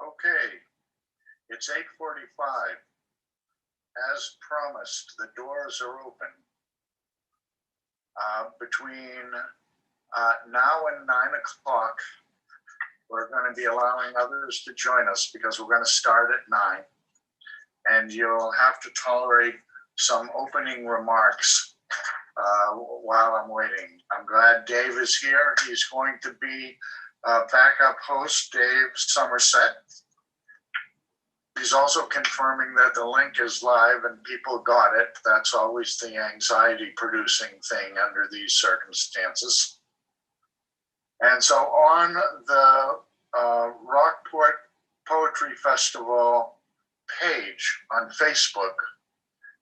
Okay, it's 8:45. As promised, the doors are open. Between now and 9 o'clock, we're going to be allowing others to join us because we're going to start at 9. And you'll have to tolerate some opening remarks while I'm waiting. I'm glad Dave is here. He's going to be backup host, Dave Somerset. He's also confirming that the link is live and people got it. That's always the anxiety-producing thing under these circumstances. And so on the Rockport Poetry Festival page on Facebook,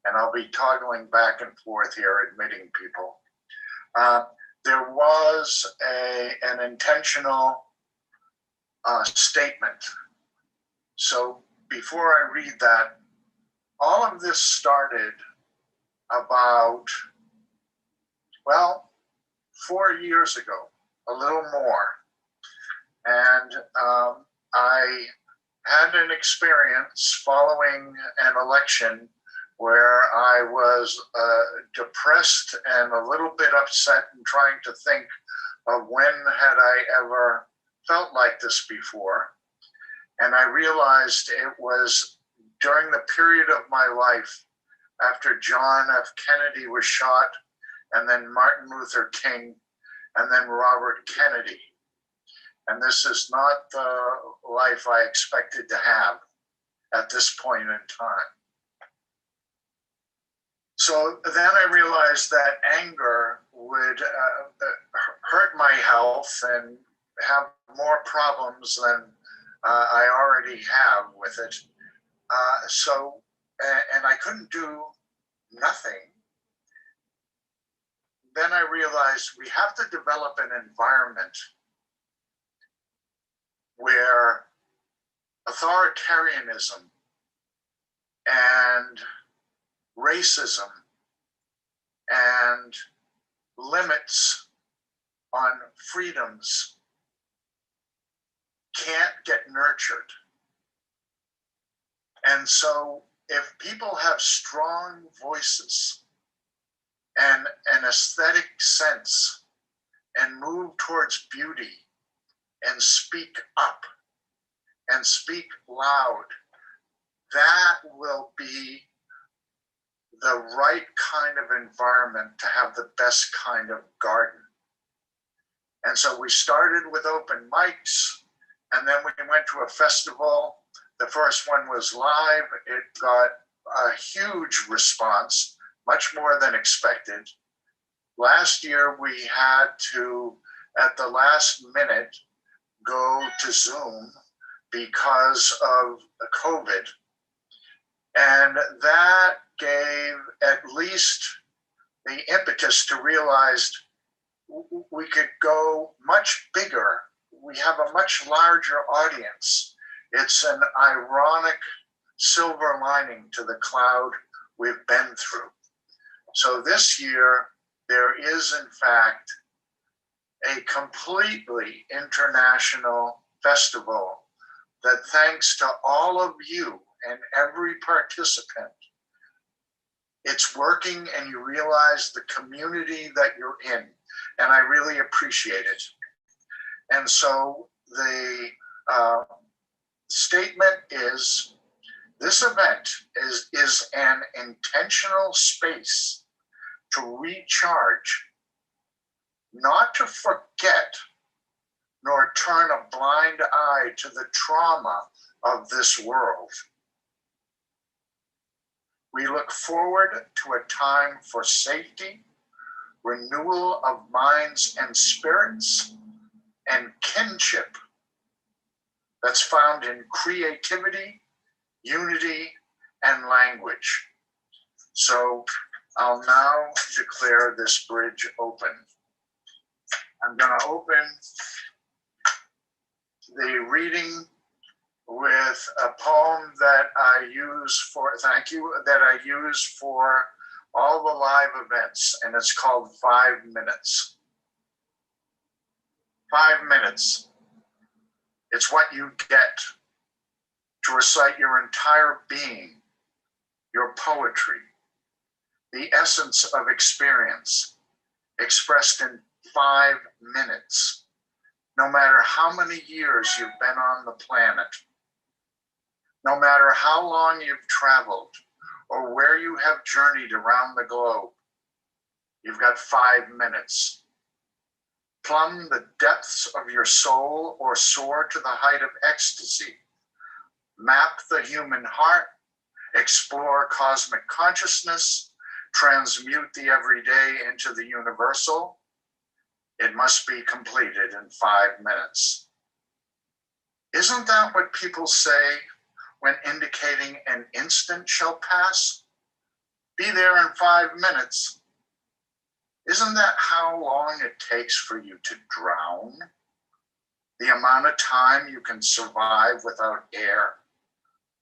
and I'll be toggling back and forth here, admitting people, there was an intentional statement. So before I read that, all of this started about, well, 4 years ago, a little more. And I had an experience following an election where I was depressed and a little bit upset and trying to think of when had I ever felt like this before. And I realized it was during the period of my life after John F. Kennedy was shot, and then Martin Luther King, and then Robert Kennedy. And this is not the life I expected to have at this point in time. So then I realized that anger would hurt my health and have more problems than I already have with it. And I couldn't do nothing. Then I realized we have to develop an environment where authoritarianism and racism and limits on freedoms can't get nurtured. And so if people have strong voices and an aesthetic sense and move towards beauty and speak up and speak loud, that will be the right kind of environment to have the best kind of garden. And so we started with open mics, and then we went to a festival. The first one was live. It got a huge response, much more than expected. Last year, we had to, at the last minute, go to Zoom because of COVID. And that gave at least the impetus to realize we could go much bigger. We have a much larger audience. It's an ironic silver lining to the cloud we've been through. So this year, there is, in fact, a completely international festival that, thanks to all of you and every participant, it's working, and you realize the community that you're in. And I really appreciate it. And so the statement is, this event is an intentional space to recharge, not to forget, nor turn a blind eye to the trauma of this world. We look forward to a time for safety, renewal of minds and spirits, and kinship that's found in creativity, unity, and language. So I'll now declare this bridge open. I'm going to open the reading with a poem that I use for, that I use for all the live events, and it's called 5 Minutes. 5 minutes. It's what you get to recite your entire being, your poetry, the essence of experience expressed in 5 minutes, no matter how many years you've been on the planet, no matter how long you've traveled or where you have journeyed around the globe. You've got 5 minutes. Plumb the depths of your soul or soar to the height of ecstasy. Map the human heart, explore cosmic consciousness, transmute the everyday into the universal. It must be completed in 5 minutes. Isn't that what people say when indicating an instant shall pass? Be there in 5 minutes. Isn't that how long it takes for you to drown? The amount of time you can survive without air?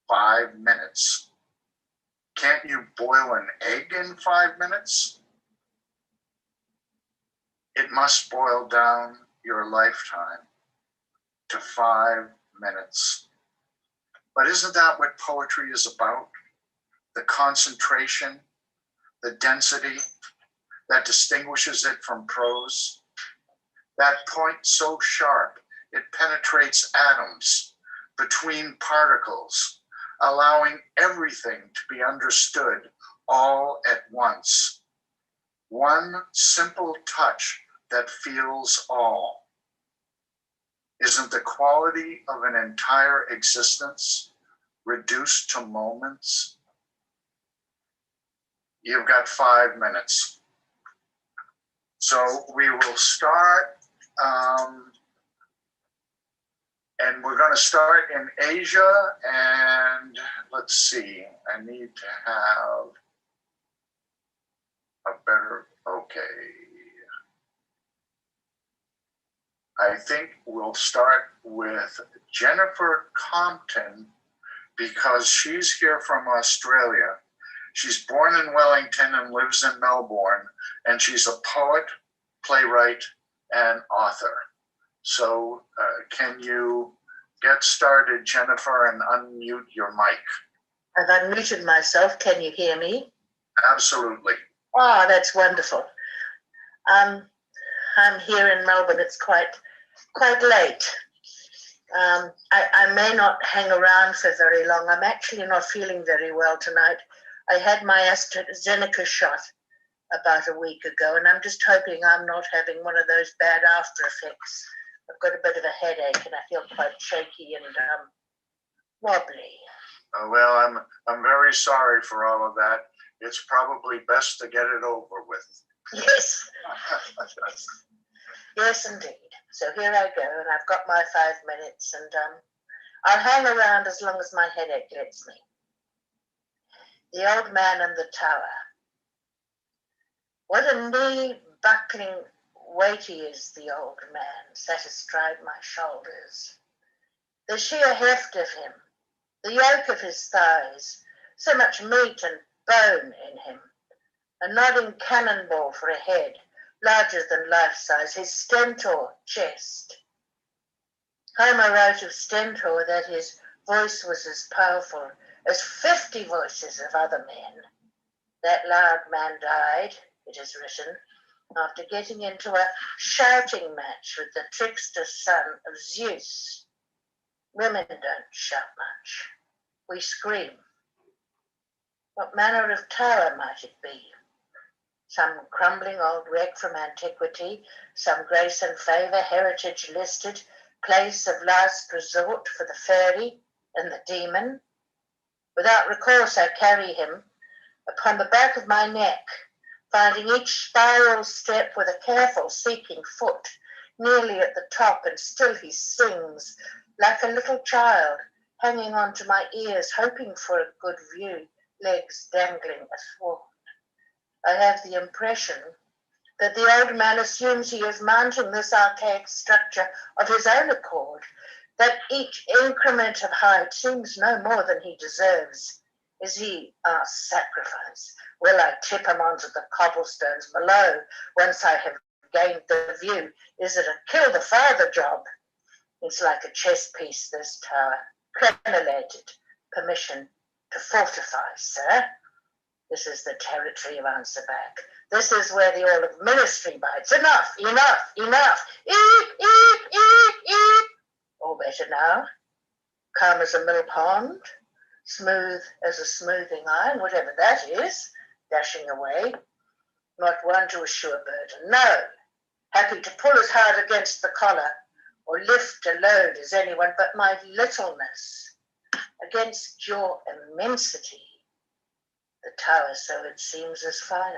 5 minutes. Can't you boil an egg in 5 minutes? It must boil down your lifetime to 5 minutes. But isn't that what poetry is about? The concentration, the density that distinguishes it from prose. That point so sharp, it penetrates atoms between particles, allowing everything to be understood all at once. One simple touch that feels all. Isn't the quality of an entire existence reduced to moments? You've got 5 minutes. So we will start, and we're going to start in Asia, and let's see, I need to have a better, okay. I think we'll start with Jennifer Compton because she's here from Australia. She's born in Wellington and lives in Melbourne, and she's a poet, playwright, and author. So can you get started, Jennifer, and unmute your mic? I've unmuted myself. Can you hear me? Absolutely. Oh, that's wonderful. I'm here in Melbourne. It's quite late. I may not hang around for very long. I'm actually not feeling very well tonight. I had my AstraZeneca shot about a week ago, and I'm just hoping I'm not having one of those bad after effects. I've got a bit of a headache, and I feel quite shaky and wobbly. Well, I'm very sorry for all of that. It's probably best to get it over with. Yes. Yes, indeed. So here I go, and I've got my 5 minutes, and I'll hang around as long as my headache lets me. The Old Man in the Tower. What a knee-buckling weight he is, the old man, sat astride my shoulders. The sheer heft of him, the yoke of his thighs, so much meat and bone in him, a nodding cannonball for a head, larger than life-size, his stentor chest. Homer wrote of Stentor that his voice was as powerful as 50 voices of other men. That loud man died, it is written, after getting into a shouting match with the trickster son of Zeus. Women don't shout much. We scream. What manner of tower might it be? Some crumbling old wreck from antiquity, some grace and favour heritage listed, place of last resort for the fairy and the demon? Without recourse I carry him upon the back of my neck, finding each spiral step with a careful seeking foot, nearly at the top, and still he sings like a little child, hanging on to my ears, hoping for a good view, legs dangling athwart. I have the impression that the old man assumes he is mounting this archaic structure of his own accord, that each increment of height seems no more than he deserves. Is he our sacrifice? Will I tip him onto the cobblestones below once I have gained the view? Is it a kill the father job? It's like a chess piece, this tower. Crenellated. Permission to fortify, sir. This is the territory of answer back. This is where the all of ministry bites. Enough, enough, enough. Eep, eep, eep, eep. All better now. Calm as a mill pond. Smooth as a smoothing iron, whatever that is. Dashing away. Not one to assure burden. No. Happy to pull as hard against the collar or lift a load as anyone, but my littleness against your immensity. The tower, so it seems, is finite,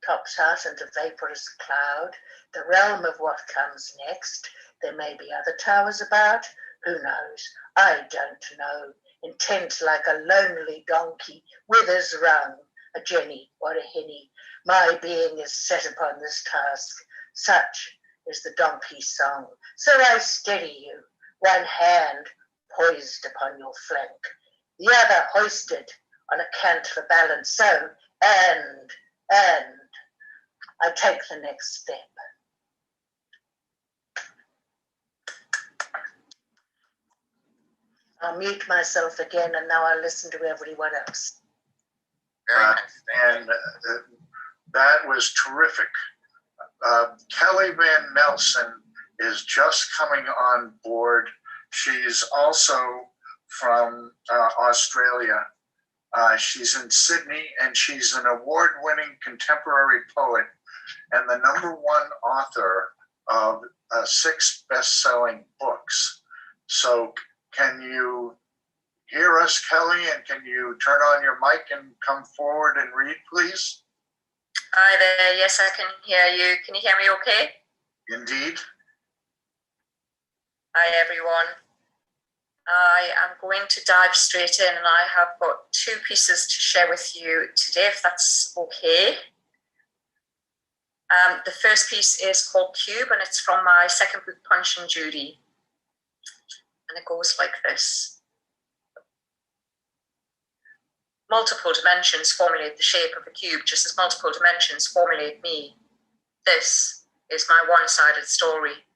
tops out into vaporous cloud, the realm of what comes next. There may be other towers about, who knows? I don't know. Intent like a lonely donkey, withers wrung, a jenny or a henny. My being is set upon this task, such is the donkey's song. So I steady you, one hand poised upon your flank, the other hoisted on a cant for balance. So, and I take the next step. I'll mute myself again, and now I'll listen to everyone else. And that was terrific. Kelly Van Nelson is just coming on board. She's also from Australia. She's in Sydney, and she's an award-winning contemporary poet and the #1 author of 6 best-selling books. So can you hear us, Kelly? And can you turn on your mic and come forward and read, please? Hi there. Yes, I can hear you. Can you hear me okay? Indeed. Hi, everyone. I am going to dive straight in, and I have got 2 pieces to share with you today, if that's okay. The first piece is called Cube, and it's from my second book, Punch and Judy. And it goes like this. Multiple dimensions formulate the shape of a cube, just as multiple dimensions formulate me. This is my one-sided story.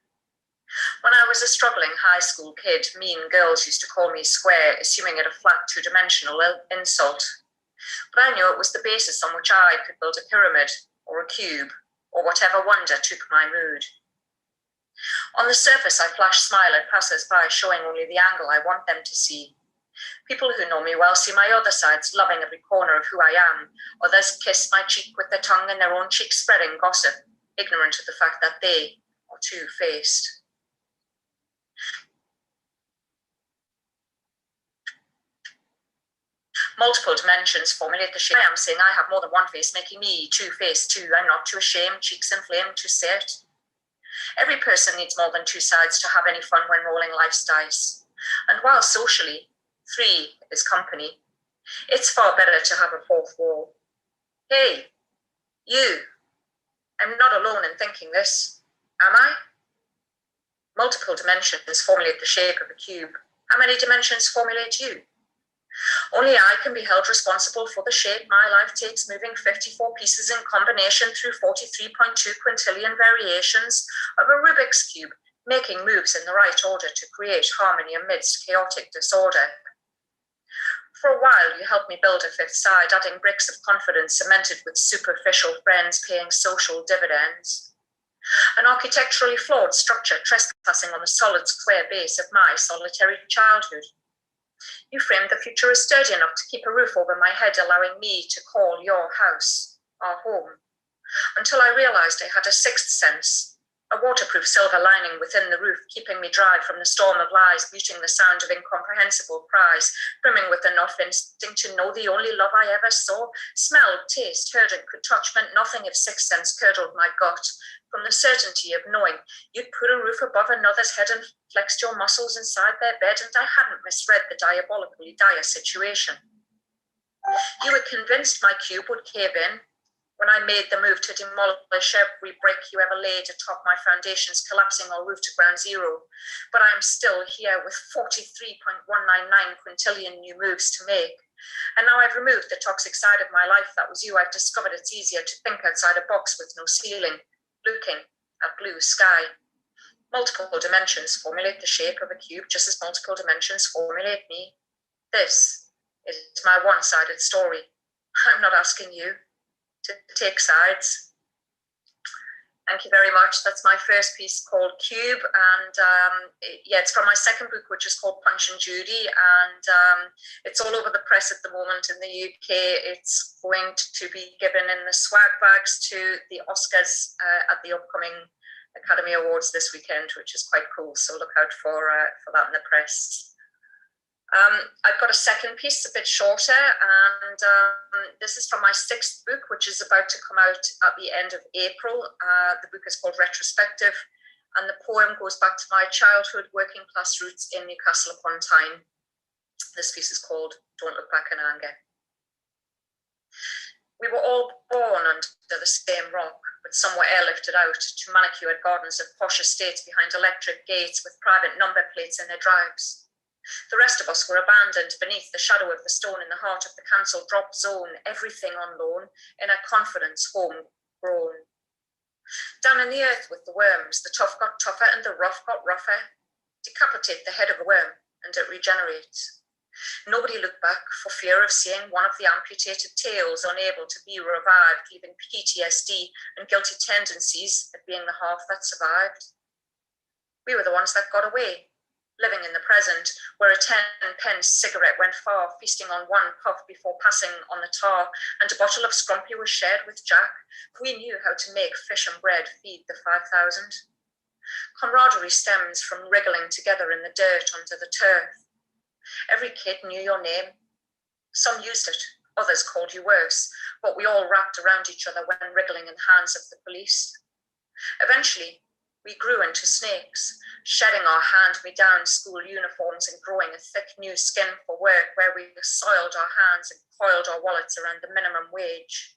When I was a struggling high school kid, mean girls used to call me square, assuming it a flat two-dimensional insult. But I knew it was the basis on which I could build a pyramid, or a cube, or whatever wonder took my mood. On the surface, I flash smile at passers-by, showing only the angle I want them to see. People who know me well see my other sides, loving every corner of who I am. Others kiss my cheek with their tongue and their own cheek spreading gossip, ignorant of the fact that they are two-faced. Multiple dimensions formulate the shape. I am saying I have more than one face, making me two-faced too. I'm not too ashamed, cheeks inflamed to say it. Every person needs more than two sides to have any fun when rolling life's dice. And while socially, three is company, it's far better to have a fourth wall. Hey, you, I'm not alone in thinking this, am I? Multiple dimensions formulate the shape of a cube. How many dimensions formulate you? Only I can be held responsible for the shape my life takes, moving 54 pieces in combination through 43.2 quintillion variations of a Rubik's Cube, making moves in the right order to create harmony amidst chaotic disorder. For a while, you helped me build a fifth side, adding bricks of confidence cemented with superficial friends paying social dividends. An architecturally flawed structure trespassing on the solid square base of my solitary childhood. You framed the future as sturdy enough to keep a roof over my head, allowing me to call your house our home. Until I realized I had a sixth sense, a waterproof silver lining within the roof, keeping me dry from the storm of lies, muting the sound of incomprehensible cries, brimming with enough instinct to know the only love I ever saw, smelled, tasted, heard, and could touch meant nothing if sixth sense curdled my gut. From the certainty of knowing you'd put a roof above another's head and flexed your muscles inside their bed, and I hadn't misread the diabolically dire situation. You were convinced my cube would cave in when I made the move to demolish every brick you ever laid atop my foundations, collapsing our roof to ground zero. But I'm still here with 43.199 quintillion new moves to make. And now I've removed the toxic side of my life that was you. I've discovered it's easier to think outside a box with no ceiling, looking at blue sky. Multiple dimensions formulate the shape of a cube, just as multiple dimensions formulate me. This is my one-sided story. I'm not asking you to take sides. Thank you very much. That's my first piece called Cube, and it's from my second book, which is called Punch and Judy, and it's all over the press at the moment in the UK. It's going to be given in the swag bags to the Oscars at the upcoming Academy Awards this weekend, which is quite cool. So look out for that in the press. I've got a second piece, a bit shorter, and this is from my sixth book, which is about to come out at the end of April. The book is called Retrospective, and the poem goes back to my childhood working class roots in Newcastle upon Tyne. This piece is called Don't Look Back in Anger. We were all born under the same rock, but some were airlifted out to manicured gardens of posh estates behind electric gates with private number plates in their drives. The rest of us were abandoned beneath the shadow of the stone in the heart of the cancelled drop zone, everything on loan, in a confidence homegrown. Down in the earth with the worms, the tough got tougher and the rough got rougher. Decapitate the head of a worm and it regenerates. Nobody looked back for fear of seeing one of the amputated tails unable to be revived, leaving PTSD and guilty tendencies at being the half that survived. We were the ones that got away, living in the present, where a 10-pence cigarette went far, feasting on one puff before passing on the tar, and a bottle of scrumpy was shared with Jack. We knew how to make fish and bread feed the 5,000. Camaraderie stems from wriggling together in the dirt under the turf. Every kid knew your name. Some used it, others called you worse, but we all wrapped around each other when wriggling in the hands of the police. Eventually, we grew into snakes, shedding our hand-me-down school uniforms and growing a thick new skin for work where we soiled our hands and coiled our wallets around the minimum wage.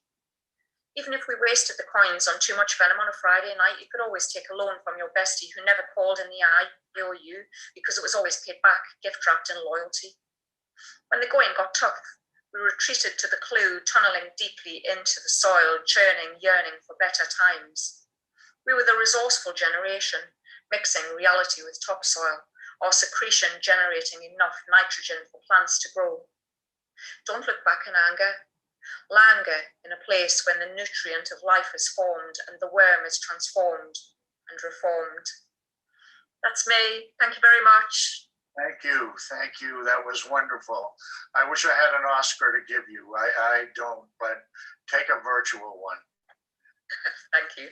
Even if we wasted the coins on too much venom on a Friday night, you could always take a loan from your bestie who never called in the IOU because it was always paid back, gift-wrapped in loyalty. When the going got tough, we retreated to the clue, tunneling deeply into the soil, churning, yearning for better times. We were the resourceful generation, mixing reality with topsoil, or secretion generating enough nitrogen for plants to grow. Don't look back in anger. Linger in a place when the nutrient of life is formed and the worm is transformed and reformed. That's me. Thank you very much. Thank you. Thank you. That was wonderful. I wish I had an Oscar to give you. I don't, but take a virtual one. Thank you.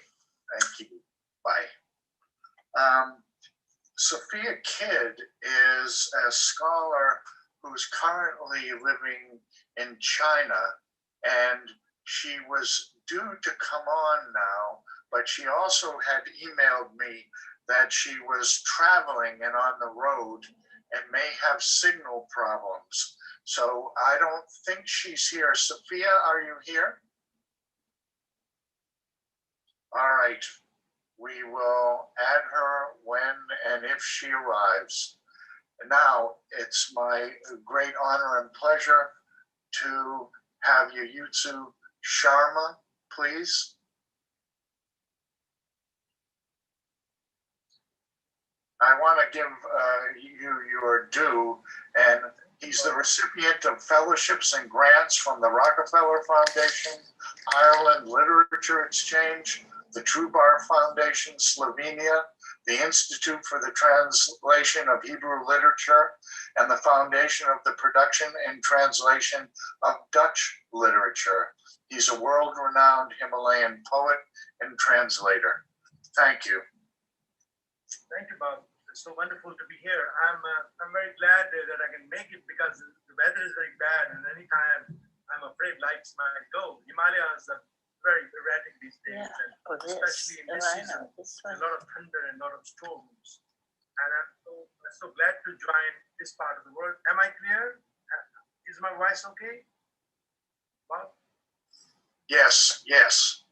Thank you. Bye. Sophia Kidd is a scholar who's currently living in China, and she was due to come on now, but she also had emailed me that she was traveling and on the road and may have signal problems. So I don't think she's here. Sophia, are you here? All right. We will add her when and if she arrives. Now, it's my great honor and pleasure to have Yuyutsu Sharma, please. I want to give you your due, and he's the recipient of fellowships and grants from the Rockefeller Foundation, Ireland Literature Exchange, the Trubar Foundation, Slovenia, the Institute for the Translation of Hebrew Literature, and the Foundation of the Production and Translation of Dutch Literature. He's a world-renowned Himalayan poet and translator. Thank you. Thank you, Bob. It's so wonderful to be here. I'm very glad that I can make it because the weather is very bad, and anytime I'm afraid lights might go. Himalayas are very erratic these days, and especially in this season, a lot of thunder and a lot of storms. And I'm so glad to join this part of the world. Am I clear? Is my voice okay, Bob? Yes, yes.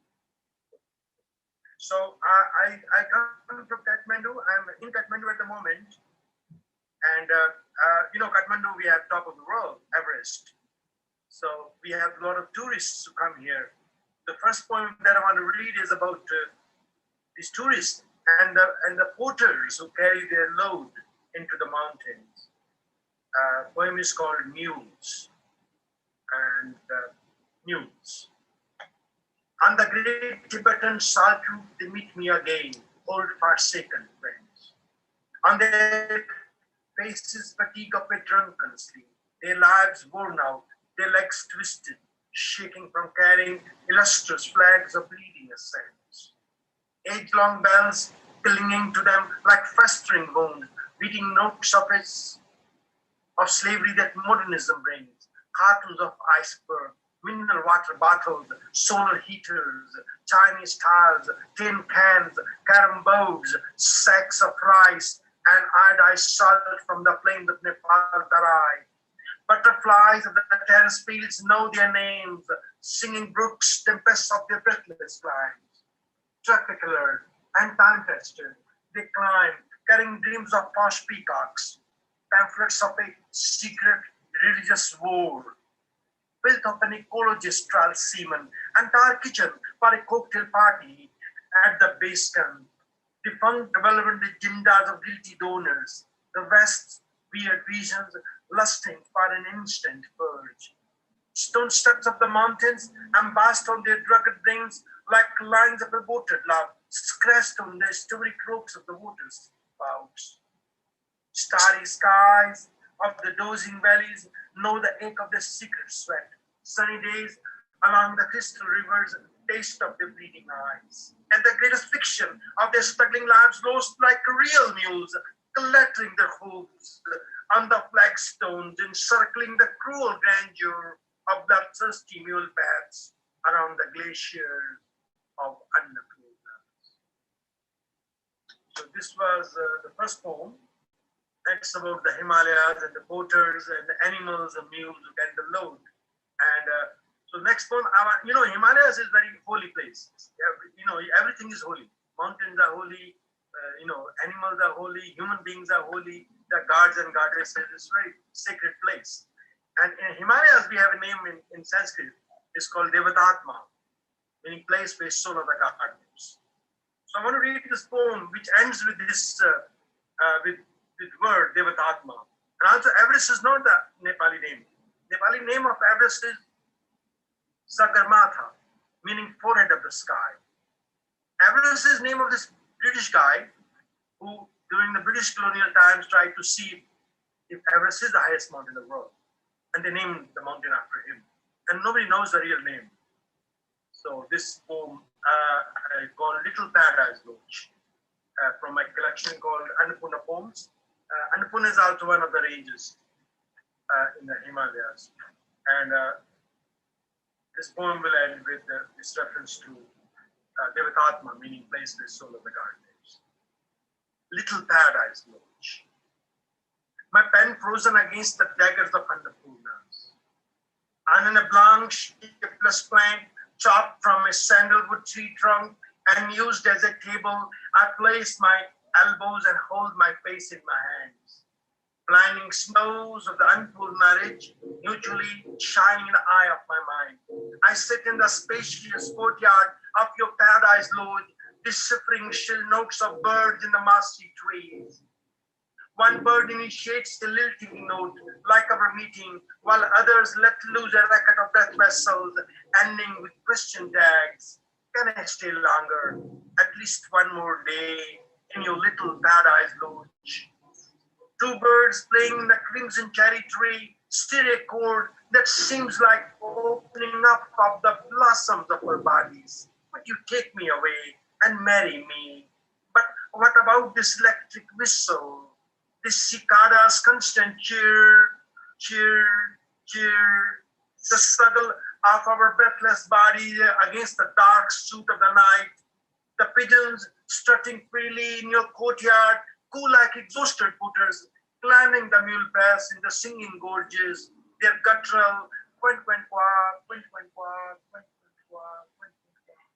So I come from Kathmandu. I'm in Kathmandu at the moment. And, Kathmandu, we have top of the world, Everest. So we have a lot of tourists who come here. The first poem that I want to read is about these tourists and the porters who carry their load into the mountains. Poem is called Mules. And Mules. On the great Tibetan solitude, they meet me again, old forsaken friends. On their faces, fatigue of a drunken sleep, their lives worn out, their legs twisted, shaking from carrying illustrious flags of bleeding ascents. Age-long bells clinging to them like festering wounds, beating notes of slavery that modernism brings, cartons of iceberg, mineral water bottles, solar heaters, Chinese tiles, tin cans, carom boards, sacks of rice, and iodized salt from the plains of Nepal Tarai. Butterflies of the terrace fields know their names, singing brooks, tempests of their breathless climes. Traffic alert and time-tested, they climb, carrying dreams of posh peacocks, pamphlets of a secret religious war, built of an ecologist trial seaman, entire kitchen for a cocktail party at the base camp, defunct development agendas of guilty donors, the West's weird visions lusting for an instant purge. Stone steps of the mountains embossed on their drugged brains like lines of aborted love, scratched on the story crooks of the water's spouts. Starry skies of the dozing valleys know the ache of their secret sweat. Sunny days along the crystal rivers taste of their bleeding eyes. And the greatest fiction of their struggling lives lost like real mules, clattering their hooves on the flagstones, encircling the cruel grandeur of bloodthirsty mule paths around the glaciers of Annapurna. So this was the first poem. It's about the Himalayas and the porters and the animals and mules who carry the load. And so next poem, Himalayas is very holy place. Everything is holy. Mountains are holy. Animals are holy. Human beings are holy. The gods and goddesses. It's a very sacred place. And in Himalayas, we have a name in Sanskrit. It's called Devatatma, meaning place where soul of the god lives. So I want to read this poem, which ends with this with word Devatatma. And also, Everest is not the Nepali name. Nepali name of Everest is Sagarmatha, meaning forehead of the sky. Everest is name of this British guy who, during the British colonial times, tried to see if Everest is the highest mountain in the world. And they named the mountain after him. And nobody knows the real name. So this poem I call Little Paradise Lodge from my collection called Annapurna Poems. Annapurna is also one of the ranges in the Himalayas. And this poem will end with this reference to Devatatma, meaning place where soul of the god lives. Little Paradise Lodge. My pen frozen against the daggers of Annapurnas. And in a blanche plus plank chopped from a sandalwood tree trunk and used as a table, I place my elbows and hold my face in my hands. Blinding snows of the Annapurna ridge usually shine in the eye of my mind. I sit in the spacious courtyard of your paradise lodge, deciphering shrill notes of birds in the mossy trees. One bird initiates the lilting note like our meeting, while others let loose a racket of death vessels, ending with question tags. Can I stay longer? At least one more day in your little paradise lodge. Two birds playing in the crimson cherry tree stir a chord that seems like opening up of the blossoms of our bodies. Would you take me away and marry me? But what about this electric whistle? This cicada's constant cheer, cheer, cheer, the struggle of our breathless body against the dark suit of the night, the pigeons strutting freely in your courtyard, cool like exhausted putters, climbing the mule pass in the singing gorges, their guttural quint quint quack, quint quint quack, quint quint quack, quint quint quack.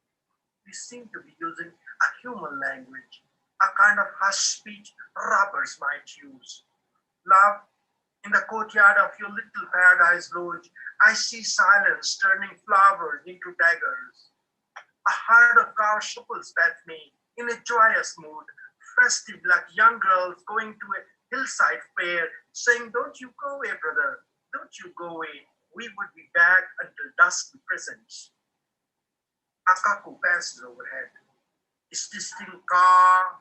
We seem to be using a human language, a kind of hush speech robbers might use. Love, in the courtyard of your little paradise lodge, I see silence turning flowers into daggers. A herd of cows shuffles past me in a joyous mood, festive like young girls going to a hillside fair, saying, "Don't you go away, brother, don't you go away. We would be back until dusk with presents." A cuckoo passes overhead. It's distinct caw,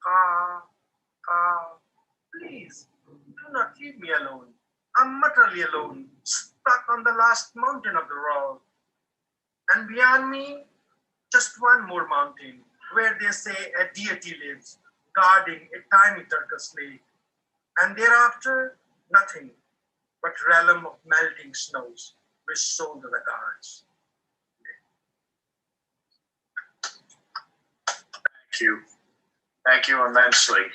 caw, caw. Please, do not leave me alone. I'm utterly alone, stuck on the last mountain of the world. And beyond me, just one more mountain where they say a deity lives, guarding a tiny turquoise lake. And thereafter, nothing but realm of melting snows which sold to the gods. Thank you. Thank you immensely.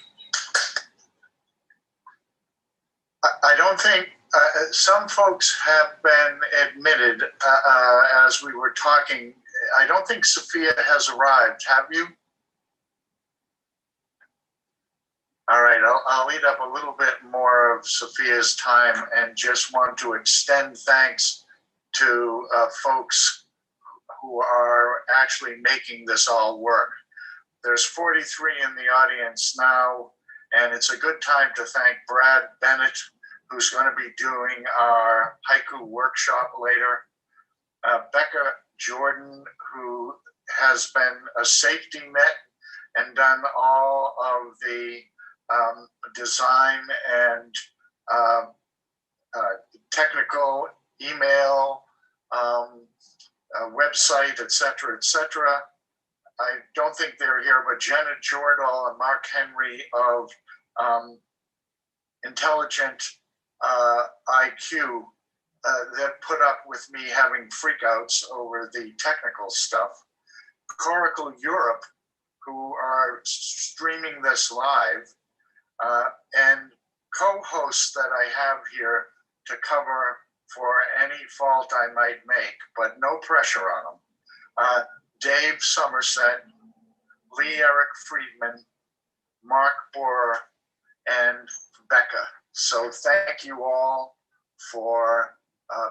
I don't think some folks have been admitted as we were talking. I don't think Sophia has arrived. Have you? All right, I'll eat up a little bit more of Sophia's time and just want to extend thanks to folks who are actually making this all work. There's 43 in the audience now, and it's a good time to thank Brad Bennett, who's going to be doing our haiku workshop later. Becca Jordan, who has been a safety net and done all of the design and technical email, website, etc., etc. I don't think they're here, but Jenna Jordal and Mark Henry of Intelligent IQ that put up with me having freakouts over the technical stuff. Coracle Europe, who are streaming this live, and co-hosts that I have here to cover for any fault I might make, but no pressure on them. Dave Somerset, Lee Eric Friedman, Mark Borer, and Becca. So thank you all for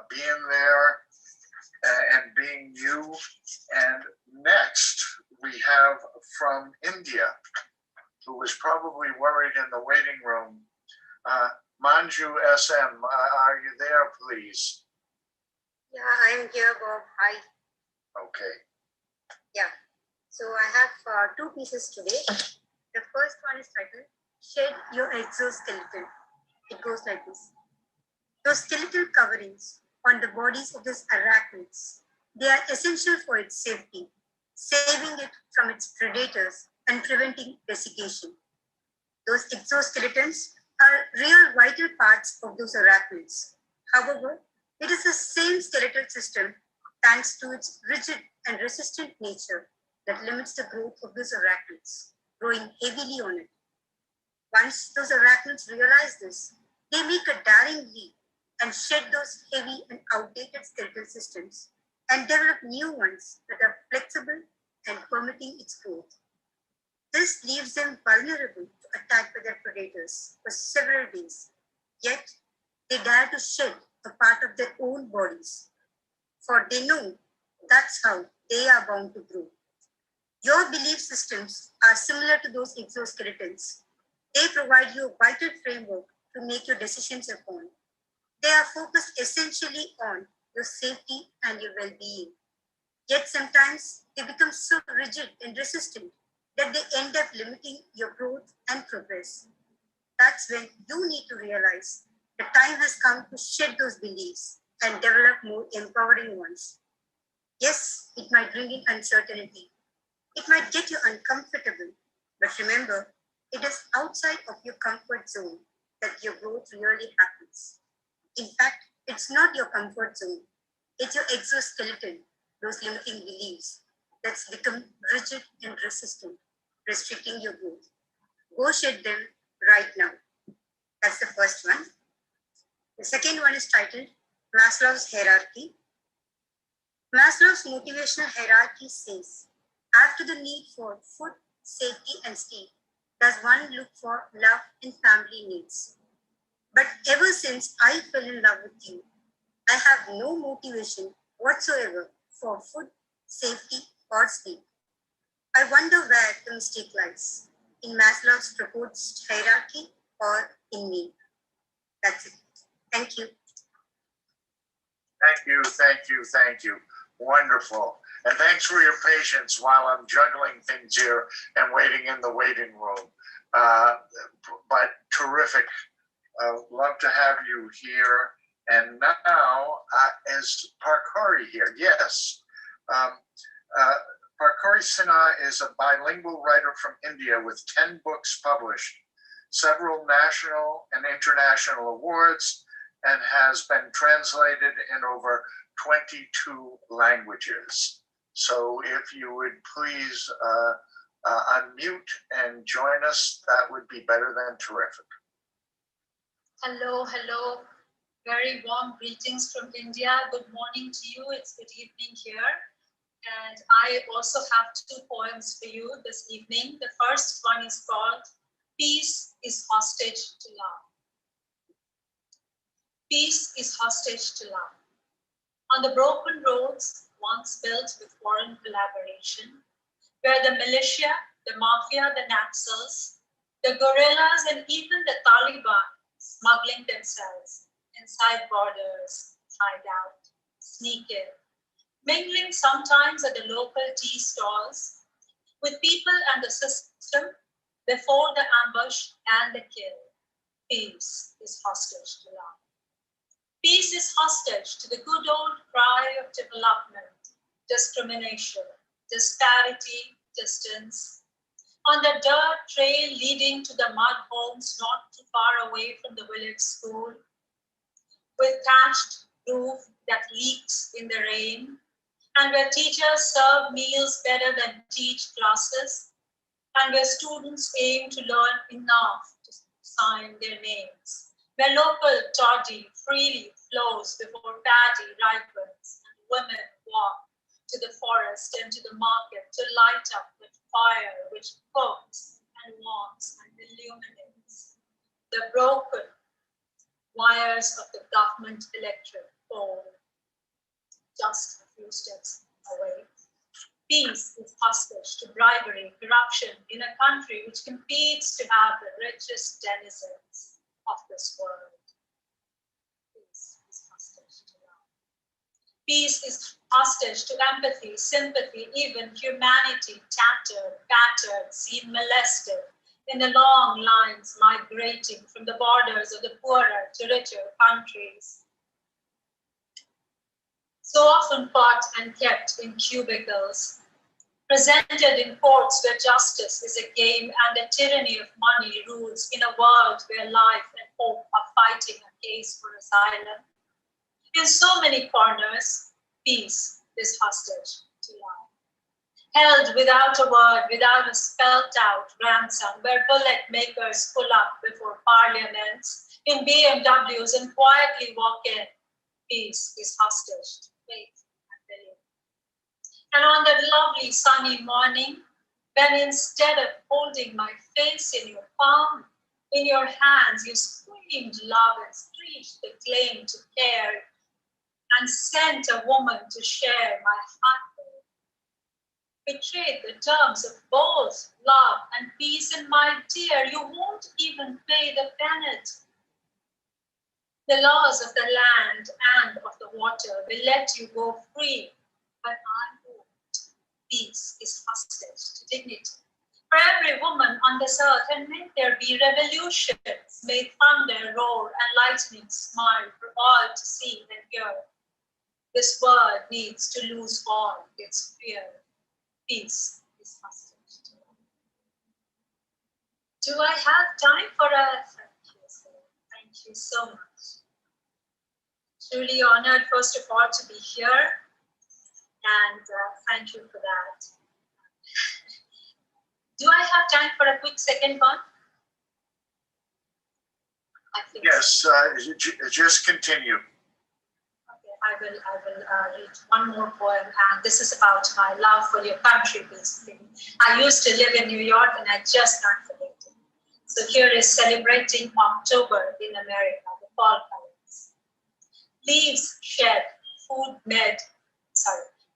being there and being you. And next we have from India, who was probably worried in the waiting room. Manju SM, are you there, please? Yeah, I am here, Bob. Hi. Okay. Yeah. So I have two pieces today. The first one is titled Shed Your Exoskeleton. It goes like this. Those skeletal coverings on the bodies of those arachnids, they are essential for its safety, saving it from its predators and preventing desiccation. Those exoskeletons are real vital parts of those arachnids. However, it is the same skeletal system, thanks to its rigid and resistant nature, that limits the growth of those arachnids, growing heavily on it. Once those arachnids realize this, they make a daring leap and shed those heavy and outdated skeletal systems and develop new ones that are flexible and permitting its growth. This leaves them vulnerable to attack by their predators for several days, yet they dare to shed a part of their own bodies, for they know that's how they are bound to grow. Your belief systems are similar to those exoskeletons. They provide you a vital framework to make your decisions upon. They are focused essentially on your safety and your well-being. Yet sometimes they become so rigid and resistant that they end up limiting your growth and progress. That's when you need to realize the time has come to shed those beliefs and develop more empowering ones. Yes, it might bring in uncertainty. It might get you uncomfortable, but remember, it is outside of your comfort zone that your growth really happens. In fact, it's not your comfort zone. It's your exoskeleton, those limiting beliefs that's become rigid and resistant, restricting your growth. Go shed them right now. That's the first one. The second one is titled Maslow's Hierarchy. Maslow's motivational hierarchy says, after the need for food, safety, and sleep, does one look for love and family needs. But ever since I fell in love with you, I have no motivation whatsoever for food, safety, or sleep. I wonder where the mistake lies, in Maslow's proposed hierarchy or in me. That's it. Thank you. Thank you, thank you, thank you. Wonderful. And thanks for your patience while I'm juggling things here and waiting in the waiting room. But terrific. Love to have you here. And now, is Parkori here? Yes. Parkori Sinha is a bilingual writer from India with 10 books published, several national and international awards, and has been translated in over 22 languages. So if you would please unmute and join us, that would be better than terrific. Hello, hello. Very warm greetings from India. Good morning to you. It's good evening here. And I also have two poems for you this evening. The first one is called Peace is Hostage to Love. Peace is hostage to love. On the broken roads once built with foreign collaboration, where the militia, the mafia, the Naxals, the guerrillas, and even the Taliban smuggling themselves inside borders, hide out, sneak in, mingling sometimes at the local tea stalls with people and the system before the ambush and the kill. Peace is hostage to love. Peace is hostage to the good old cry of development, discrimination, disparity, distance. On the dirt trail leading to the mud homes not too far away from the village school, with thatched roof that leaks in the rain, and where teachers serve meals better than teach classes, and where students aim to learn enough to sign their names, where local toddy freely flows before paddy ripens, and women walk to the forest and to the market to light up the fire which cooks and warms and illuminates the broken wires of the government electric pole just a few steps away. Peace is hostage to bribery, corruption in a country which competes to have the richest denizens of this world. Peace is hostage to love. Peace is hostage to empathy, sympathy, even humanity, tattered, battered, seen molested in the long lines migrating from the borders of the poorer to richer countries. So often fought and kept in cubicles, presented in courts where justice is a game and the tyranny of money rules in a world where life and hope are fighting a case for asylum. In so many corners, peace is hostage to love. Held without a word, without a spelt out ransom, where bullet makers pull up before parliaments in BMWs and quietly walk in, peace is hostage to faith and belief. And on that lovely sunny morning, when instead of holding my face in your palm, in your hands you screamed love and screeched the claim to care and sent a woman to share my heartbreak. Betrayed the terms of both love and peace, and my dear, you won't even pay the penalty. The laws of the land and of the water will let you go free, but I won't. Peace is hostage to dignity. For every woman on this earth, and may there be revolutions, may thunder roar and lightning smile for all to see and hear. This world needs to lose all its fear. Peace is hostage to love. Do I have time for a thank you, sir? Thank you so much. Truly honored, first of all, to be here, and thank you for that. Do I have time for a quick second one? I think Yes, just continue. Okay, I will read one more poem, and this is about my love for your country, basically. I used to live in New York, and I just can't forget it. So here is celebrating October in America, the fall colors. Leaves shed,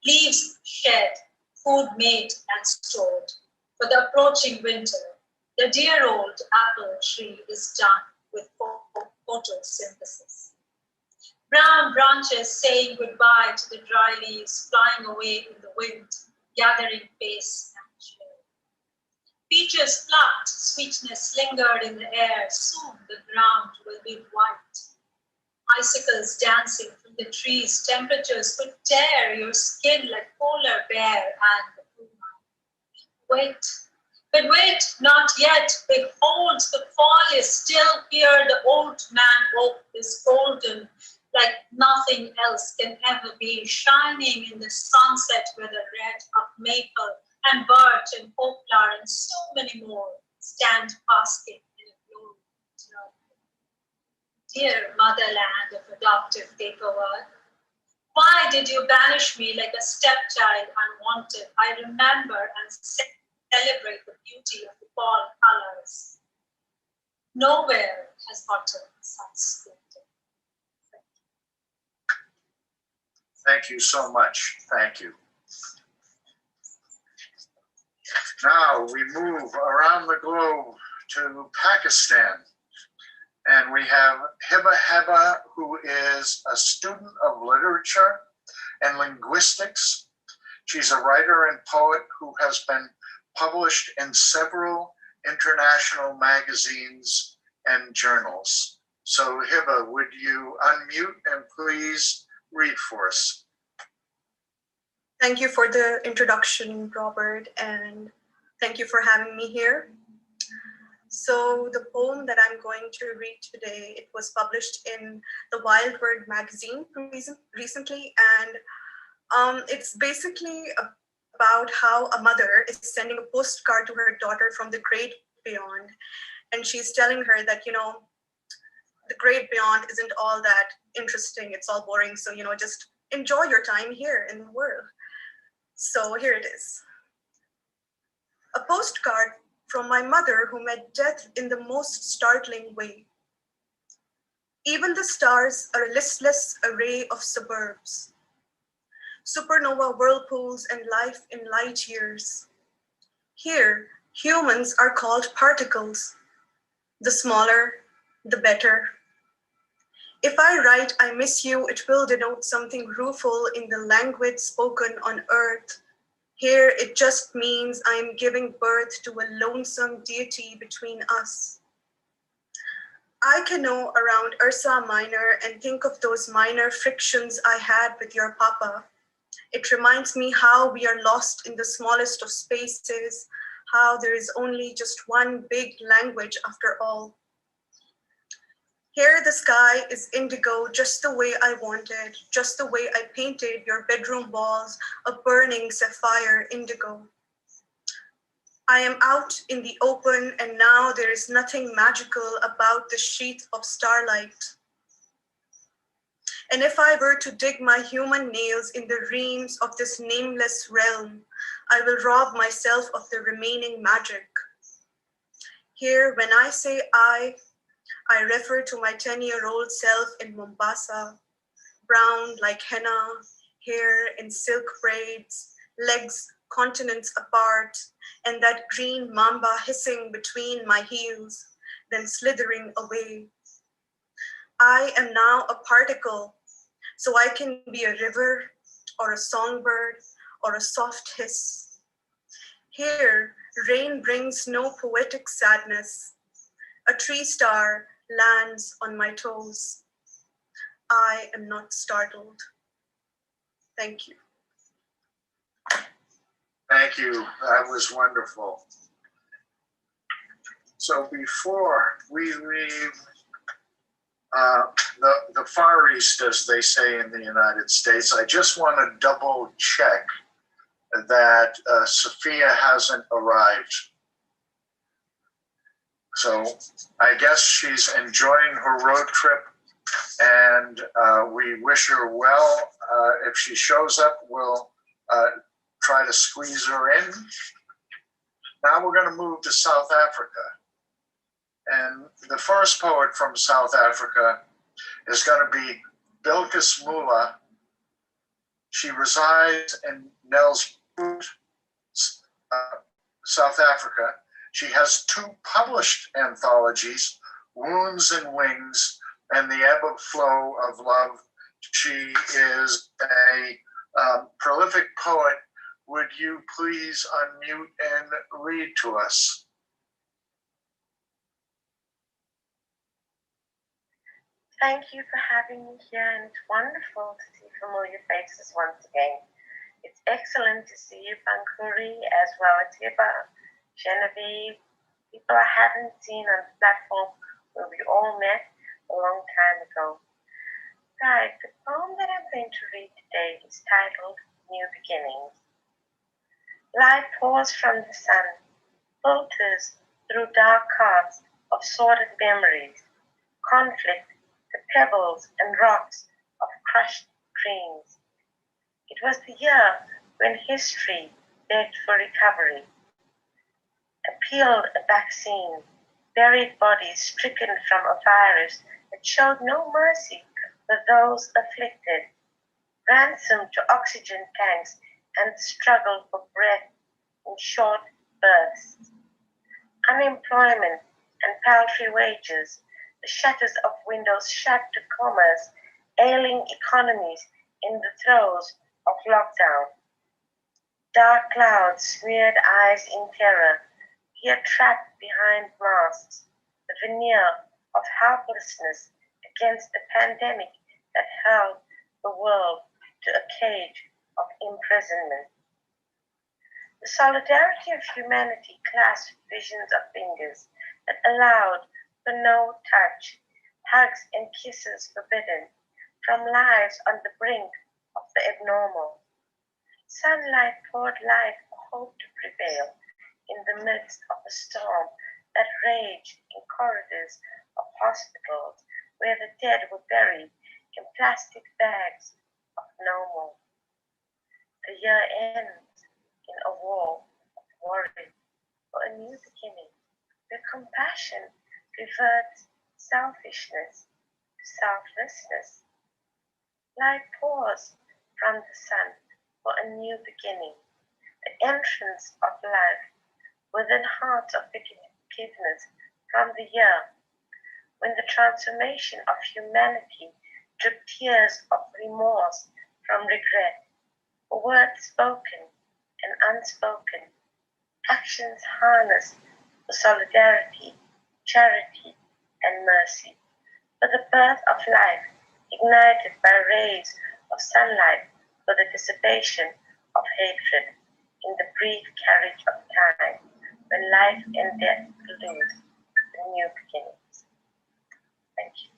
leaves shed, food made and stored. For the approaching winter, the dear old apple tree is done with photosynthesis. Brown branches saying goodbye to the dry leaves flying away in the wind, gathering pace and chill. Peaches plucked, sweetness lingered in the air, soon the ground will be white. Icicles dancing from the trees, temperatures could tear your skin like polar bear and the puma. Wait, but wait, not yet. Behold, the fall is still here. The old man oak is golden, like nothing else can ever be, shining in the sunset where the red of maple and birch and poplar and so many more stand basking in a glory. Dear motherland of adoptive paperwork, why did you banish me like a stepchild unwanted? I remember and celebrate the beauty of the fall colors. Nowhere has autumn such splendor. Thank you so much. Thank you. Now we move around the globe to Pakistan. And we have Hiba, who is a student of literature and linguistics. She's a writer and poet who has been published in several international magazines and journals. So Hiba, would you unmute and please read for us? Thank you for the introduction, Robert, and thank you for having me here. So the poem that I'm going to read today, it was published in the Wild Word magazine recently, and it's basically about how a mother is sending a postcard to her daughter from the great beyond, and she's telling her that, you know, the great beyond isn't all that interesting, it's all boring, so, you know, just enjoy your time here in the world. So here it is. A postcard from my mother who met death in the most startling way. Even the stars are a listless array of suburbs. supernova whirlpools, and life in light years. Here, humans are called particles. The smaller, the better. If I write I miss you, it will denote something rueful in the language spoken on earth. Here, it just means I am giving birth to a lonesome deity between us. I canoe around Ursa Minor and think of those minor frictions I had with your papa. It reminds me how we are lost in the smallest of spaces, how there is only just one big language after all. Here the sky is indigo just the way I wanted, just the way I painted your bedroom walls a burning sapphire indigo. I am out in the open and now there is nothing magical about the sheath of starlight. And if I were to dig my human nails in the reams of this nameless realm, I will rob myself of the remaining magic. Here, when I say I refer to my 10-year-old self in Mombasa, brown like henna, hair in silk braids, legs continents apart, and that green mamba hissing between my heels, then slithering away. I am now a particle, so I can be a river or a songbird or a soft hiss. Here, rain brings no poetic sadness. A tree star lands on my toes. I am not startled. Thank you. Thank you. That was wonderful. So before we leave the Far East, as they say in the United States, I just want to double check that Sophia hasn't arrived. So I guess she's enjoying her road trip, and we wish her well. If she shows up, we'll try to squeeze her in. Now we're going to move to South Africa. And the first poet from South Africa is going to be Bilkis Mula. She resides in Nelspruit, South Africa. She has 2 published anthologies, Wounds and Wings and The Ebb and Flow of Love. She is a prolific poet. Would you please unmute and read to us? Thank you for having me here, and it's wonderful to see familiar faces once again. It's excellent to see you, Pankuri, as well as Hiba, Genevieve, people I haven't seen on the platform where we all met a long time ago. Right, the poem that I'm going to read today is titled New Beginnings. Light pours from the sun, filters through dark carts of sordid memories, conflict, the pebbles and rocks of crushed dreams. It was the year when history begged for recovery, appealed a vaccine, buried bodies stricken from a virus that showed no mercy for those afflicted, ransom to oxygen tanks and the struggle for breath in short bursts, unemployment and paltry wages, the shutters of windows shut to commerce, ailing economies in the throes of lockdown. Dark clouds smeared eyes in terror, here trapped behind masks, the veneer of helplessness against the pandemic that held the world to a cage of imprisonment. The solidarity of humanity clasped visions of fingers that allowed for no touch, hugs and kisses forbidden, from lives on the brink of the abnormal. Sunlight poured life for hope to prevail in the midst of a storm that raged in corridors of hospitals where the dead were buried in plastic bags of normal. The year ends in a war of worry for a new beginning, where compassion reverts selfishness to selflessness. Light pours from the sun, for a new beginning, the entrance of life within hearts of forgiveness from the year when the transformation of humanity dripped tears of remorse from regret, words spoken and unspoken, actions harnessed for solidarity, charity, and mercy, for the birth of life ignited by rays of sunlight, for the dissipation of hatred in the brief carriage of time, when life and death collude the new beginnings. Thank you.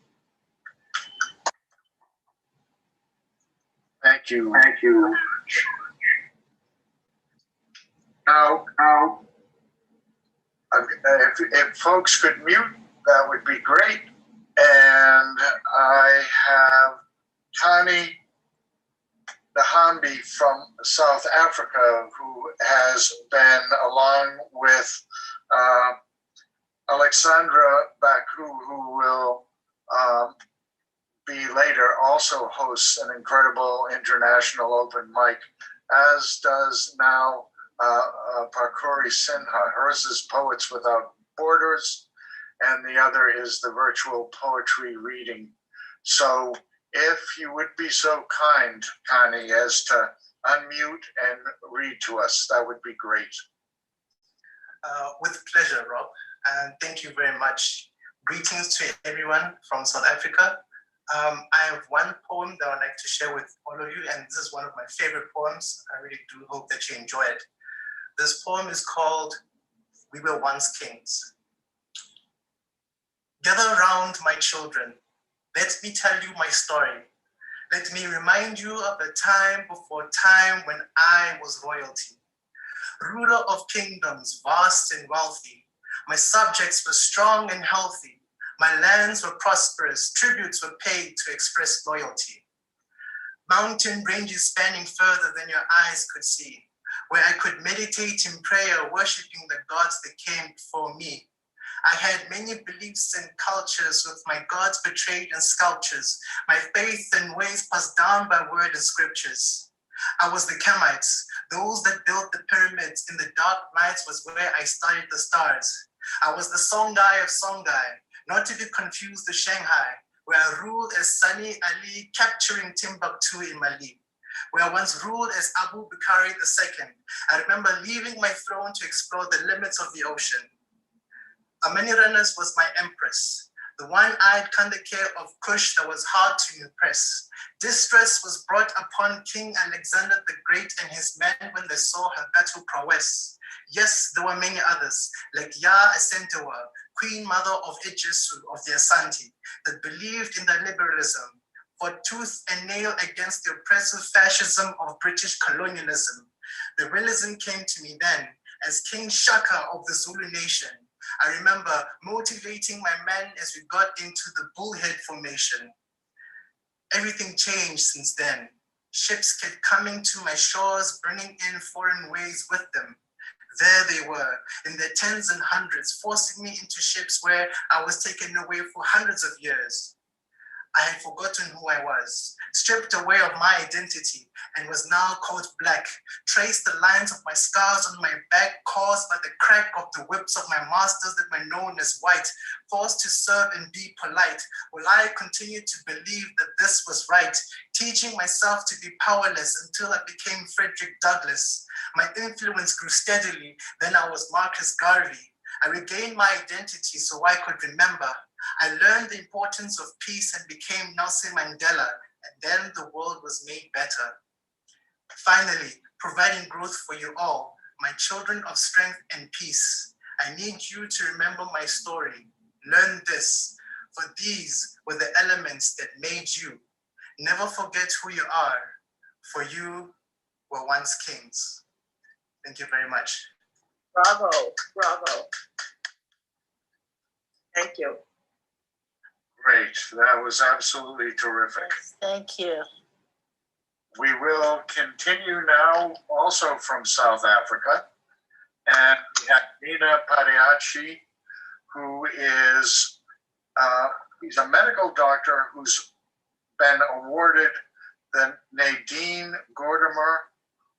Thank you. Thank you. Now, if folks could mute, that would be great. And I have Connie Nahambi from South Africa, who has been, along with Alexandra Baku, who will be later, also hosts an incredible international open mic, as does now Parkuri Sinha. Hers is Poets Without Borders, and the other is the virtual poetry reading. So if you would be so kind, Connie, as to unmute and read to us, that would be great. With pleasure, Rob, and thank you very much. Greetings to everyone from South Africa. I have one poem that I'd like to share with all of you, and this is one of my favorite poems. I really do hope that you enjoy it. This poem is called We Were Once Kings. Gather round, my children. Let me tell you my story. Let me remind you of a time before time when I was royalty. Ruler of kingdoms, vast and wealthy. My subjects were strong and healthy. My lands were prosperous. Tributes were paid to express loyalty. Mountain ranges spanning further than your eyes could see, where I could meditate in prayer, worshiping the gods that came before me. I had many beliefs and cultures, with my gods portrayed in sculptures, my faith and ways passed down by word and scriptures. I was the Kemites, those that built the pyramids. In the dark nights was where I studied the stars. I was the Songhai of Songhai, not to be confused with Shanghai, where I ruled as Sani Ali, capturing Timbuktu in Mali, where I once ruled as Abu Bakr II. I remember leaving my throne to explore the limits of the ocean. Amanirenas was my empress, the one-eyed Kandake of Kush that was hard to impress. Distress was brought upon King Alexander the Great and his men when they saw her battle prowess. Yes, there were many others, like Ya Asentewa, Queen Mother of Idrisu of the Asante, that believed in their liberalism, for tooth and nail against the oppressive fascism of British colonialism. The realism came to me then as King Shaka of the Zulu nation. I remember motivating my men as we got into the bullhead formation. Everything changed since then. Ships kept coming to my shores, bringing in foreign ways with them. There they were, in their tens and hundreds, forcing me into ships where I was taken away for hundreds of years. I had forgotten who I was, stripped away of my identity, and was now called black. Traced the lines of my scars on my back, caused by the crack of the whips of my masters that were known as white. Forced to serve and be polite, will I continue to believe that this was right, teaching myself to be powerless until I became Frederick Douglass. My influence grew steadily, then I was Marcus Garvey. I regained my identity so I could remember. I learned the importance of peace and became Nelson Mandela, and then the world was made better. Finally, providing growth for you all, my children of strength and peace. I need you to remember my story. Learn this, for these were the elements that made you. Never forget who you are, for you were once kings. Thank you very much. Bravo, bravo. Thank you. Great, that was absolutely terrific. Thank you. We will continue now also from South Africa. And we have Nina Pariachi, who is he's a medical doctor who's been awarded the Nadine Gordimer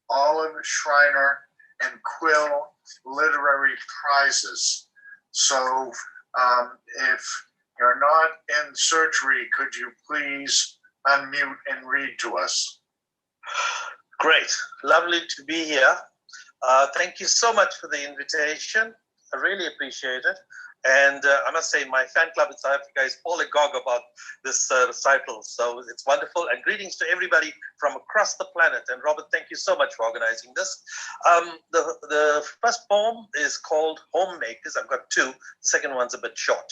Olive Schreiner and Quill Literary Prizes. So if you're not in surgery, could you please unmute and read to us? Great, lovely to be here. Thank you so much for the invitation. I really appreciate it. And I must say, my fan club in South Africa is all agog about this recital. So it's wonderful. And greetings to everybody from across the planet. And Robert, thank you so much for organizing this. The first poem is called Homemakers. I've got two. The second one's a bit short.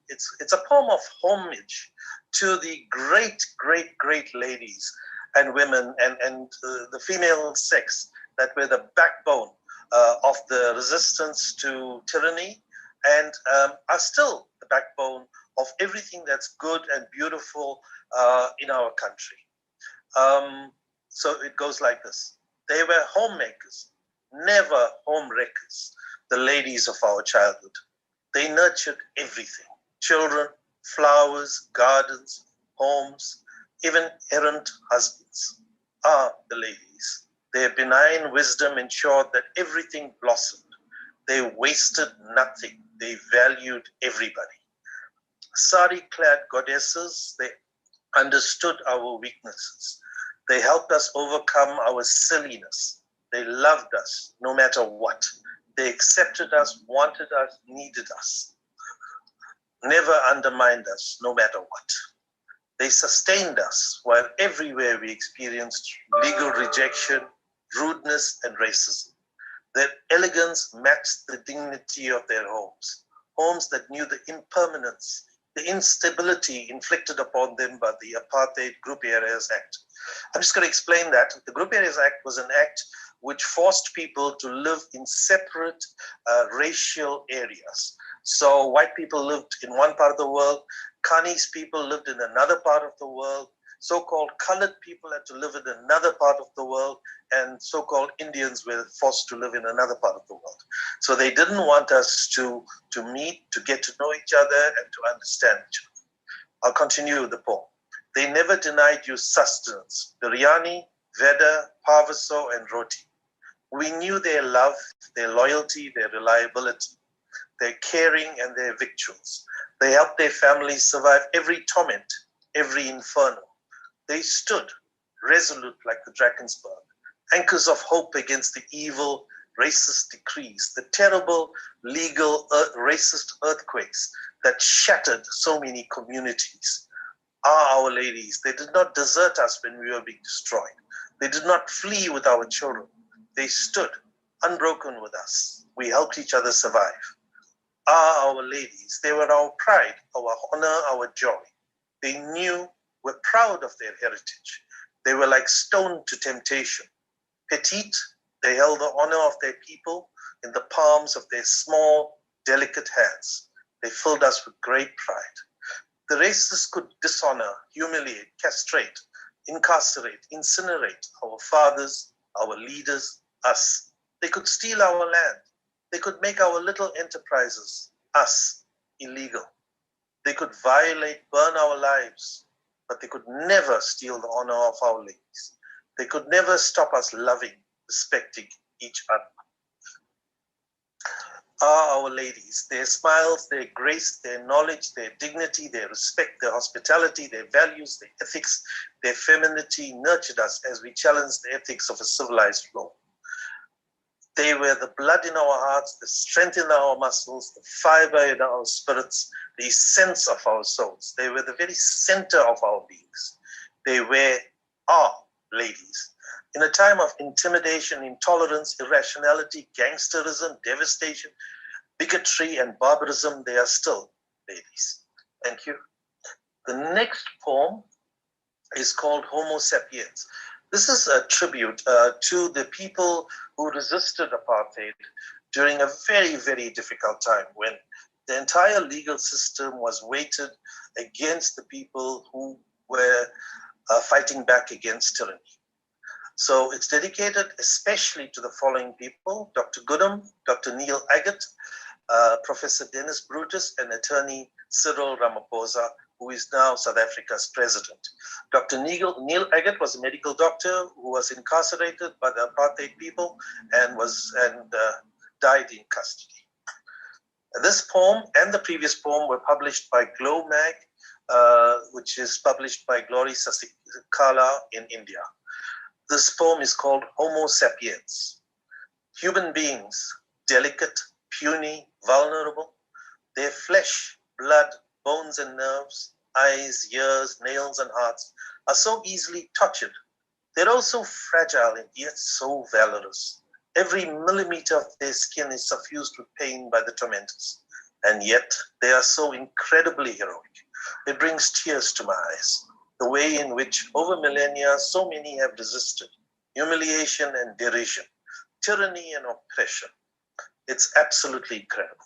It's a poem of homage to the great ladies and women and the female sex that were the backbone of the resistance to tyranny, and are still the backbone of everything that's good and beautiful in our country. So it goes like this. They were homemakers, never home wreckers, the ladies of our childhood. They nurtured everything, children, flowers, gardens, homes, even errant husbands. The ladies. Their benign wisdom ensured that everything blossomed. They wasted nothing. They valued everybody. Sari-clad goddesses, they understood our weaknesses. They helped us overcome our silliness. They loved us no matter what. They accepted us, wanted us, needed us. Never undermined us no matter what. They sustained us while everywhere we experienced legal rejection, rudeness, and racism. Their elegance matched the dignity of their homes, homes that knew the impermanence, the instability inflicted upon them by the Apartheid Group Areas Act. I'm just going to explain that. The Group Areas Act was an act which forced people to live in separate racial areas. So white people lived in one part of the world, Chinese people lived in another part of the world, so-called colored people had to live in another part of the world, and so-called Indians were forced to live in another part of the world. So they didn't want us to meet, to get to know each other, and to understand each other. I'll continue with the poem. They never denied you sustenance, biryani, veda, parvaso, and roti. We knew their love, their loyalty, their reliability, their caring, and their victuals. They helped their families survive every torment, every inferno. They stood resolute like the Drakensberg, anchors of hope against the evil, racist decrees, the terrible legal racist earthquakes that shattered so many communities. Our ladies, they did not desert us when we were being destroyed. They did not flee with our children. They stood unbroken with us. We helped each other survive. Our ladies, they were our pride, our honor, our joy. They were proud of their heritage. They were like stone to temptation. Petite, they held the honor of their people in the palms of their small, delicate hands. They filled us with great pride. The racists could dishonor, humiliate, castrate, incarcerate, incinerate our fathers, our leaders, us. They could steal our land. They could make our little enterprises, us, illegal. They could violate, burn our lives, but they could never steal the honor of our ladies. They could never stop us loving, respecting each other. Our ladies, their smiles, their grace, their knowledge, their dignity, their respect, their hospitality, their values, their ethics, their femininity nurtured us as we challenged the ethics of a civilized law. They were the blood in our hearts, the strength in our muscles, the fiber in our spirits, the essence of our souls. They were the very center of our beings. They were our ladies. In a time of intimidation, intolerance, irrationality, gangsterism, devastation, bigotry, and barbarism, they are still ladies. Thank you. The next poem is called Homo Sapiens. This is a tribute to the people who resisted apartheid during a very, very difficult time when the entire legal system was weighted against the people who were fighting back against tyranny. So it's dedicated especially to the following people: Dr. Goodham, Dr. Neil Agate, Professor Dennis Brutus, and attorney Cyril Ramaphosa, who is now South Africa's president. Dr. Neil Agate was a medical doctor who was incarcerated by the apartheid people and died in custody. This poem and the previous poem were published by Glow Mag, which is published by Glory Sasikala in India. This poem is called Homo Sapiens. Human beings, delicate, puny, vulnerable, their flesh, blood, bones and nerves, eyes, ears, nails and hearts are so easily tortured. They're also fragile and yet so valorous. Every millimeter of their skin is suffused with pain by the tormentors, and yet they are so incredibly heroic. It brings tears to my eyes. The way in which over millennia so many have resisted humiliation and derision, tyranny and oppression. It's absolutely incredible.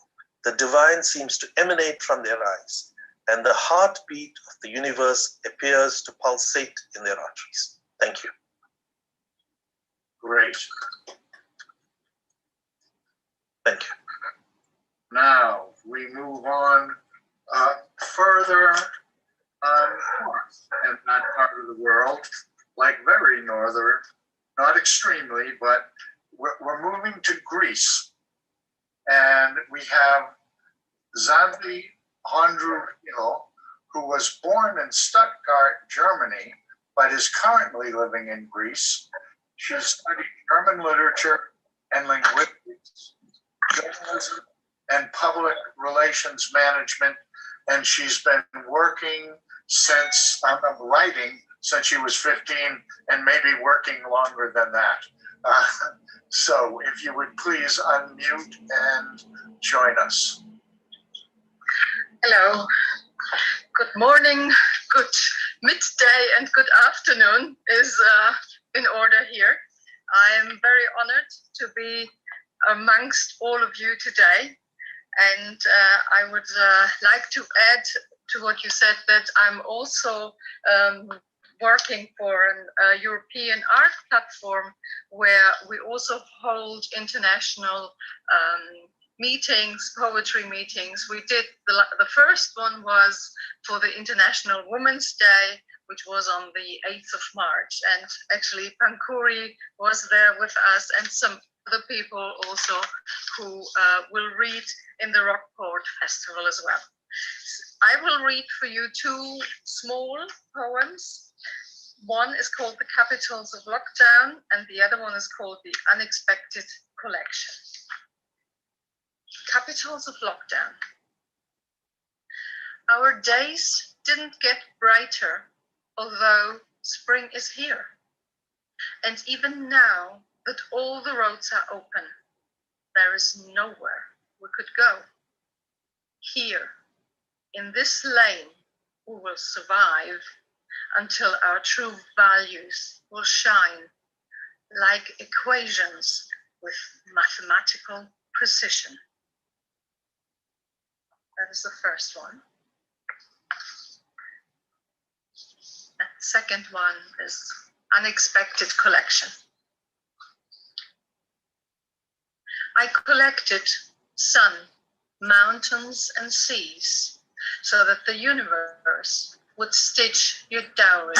The divine seems to emanate from their eyes, and the heartbeat of the universe appears to pulsate in their arteries. Thank you. Great. Thank you. Now we move on further north in that part of the world, like very northern, not extremely, but we're moving to Greece. And we have Zandi Androukilo, who was born in Stuttgart, Germany, but is currently living in Greece. She studied German literature and linguistics, journalism, and public relations management, and she's been working since, writing since she was 15, and maybe working longer than that. So if you would please unmute and join us. Hello, good morning, good midday, and good afternoon is in order here. I am very honored to be amongst all of you today, and I would like to add to what you said that I'm also working for a European art platform where we also hold international meetings, poetry meetings. We did, the first one was for the International Women's Day, which was on the 8th of March. And actually Pankuri was there with us and some other people also who will read in the Rockport Festival as well. I will read for you two small poems. One is called The Capitals of Lockdown, and the other one is called The Unexpected Collection. Capitals of Lockdown. Our days didn't get brighter, although spring is here. And even now that all the roads are open, there is nowhere we could go. Here, in this lane, we will survive until our true values will shine like equations with mathematical precision. That is the first one. And the second one is Unexpected Collection. I collected sun, mountains, and seas so that the universe would stitch your dowry.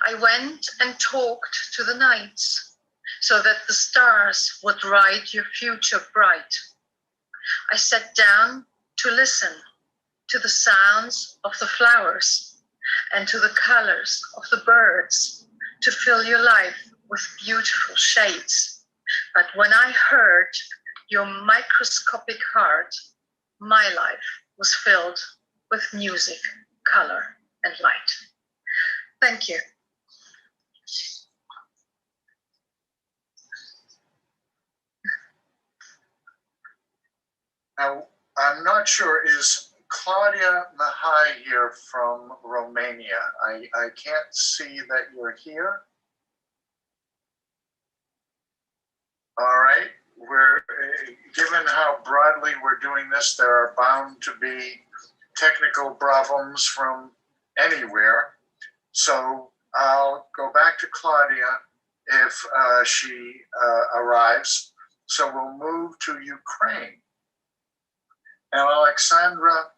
I went and talked to the nights so that the stars would write your future bright. I sat down to listen to the sounds of the flowers and to the colors of the birds to fill your life with beautiful shades. But when I heard your microscopic heart, my life was filled with music, color, and light. Thank you. Now, I'm not sure, is Claudia Mihai here from Romania? I can't see that you're here. All right, given how broadly we're doing this, there are bound to be technical problems from anywhere. So I'll go back to Claudia if she arrives. So we'll move to Ukraine. Now, Alexandra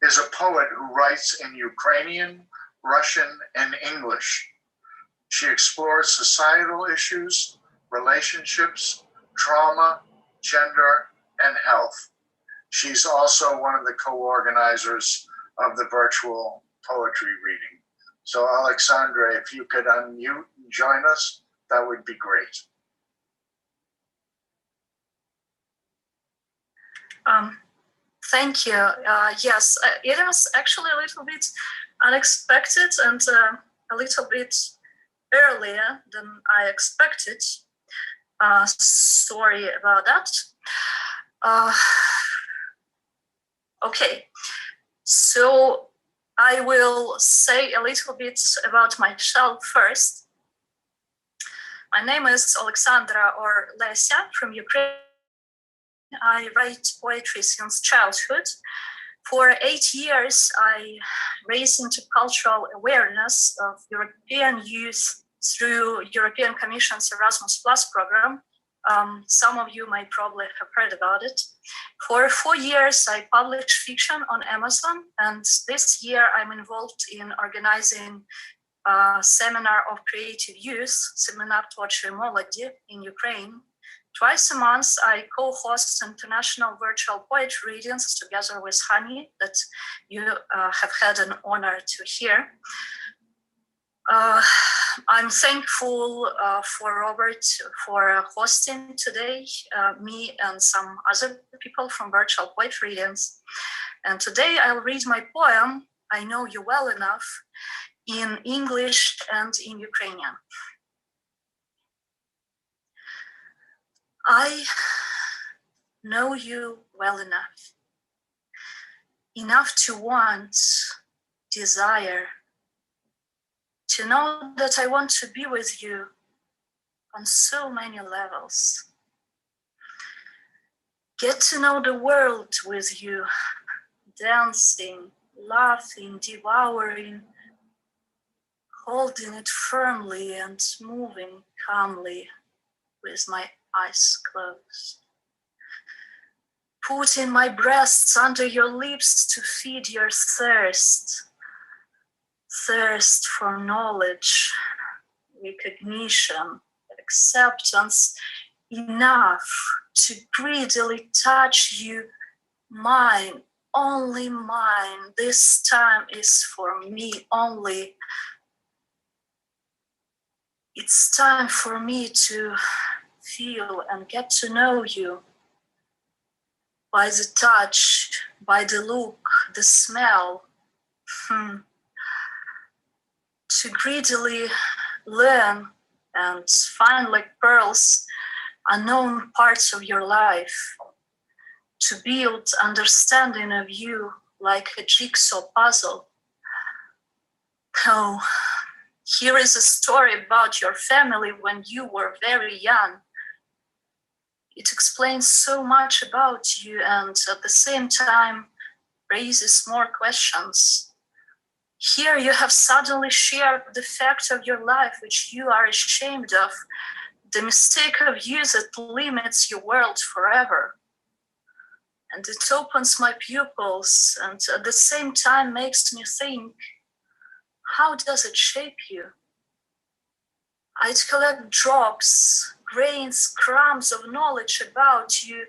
is a poet who writes in Ukrainian, Russian, and English. She explores societal issues, relationships, trauma, gender, and health. She's also one of the co-organizers of the virtual poetry reading. So Alexandra, if you could unmute and join us, that would be great. Thank you. Yes, it was actually a little bit unexpected and a little bit earlier than I expected. Sorry about that. Okay, so I will say a little bit about myself first. My name is Alexandra or Lesia from Ukraine. I write poetry since childhood. For 8 years, I raised intercultural awareness of European youth through European Commission's Erasmus Plus program. Some of you might probably have heard about it. For 4 years, I published fiction on Amazon, and this year I'm involved in organizing a seminar of creative youth, Seminar Tворчої молоді in Ukraine. Twice a month, I co-host international virtual poetry readings together with Hani that you have had an honor to hear. I'm thankful for Robert for hosting today, me and some other people from virtual poetry readings. And today I'll read my poem, I Know You Well Enough, in English and in Ukrainian. I know you well enough to want, desire, to know that I want to be with you on so many levels. Get to know the world with you, dancing, laughing, devouring, holding it firmly and moving calmly with my eyes closed. Putting my breasts under your lips to feed your thirst for knowledge, recognition, acceptance, enough to greedily touch you, mine, only mine. This time is for me only. It's time for me to feel and get to know you by the touch, by the look, the smell, to greedily learn and find like pearls unknown parts of your life, to build understanding of you like a jigsaw puzzle. Oh, here is a story about your family when you were very young. It explains so much about you and at the same time raises more questions. Here you have suddenly shared the fact of your life which you are ashamed of, the mistake of you that limits your world forever. And it opens my pupils and at the same time makes me think, how does it shape you? I'd collect drops, grains, crumbs of knowledge about you,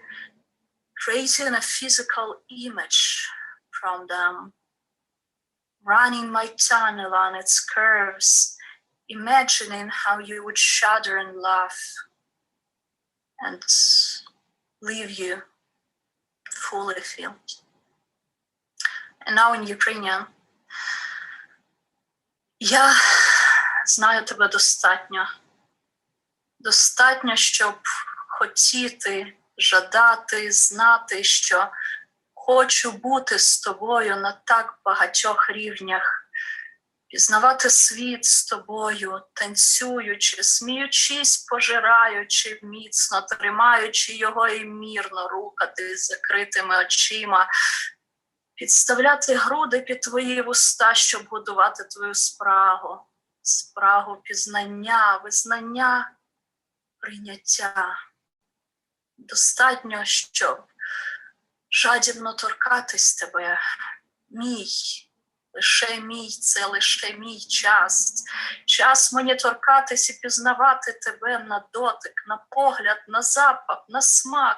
creating a physical image from them, running my tunnel on its curves, imagining how you would shudder and laugh and leave you fully filled. And now in Ukrainian. Я знаю тебе достатньо. Достатньо, щоб хотіти, жадати, знати, що хочу бути з тобою на так багатьох рівнях, пізнавати світ з тобою, танцюючи, сміючись, пожираючи, міцно тримаючи його і мірно рухати з закритими очима, підставляти груди під твої вуста, щоб годувати твою спрагу пізнання, визнання, прийняття. Достатньо, щоб жадібно торкатись тебе. Мій, лише мій, це лише мій час. Час мені торкатись і пізнавати тебе на дотик, на погляд, на запах, на смак.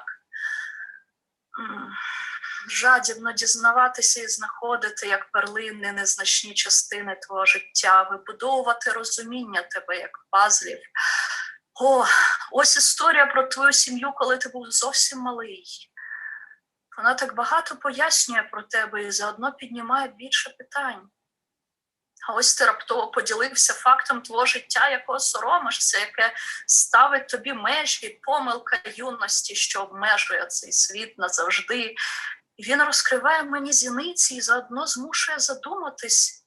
Жадібно дізнаватися і знаходити, як перлини, незначні частини твого життя, вибудовувати розуміння тебе, як пазлів. О, ось історія про твою сім'ю, коли ти був зовсім малий. Вона так багато пояснює про тебе і заодно піднімає більше питань. А ось ти раптово поділився фактом твого життя, якого соромишся, яке ставить тобі межі, помилка юності, що обмежує цей світ назавжди. І він розкриває мені зіниці і заодно змушує задуматись,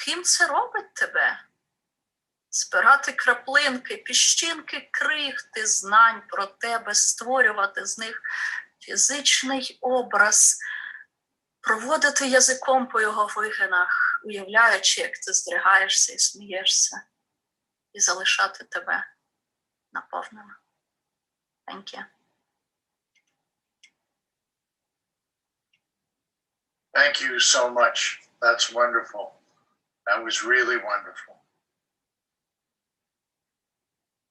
ким це робить тебе? Збирати краплинки, піщинки, крихти знань про тебе, створювати з них фізичний образ, проводити язиком по його вигинах, уявляючи, як ти здригаєшся і смієшся, і залишати тебе наповненим. Thank you. Thank you so much. That's wonderful. That was really wonderful.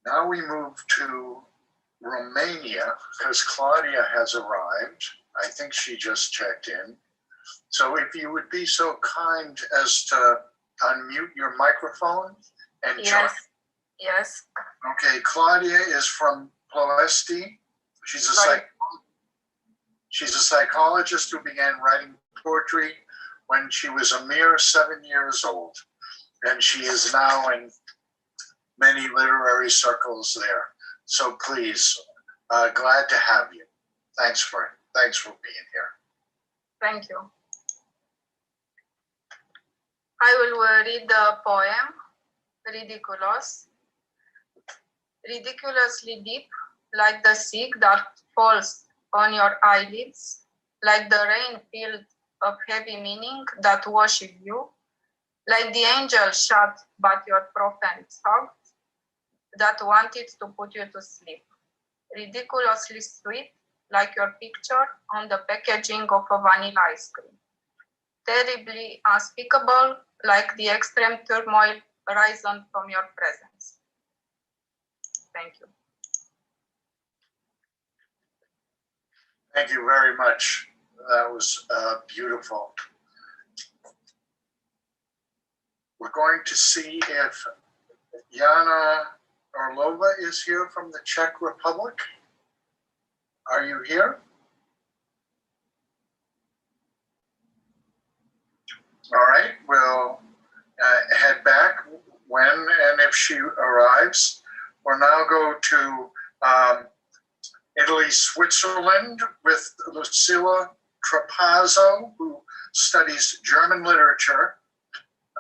Now we move to Romania because Claudia has arrived. I think she just checked in. So if you would be so kind as to unmute your microphone and join. Yes. Okay, Claudia is from Ploesti. She's a psychologist who began writing poetry when she was a mere 7 years old. And she is now in many literary circles there. So please, glad to have you. Thanks for being here. Thank you. I will read the poem, Ridiculous. Ridiculously deep, like the sea that falls on your eyelids, like the rain filled of heavy meaning that washes you, like the angel shut but your profane thought that wanted to put you to sleep. Ridiculously sweet, like your picture on the packaging of a vanilla ice cream. Terribly unspeakable, like the extreme turmoil arisen from your presence. Thank you. Thank you very much. That was beautiful. We're going to see if Jana Orlova is here from the Czech Republic. Are you here? All right, we'll head back when and if she arrives. We'll now go to Italy, Switzerland with Lucilla Trapazzo, who studies German literature,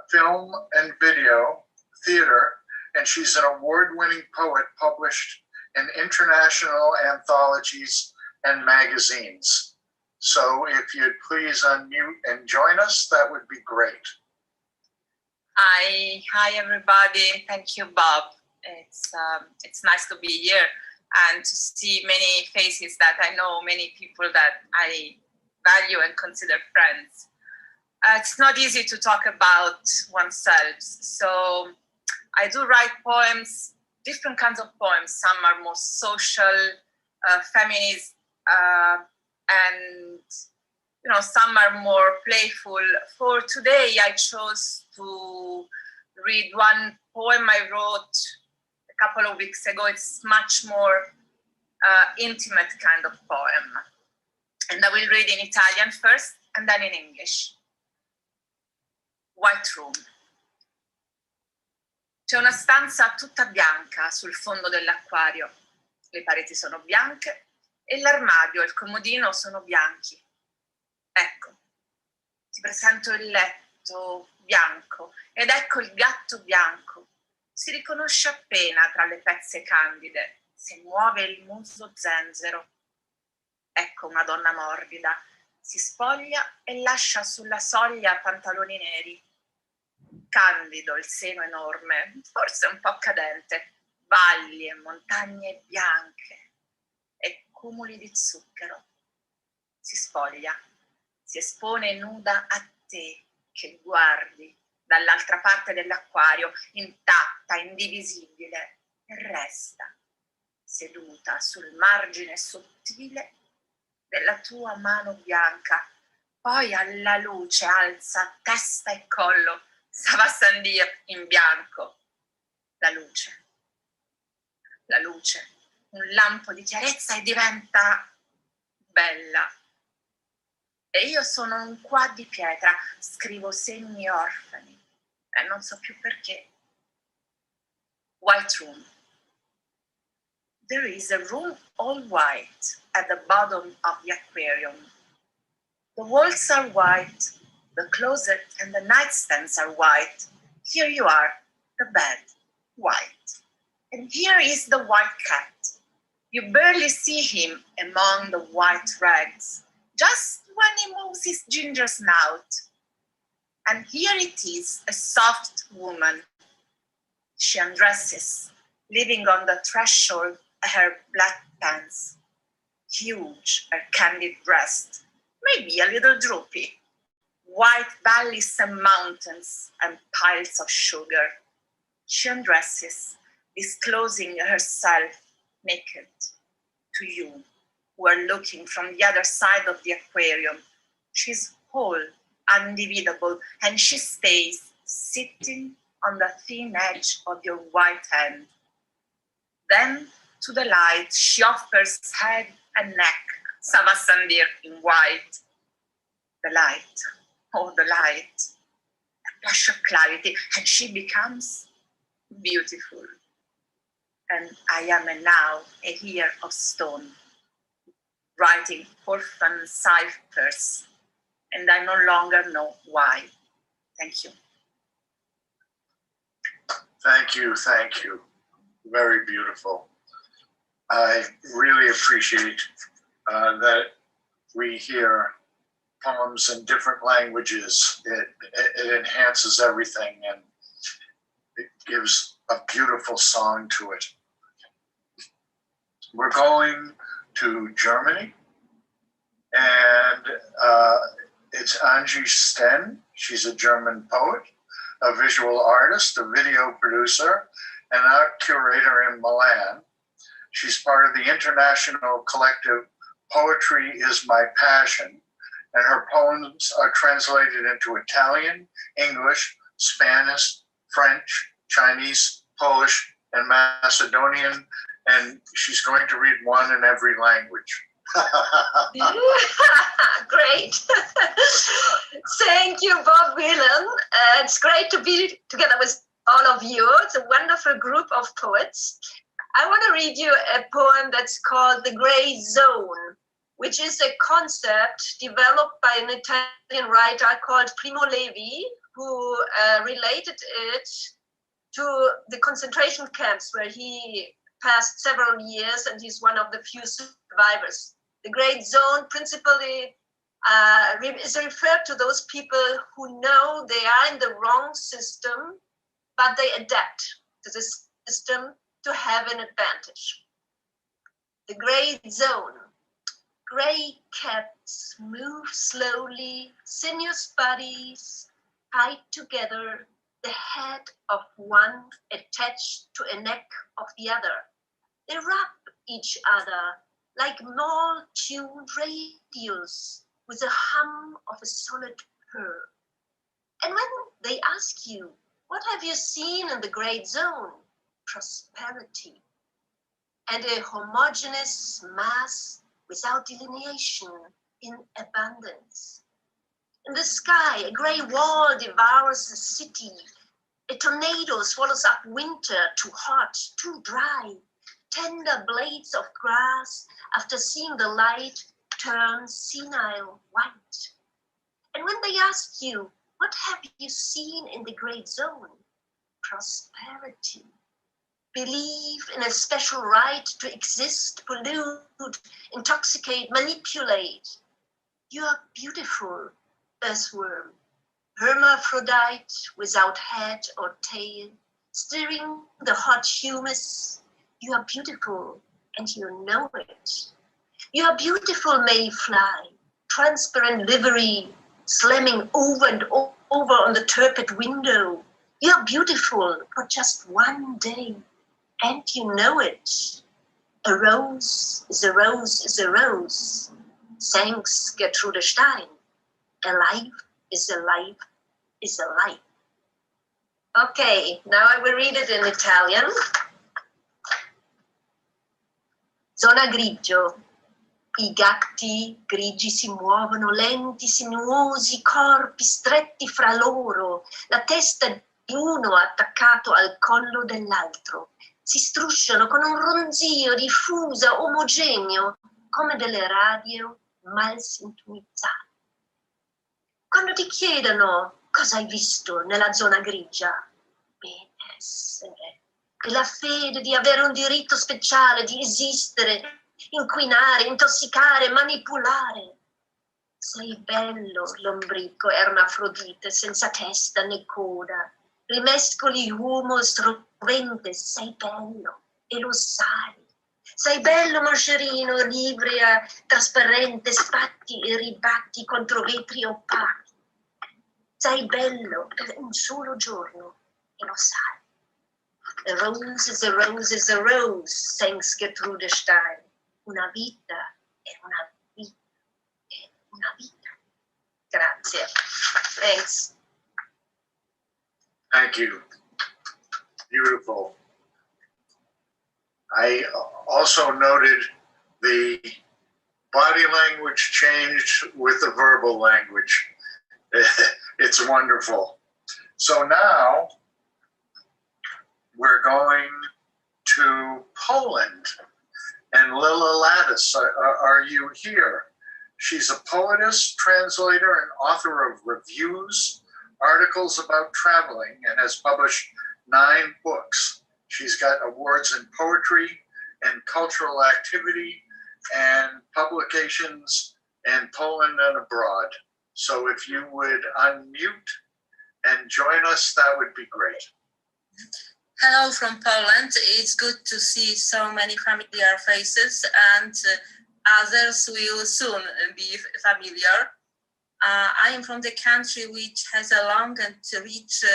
film and video, theater, and she's an award-winning poet published in international anthologies and magazines. So if you'd please unmute and join us, that would be great. Hi everybody. Thank you, Bob. It's nice to be here and to see many faces that I know, many people that I value and consider friends. It's not easy to talk about oneself. So I do write poems, different kinds of poems. Some are more social, feminist, and some are more playful. For today, I chose to read one poem I wrote a couple of weeks ago. It's much more intimate kind of poem. And I will read in Italian first and then in English. White Room. C'è una stanza tutta bianca sul fondo dell'acquario. Le pareti sono bianche e l'armadio e il comodino sono bianchi. Ecco, ti presento il letto bianco ed ecco il gatto bianco. Si riconosce appena tra le pezze candide, se muove il muso zenzero. Ecco una donna morbida, si spoglia e lascia sulla soglia pantaloni neri. Candido il seno enorme, forse un po' cadente, valli e montagne bianche e cumuli di zucchero. si spoglia, si espone nuda a te che guardi dall'altra parte dell'acquario, intatta, indivisibile, e resta seduta sul margine sottile della tua mano bianca. Poi alla luce alza testa e collo, Savassandir in bianco. La luce, un lampo di chiarezza e diventa bella. E io sono un qua di pietra, scrivo segni orfani e non so più perché. White room. There is a room all white at the bottom of the aquarium. The walls are white, the closet and the nightstands are white. Here you are, the bed, white. And here is the white cat. You barely see him among the white rags, just when he moves his ginger snout. And here it is, a soft woman. She undresses, leaving on the threshold her black pants. Huge, her candid breast, maybe a little droopy. White valleys and mountains and piles of sugar. She undresses, disclosing herself naked to you, who are looking from the other side of the aquarium. She's whole, undividable, and she stays sitting on the thin edge of your white hand. Then, to the light, she offers head and neck, Savassandir in white. The light, oh, the light, a flash of clarity, and she becomes beautiful. And I am now a ear of stone, writing orphan ciphers, and I no longer know why. Thank you. Thank you, thank you. Very beautiful. I really appreciate that we hear poems in different languages. It enhances everything and it gives a beautiful song to it. We're going to Germany, and it's Angie Sten. She's a German poet, a visual artist, a video producer, and art curator in Milan. She's part of the international collective Poetry is My Passion, and her poems are translated into Italian, English, Spanish, French, Chinese, Polish, and Macedonian, and she's going to read one in every language. Great. Thank you, Bob Whelan. It's great to be together with all of you. It's a wonderful group of poets. I want to read you a poem that's called The Gray Zone, which is a concept developed by an Italian writer called Primo Levi, who related it to the concentration camps where he passed several years, and he's one of the few survivors. The Gray Zone principally is referred to those people who know they are in the wrong system, but they adapt to the system to have an advantage. The Gray Zone. Gray cats move slowly, sinuous bodies tied together, the head of one attached to a neck of the other. They rub each other like mall-tuned radios with a hum of a solid purr. And when they ask you, what have you seen in the Gray Zone? Prosperity and a homogeneous mass without delineation in abundance. In the sky, a gray wall devours the city. A tornado swallows up winter, too hot, too dry. Tender blades of grass, after seeing the light, turn senile white. And when they ask you, what have you seen in the Gray Zone? Prosperity. Believe in a special right to exist, pollute, intoxicate, manipulate. You are beautiful, earthworm, hermaphrodite without head or tail, stirring the hot humus. You are beautiful and you know it. You are beautiful, mayfly, transparent livery slamming over and over on the turbid window. You're beautiful for just one day, and you know it. A rose is a rose is a rose. Thanks, Gertrude Stein. A life is a life is a life. Okay, now I will read it in Italian. Zona grigio. I gatti grigi si muovono lenti, sinuosi, corpi stretti fra loro, la testa di uno attaccato al collo dell'altro. Si strusciano con un ronzio diffuso, omogeneo, come delle radio mal sintonizzate. Quando ti chiedono cosa hai visto nella zona grigia, benessere e la fede di avere un diritto speciale di esistere, inquinare, intossicare, manipolare. Sei bello, lombrico ermafrodite, senza testa né coda. Rimescoli humus rovente, sei bello e lo sai. Sei bello, moscerino, livrea, trasparente, spatti e ribatti contro vetri opachi. Sei bello per un solo giorno e lo sai. A rose is a rose is a rose, thanks Gertrude Stein. Una vita è una vita è una vita. Grazie. Thanks. Thank you. Beautiful. I also noted the body language changed with the verbal language. It's wonderful. So now we're going to Poland. And Lila Lattis, are you here? She's a poetess, translator, and author of reviews, articles about traveling, and has published 9 books. She's got awards in poetry and cultural activity and publications in Poland and abroad. So if you would unmute and join us, that would be great. Hello from Poland. It's good to see so many familiar faces, and others will soon be familiar. I am from the country which has a long and rich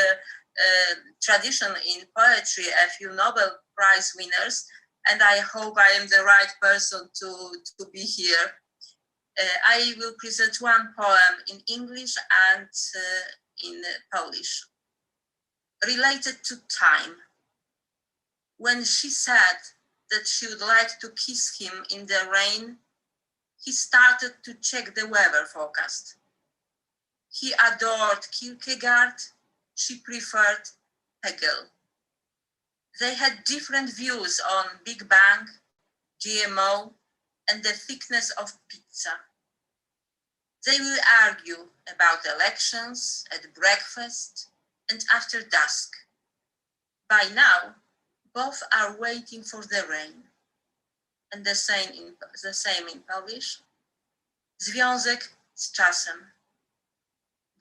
tradition in poetry, a few Nobel Prize winners, and I hope I am the right person to be here. I will present one poem in English and in Polish, related to time. When she said that she would like to kiss him in the rain, he started to check the weather forecast. He adored Kierkegaard, she preferred Hegel. They had different views on Big Bang, GMO, and the thickness of pizza. They will argue about elections at breakfast and after dusk. By now, both are waiting for the rain. And the same in Polish. Związek z czasem.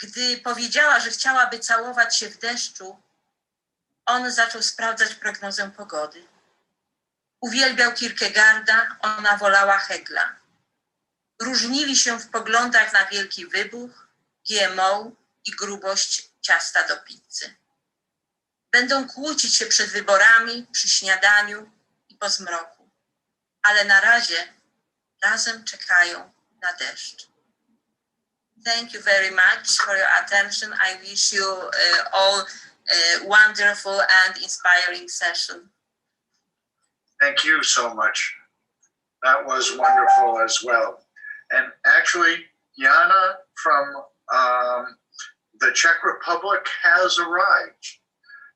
Gdy powiedziała, że chciałaby całować się w deszczu, on zaczął sprawdzać prognozę pogody. Uwielbiał Kierkegaarda, ona wolała Hegla. Różnili się w poglądach na wielki wybuch, GMO i grubość ciasta do pizzy. Będą kłócić się przed wyborami, przy śniadaniu i po zmroku. Ale na razie razem czekają na deszcz. Thank you very much for your attention. I wish you all a wonderful and inspiring session. Thank you so much. That was wonderful as well. And actually, Jana from the Czech Republic has arrived.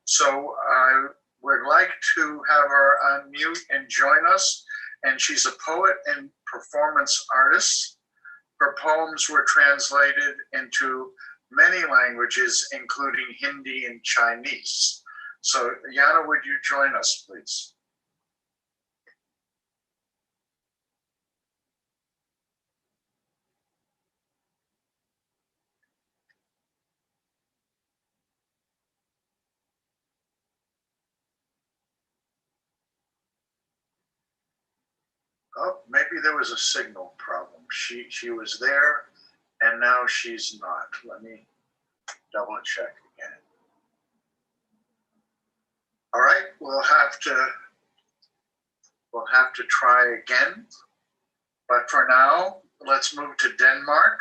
So I would like to have her unmute and join us. And she's a poet and performance artist. Her poems were translated into many languages, including Hindi and Chinese. So Jana, would you join us, please? Oh, maybe there was a signal problem. She was there, And now she's not. Let me double check again. All right, we'll have to try again. But for now, let's move to Denmark.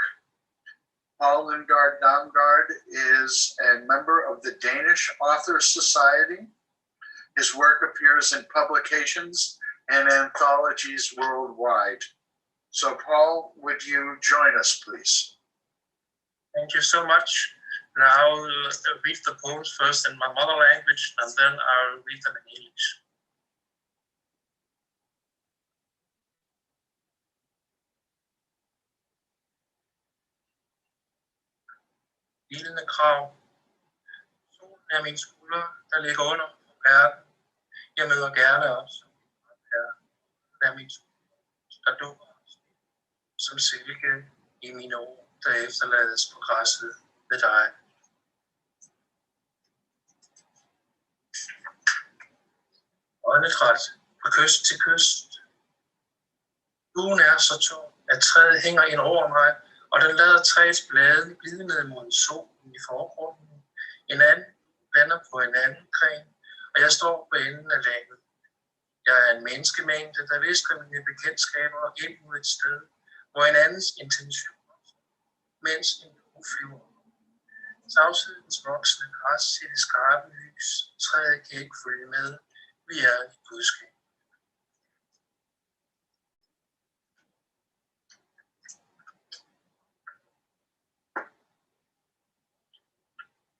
Paul Lundgaard Damgaard is a member of the Danish Authors Society. His work appears in publications and anthologies worldwide. So Paul, would you join us, please? Thank you so much. Now I'll read the poems first in my mother language, and then I'll read them in English. Hvilende krav. Solen er min skulder, der ligger under verden. Jeg møder gerne op som her. Er min skulder, der dukker som silke i mine ord, der efterlades på græsset med dig. Åndedræt fra kyst til kyst. Duen er så tung, at træet hænger ind over mig, og den lader træets blade glide ned mod solen i forgrunden. En anden lander på en anden gren, og jeg står på enden af landet. Jeg er en menneskemængde, der visker mine bekendtskaber ind mod et sted, hvor en andens intentioner, mens en lue flyver. Tavshedens voksne græs i det skarpe lys, træet kan ikke følge med. Vi er i budskab.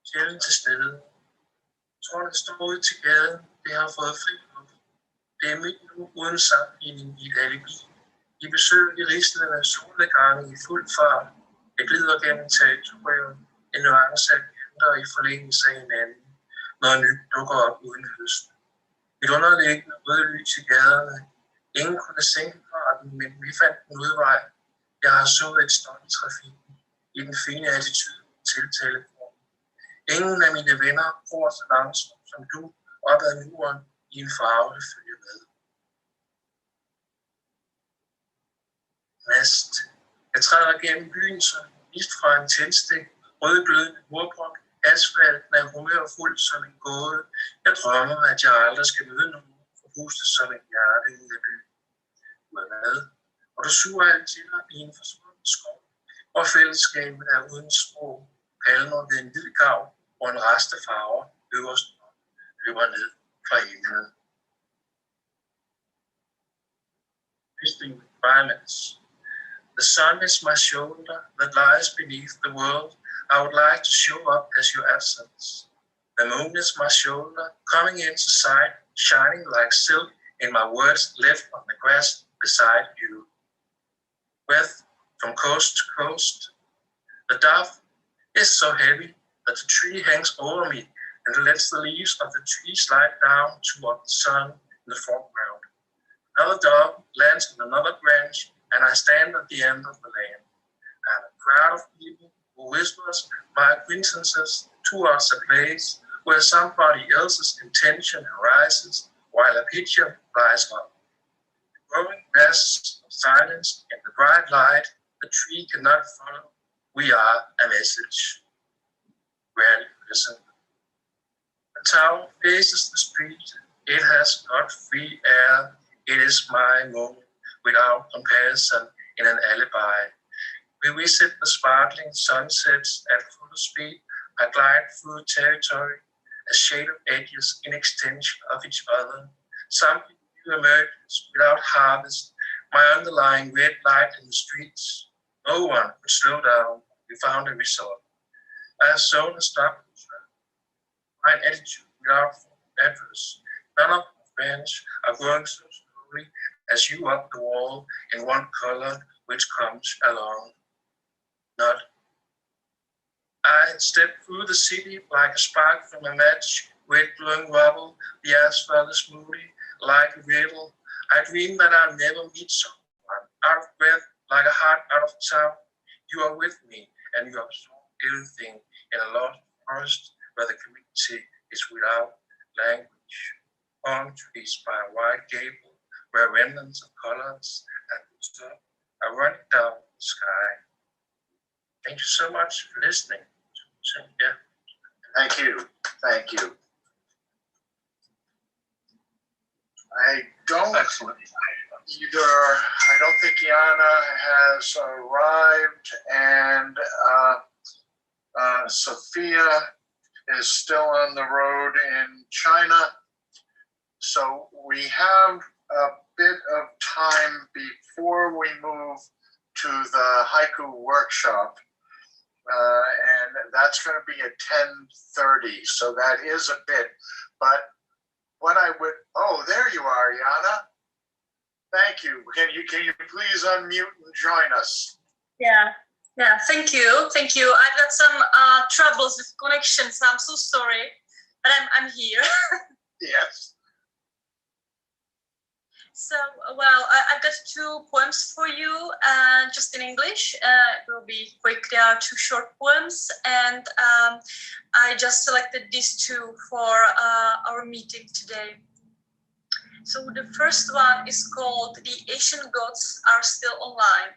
Sjældent til stede. Tårnet står ud til gaden. Det har fået fri luft. Det er midt nu uden sammenligning i et alibi. I besøg i rislende solnedgange i fuld fart. Jeg glider gennem territoriet. En nuance af kanter i forlængelse af hinanden. Når nyt dukker op uden høst. Et underliggende røde lys i gaderne. Ingen kunne sænke farten, men vi fandt en udvej. Jeg har sået et stop i trafikken. I den fine attitude til telefonen. Ingen af mine venner går så langsomt som du op ad muren i en farve, der følger med. Mast. Jeg træder gennem byen som gift fra en tændstik, rødglødende murbrok, asfalten er humørfuld som en gåde. Jeg drømmer, at jeg aldrig skal møde nogen, forpustet som en hjerte ud af byen. Du er med, og du suger alt til dig i en forsvundet skov, og fællesskabet er uden sprog, palmer ved en hvid gav, og en rest af farver øverst løber ned fra himlen. Visiting violence. The sun is my shoulder that lies beneath the world. I would like to show up as your absence. The moon is my shoulder, coming into sight, shining like silk in my words left on the grass beside you. With from coast to coast, the dove is so heavy that the tree hangs over me and lets the leaves of the tree slide down toward the sun in the foreground. Another dove lands on another branch, and I stand at the end of the land. And a crowd of people who whispers my acquaintances towards a place where somebody else's intention arises while a picture flies up. The growing mass of silence and the bright light the tree cannot follow. We are a message. Rarely listen. The town faces the street. It has got free air. It is my moment without comparison in an alibi. We visit the sparkling sunsets at full speed. I glide through territory, a shade of edges in extension of each other. Something new emerges without harvest. My underlying red light in the streets. No one could slow down. We found a resort. I have sown a stop. My attitude without address. None of my friends are going so slowly as you up the wall in one color which comes along. Not. I step through the city like a spark from a match, red glowing rubble, the asphalt is moody, like a riddle. I dream that I'll never meet someone, out of breath, like a heart out of town. You are with me, and you absorb everything in a lost forest where the community is without language. Palm trees by a wide gable, where remnants of colors and stuff are running down the sky. thank you so much for listening. So, yeah. Thank you. Thank you. I don't think Yana has arrived, and Sophia is still on the road in China. So we have a bit of time before we move to the haiku workshop. And that's going to be at 10:30. So that is a bit, but what I would, oh, there you are, Yana. Thank you. Can you please unmute and join us? Yeah, thank you. I've got some troubles with connection, so I'm so sorry, but I'm here. Yes. So, well, I've got two poems for you, just in English. It will be quick. They are two short poems, and I just selected these two for our meeting today. So the first one is called "The Asian Gods Are Still Online."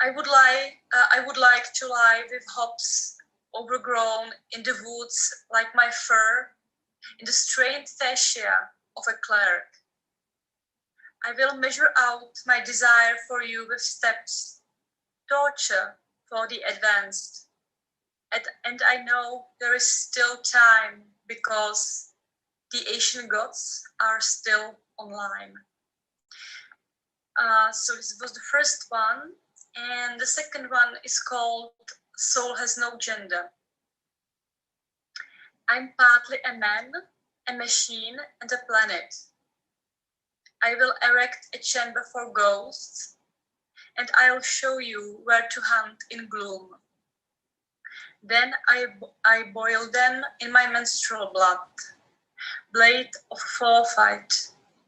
I would like to lie with hops overgrown in the woods like my fur, in the strained fascia of a clerk. I will measure out my desire for you with steps, torture for the advanced. And I know there is still time because the Asian gods are still online. So this was the first one. And the second one is called Soul Has No Gender. I'm partly a man, a machine, and a planet. I will erect a chamber for ghosts, and I'll show you where to hunt in gloom. Then I boil them in my menstrual blood, blade of foresight,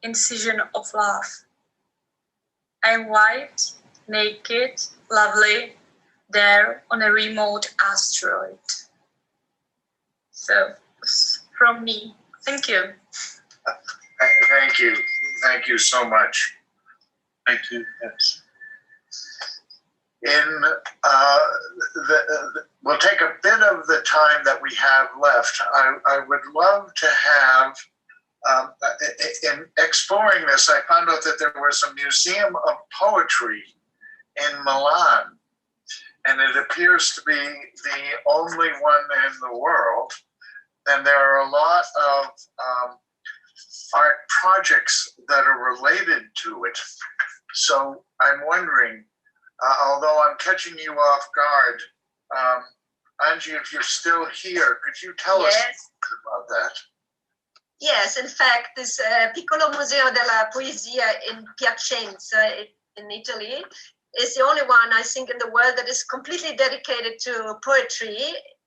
incision of love. I'm white, naked, lovely, there on a remote asteroid. So, from me, thank you. Thank you. Thank you so much. Thank you. Yes. We'll take a bit of the time that we have left. I would love to have, in exploring this, I found out that there was a museum of poetry in Milan, and it appears to be the only one in the world. And there are a lot of art projects that are related to it. So I'm wondering, although I'm catching you off guard, Angie, if you're still here, could you tell us about that? Yes, in fact, this Piccolo Museo della Poesia in Piacenza in Italy is the only one, I think, in the world that is completely dedicated to poetry.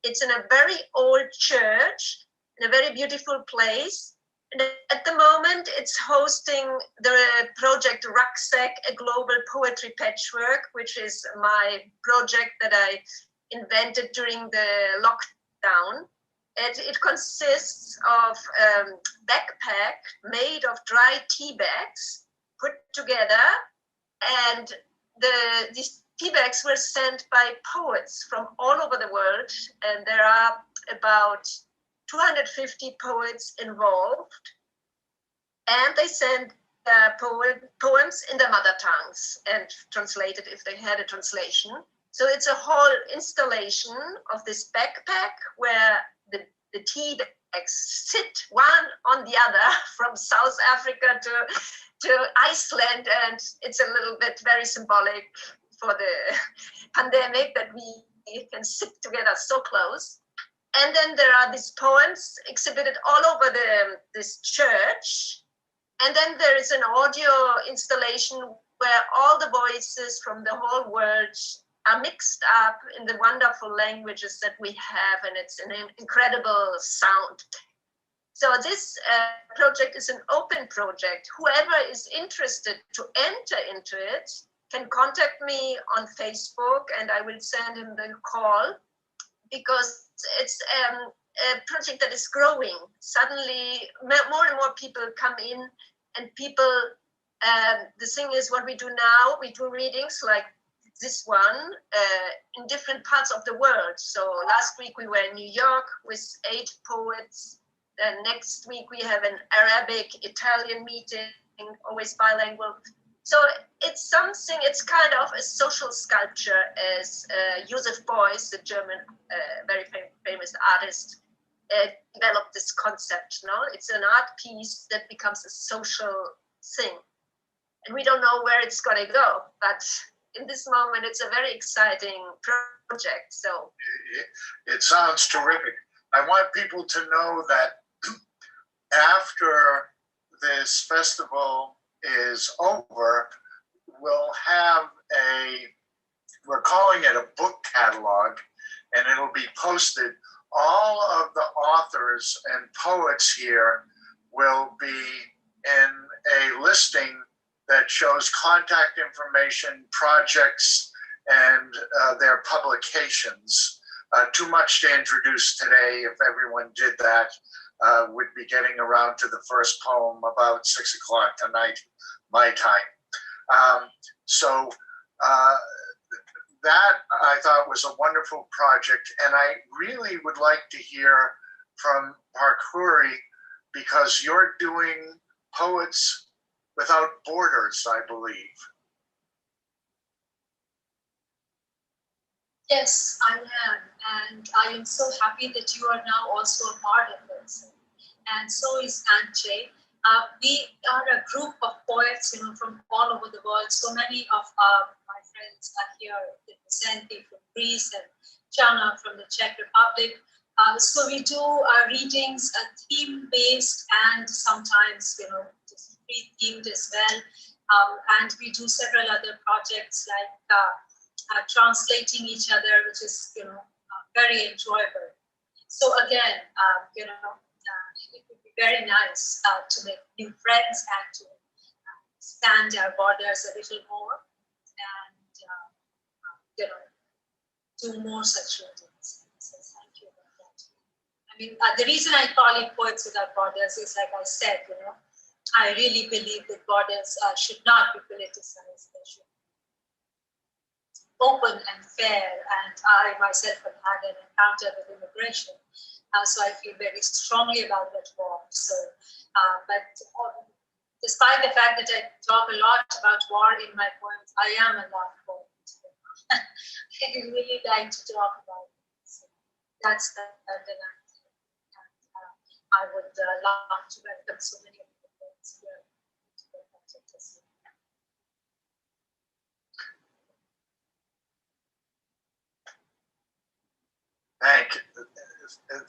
It's in a very old church, in a very beautiful place. And at the moment, it's hosting the project Rucksack, a global poetry patchwork, which is my project that I invented during the lockdown. It consists of a backpack made of dry tea bags put together, and these tea bags were sent by poets from all over the world, and there are about 250 poets involved, and they send poems in their mother tongues and translated if they had a translation. So it's a whole installation of this backpack where the tea bags sit one on the other from South Africa to Iceland, and it's a little bit very symbolic for the pandemic that we can sit together so close. And then there are these poems exhibited all over this church. And then there is an audio installation where all the voices from the whole world are mixed up in the wonderful languages that we have, and it's an incredible sound. So this project is an open project. Whoever is interested to enter into it can contact me on Facebook, and I will send him the call, because it's a project that is growing. Suddenly, more and more people come in, and people, the thing is, what we do now, we do readings like this one in different parts of the world. So last week we were in New York with 8 poets. Then next week we have an Arabic-Italian meeting, always bilingual. So it's something, it's kind of a social sculpture, as Joseph Beuys, the German very famous artist, developed this concept. No, it's an art piece that becomes a social thing. And we don't know where it's going to go, but in this moment, it's a very exciting project. So it sounds terrific. I want people to know that after this festival is over, we'll have we're calling it a book catalog, and it'll be posted. All of the authors and poets here will be in a listing that shows contact information, projects, and their publications. Too much to introduce today. If everyone did that, we'd be getting around to the first poem about 6 o'clock tonight, my time. So that I thought was a wonderful project, and I really would like to hear from Parkouri, because you're doing Poets Without Borders, I believe. Yes, I am, and I am so happy that you are now also a part of this. And so is Anche. We are a group of poets, from all over the world. So many of my friends are here, Vicente from Greece and Chana from the Czech Republic. So we do readings, theme-based, and sometimes, just free-themed as well. And we do several other projects like translating each other, which is, very enjoyable. So again, it would be very nice to make new friends and to expand our borders a little more, and do more such readings. So thank you about that. I mean, the reason I call it Poets Without Borders is, like I said, I really believe that borders should not be politicized. They should be open and fair. And I myself have had an encounter with immigration, so I feel very strongly about that war. So, but despite the fact that I talk a lot about war in my poems, I am a love poet. I really like to talk about it. So that's the line. I would love to welcome so many of the poets here to the project this year.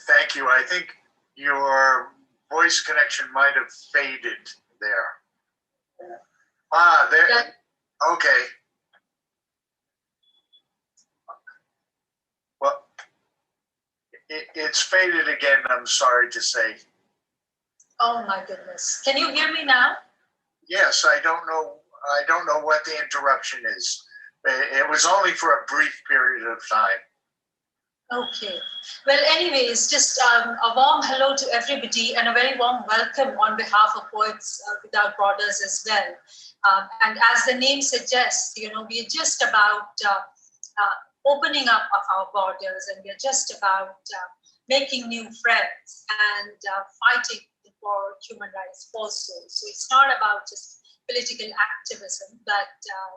Thank you. I think your voice connection might have faded there. There. Yeah. Okay. Well, it's faded again, I'm sorry to say. Oh my goodness. Can you hear me now? Yes, I don't know what the interruption is. It was only for a brief period of time. Okay. Well, anyways, just a warm hello to everybody and a very warm welcome on behalf of Poets Without Borders as well. And as the name suggests, we're just about opening up of our borders, and we're just about making new friends and fighting for human rights also. So it's not about just political activism, but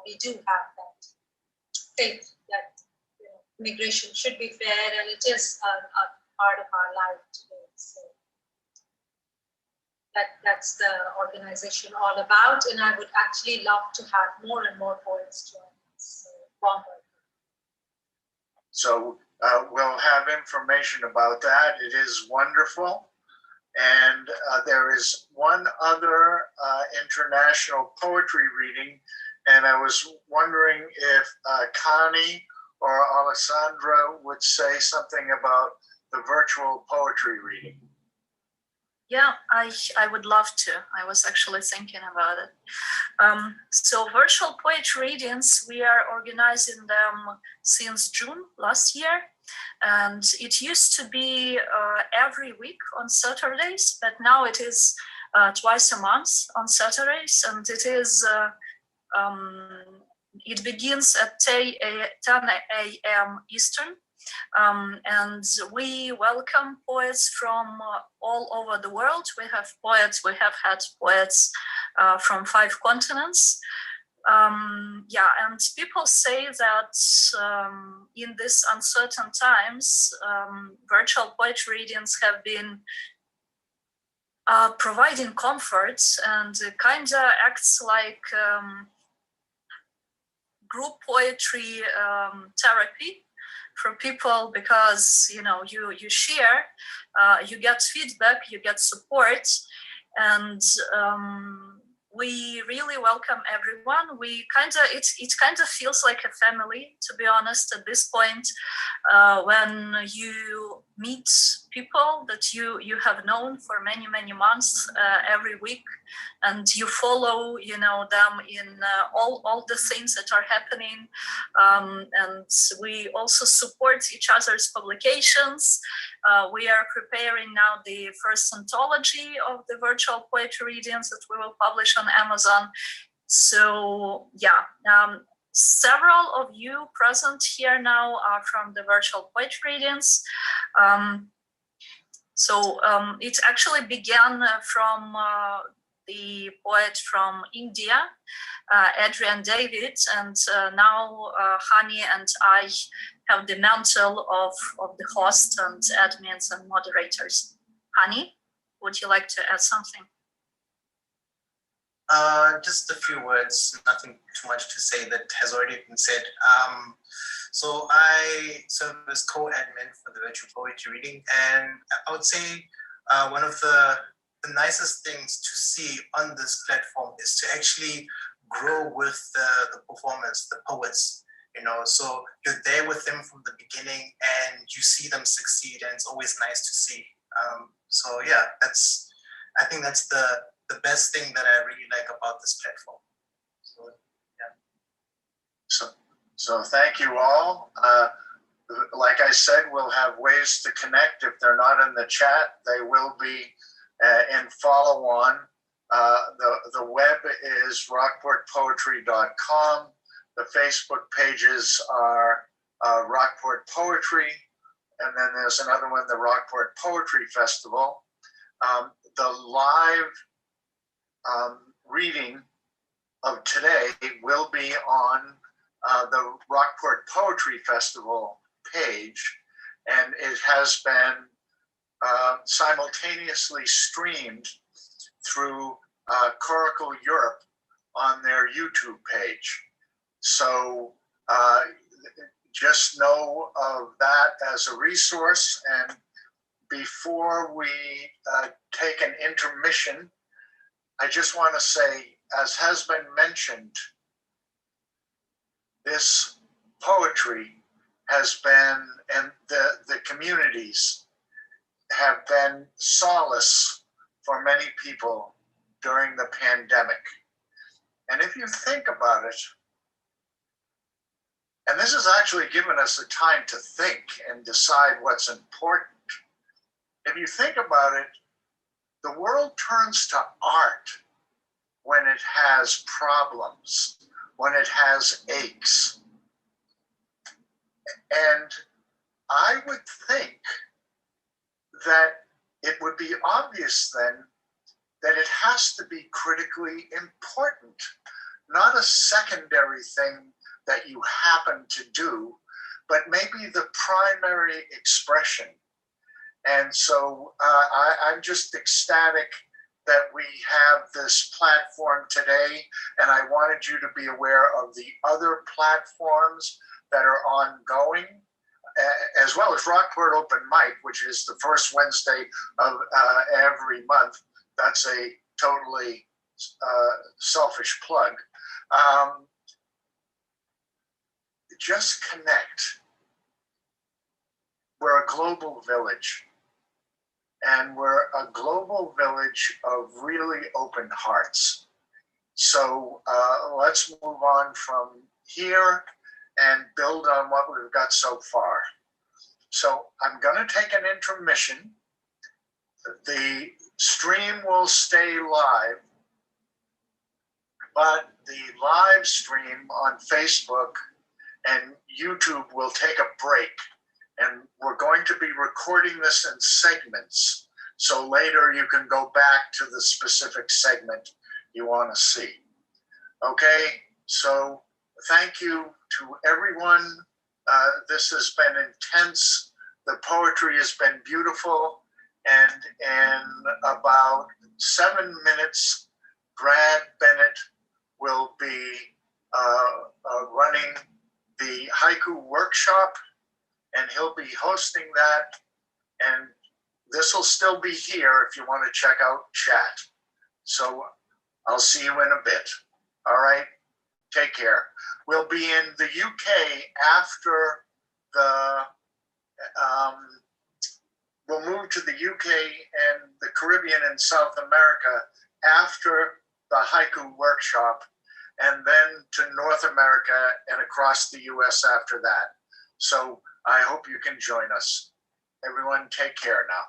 we do have that faith that immigration should be fair, and it is a part of our life today. So that's the organization all about, and I would actually love to have more and more poets join us. So warm welcome. So we'll have information about that. It is wonderful. And there is one other international poetry reading, and I was wondering if Connie or Alessandra would say something about the virtual poetry reading. Yeah, I would love to. I was actually thinking about it. So virtual poetry readings, we are organizing them since June last year. And it used to be every week on Saturdays, but now it is twice a month on Saturdays. And it is It begins at 10 a.m. Eastern. And we welcome poets from all over the world. We have had poets from 5 continents. And people say that in these uncertain times, virtual poetry readings have been providing comforts, and kind of acts like group poetry therapy for people, because you share, you get feedback, you get support, and we really welcome everyone. It kind of feels like a family, to be honest, at this point, when you meet people that you have known for many, many months every week, and you follow them in all the things that are happening, and we also support each other's publications. We are preparing now the first anthology of the virtual poetry readings that we will publish on Amazon. So several of you present here now are from the virtual poetry readings. It actually began from the poet from India, Adrian David, and now Hani and I have the mantle of the host and admins and moderators. Hani, would you like to add something? Just a few words, nothing too much to say that has already been said. So I serve as co-admin for the virtual poetry reading, and I would say one of the nicest things to see on this platform is to actually grow with the performers, the poets. So you're there with them from the beginning, and you see them succeed, and it's always nice to see. I think that's the best thing that I really like about this platform. So thank you all. Like I said, we'll have ways to connect. If they're not in the chat, they will be in follow-on. The web is rockportpoetry.com. The Facebook pages are Rockport Poetry, and then there's another one, the Rockport Poetry Festival. The live reading of today will be on the Rockport Poetry Festival page, and it has been simultaneously streamed through Coracle Europe on their YouTube page. So just know of that as a resource. And before we take an intermission, I just want to say, as has been mentioned, this poetry has been, and the communities have been solace for many people during the pandemic. And if you think about it, and this has actually given us the time to think and decide what's important. If you think about it, the world turns to art when it has problems, when it has aches. And I would think that it would be obvious then that it has to be critically important, not a secondary thing that you happen to do, but maybe the primary expression. And so I'm just ecstatic that we have this platform today, and I wanted you to be aware of the other platforms that are ongoing, as well as Rockport Open Mic, which is the first Wednesday of every month. That's a totally selfish plug. Just connect. We're a global village, and we're a global village of really open hearts. So let's move on from here and build on what we've got so far. So I'm going to take an intermission. The stream will stay live but the live stream on Facebook and YouTube will take a break. And we're going to be recording this in segments. So later you can go back to the specific segment you want to see. Okay, so thank you to everyone. This has been intense. The poetry has been beautiful. And in about 7 minutes, Brad Bennett will be running the haiku workshop, and he'll be hosting that. And this will still be here if you want to check out chat. So I'll see you in a bit. All right, take care. We'll be in the UK after the, we'll move to the UK and the Caribbean and South America after the haiku workshop, and then to North America and across the US after that. So I hope you can join us. Everyone take care now.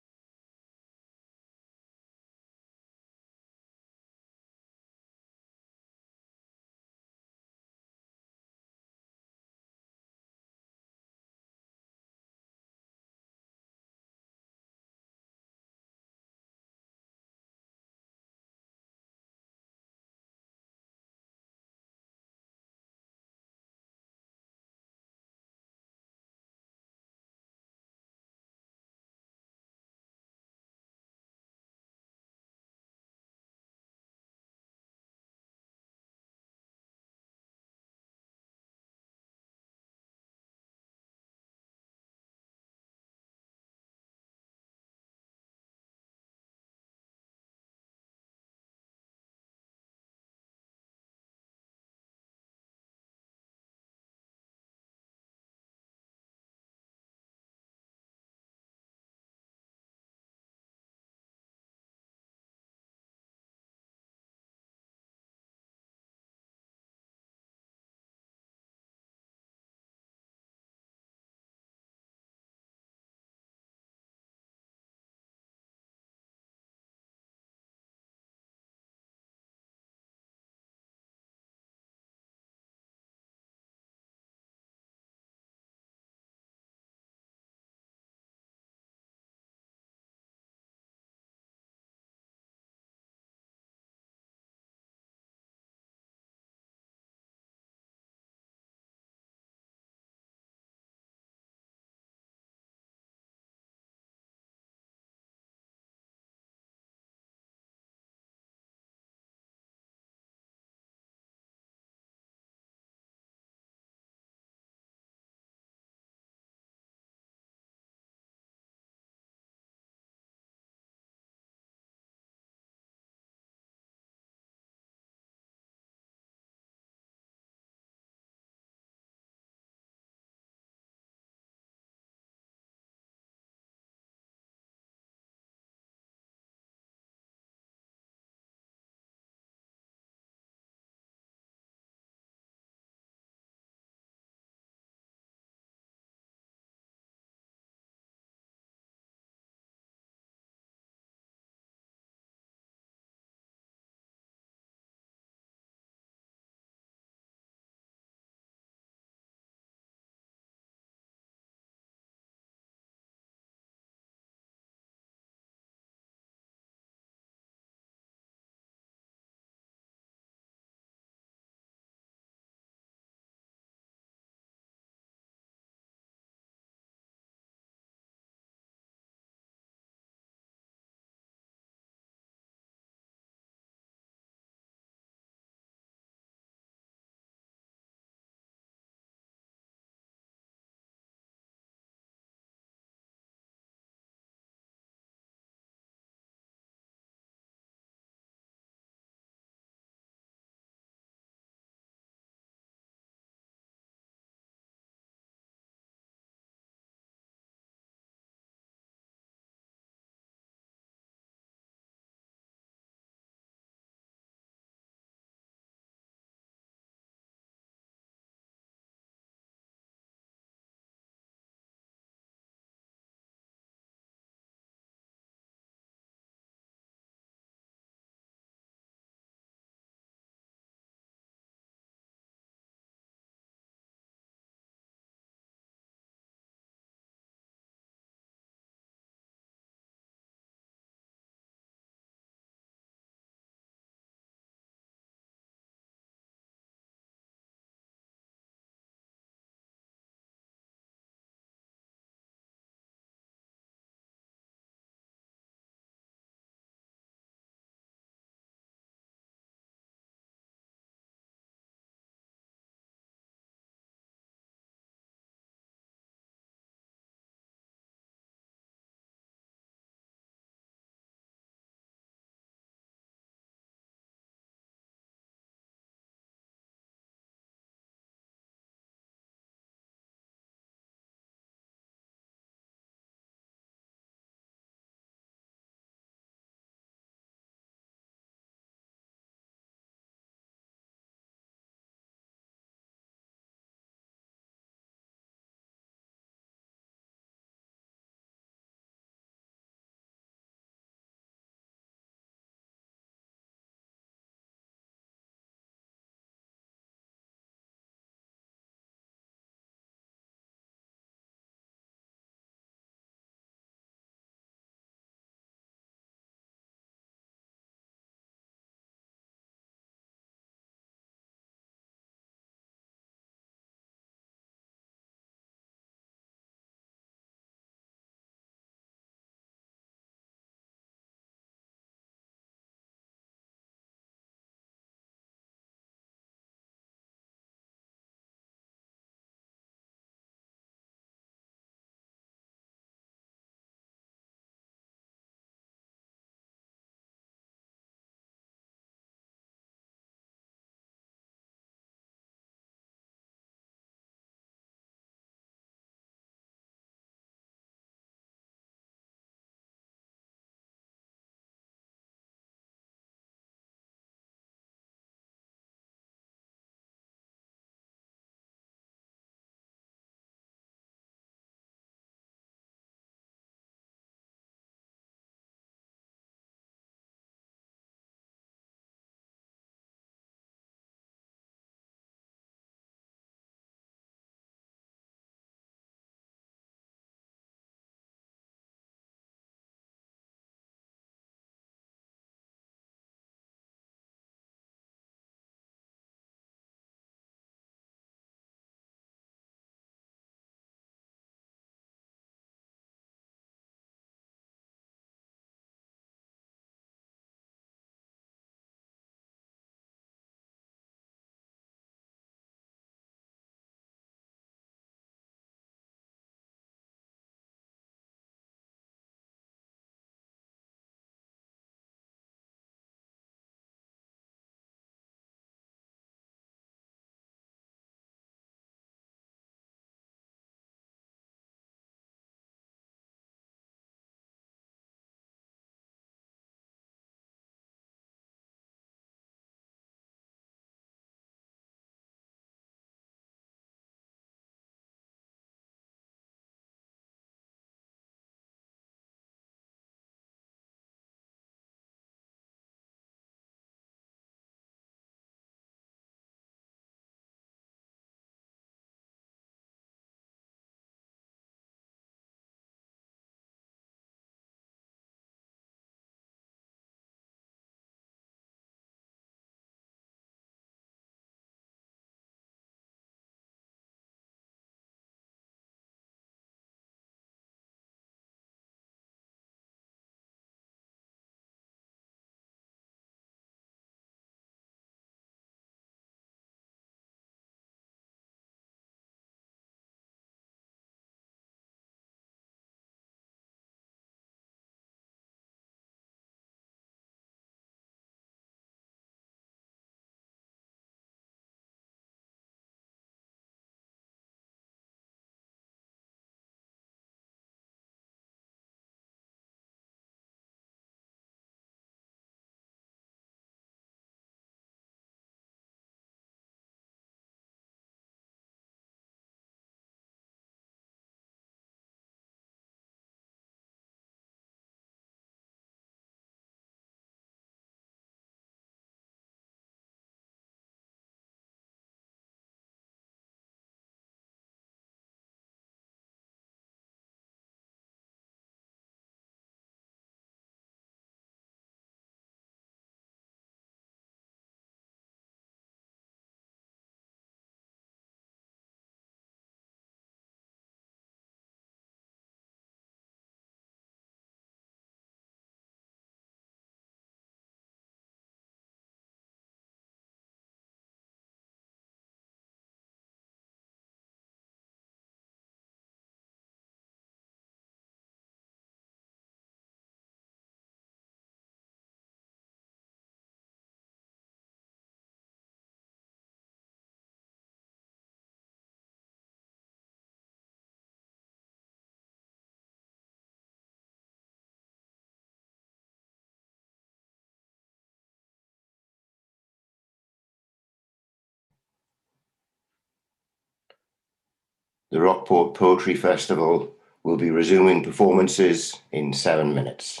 The Rockport Poetry Festival will be resuming performances in 7 minutes.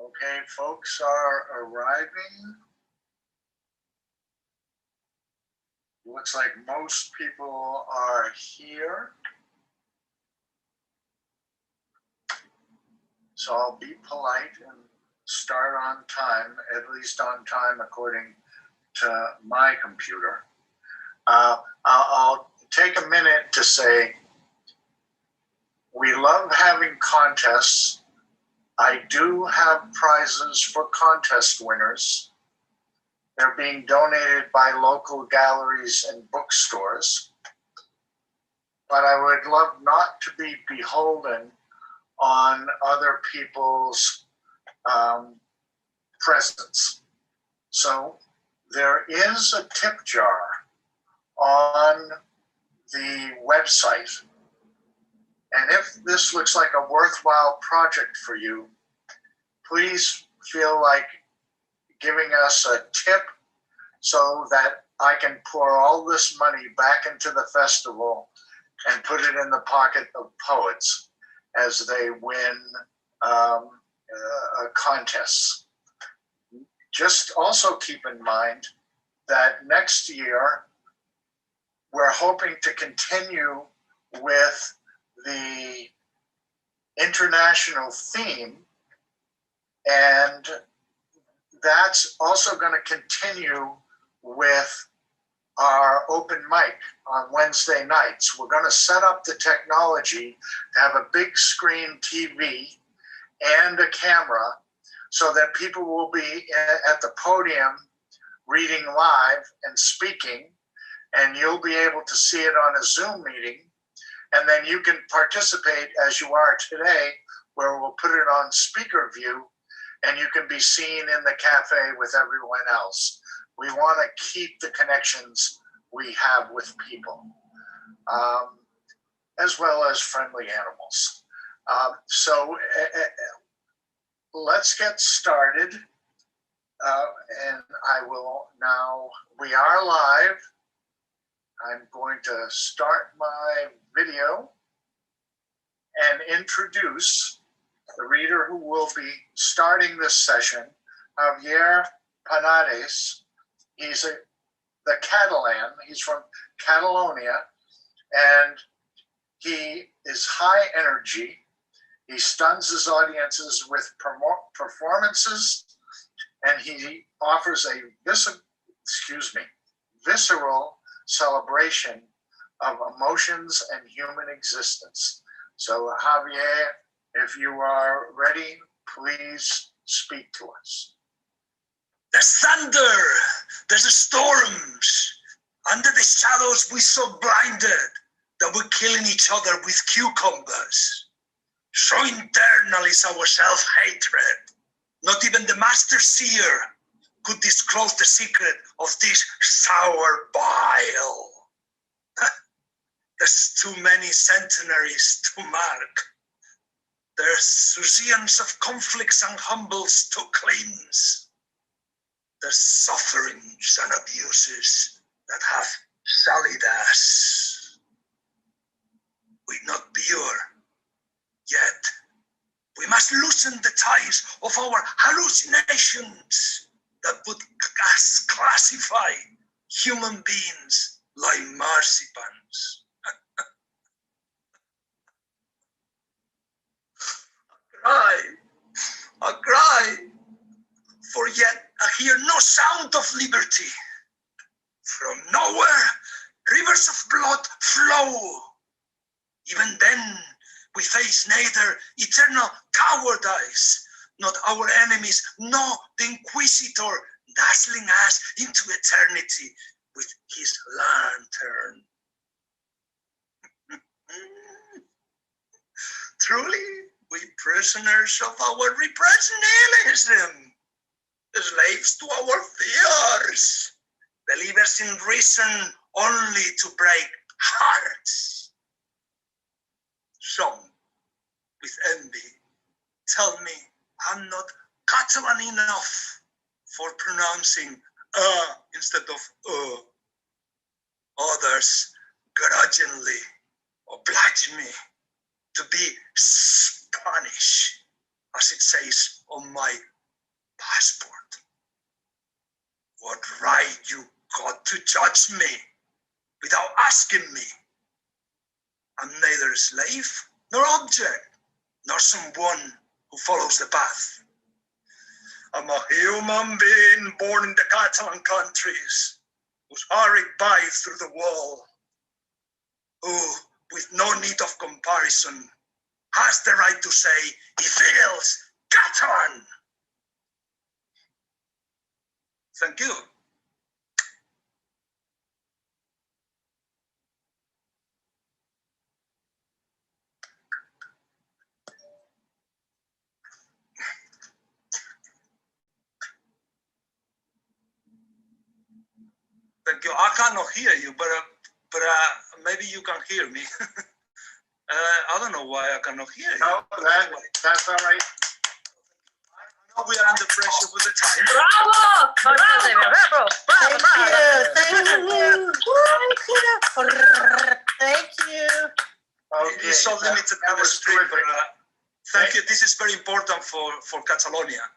Okay, folks are arriving. Looks like most people are here. So I'll be polite and start on time, at least on time according to my computer. I'll take a minute to say we love having contests. I do have prizes for contest winners. They're being donated by local galleries and bookstores. But I would love not to be beholden on other people's presence. So there is a tip jar on the website. And if this looks like a worthwhile project for you, please feel like giving us a tip so that I can pour all this money back into the festival and put it in the pocket of poets as they win contests. Just also keep in mind that next year, we're hoping to continue with the international theme, and that's also going to continue with our open mic on Wednesday nights. We're going to set up the technology to have a big screen TV and a camera so that people will be at the podium reading live and speaking, and you'll be able to see it on a Zoom meeting. And then you can participate as you are today, where we'll put it on speaker view, and you can be seen in the cafe with everyone else. We want to keep the connections we have with people, as well as friendly animals. So let's get started. And I will now, we are live. I'm going to start my video and introduce the reader who will be starting this session, Javier Panades. He's the Catalan, he's from Catalonia, and he is high energy. He stuns his audiences with performances, and he offers a visceral celebration of emotions and human existence. So Javier, if you are ready, please speak to us. There's thunder, there's the storms. Under the shadows we're so blinded that we're killing each other with cucumbers. So internal is our self-hatred. Not even the master seer could disclose the secret of this sour bile. There's too many centenaries to mark. There's oceans of conflicts and humbles to cleanse. There's sufferings and abuses that have sullied us. We're not pure, yet we must loosen the ties of our hallucinations that would classify human beings like marsipans. I cry, for yet I hear no sound of liberty. From nowhere, rivers of blood flow. Even then, we face neither eternal cowardice, not our enemies, nor the Inquisitor dazzling us into eternity with his lantern. Truly, we prisoners of our repressed nihilism, slaves to our fears, believers in reason only to break hearts. Some, with envy, tell me I'm not Catalan enough for pronouncing instead of Others grudgingly oblige me to be Spanish, as it says on my passport. What right you got to judge me without asking me? I'm neither a slave nor object, nor someone who follows the path. I'm a human being born in the Catalan countries, whose hurried by through the wall, who, with no need of comparison, has the right to say he feels Catalan. Thank you. Thank you. I cannot hear you, but maybe you can hear me. I don't know why I cannot hear you. No, that's all right. I know we are under pressure with the time. Bravo! Bravo! Thank you. Okay, it's so limited to the stream, but thank you. This is very important for Catalonia,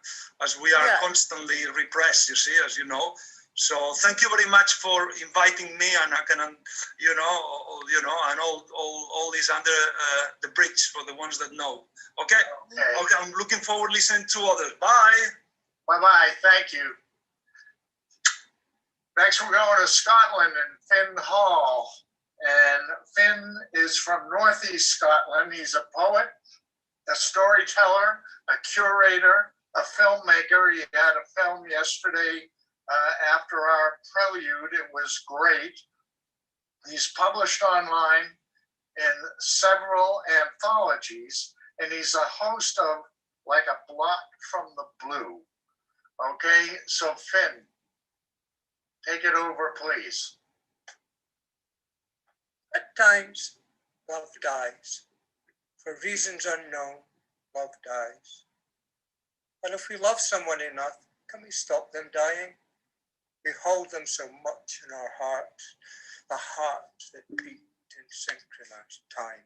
as we are constantly repressed, you see, as you know. So thank you very much for inviting me, and I can, and all these under the bridge for the ones that know. Okay. I'm looking forward to listening to others. Bye. Bye. Thank you. Next, we're going to Scotland and Finn Hall. And Finn is from Northeast Scotland. He's a poet, a storyteller, a curator, a filmmaker. He had a film yesterday after our prelude. It was great. He's published online in several anthologies, and he's a host of Like a Blot from the Blue. Okay, so Finn, take it over, please. At times, love dies. For reasons unknown, love dies. And if we love someone enough, can we stop them dying? We hold them so much in our hearts, the hearts that beat in synchronized time.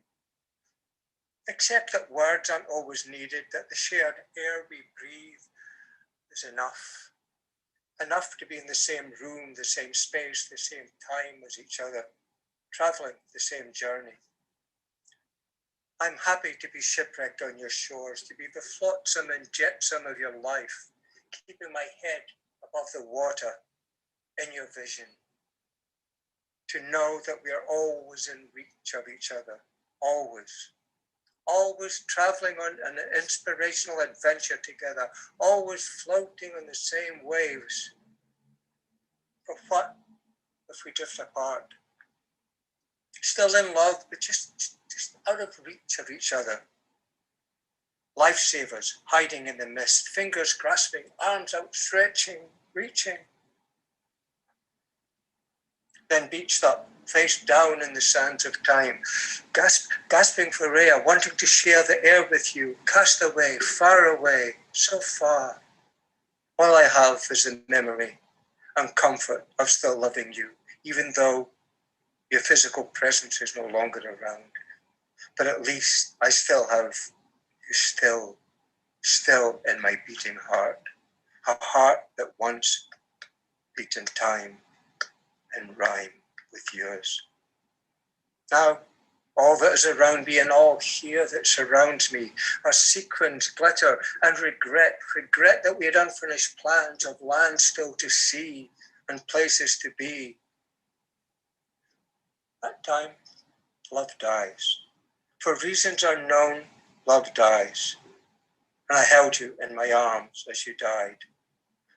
Except that words aren't always needed, that the shared air we breathe is enough. Enough to be in the same room, the same space, the same time as each other, traveling the same journey. I'm happy to be shipwrecked on your shores, to be the flotsam and jetsam of your life, keeping my head above the water in your vision. To know that we are always in reach of each other, always traveling on an inspirational adventure together, always floating on the same waves. For what if we drift apart? Still in love, but just out of reach of each other. Lifesavers hiding in the mist, fingers grasping, arms outstretching, reaching. Then beached up, face down in the sands of time, gasping for air, wanting to share the air with you, cast away, far away, so far. All I have is the memory and comfort of still loving you, even though your physical presence is no longer around. But at least I still have you still in my beating heart, a heart that once beat in time and rhyme with yours. Now, all that is around me and all here that surrounds me are sequins, glitter, and regret that we had unfinished plans of land still to see and places to be. At times, love dies. For reasons unknown, love dies. And I held you in my arms as you died.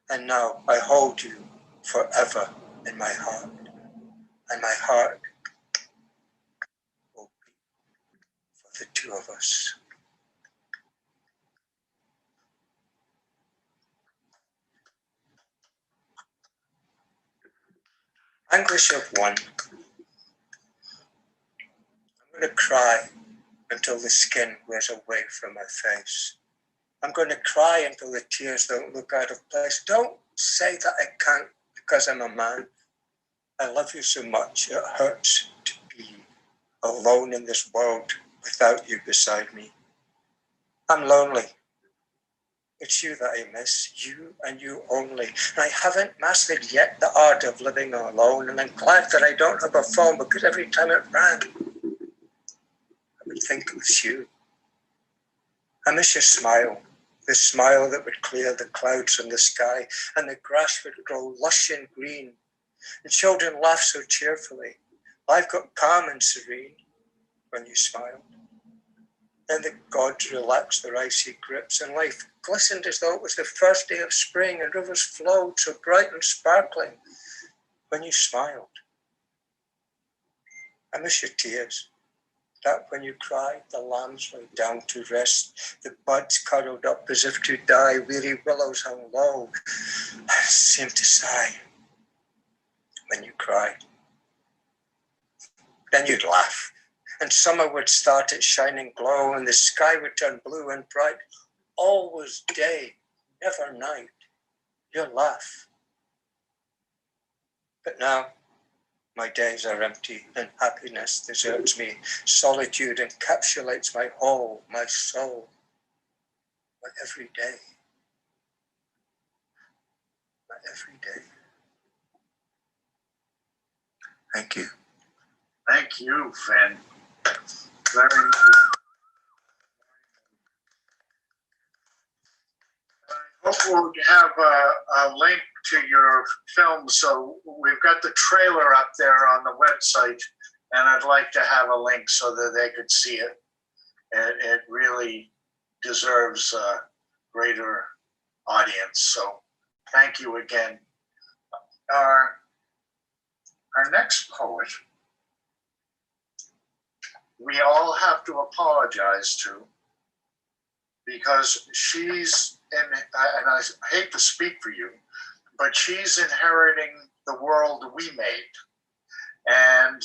And now I hold you forever in my heart. And my heart will beat for the two of us. Anguish of one. I'm going to cry until the skin wears away from my face. I'm going to cry until the tears don't look out of place. Don't say that I can't because I'm a man. I love you so much, it hurts to be alone in this world without you beside me. I'm lonely It's you that I miss, you and you only. And I haven't mastered yet the art of living alone. And I'm glad that I don't have a phone, because every time it rang, I would think it was you. I miss your smile, the smile that would clear the clouds in the sky, and the grass would grow lush and green, and children laugh so cheerfully. Life got calm and serene when you smiled. Then the gods relaxed their icy grips, and life glistened as though it was the first day of spring, and rivers flowed so bright and sparkling when you smiled. I miss your tears, that when you cried, the lambs lay down to rest, the buds cuddled up as if to die, weary willows hung low, seemed to sigh when you cried. Then you'd laugh, and summer would start its shining glow, and the sky would turn blue and bright. All was day, never night, your laugh. But now, my days are empty, and happiness deserts me. Solitude encapsulates my whole, my soul, my every day. My every day. Thank you. Thank you, Finn. Very good. I hope we'll have a link to your film. So we've got the trailer up there on the website, and I'd like to have a link so that they could see it. It really deserves a greater audience. So thank you again. Our next poet, we all have to apologize to, because she's and I hate to speak for you, but she's inheriting the world we made. And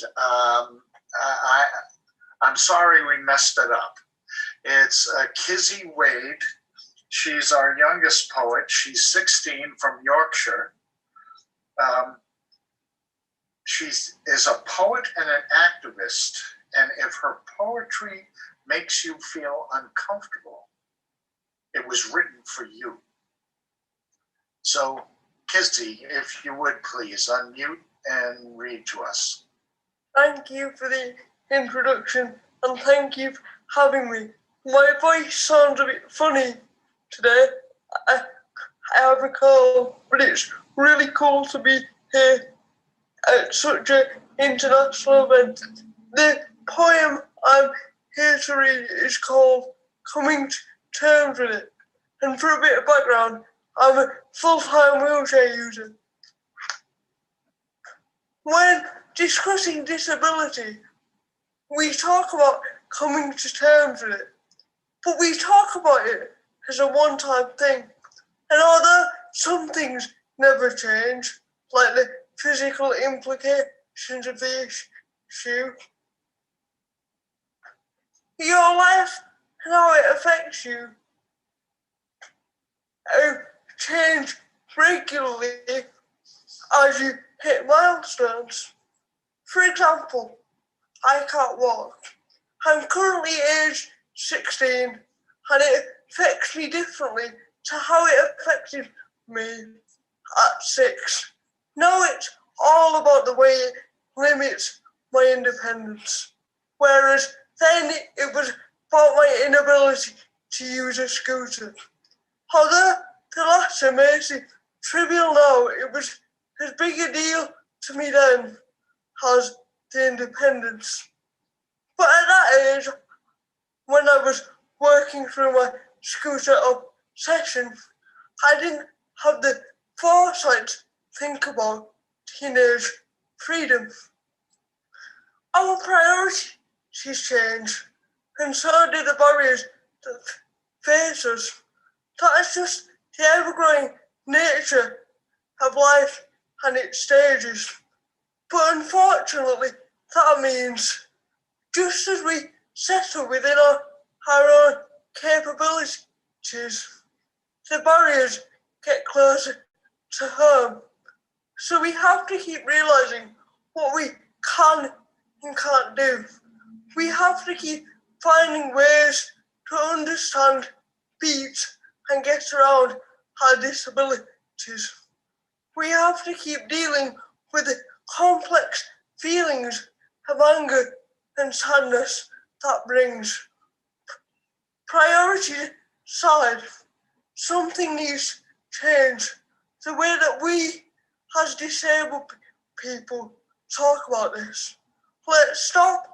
I'm sorry we messed it up. It's Kizzy Wade. She's our youngest poet. She's 16 from Yorkshire. She is a poet and an activist. And if her poetry makes you feel uncomfortable, it was written for you. So, Kizzy, if you would please unmute and read to us. Thank you for the introduction, and thank you for having me. My voice sounds a bit funny today. I have a cold, but it's really cool to be here at such an international event. The poem I'm here to read is called Coming to Terms with It. And for a bit of background, I'm a full-time wheelchair user. When discussing disability, we talk about coming to terms with it, but we talk about it as a one-time thing. And although some things never change, like the physical implications of the issue, your life and how it affects you change regularly as you hit milestones. For example, I can't walk. I'm currently aged 16, and it affects me differently to how it affected me at 6. Now it's all about the way it limits my independence, whereas then it was about my inability to use a scooter. Although the latter may seem trivial now, it was as big a deal to me then as the independence. But at that age, when I was working through my scooter obsession, I didn't have the foresight to think about teenage freedom. Our priorities change, and so do the barriers that face us. That is just the ever-growing nature of life and its stages. But unfortunately, that means just as we settle within our own capabilities, the barriers get closer to home. So we have to keep realizing what we can and can't do. We have to keep finding ways to understand, beat, and get around our disabilities. We have to keep dealing with the complex feelings of anger and sadness that brings. Priority side, something needs to change. The way that we as disabled people talk about this. Let's stop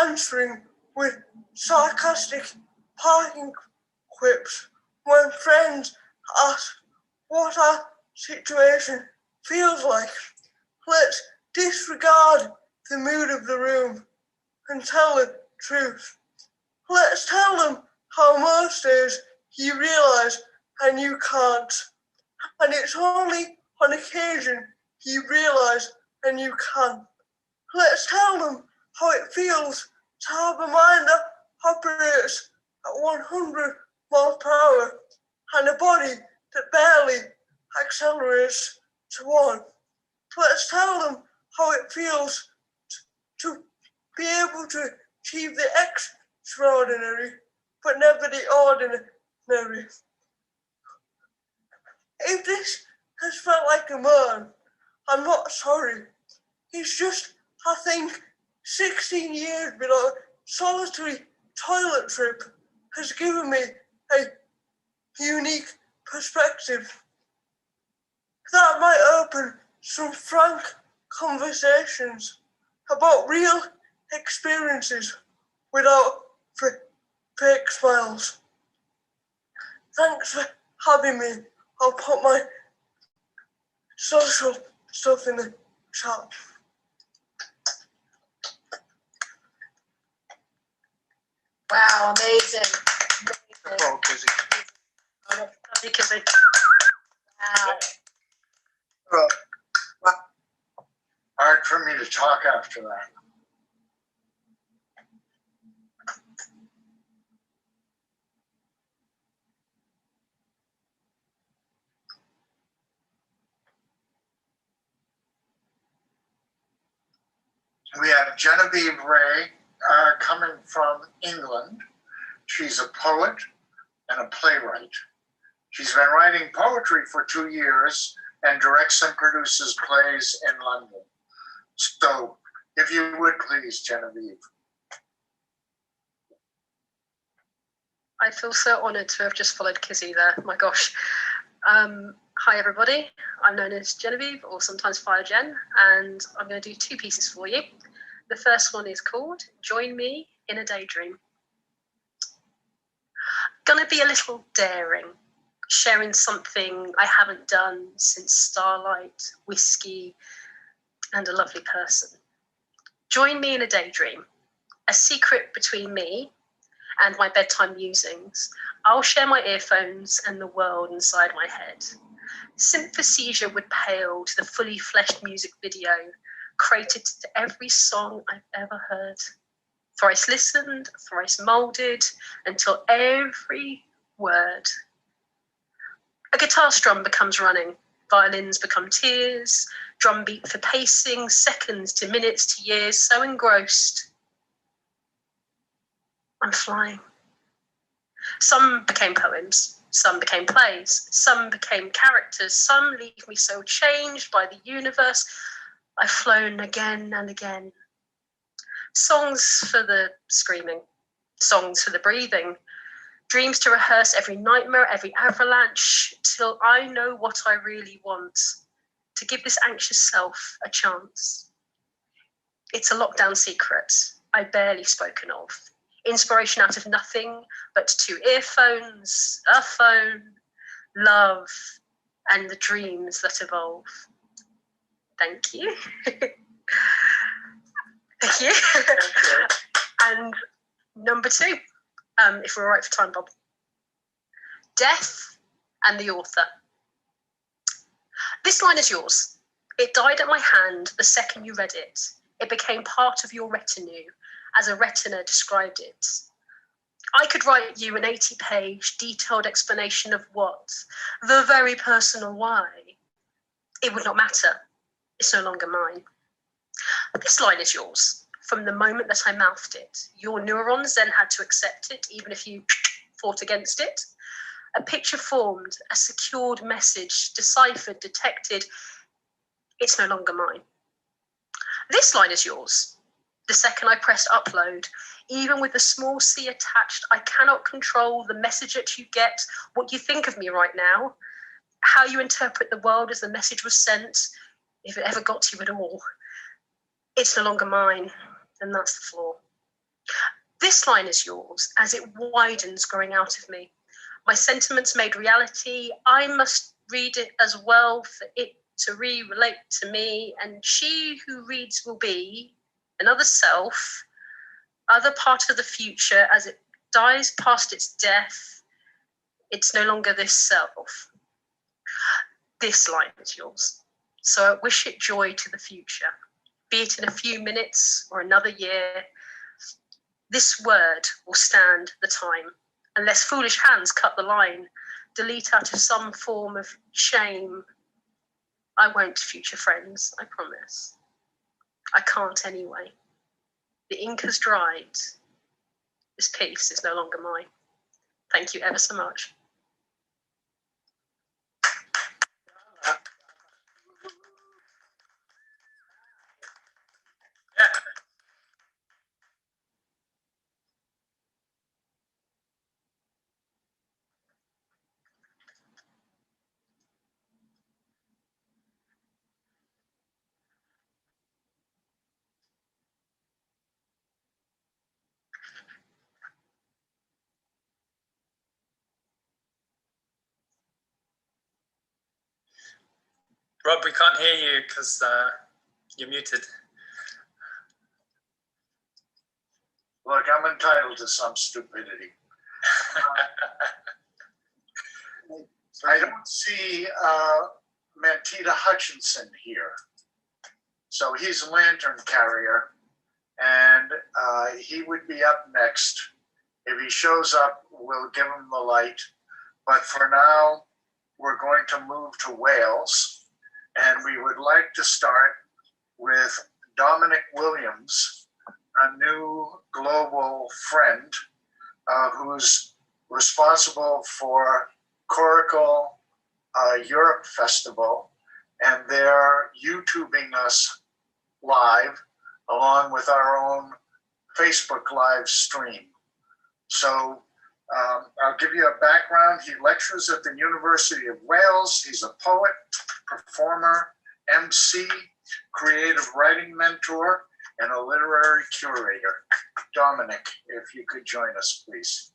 answering with sarcastic parting quips when friends ask what our situation feels like. Let's disregard the mood of the room and tell the truth. Let's tell them how most days you realise and you can't. And it's only on occasion you realise and you can. Let's tell them how it feels to have a mind that operates at 100 miles per hour and a body that barely accelerates to 1. Let's tell them how it feels to be able to achieve the extraordinary but never the ordinary. If this has felt like a moan, I'm not sorry. It's just, I think, 16 years without solitary toilet trip has given me a unique perspective that might open some frank conversations about real experiences without fake smiles. Thanks for having me. I'll put my social stuff in the chat. Wow, amazing. Oh, Kizzy. Lovely, Kizzy. Wow. Hard for me to talk after that. We have Genevieve Ray coming from England. She's a poet and a playwright. She's been writing poetry for 2 years and directs and produces plays in London. So, if you would please, Genevieve. I feel so honoured to have just followed Kizzy there. My gosh. Hi everybody, I'm known as Genevieve or sometimes Fire Jen, and I'm going to do 2 pieces for you. The first one is called Join Me in a Daydream. Gonna be a little daring, sharing something I haven't done since starlight, whiskey, and a lovely person. Join me in a daydream, a secret between me and my bedtime musings. I'll share my earphones and the world inside my head. Sympathesia would pale to the fully fleshed music video, created to every song I've ever heard. Thrice listened, thrice moulded, until every word. A guitar strum becomes running, violins become tears, drum beat for pacing, seconds to minutes to years, so engrossed. I'm flying. Some became poems, some became plays, some became characters, some leave me so changed by the universe, I've flown again and again. Songs for the screaming, songs for the breathing, dreams to rehearse every nightmare, every avalanche, till I know what I really want, to give this anxious self a chance. It's a lockdown secret, I barely spoken of. Inspiration out of nothing but 2 earphones, a phone, love, and the dreams that evolve. Thank you. Thank you. And number 2, if we're all right for time, Bob. Death and the author. This line is yours. It died at my hand the second you read it. It became part of your retinue, as a retina described it. I could write you an 80-page detailed explanation of what, the very personal why. It would not matter. It's no longer mine. This line is yours. From the moment that I mouthed it, your neurons then had to accept it, even if you fought against it. A picture formed, a secured message, deciphered, detected. It's no longer mine. This line is yours. The second I pressed upload, even with the small C attached, I cannot control the message that you get, what you think of me right now, how you interpret the world as the message was sent, if it ever got to you at all. It's no longer mine, and that's the flaw. This line is yours as it widens growing out of me. My sentiments made reality. I must read it as well for it to relate to me, and she who reads will be another self, other part of the future as it dies past its death. It's no longer this self. This line is yours. So I wish it joy to the future, be it in a few minutes or another year. This word will stand the time, unless foolish hands cut the line, delete out of some form of shame. I won't, future friends, I promise. I can't anyway. The ink has dried. This piece is no longer mine. Thank you ever so much. Rob, we can't hear you because you're muted. Look, I'm entitled to some stupidity. I don't see Mantita Hutchinson here. So he's a lantern carrier, and he would be up next. If he shows up, we'll give him the light. But for now, we're going to move to Wales, and we would like to start with Dominic Williams, a new global friend who's responsible for Coracle Europe Festival, and they're YouTubing us live along with our own Facebook live stream. So I'll give you a background. He lectures at the University of Wales. He's a poet, performer, MC, creative writing mentor, and a literary curator. Dominic, if you could join us, please.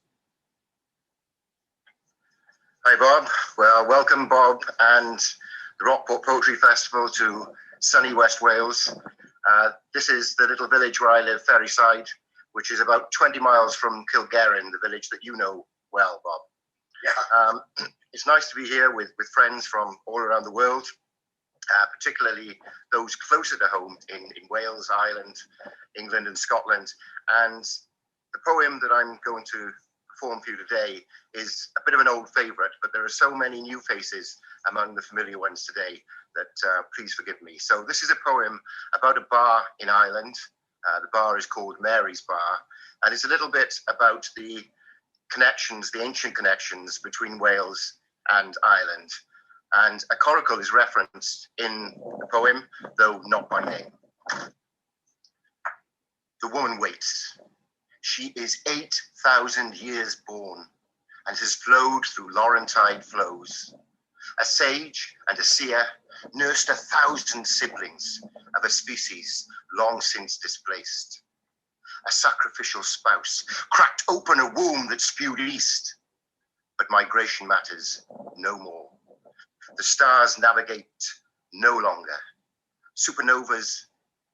Hi, Bob. Well, welcome, Bob, and the Rockport Poetry Festival to sunny West Wales. This is the little village where I live, Ferryside, which is about 20 miles from Kilgarran, the village that you know well, Bob. Yeah. It's nice to be here with friends from all around the world, particularly those closer to home in Wales, Ireland, England, and Scotland. And the poem that I'm going to perform for you today is a bit of an old favorite, but there are so many new faces among the familiar ones today that please forgive me. So this is a poem about a bar in Ireland. The bar is called Mary's Bar, and it's a little bit about the connections, the ancient connections between Wales and Ireland. And a coracle is referenced in the poem, though not by name. The woman waits. She is 8,000 years born and has flowed through Laurentide flows. A sage and a seer nursed 1,000 siblings of a species long since displaced. A sacrificial spouse cracked open a womb that spewed east, but migration matters no more. The stars navigate no longer, supernovas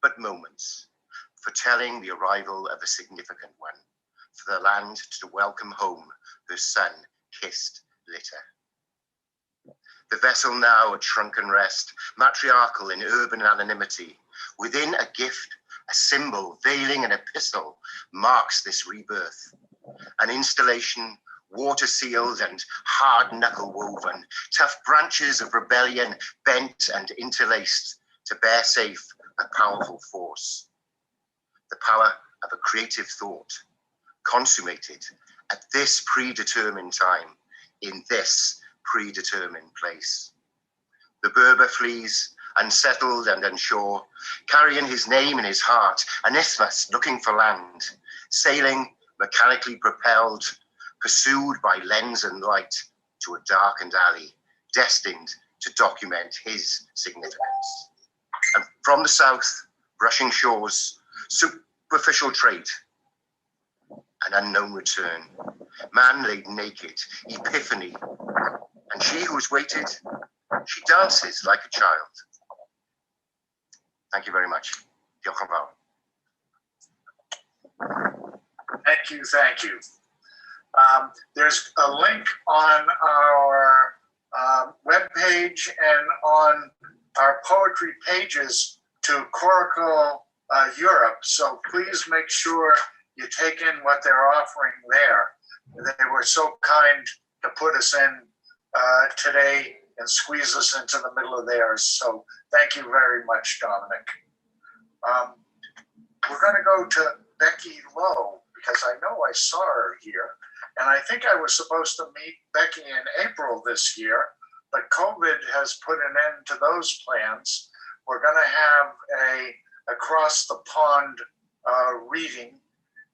but moments, foretelling the arrival of a significant one, for the land to welcome home her sun-kissed litter. The vessel now at shrunken rest, matriarchal in urban anonymity, within a gift, a symbol, veiling an epistle, marks this rebirth. An installation, water sealed and hard knuckle woven, tough branches of rebellion bent and interlaced to bear safe a powerful force. The power of a creative thought, consummated at this predetermined time, in this predetermined place. The Berber flees, unsettled and unsure, carrying his name in his heart, an isthmus looking for land, sailing, mechanically propelled, pursued by lens and light to a darkened alley, destined to document his significance. And from the south, brushing shores, superficial trade, an unknown return, man laid naked, epiphany, and she who's waited, she dances like a child. Thank you very much. Diolch yn fawr. Thank you, thank you. There's a link on our webpage and on our poetry pages to Coracle Europe, so please make sure you take in what they're offering there. They were so kind to put us in today and squeeze us into the middle of theirs, so thank you very much, Dominic. We're going to go to Becky Lowe, because I know I saw her here, and I think I was supposed to meet Becky in April this year, but COVID has put an end to those plans. We're going to have a across the pond reading,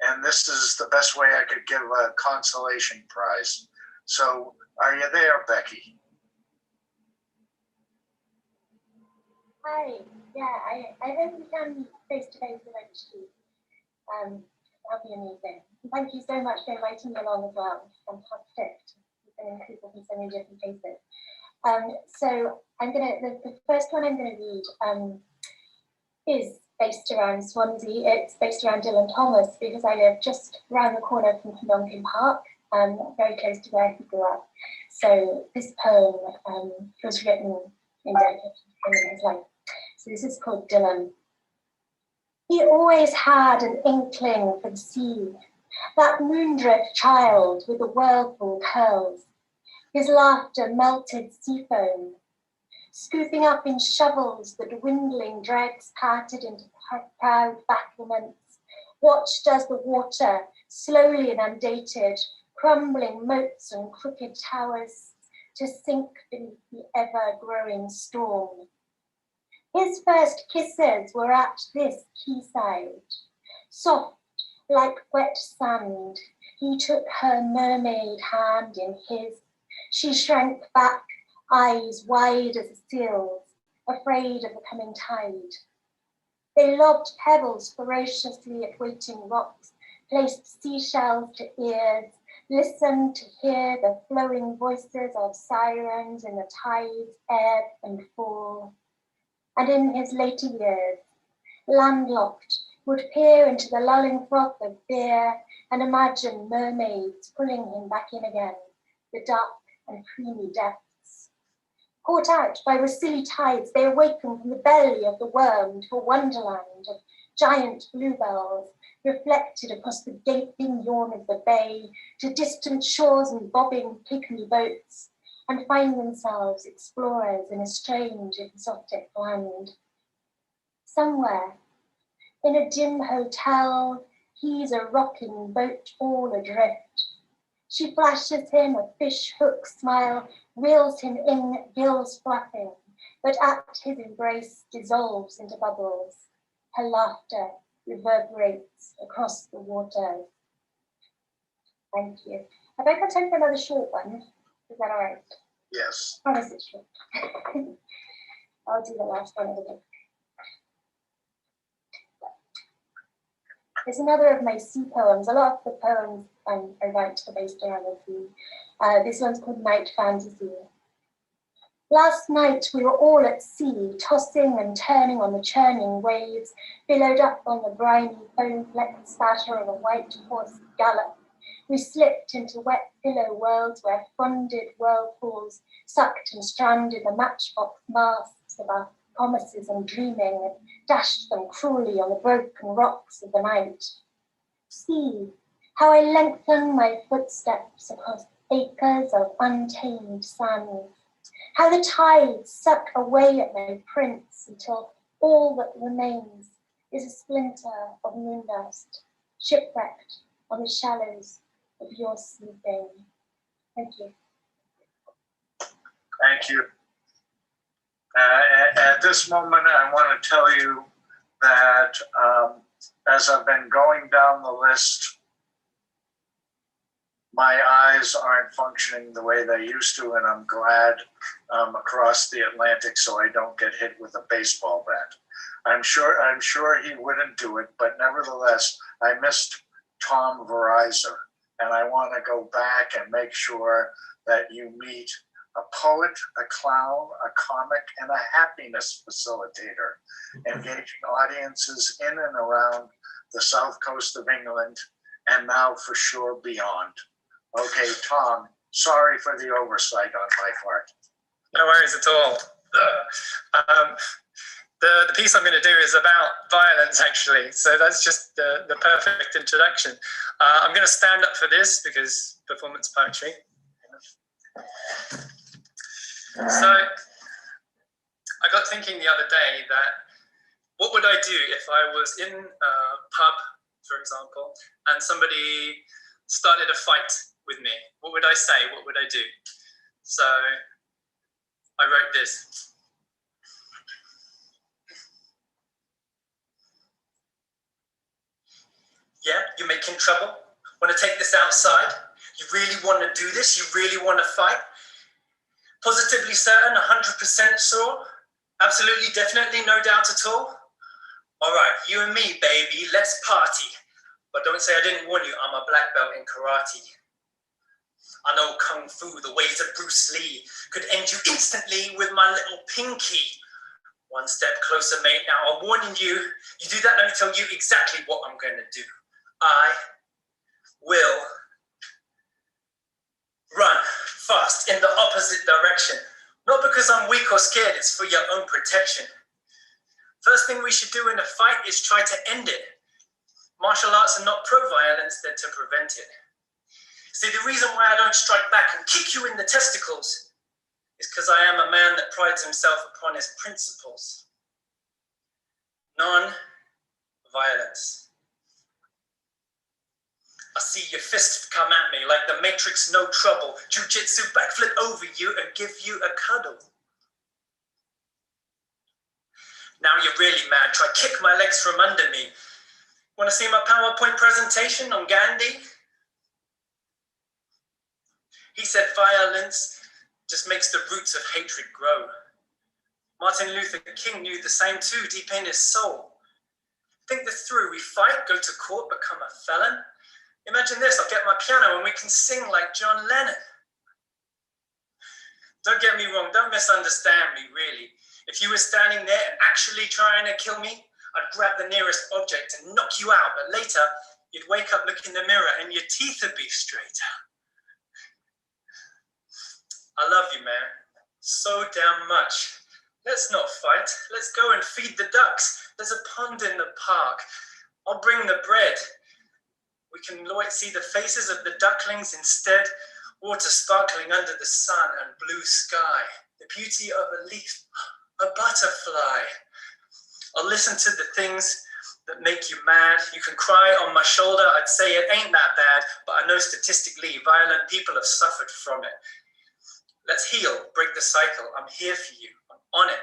and this is the best way I could give a consolation prize. So are you there, Becky? Hi, yeah, I hope we can meet face to face eventually. That'll be amazing. Thank you so much for inviting me along as well. It's fantastic. You've been in people from so many different places. So the first one I'm gonna read is based around Swansea. It's based around Dylan Thomas because I live just around the corner from Penonkin Park, very close to where he grew up. So this poem was written in dedication to him in his life. So this is called Dylan. He always had an inkling for the sea, that moondrift child with the whirlpool curls. His laughter melted sea foam, scooping up in shovels the dwindling dregs parted into proud battlements, watched as the water, slowly and undated, crumbling moats and crooked towers, to sink beneath the ever-growing storm. His first kisses were at this quayside. Soft like wet sand, he took her mermaid hand in his. She shrank back, eyes wide as seals, afraid of the coming tide. They lobbed pebbles ferociously at waiting rocks, placed seashells to ears, listened to hear the flowing voices of sirens in the tide's ebb and fall. And in his later years, landlocked, would peer into the lulling froth of beer and imagine mermaids pulling him back in again, the dark and creamy depths. Caught out by Wasili tides, they awaken from the belly of the worm to a wonderland of giant bluebells, reflected across the gaping yawn of the bay to distant shores and bobbing pygmy boats, and find themselves explorers in a strange, exotic land. Somewhere, in a dim hotel, he's a rocking boat all adrift. She flashes him a fish-hook smile, reels him in, gills flapping, but at his embrace dissolves into bubbles. Her laughter reverberates across the waters. Thank you. Have I got time for another short one? Is that all right? Yes. Promise it's short. I'll do the last one of the book. There's another of my sea poems. A lot of the poems I write are based around the sea. This one's called Night Fantasy. Last night we were all at sea, tossing and turning on the churning waves, billowed up on the briny foam-flecked spatter of a white horse gallop. We slipped into wet pillow worlds where fronded whirlpools sucked and stranded the matchbox masks of our promises and dreaming, and dashed them cruelly on the broken rocks of the night. See how I lengthen my footsteps across acres of untamed sand, how the tides suck away at my prints until all that remains is a splinter of moondust, shipwrecked on the shallows of your sleeping. Thank you. Thank you. At this moment, I want to tell you that as I've been going down the list, my eyes aren't functioning the way they used to, and I'm glad I'm across the Atlantic so I don't get hit with a baseball bat. I'm sure he wouldn't do it, but nevertheless, I missed Tom Verizon, and I want to go back and make sure that you meet a poet, a clown, a comic, and a happiness facilitator, engaging audiences in and around the south coast of England, and now for sure beyond. Okay, Tom, sorry for the oversight on my part. No worries at all. The piece I'm going to do is about violence, actually. So that's just the perfect introduction. I'm going to stand up for this because performance poetry. So I got thinking the other day that what would I do if I was in a pub, for example, and somebody started a fight with me? What would I say? What would I do? So I wrote this. Yeah, you're making trouble? Want to take this outside? You really want to do this? You really want to fight? Positively certain, 100% sure? Absolutely, definitely, no doubt at all? All right, you and me, baby, let's party. But don't say I didn't warn you, I'm a black belt in karate. I know Kung Fu, the ways of Bruce Lee, could end you instantly with my little pinky. One step closer, mate, now I'm warning you. You do that, let me tell you exactly what I'm going to do. I will run fast in the opposite direction. Not because I'm weak or scared, it's for your own protection. First thing we should do in a fight is try to end it. Martial arts are not pro-violence, they're to prevent it. See, the reason why I don't strike back and kick you in the testicles is because I am a man that prides himself upon his principles. Non-violence. I see your fist come at me like the Matrix, no trouble. Jiu-jitsu backflip over you and give you a cuddle. Now you're really mad, try kick my legs from under me. Want to see my PowerPoint presentation on Gandhi? He said violence just makes the roots of hatred grow. Martin Luther King knew the same too, deep in his soul. Think this through, we fight, go to court, become a felon. Imagine this, I'll get my piano and we can sing like John Lennon. Don't get me wrong, don't misunderstand me, really. If you were standing there and actually trying to kill me, I'd grab the nearest object and knock you out, but later you'd wake up, look in the mirror, and your teeth would be straighter. I love you, man, so damn much. Let's not fight, let's go and feed the ducks. There's a pond in the park. I'll bring the bread. We can see the faces of the ducklings instead, water sparkling under the sun and blue sky, the beauty of a leaf, a butterfly. I'll listen to the things that make you mad. You can cry on my shoulder, I'd say it ain't that bad, but I know statistically violent people have suffered from it. Let's heal, break the cycle. I'm here for you, I'm on it.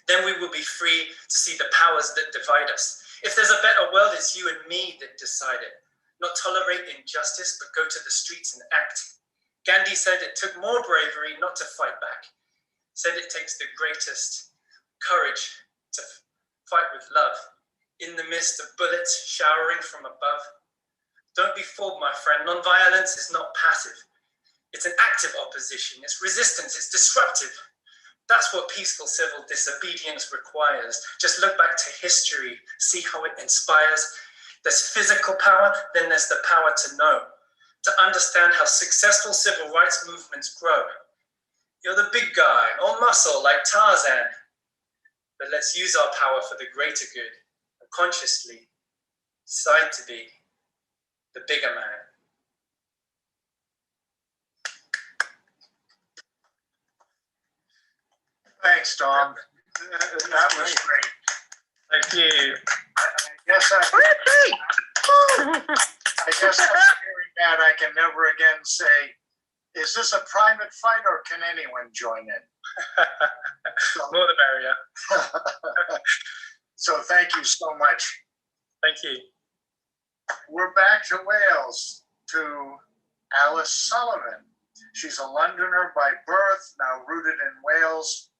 Then we will be free to see the powers that divide us. If there's a better world, it's you and me that decide it. Not tolerate injustice, but go to the streets and act. Gandhi said it took more bravery not to fight back. Said it takes the greatest courage to fight with love. In the midst of bullets showering from above. Don't be fooled, my friend. Non-violence is not passive. It's an active opposition. It's resistance. It's disruptive. That's what peaceful civil disobedience requires. Just look back to history, see how it inspires. There's physical power, then there's the power to know, to understand how successful civil rights movements grow. You're the big guy, all muscle like Tarzan. But let's use our power for the greater good and consciously decide to be the bigger man. Thanks, Tom. That was great. Thank you. I guess after hearing that, I can never again say Is this a private fight or can anyone join in? More the merrier. So thank you so much. Thank you. We're back to Wales, to Alice Sullivan. She's a Londoner by birth, now rooted in Wales.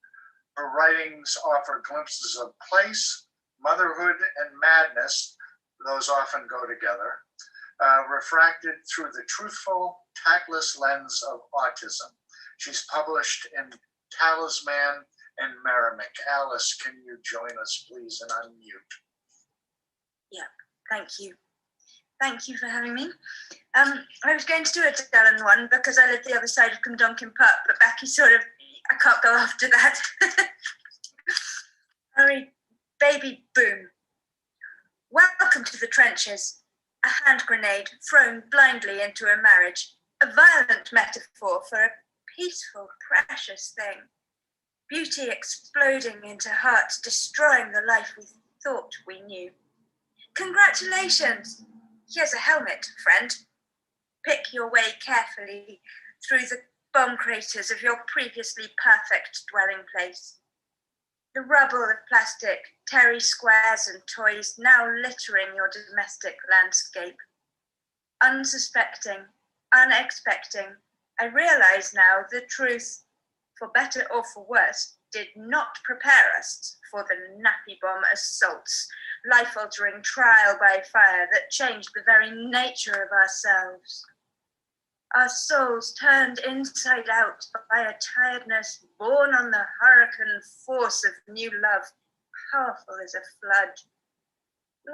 Her writings offer glimpses of place, motherhood, and madness. Those often go together. Refracted through the truthful, tactless lens of autism. She's published in Talisman and Merrimack. Alice, can you join us, please, and unmute? Yeah, thank you. Thank you for having me. I was going to do a Dylan one because I live the other side of Cumdonkin Park, but Becky I can't go after that. I'll read Baby Boom. Welcome to the trenches. A hand grenade thrown blindly into a marriage. A violent metaphor for a peaceful, precious thing. Beauty exploding into hearts, destroying the life we thought we knew. Congratulations! Here's a helmet, friend. Pick your way carefully through the bomb craters of your previously perfect dwelling place. The rubble of plastic, terry squares and toys now littering your domestic landscape. Unsuspecting, unexpecting, I realize now the truth, for better or for worse, did not prepare us for the nappy bomb assaults, life-altering trial by fire that changed the very nature of ourselves. Our souls turned inside out by a tiredness born on the hurricane force of new love, powerful as a flood.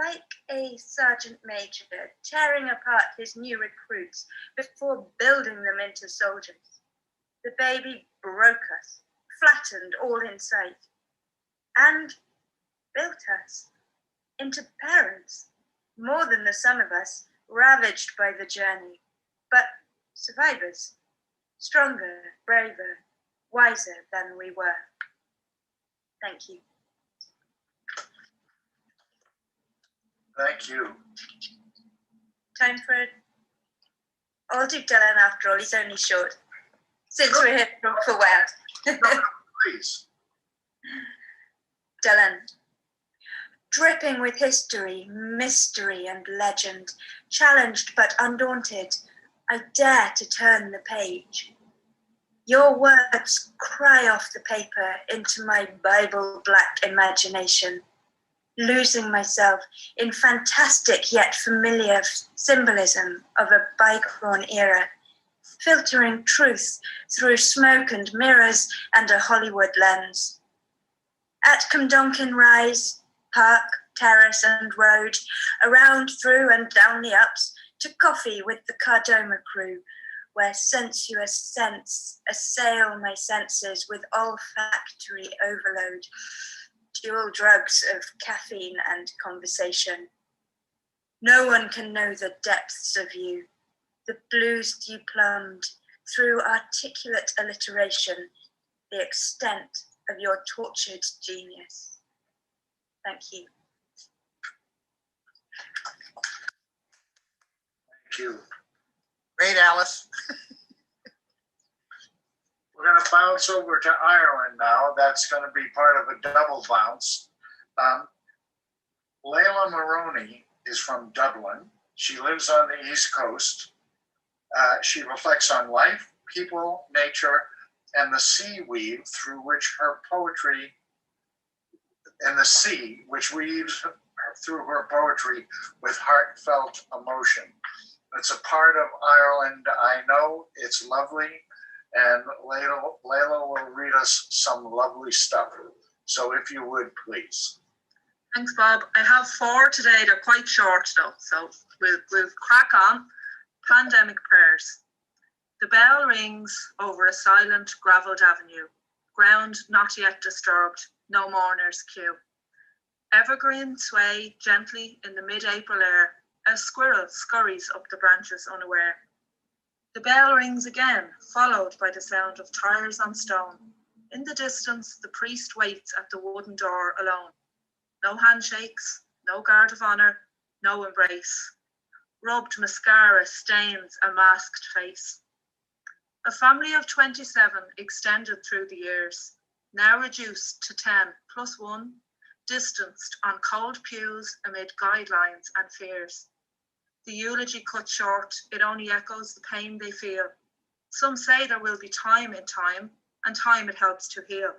Like a sergeant major tearing apart his new recruits before building them into soldiers. The baby broke us, flattened all in sight, and built us into parents, more than the sum of us, ravaged by the journey, but survivors, stronger, braver, wiser than we were. Thank you. Thank you. Time for I'll do Dylan after all, he's only short. Since we're here for Wild. Please. Dylan. Dripping with history, mystery, and legend, challenged but undaunted, I dare to turn the page. Your words cry off the paper into my Bible-black imagination, losing myself in fantastic yet familiar symbolism of a bygone era, filtering truth through smoke and mirrors and a Hollywood lens. At Cumdonkin Rise, park, terrace and road, around, through and down the ups, to coffee with the Cardoma crew, where sensuous scents assail my senses with olfactory overload, dual drugs of caffeine and conversation. No one can know the depths of you, the blues you plumbed through articulate alliteration, the extent of your tortured genius. Thank you. Thank you. Great, Alice. We're going to bounce over to Ireland now. That's going to be part of a double bounce. Layla Maroney is from Dublin. She lives on the East Coast. She reflects on life, people, nature, and the sea weave through which her poetry, and the sea which weaves through her poetry with heartfelt emotion. It's a part of Ireland I know. It's lovely. And Layla will read us some lovely stuff. So if you would, please. Thanks, Bob. I have 4 today. They're quite short, though, so we'll crack on. Pandemic prayers. The bell rings over a silent, gravelled avenue. Ground not yet disturbed. No mourner's queue. Evergreen sway gently in the mid-April air. A squirrel scurries up the branches unaware. The bell rings again, followed by the sound of tires on stone. In the distance, the priest waits at the wooden door alone. No handshakes, no guard of honour, no embrace. Rubbed mascara stains a masked face. A family of 27 extended through the years, now reduced to 10 plus 1, distanced on cold pews amid guidelines and fears. The eulogy cut short, it only echoes the pain they feel. Some say there will be time in time, and time it helps to heal.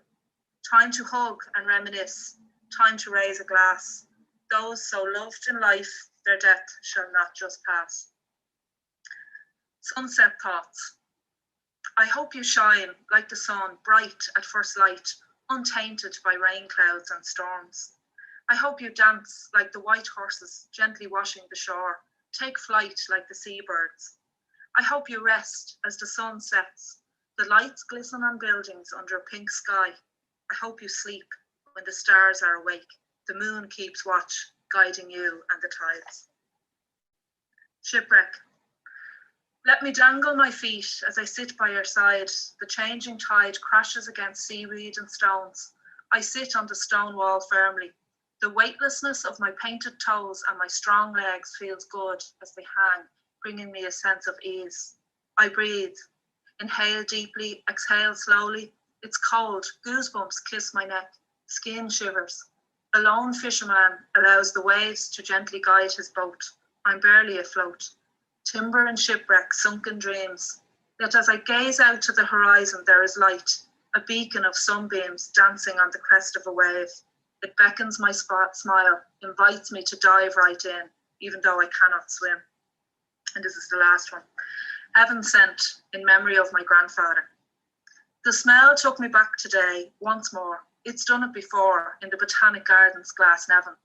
Time to hug and reminisce, time to raise a glass. Those so loved in life, their death shall not just pass. Sunset thoughts. I hope you shine like the sun, bright at first light, untainted by rain clouds and storms. I hope you dance like the white horses gently washing the shore, take flight like the seabirds. I hope you rest as the sun sets, the lights glisten on buildings under a pink sky. I hope you sleep when the stars are awake, the moon keeps watch, guiding you and the tides. Shipwreck. Let me dangle my feet as I sit by your side. The changing tide crashes against seaweed and stones. I sit on the stone wall firmly. The weightlessness of my painted toes and my strong legs feels good as they hang, bringing me a sense of ease. I breathe. Inhale deeply, exhale slowly. It's cold, goosebumps kiss my neck, skin shivers. A lone fisherman allows the waves to gently guide his boat. I'm barely afloat. Timber and shipwreck, sunken dreams. Yet as I gaze out to the horizon, there is light, a beacon of sunbeams dancing on the crest of a wave. It beckons my smile, invites me to dive right in, even though I cannot swim. And this is the last one. Heaven Sent, in memory of my grandfather. The smell took me back today, once more. It's done it before, in the Botanic Gardens, Glasnevin.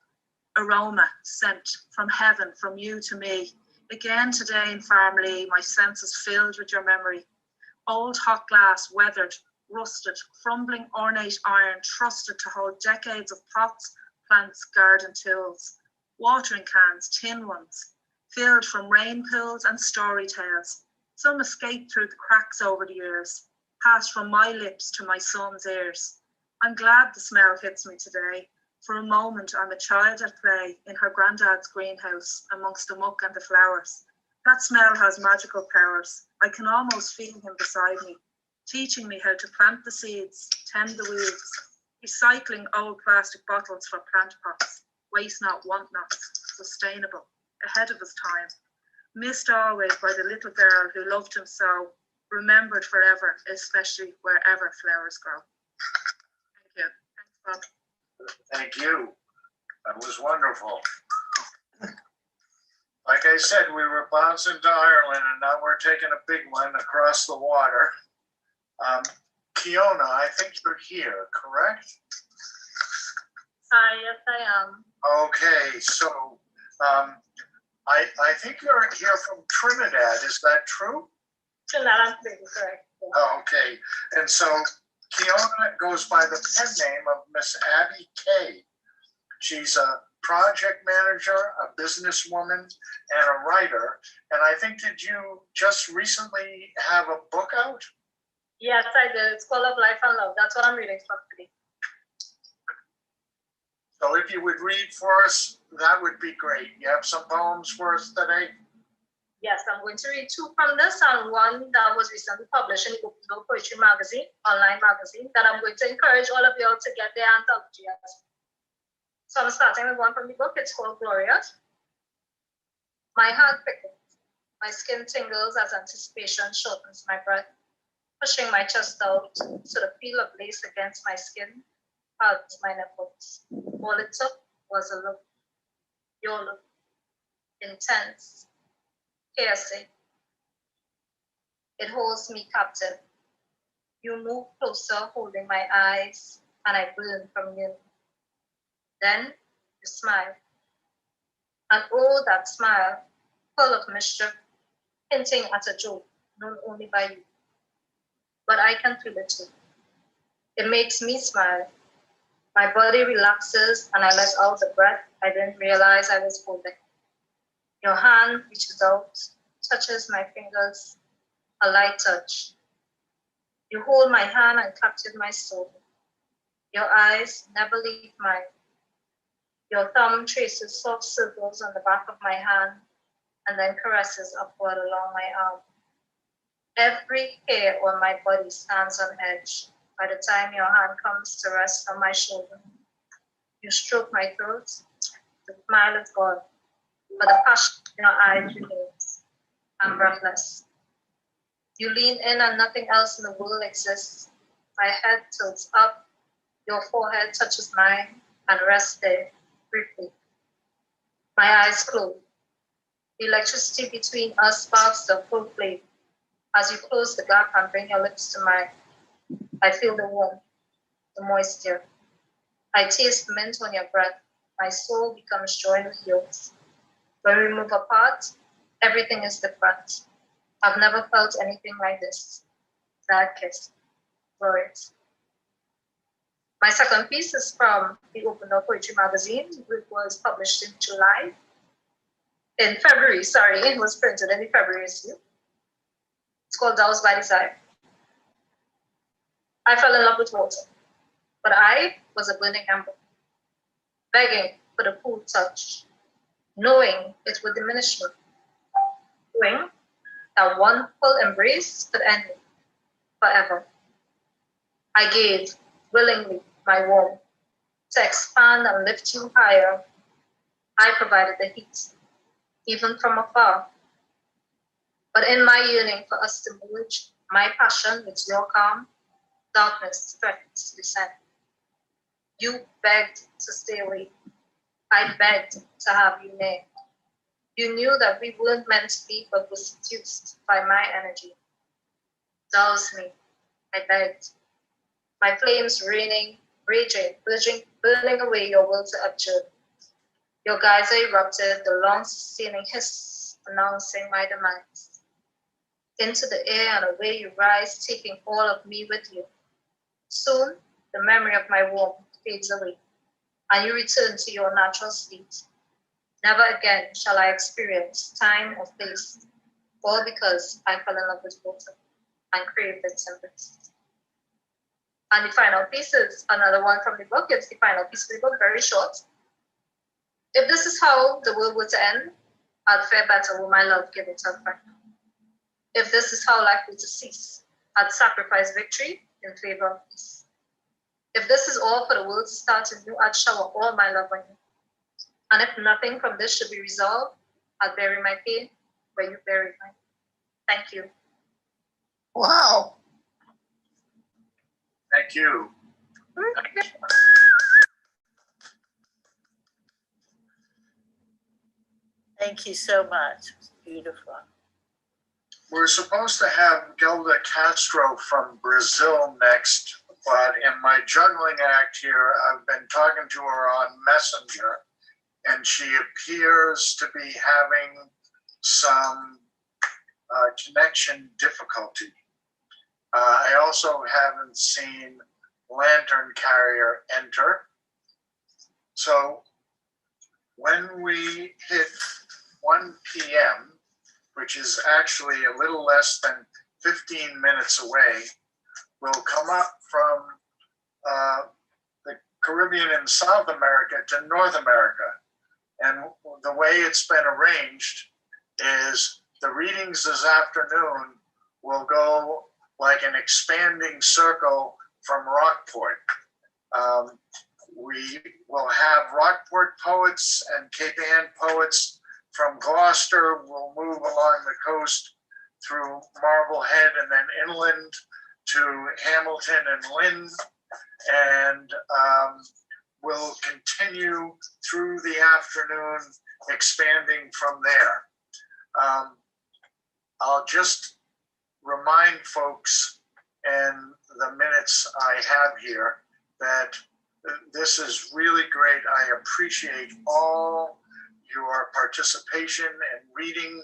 Aroma, scent, from heaven, from you to me. Again today in Farmley, my senses filled with your memory. Old hot glass, weathered, rusted, crumbling ornate iron, trusted to hold decades of pots, plants, garden tools. Watering cans, tin ones, filled from rain pools and story tales. Some escaped through the cracks over the years, passed from my lips to my son's ears. I'm glad the smell hits me today. For a moment, I'm a child at play in her granddad's greenhouse amongst the muck and the flowers. That smell has magical powers. I can almost feel him beside me, teaching me how to plant the seeds, tend the weeds, recycling old plastic bottles for plant pots, waste not, want not, sustainable, ahead of his time. Missed always by the little girl who loved him so, remembered forever, especially wherever flowers grow. Thank you. Thanks, Bob. Thank you. That was wonderful. Like I said, we were bouncing to Ireland, and now we're taking a big one across the water. Kiona, I think you're here, correct? Hi, yes, I am. Okay, so I think you're here from Trinidad. Is that true? Trinidad, correct. Oh, okay. And so Kiona goes by the pen name of Miss Abby Kay. She's a project manager, a businesswoman, and a writer. And I think, did you just recently have a book out? Yes, I did. It's called Of Life and Love. That's what I'm reading from today. So if you would read for us, that would be great. You have some poems for us today? Yes, I'm going to read two from this and one that was recently published in the Open Poetry magazine, online magazine, that I'm going to encourage all of you all to get their anthology. So I'm starting with one from the book. It's called Glorious. My heart prickles. My skin tingles as anticipation shortens my breath, pushing my chest out so the feel of lace against my skin hugs my nipples. All it took was a look. Your look. Intense. Piercing. It holds me captive. You move closer, holding my eyes, and I burn from you. Then you smile. And oh, that smile, full of mischief, hinting at a joke known only by you. But I can feel it too. It makes me smile. My body relaxes and I let out the breath I didn't realize I was holding. Your hand reaches out, touches my fingers, a light touch. You hold my hand and capture my soul. Your eyes never leave mine. Your thumb traces soft circles on the back of my hand and then caresses upward along my arm. Every hair on my body stands on edge by the time your hand comes to rest on my shoulder. You stroke my throat, the smile is gone, but the passion in your eyes remains. I'm breathless. You lean in and nothing else in the world exists. My head tilts up, your forehead touches mine and rests there briefly. My eyes close. The electricity between us sparks the full flame. As you close the gap and bring your lips to mine, I feel the warmth, the moisture. I taste mint on your breath. My soul becomes joined with yours. When we move apart, everything is different. I've never felt anything like this. That kiss. Glorious. My second piece is from the Open Door Poetry magazine, which was published in February, it was printed in the February issue. It's called Doused by Desire. I fell in love with water, but I was a burning ember, begging for the cool touch, knowing it would diminish me, knowing that one full embrace could end me forever. I gave willingly my warmth to expand and lift you higher. I provided the heat, even from afar. But in my yearning for us to merge my passion with your calm, darkness threatens to descend. You begged to stay away. I begged to have you near. You knew that we weren't meant to be, but were seduced by my energy. Douse me, I begged. My flames raging, burning away your will to abjure. Your geyser erupted, the long-sustaining hiss announcing my demise. Into the air and away you rise, taking all of me with you. Soon, the memory of my warmth fades away, and you return to your natural state. Never again shall I experience time or place, all because I fell in love with water and craved its embrace. And the final piece is another one from the book. It's the final piece of the book, very short. If this is how the world were to end, I'd fare better with my love give it up right now. If this is how life were to cease, I'd sacrifice victory in favor of peace. If this is all for the world to start anew, I'd shower all my love on you. And if nothing from this should be resolved, I'd bury my pain where you buried mine. Thank you. Wow. Thank you. Thank you so much. It's beautiful. We're supposed to have Gilda Castro from Brazil next, but in my juggling act here, I've been talking to her on Messenger, and she appears to be having some connection difficulty. I also haven't seen Lantern Carrier enter. So when we hit 1 p.m., which is actually a little less than 15 minutes away, we'll come up from the Caribbean and South America to North America. And the way it's been arranged is the readings this afternoon will go like an expanding circle from Rockport. We will have Rockport poets and Cape Ann poets from Gloucester. We'll move along the coast through Marblehead and then inland to Hamilton and Lynn. And we'll continue through the afternoon, expanding from there. I'll just remind folks in the minutes I have here that this is really great. I appreciate all your participation and reading.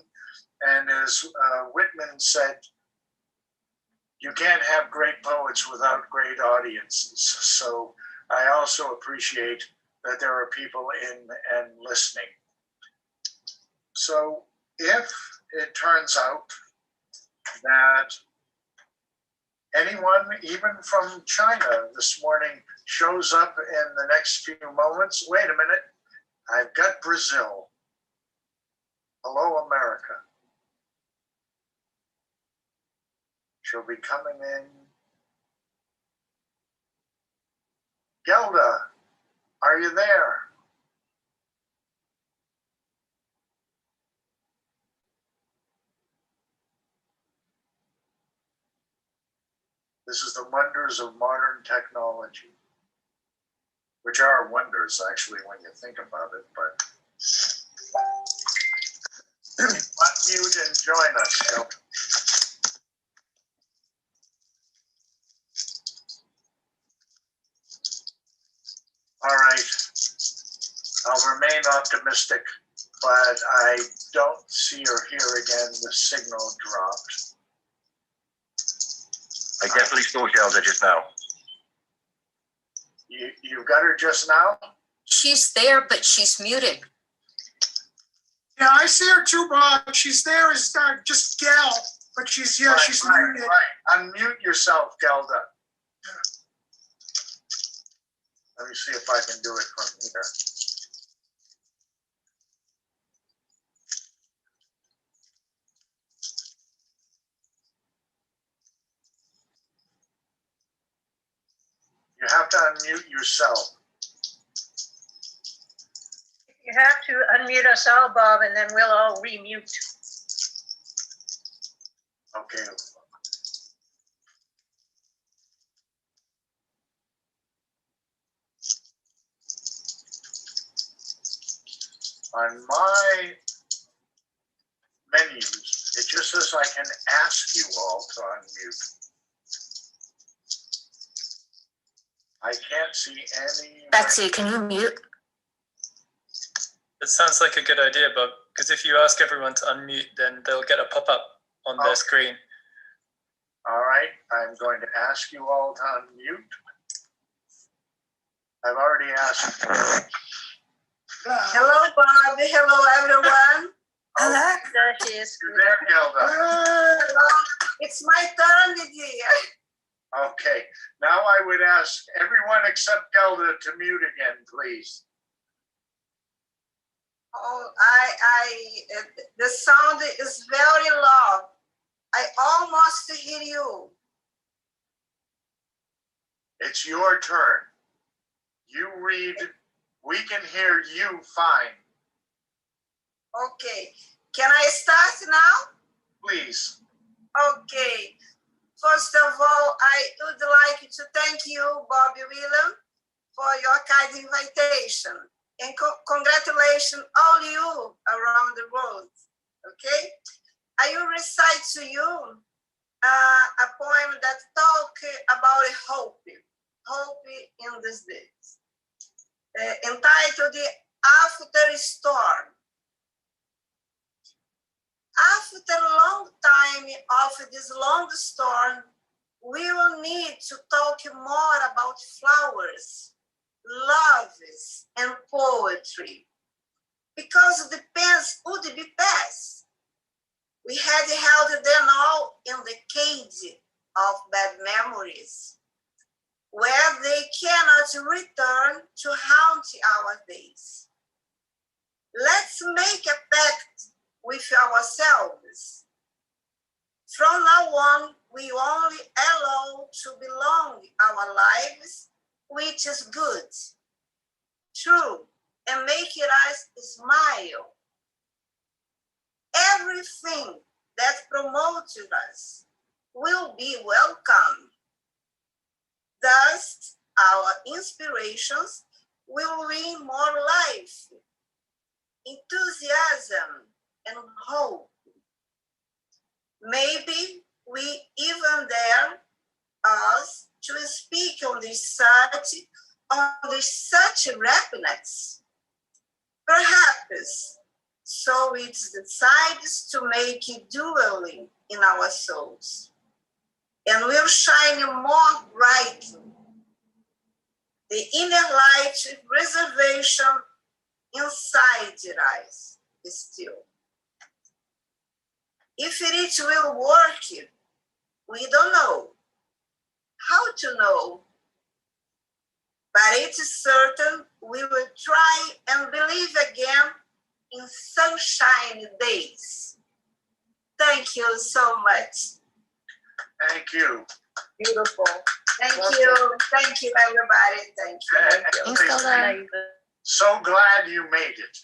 And as Whitman said, you can't have great poets without great audiences. So I also appreciate that there are people in and listening. So if it turns out that anyone, even from China this morning, shows up in the next few moments, wait a minute, I've got Brazil. Hello, America. She'll be coming in. Gelda, are you there? This is the wonders of modern technology, which are wonders actually when you think about it, but unmute and join us, Gelda. All right, I'll remain optimistic, but I don't see or hear again. The signal dropped. I definitely saw Gelda just now. You got her just now? She's there, but she's muted. Yeah, I see her too, Bob. She's there as just Gal, but she's muted. Right. Unmute yourself, Gelda. Let me see if I can do it from here. You have to unmute yourself. You have to unmute us all, Bob, and then we'll all remute. Okay. On my menus, it just says I can ask you all to unmute. I can't see any. Betsy, can you mute? It sounds like a good idea, Bob, because if you ask everyone to unmute, then they'll get a pop-up on their screen. All right, I'm going to ask you all to unmute. I've already asked. Hello, Bob. Hello, everyone. Hello. There she is. You're there, Gelda. Hello. It's my turn, dear. Okay, now I would ask everyone except Gelda to mute again, please. Oh, the sound is very loud. I almost hear you. It's your turn. You read. We can hear you fine. Okay. Can I start now? Please. Okay. First of all, I would like to thank you, Bobby William, for your kind invitation. And congratulations all you around the world. Okay? I will recite to you a poem that talk about hope in these days. Entitled After Storm. After a long time of this long storm, we will need to talk more about flowers, loves, and poetry, because the pens would be past. We had held them all in the cage of bad memories, where they cannot return to haunt our days. Let's make a pact with ourselves. From now on, we only allow to belong our lives, which is good, true, and make us smile. Everything that promotes us will be welcome. Thus, our inspirations will bring more life, enthusiasm, and hope. Maybe we even dare us to speak on this such rapidness. Perhaps so it decides to make it dwelling in our souls, and will shine more brightly. The inner light reservation inside your eyes is still. If it will work, we don't know how to know, but it's certain we will try and believe again in sunshine days. Thank you so much. Thank you. Beautiful. Thank you. Thank you, everybody. Thank you. So glad you made it.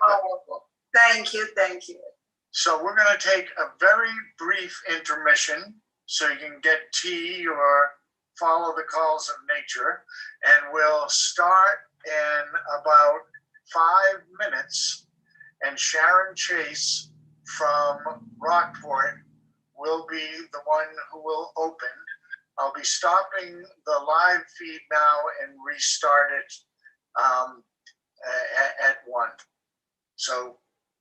Powerful. Thank you. Thank you. So we're going to take a very brief intermission so you can get tea or follow the calls of nature. And we'll start in about 5 minutes. And Sharon Chase from Rockport will be the one who will open. I'll be stopping the live feed now and restart it at 1. So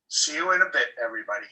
see you in a bit, everybody.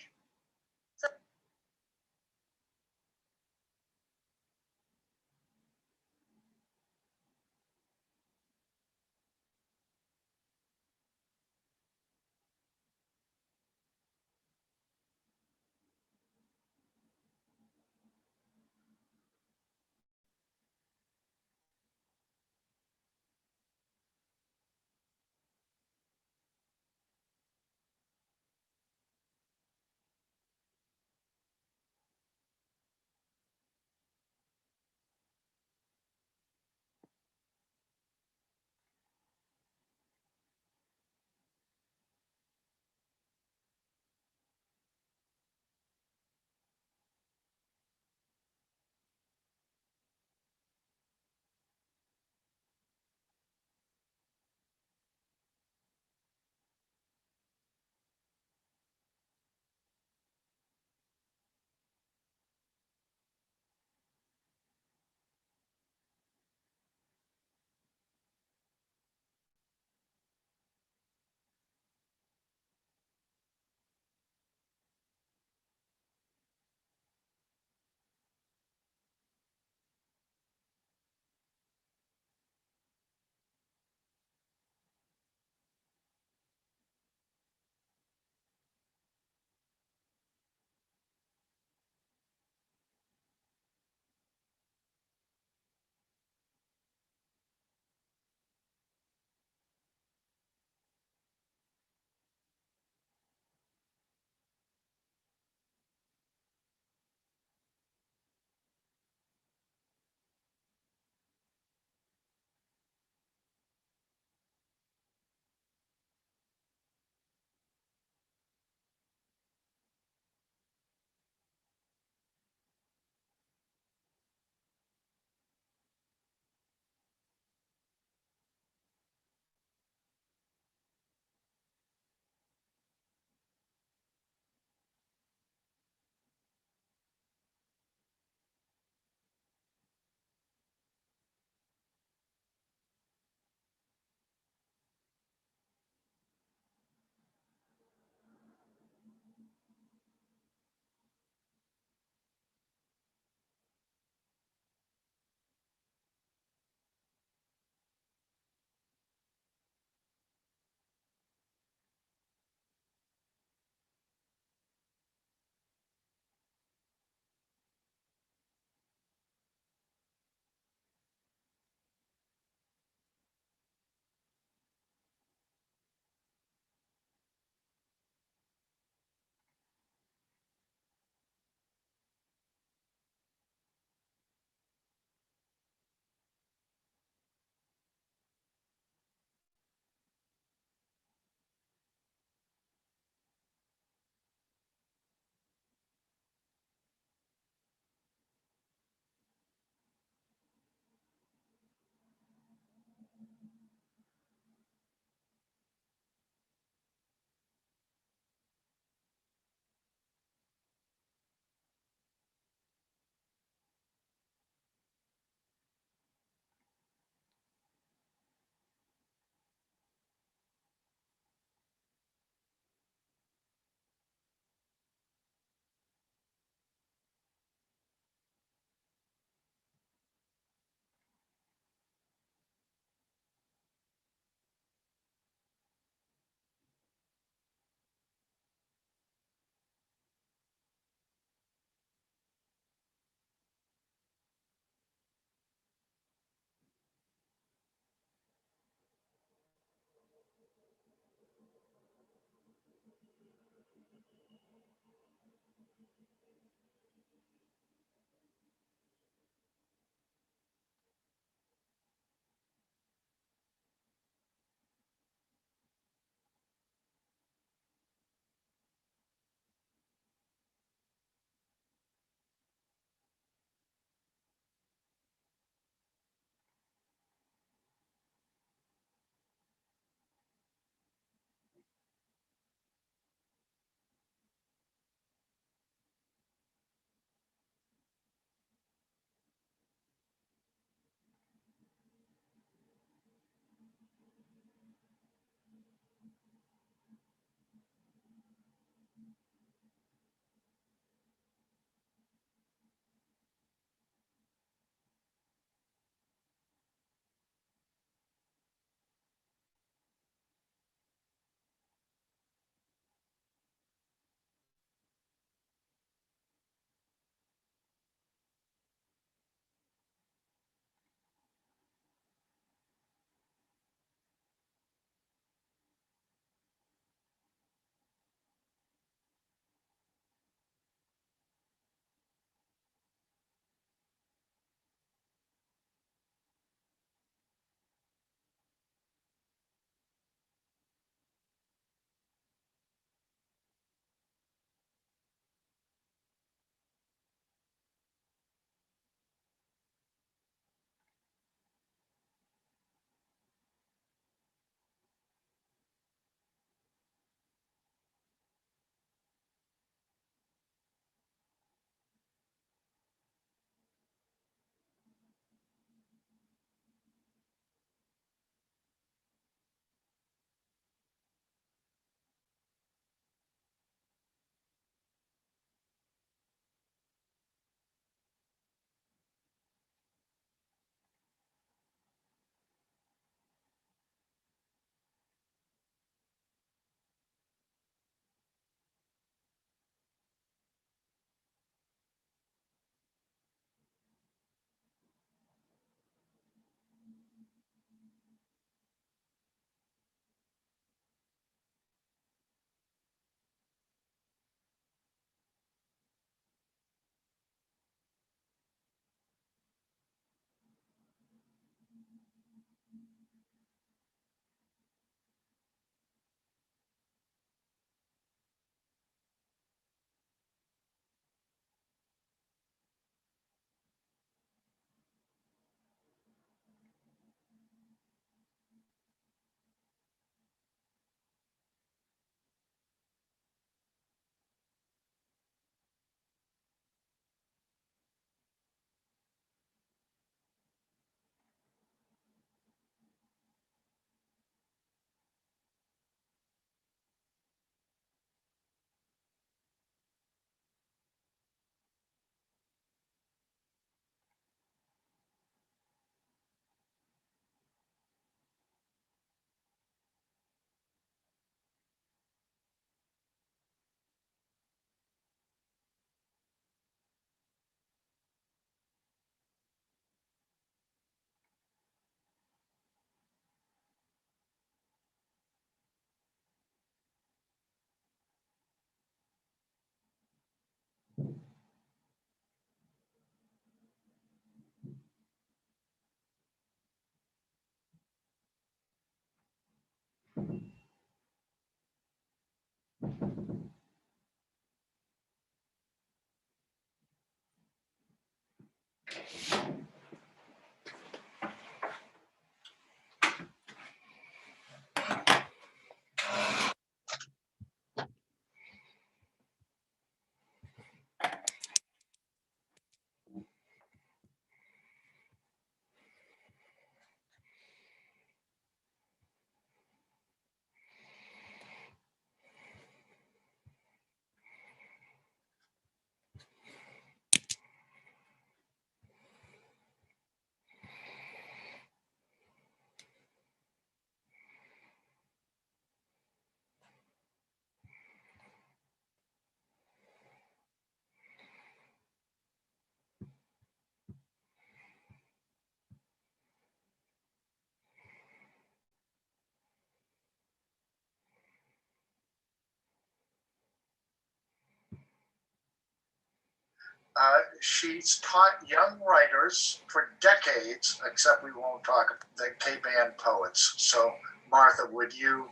She's taught young writers for decades, except we won't talk about the Cape Ann poets. So, Martha, would you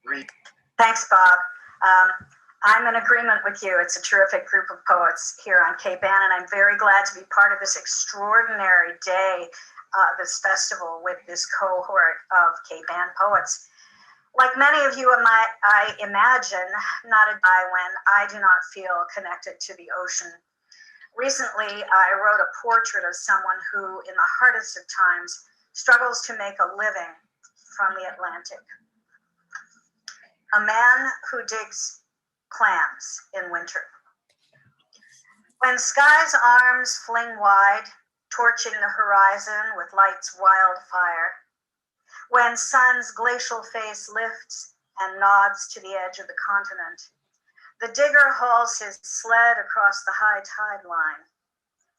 read? Thanks, Bob. I'm in agreement with you. It's a terrific group of poets here on Cape Ann, and I'm very glad to be part of this extraordinary day, this festival with this cohort of Cape Ann poets. Like many of you, I imagine, knotted by when I do not feel connected to the ocean. Recently, I wrote a portrait of someone who, in the hardest of times, struggles to make a living from the Atlantic. A man who digs clams in winter. When sky's arms fling wide, torching the horizon with light's wildfire, when sun's glacial face lifts and nods to the edge of the continent, the digger hauls his sled across the high tide line,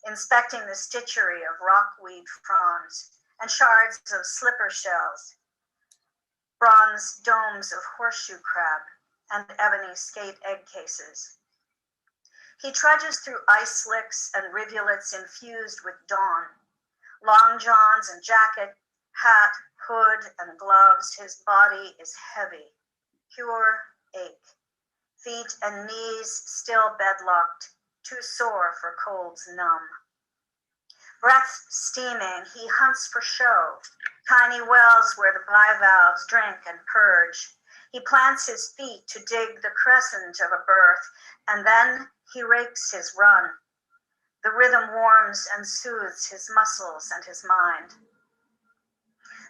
inspecting the stitchery of rockweed fronds and shards of slipper shells, bronze domes of horseshoe crab, and ebony skate egg cases. He trudges through ice slicks and rivulets infused with dawn, long johns and jacket, hat, hood, and gloves. His body is heavy, pure ache. Feet and knees still bedlocked, too sore for colds numb. Breath steaming, he hunts for show, tiny wells where the bivalves drink and purge. He plants his feet to dig the crescent of a birth, and then he rakes his run. The rhythm warms and soothes his muscles and his mind.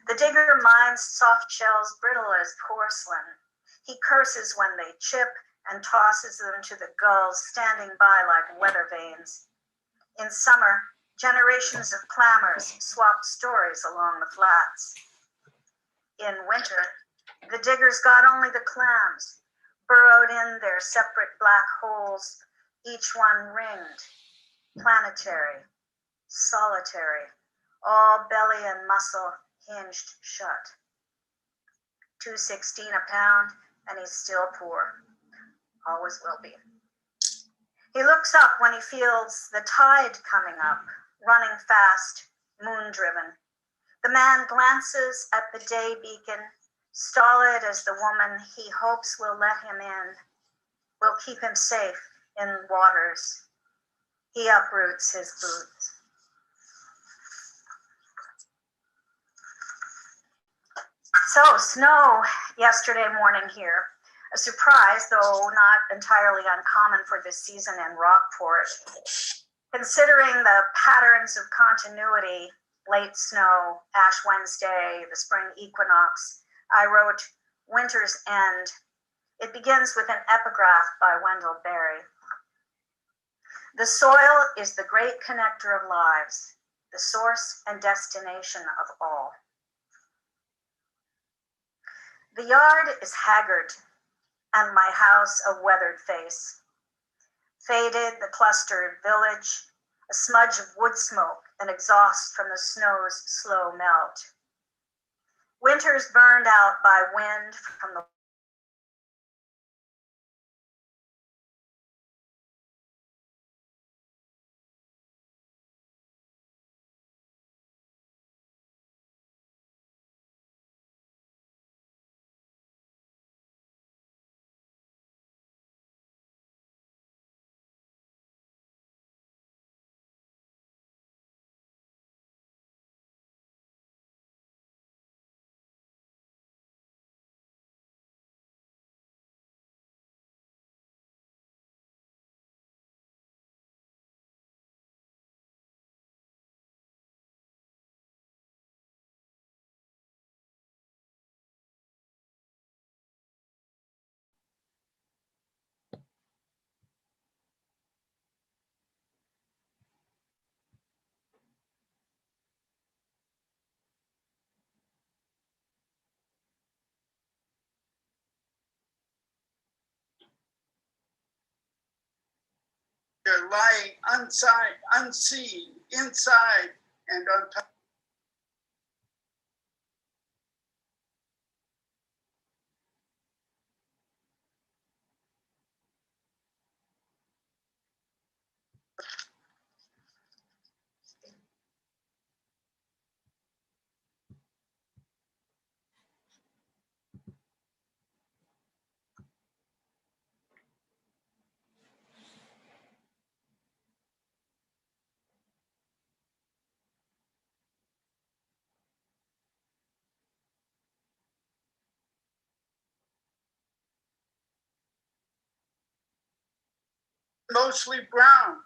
The digger mines soft shells brittle as porcelain. He curses when they chip and tosses them to the gulls standing by like weather vanes. In summer, generations of clammers swap stories along the flats. In winter, the diggers got only the clams, burrowed in their separate black holes, each one ringed, planetary, solitary, all belly and muscle hinged shut. $2.16 a pound, and he's still poor. Always will be. He looks up when he feels the tide coming up, running fast, moon-driven. The man glances at the day beacon, stolid as the woman he hopes will let him in, will keep him safe in waters. He uproots his boots. So, snow yesterday morning here. A surprise, though not entirely uncommon for this season in Rockport. Considering the patterns of continuity, late snow, Ash Wednesday, the spring equinox, I wrote Winter's End. It begins with an epigraph by Wendell Berry. The soil is the great connector of lives, the source and destination of all. The yard is haggard, and my house a weathered face. Faded the clustered village, a smudge of wood smoke and exhaust from the snow's slow melt. Winter's burned out by wind from the They're lying unside, unseen, inside, and on top. Mostly brown.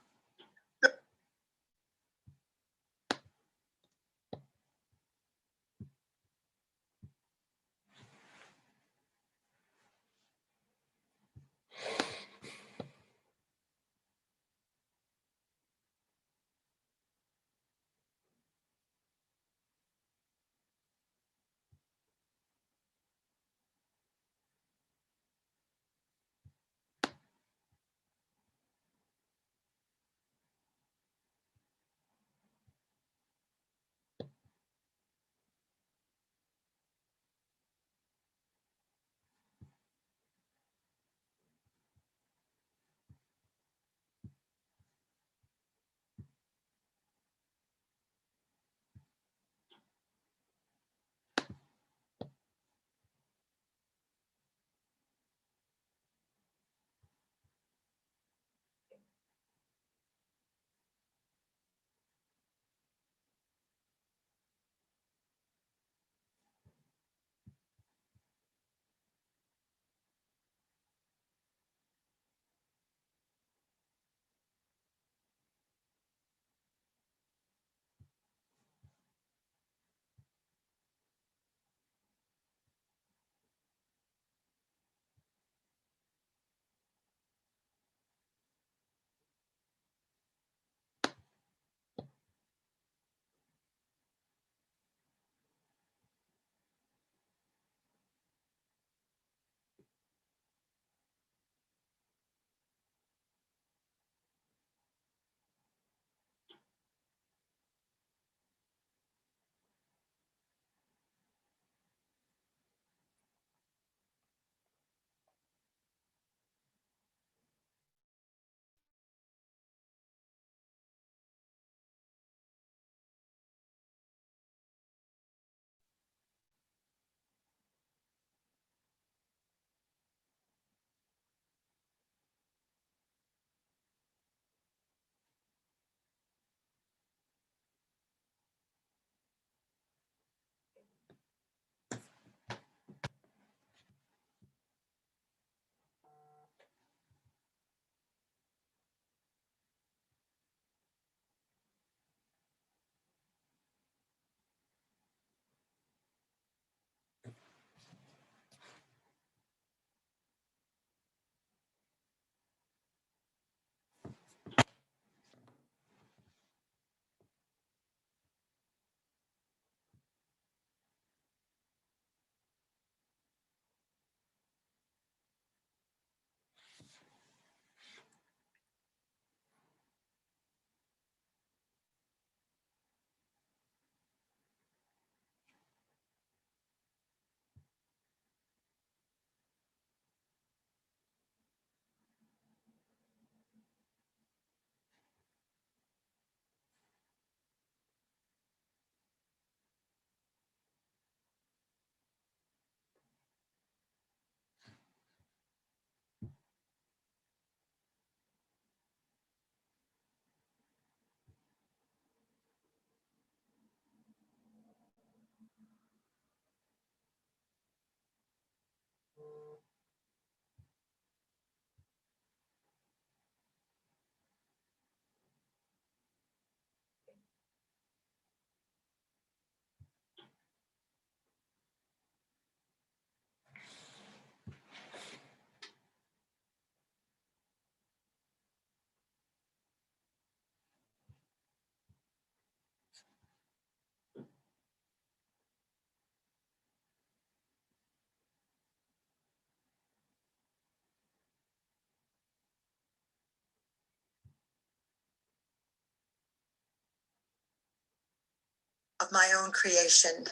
of my own creation,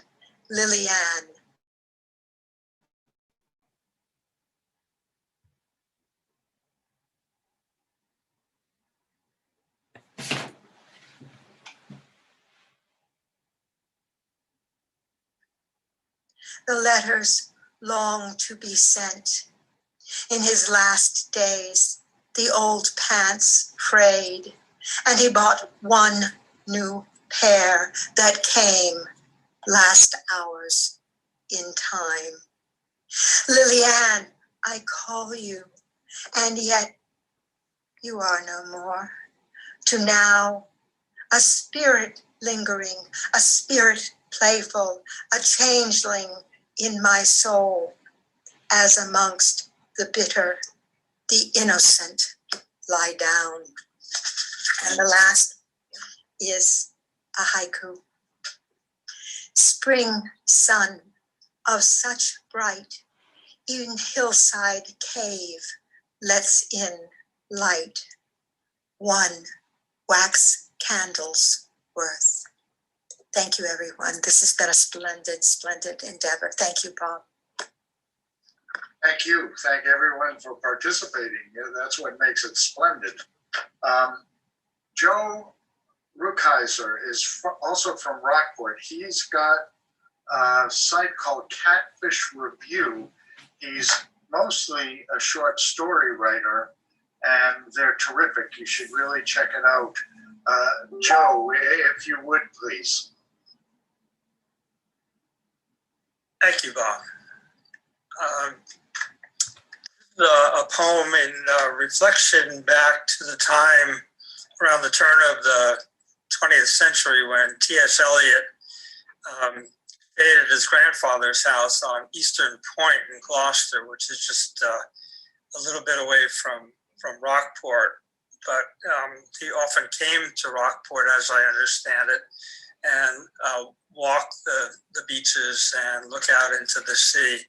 Lillian. The letters long to be sent. In his last days, the old pants frayed, and he bought one new pair that came last hours in time. Lillian, I call you, and yet you are no more. To now, a spirit lingering, a spirit playful, a changeling in my soul, as amongst the bitter, the innocent lie down. And the last is a haiku. Spring sun of such bright, even hillside cave lets in light, one wax candle's worth. Thank you, everyone. This has been a splendid, splendid endeavor. Thank you, Bob. Thank you. Thank everyone for participating. Yeah, that's what makes it splendid. Joe Rukeyser is also from Rockport. He's got a site called Catfish Review. He's mostly a short story writer, and they're terrific. You should really check it out. Joe, if you would, please. Thank you, Bob. A poem in reflection back to the time around the turn of the 20th century when T.S. Eliot stayed at his grandfather's house on Eastern Point in Gloucester, which is just a little bit away from Rockport. But he often came to Rockport, as I understand it, and walk the beaches and look out into the sea.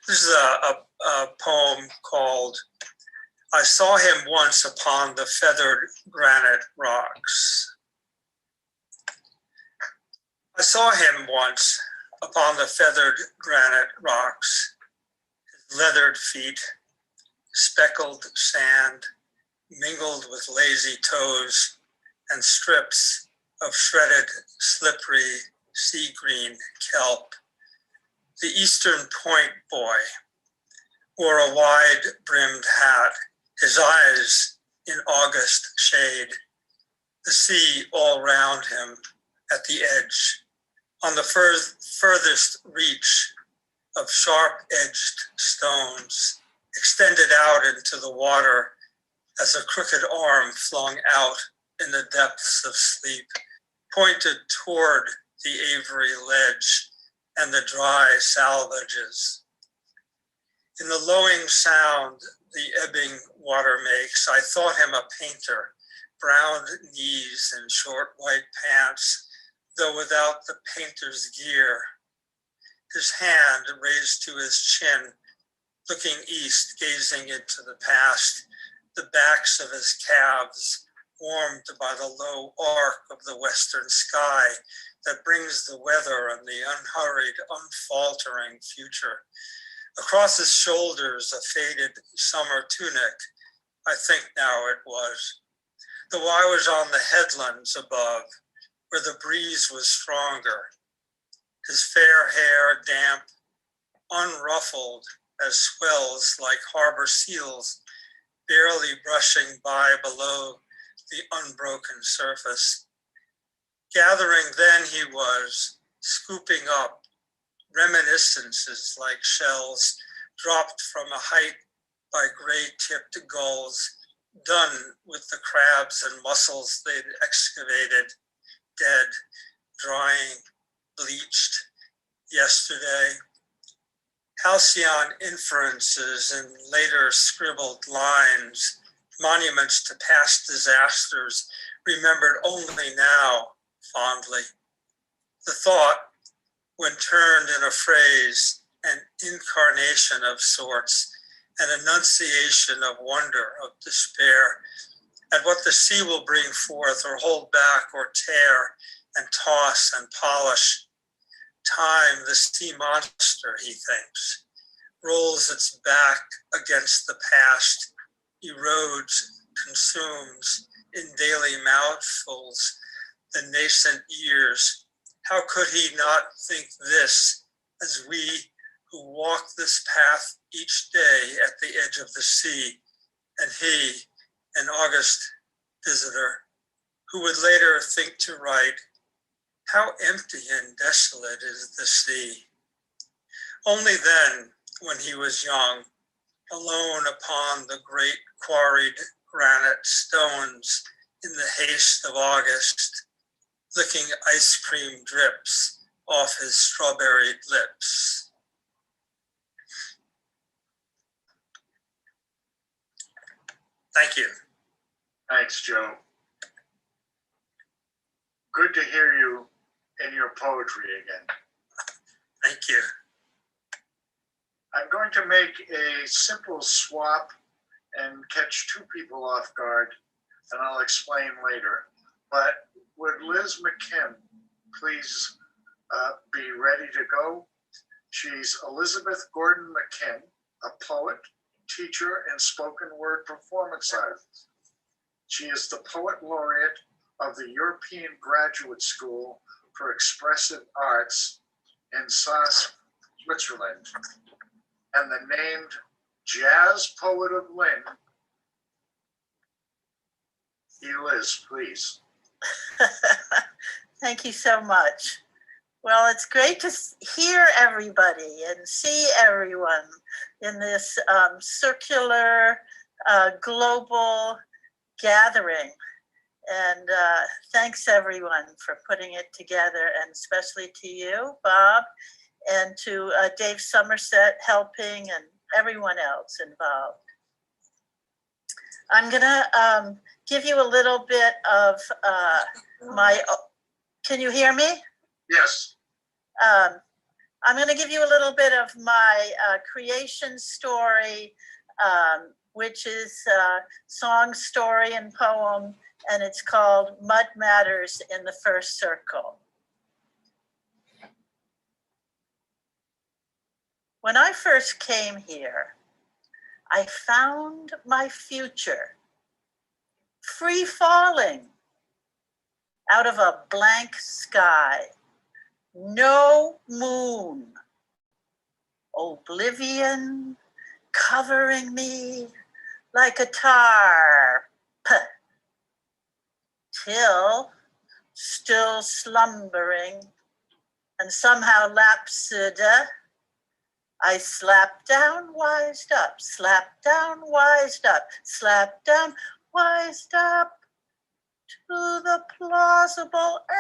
This is a poem called I Saw Him Once Upon the Feathered Granite Rocks. I saw him once upon the feathered granite rocks, his leathered feet, speckled sand, mingled with lazy toes and strips of shredded, slippery, sea green kelp. The Eastern Point boy wore a wide-brimmed hat, his eyes in August shade, the sea all round him at the edge, on the furthest reach of sharp-edged stones, extended out into the water as a crooked arm flung out in the depths of sleep, pointed toward the Avery ledge and the dry salvages. In the lowing sound the ebbing water makes, I thought him a painter, brown knees and short white pants, though without the painter's gear. His hand raised to his chin, looking east, gazing into the past, the backs of his calves warmed by the low arc of the western sky that brings the weather and the unhurried, unfaltering future. Across his shoulders, a faded summer tunic, I think now it was, though I was on the headlands above, where the breeze was stronger. His fair hair damp, unruffled as swells like harbor seals, barely brushing by below the unbroken surface. Gathering then he was, scooping up reminiscences like shells dropped from a height by gray-tipped gulls, done with the crabs and mussels they'd excavated, dead, drying, bleached yesterday. Halcyon inferences and later scribbled lines, monuments to past disasters, remembered only now fondly. The thought, when turned in a phrase, an incarnation of sorts, an enunciation of wonder, of despair, at what the sea will bring forth or hold back or tear and toss and polish. Time, the sea monster, he thinks, rolls its back against the past, erodes, consumes in daily mouthfuls the nascent years. How could he not think this as we who walk this path each day at the edge of the sea, and he, an August visitor, who would later think to write, how empty and desolate is the sea. Only then, when he was young, alone upon the great quarried granite stones in the haste of August, licking ice cream drips off his strawberried lips. Thank you. Thanks, Joe. Good to hear you in your poetry again. Thank you. I'm going to make a simple swap and catch two people off guard, and I'll explain later. But would Liz McKim please be ready to go? She's Elizabeth Gordon McKim, a poet, teacher, and spoken word performance artist. She is the poet laureate of the European Graduate School for Expressive Arts in Saas, Switzerland, and the named Jazz Poet of Lynn. Liz, please. Thank you so much. Well, it's great to hear everybody and see everyone in this circular global gathering. And thanks everyone for putting it together, and especially to you, Bob, and to Dave Somerset helping, and everyone else involved. I'm gonna give you a little bit of can you hear me? Yes. I'm gonna give you a little bit of my creation story, which is song, story, and poem, and it's called Mud Matters in the First Circle. When I first came here, I found my future free falling out of a blank sky, no moon, oblivion covering me like a tarp, till, still slumbering and somehow lapsed, I slapped down, wised up, slapped down, wised up, slapped down, wised up to the plausible earth.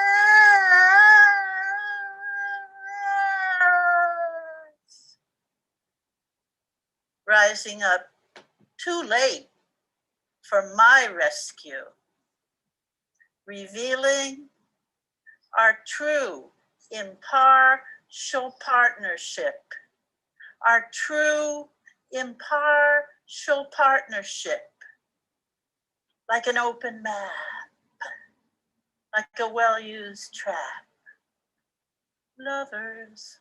Rising up too late for my rescue, revealing our true impartial partnership, our true impartial partnership, like an open map, like a well-used trap. Lovers,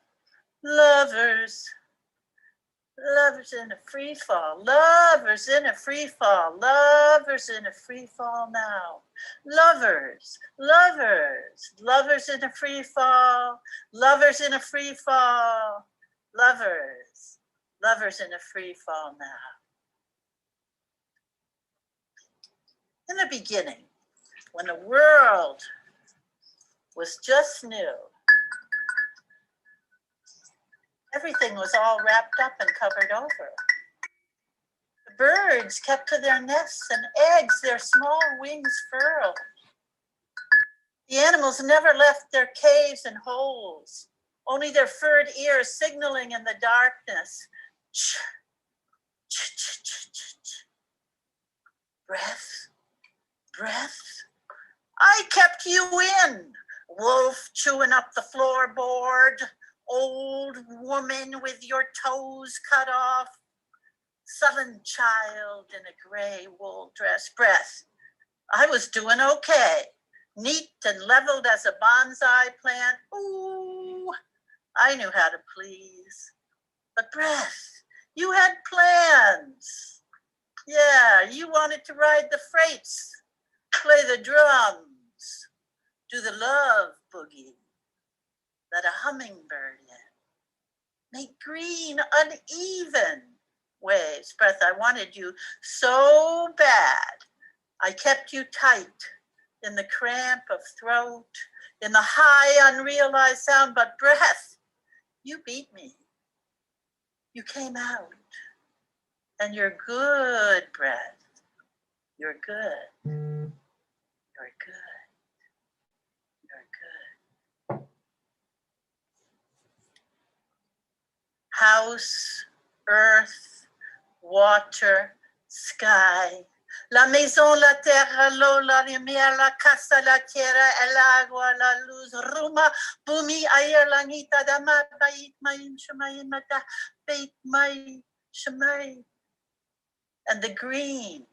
lovers, lovers in a free fall, lovers in a free fall, lovers in a free fall now. Lovers, lovers, lovers in a free fall, lovers in a free fall, lovers, lovers in a free fall now. In the beginning, when the world was just new, everything was all wrapped up and covered over. The birds kept to their nests, and eggs their small wings furled. The animals never left their caves and holes, only their furred ears signaling in the darkness. Breath, breath. I kept you in, wolf chewing up the floorboard, old woman with your toes cut off, sullen child in a gray wool dress. Breath. I was doing okay. neat and leveled as a bonsai plant. Ooh, I knew how to please. But Breath, you had plans. Yeah, you wanted to ride the freights, play the drums, do the love boogie, let a hummingbird in, make green uneven waves. Breath, I wanted you so bad. I kept you tight in the cramp of throat, in the high unrealized sound, but Breath, you beat me. You came out, and you're good, Breath. You're good. You're good. You're good. House, earth, water, sky. La maison, la terre, l'eau, la lumière, la casa, la tierra, el agua, la luz, Ruma, bumi, ayer, langita, dama, bait, mayin, shumay, mata, bait, may, shumay. And the green,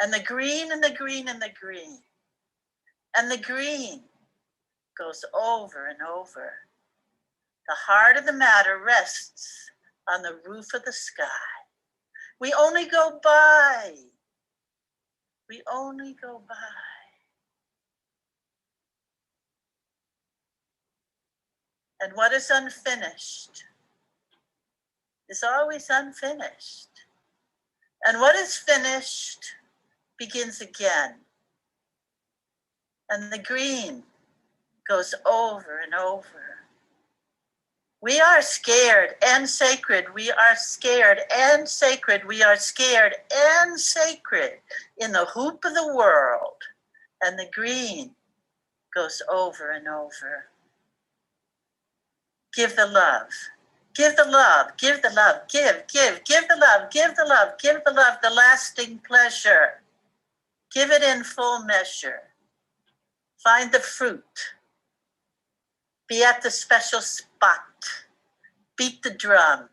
and the green, and the green, and the green. And the green goes over and over. The heart of the matter rests on the roof of the sky. We only go by. We only go by. And what is unfinished is always unfinished. And what is finished begins again. And the green goes over and over. We are scared and sacred. We are scared and sacred. We are scared and sacred in the hoop of the world. And the green goes over and over. Give the love. Give the love. Give the love. Give the love. Give the love. Give the love. The lasting pleasure. Give it in full measure. Find the fruit. Be at the special spot. Beat the drum.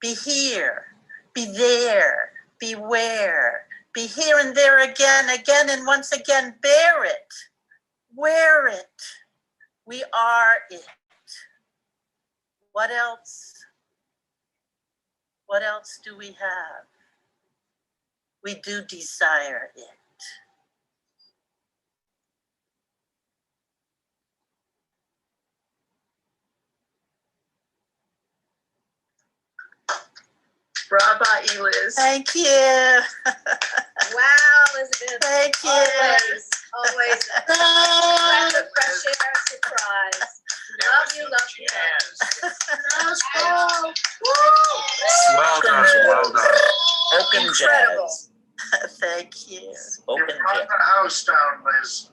Be here. Be there. Beware. Be here and there again, and once again. Bear it. Wear it. We are it. What else? What else do we have? We do desire it. Brava, Eliz. Thank you. Wow, Elizabeth. Thank you. Always a breath of fresh air surprise. Love you. Well done, well done. Spoken Incredible. jazz. Thank you. Spoken You brought jazz. the house down, Liz.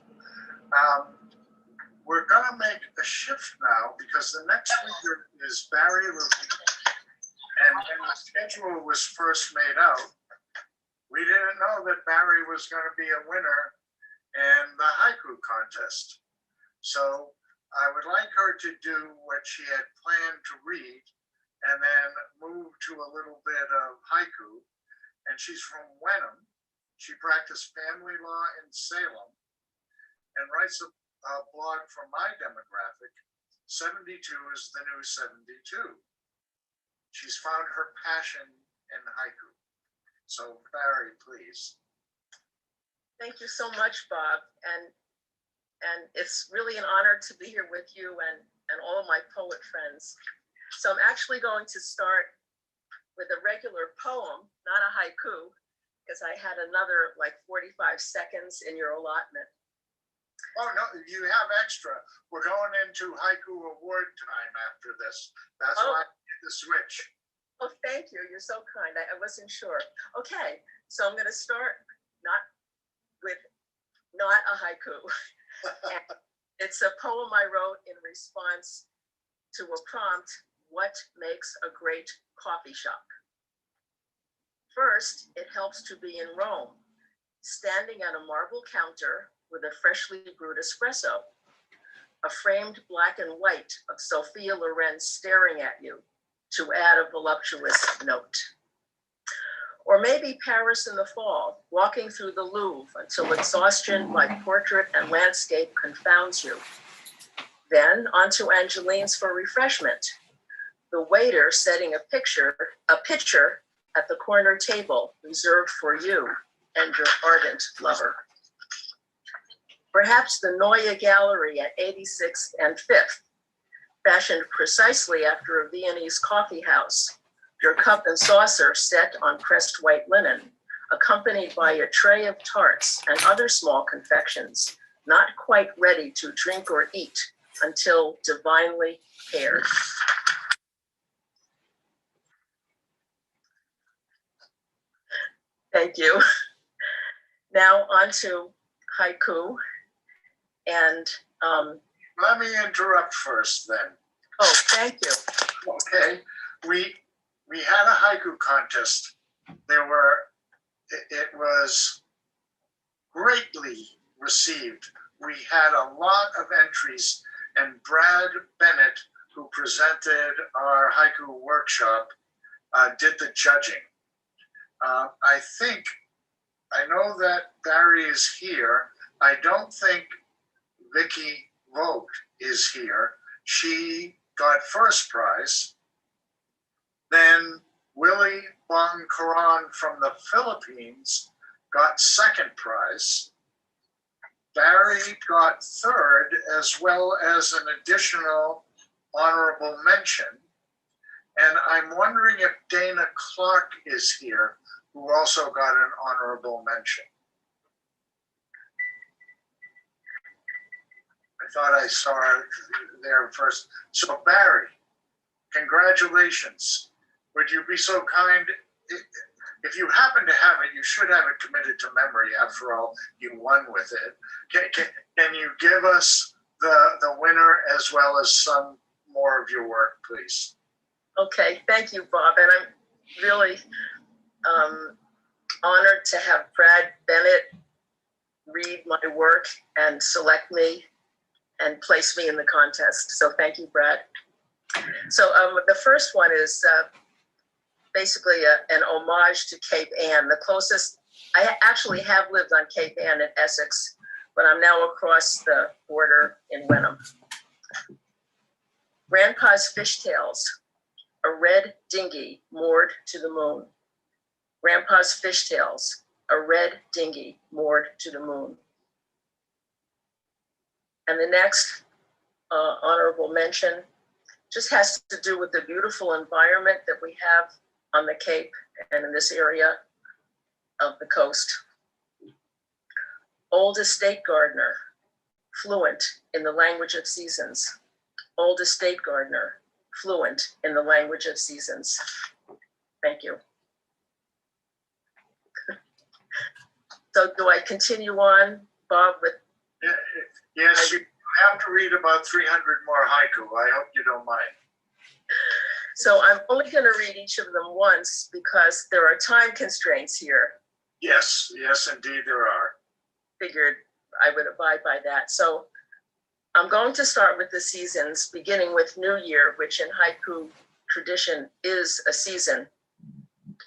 We're gonna make a shift now because the next speaker is Barry Levine. And when the schedule was first made out, we didn't know that Barry was gonna be a winner in the haiku contest. So I would like her to do what she had planned to read and then move to a little bit of haiku. And she's from Wenham. She practiced family law in Salem and writes a blog for my demographic. 72 is the new 72. She's found her passion in haiku. So Barry, please. Thank you so much, Bob. And it's really an honor to be here with you and all of my poet friends. So I'm actually going to start with a regular poem, not a haiku, because I had another like 45 seconds in your allotment. Oh, no, you have extra. We're going into haiku award time after this. That's why I did the switch. Oh, thank you. You're so kind. I wasn't sure. Okay, so I'm going to start not a haiku. It's a poem I wrote in response to a prompt, what makes a great coffee shop? First, it helps to be in Rome, standing at a marble counter with a freshly brewed espresso, a framed black and white of Sophia Loren staring at you to add a voluptuous note. Or maybe Paris in the fall, walking through the Louvre until exhaustion by portrait and landscape confounds you. Then onto Angeline's for refreshment. The waiter setting a pitcher at the corner table reserved for you and your ardent lover. Perhaps the Neue Gallery at 86th and 5th, fashioned precisely after a Viennese coffee house, your cup and saucer set on pressed white linen, accompanied by a tray of tarts and other small confections, not quite ready to drink or eat until divinely paired. Thank you. Now on to haiku. And let me interrupt first then. Oh, thank you. Okay, we had a haiku contest. It was greatly received. We had a lot of entries, and Brad Bennett, who presented our haiku workshop, did the judging. I know that Barry is here. I don't think Vicky Vogt is here. She got first prize. Then Willie Bong Karan from the Philippines got second prize. Barry got third, as well as an additional honorable mention. And I'm wondering if Dana Clark is here, who also got an honorable mention. I thought I saw it there first. So Barry, congratulations. Would you be so kind, if you happen to have it, you should have it committed to memory. After all, you won with it. Can you give us the winner as well as some more of your work, please? Okay, thank you, Bob. And I'm really honored to have Brad Bennett read my work and select me and place me in the contest. So thank you, Brad. So the first one is basically an homage to Cape Ann. The closest, I actually have lived on Cape Ann in Essex, but I'm now across the border in Wenham. Grandpa's fishtails, a red dinghy moored to the moon. Grandpa's fishtails, a red dinghy moored to the moon. And the next honorable mention just has to do with the beautiful environment that we have on the Cape and in this area of the coast. Old estate gardener, fluent in the language of seasons. Old estate gardener, fluent in the language of seasons. Thank you. So do I continue on, Bob, with? Yes, you have to read about 300 more haiku. I hope you don't mind. So I'm only going to read each of them once because there are time constraints here. Yes, yes, indeed there are. Figured I would abide by that. So I'm going to start with the seasons, beginning with New Year, which in haiku tradition is a season,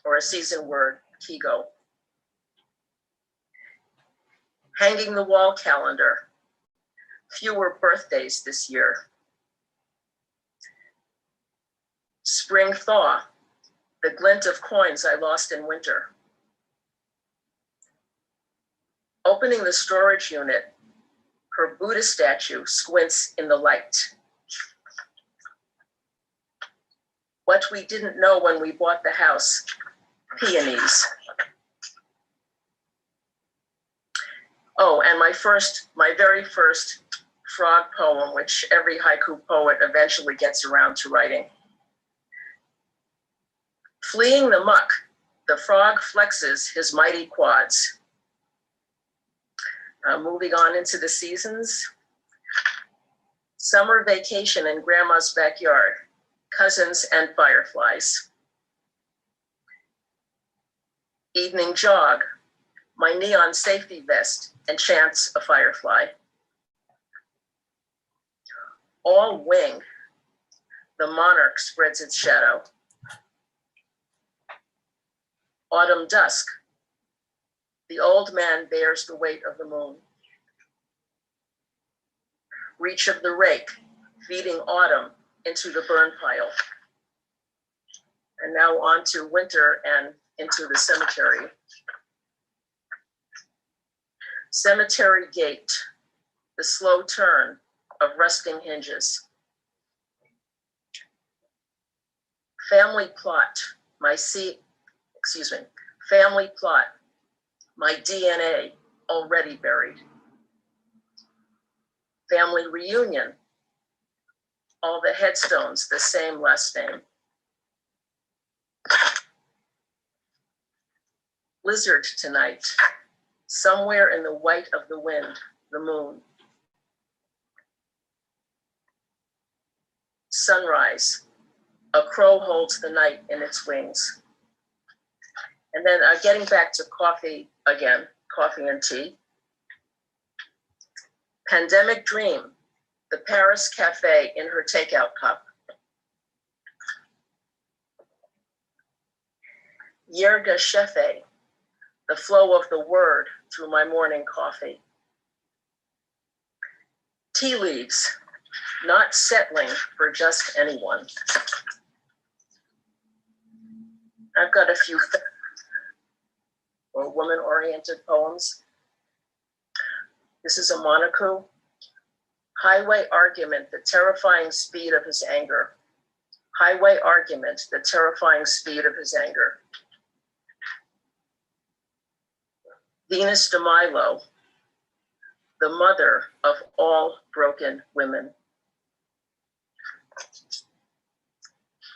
or a season word, kigo. Hanging the wall calendar. Fewer birthdays this year. Spring thaw, the glint of coins I lost in winter. Opening the storage unit, her Buddha statue squints in the light. What we didn't know when we bought the house, peonies. Oh, and my very first frog poem, which every haiku poet eventually gets around to writing. Fleeing the muck, the frog flexes his mighty quads. Moving on into the seasons. Summer vacation in grandma's backyard, cousins and fireflies. Evening jog, my neon safety vest enchants a firefly. All wing, the monarch spreads its shadow. Autumn dusk. The old man bears the weight of the moon. Reach of the rake, feeding autumn into the burn pile. And now on to winter and into the cemetery. Cemetery gate, the slow turn of rusting hinges. Family plot, family plot, my DNA already buried. Family reunion, all the headstones, the same last name. Blizzard tonight, somewhere in the white of the wind, the moon. Sunrise, a crow holds the night in its wings. And then getting back to coffee again, coffee and tea. Pandemic dream, the Paris cafe in her takeout cup. Yerga Shefe, the flow of the word through my morning coffee. Tea leaves, not settling for just anyone. I've got a few woman-oriented poems. This is a monocle. Highway argument, the terrifying speed of his anger. Highway argument, the terrifying speed of his anger. Venus de Milo, the mother of all broken women.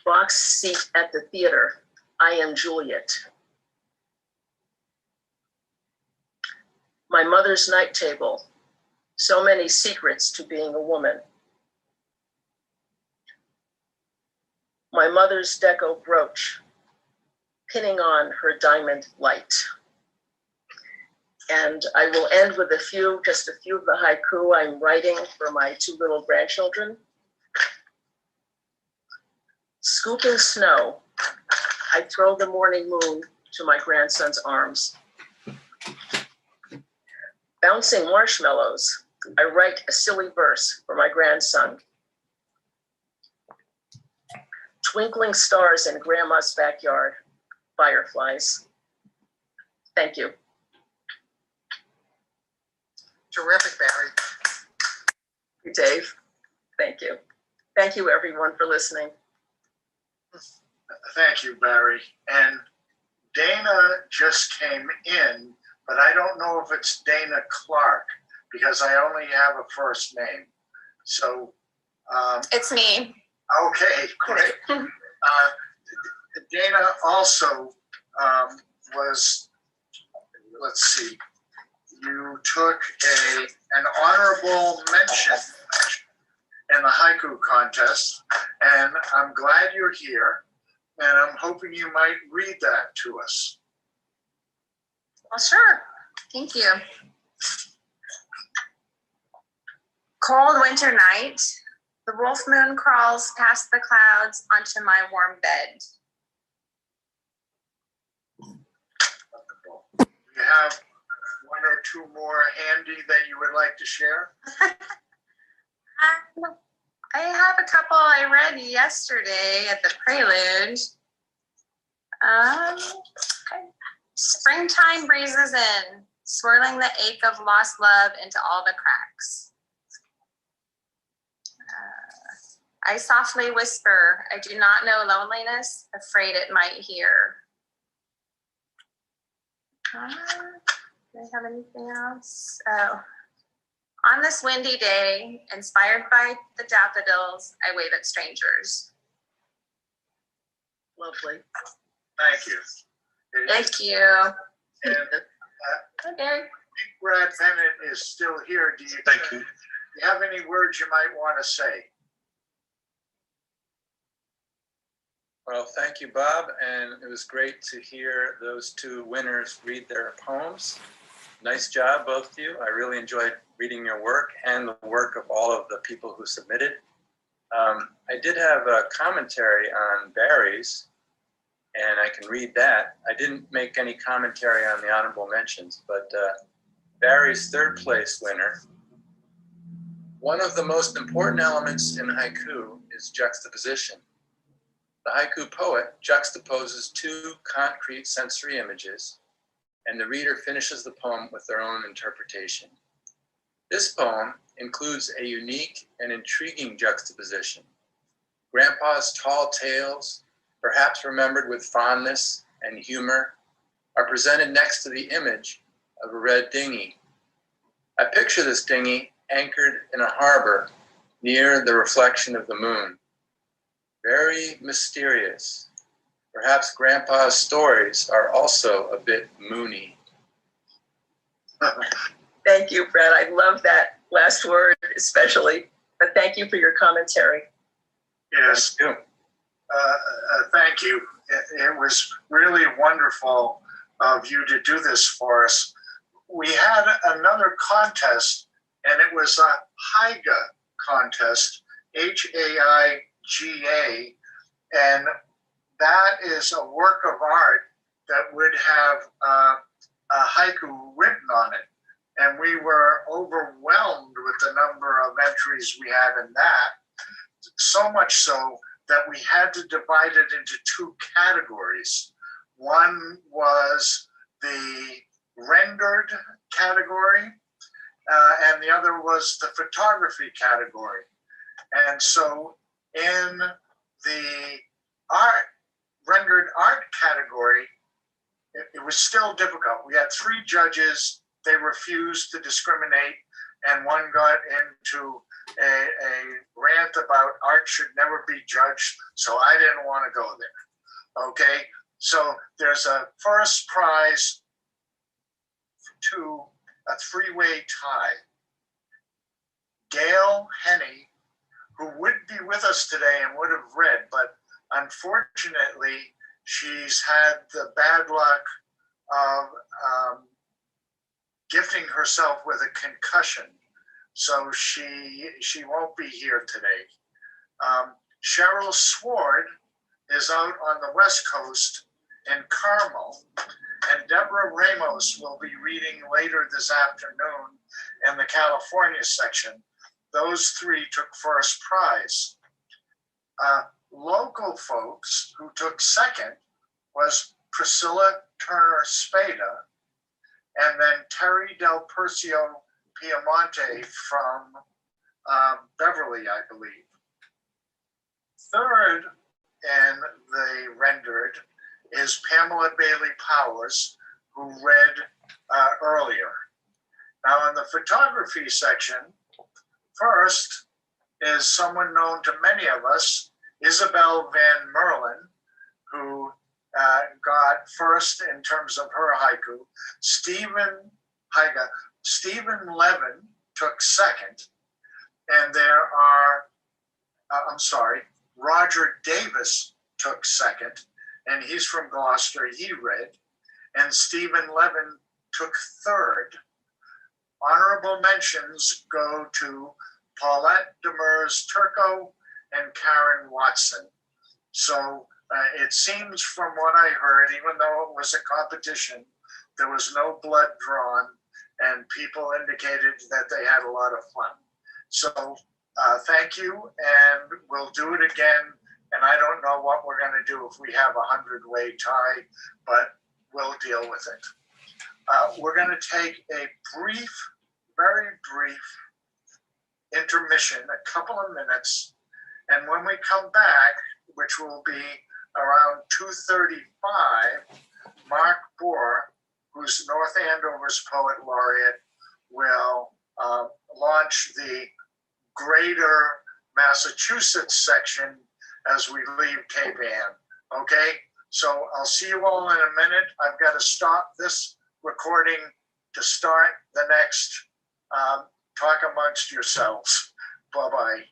Box seat at the theater, I am Juliet. My mother's night table, so many secrets to being a woman. My mother's deco brooch, pinning on her diamond light. And I will end with just a few of the haiku I'm writing for my two little grandchildren. Scooping snow, I throw the morning moon to my grandson's arms. Bouncing marshmallows, I write a silly verse for my grandson. Twinkling stars in grandma's backyard, fireflies. Thank you. Terrific, Barry. Dave, thank you. Thank you everyone for listening. Thank you, Barry. And Dana just came in, but I don't know if it's Dana Clark because I only have a first name. So. It's me. Okay, great. Dana also was, let's see, you took an honorable mention in the haiku contest, and I'm glad you're here, and I'm hoping you might read that to us. Well, sure. Thank you. Cold winter night, the wolf moon crawls past the clouds onto my warm bed. You have one or two more handy that you would like to share? I have a couple I read yesterday at the prelude. Springtime breezes in, swirling the ache of lost love into all the cracks. I softly whisper, I do not know loneliness, afraid it might hear. Do I have anything else? Oh. On this windy day, inspired by the daffodils, I wave at strangers. Lovely. Thank you. Thank you. And, Okay. Brad Bennett is still here. Do you have any words you might want to say? Well, thank you, Bob, and it was great to hear those two winners read their poems. Nice job, both of you. I really enjoyed reading your work and the work of all of the people who submitted. I did have a commentary on Barry's. and I can read that. I didn't make any commentary on the honorable mentions, but Barry's third place winner. One of the most important elements in haiku is juxtaposition. The haiku poet juxtaposes two concrete sensory images, and the reader finishes the poem with their own interpretation. This poem includes a unique and intriguing juxtaposition. Grandpa's tall tales, perhaps remembered with fondness and humor, are presented next to the image of a red dinghy. I picture this dinghy anchored in a harbor near the reflection of the moon. Very mysterious. Perhaps Grandpa's stories are also a bit moony. Thank you, Fred. I love that last word especially, but thank you for your commentary. Yes. Thank you. It was really wonderful of you to do this for us. We had another contest, and it was a Haiga contest, Haiga, and that is a work of art that would have a haiku written on it. And we were overwhelmed with the number of entries we had in that, so much so that we had to divide it into two categories. One was the rendered category, and the other was the photography category. And so in the rendered art category, it was still difficult. We had three judges. They refused to discriminate, and one got into a rant about art should never be judged, so I didn't want to go there. Okay, so there's a first prize to a three-way tie. Gail Henney, who would be with us today and would have read, but unfortunately, she's had the bad luck of gifting herself with a concussion. So she won't be here today. Cheryl Sword is out on the West Coast in Carmel, and Deborah Ramos will be reading later this afternoon in the California section. Those three took first prize. Local folks who took second was Priscilla Turner Spada, and then Terry Del Percio Piemonte from Beverly, I believe. Third in the rendered is Pamela Bailey Powers, who read earlier. Now in the photography section, first is someone known to many of us, Isabel Van Merlin, who got first in terms of her haiku. Stephen Levin took second, and Roger Davis took second, and he's from Gloucester, he read, and Stephen Levin took third. Honorable mentions go to Paulette Demers Turco and Karen Watson. So it seems from what I heard, even though it was a competition, there was no blood drawn, and people indicated that they had a lot of fun. So thank you, and we'll do it again. And I don't know what we're going to do if we have a 100-way tie, but we'll deal with it. We're going to take a brief, very brief intermission, a couple of minutes. And when we come back, which will be around 2:35, Mark Bohr, who's North Andover's Poet Laureate, will launch the Greater Massachusetts section as we leave Cape Ann. Okay, so I'll see you all in a minute. I've got to stop this recording to start the next talk amongst yourselves. Bye-bye.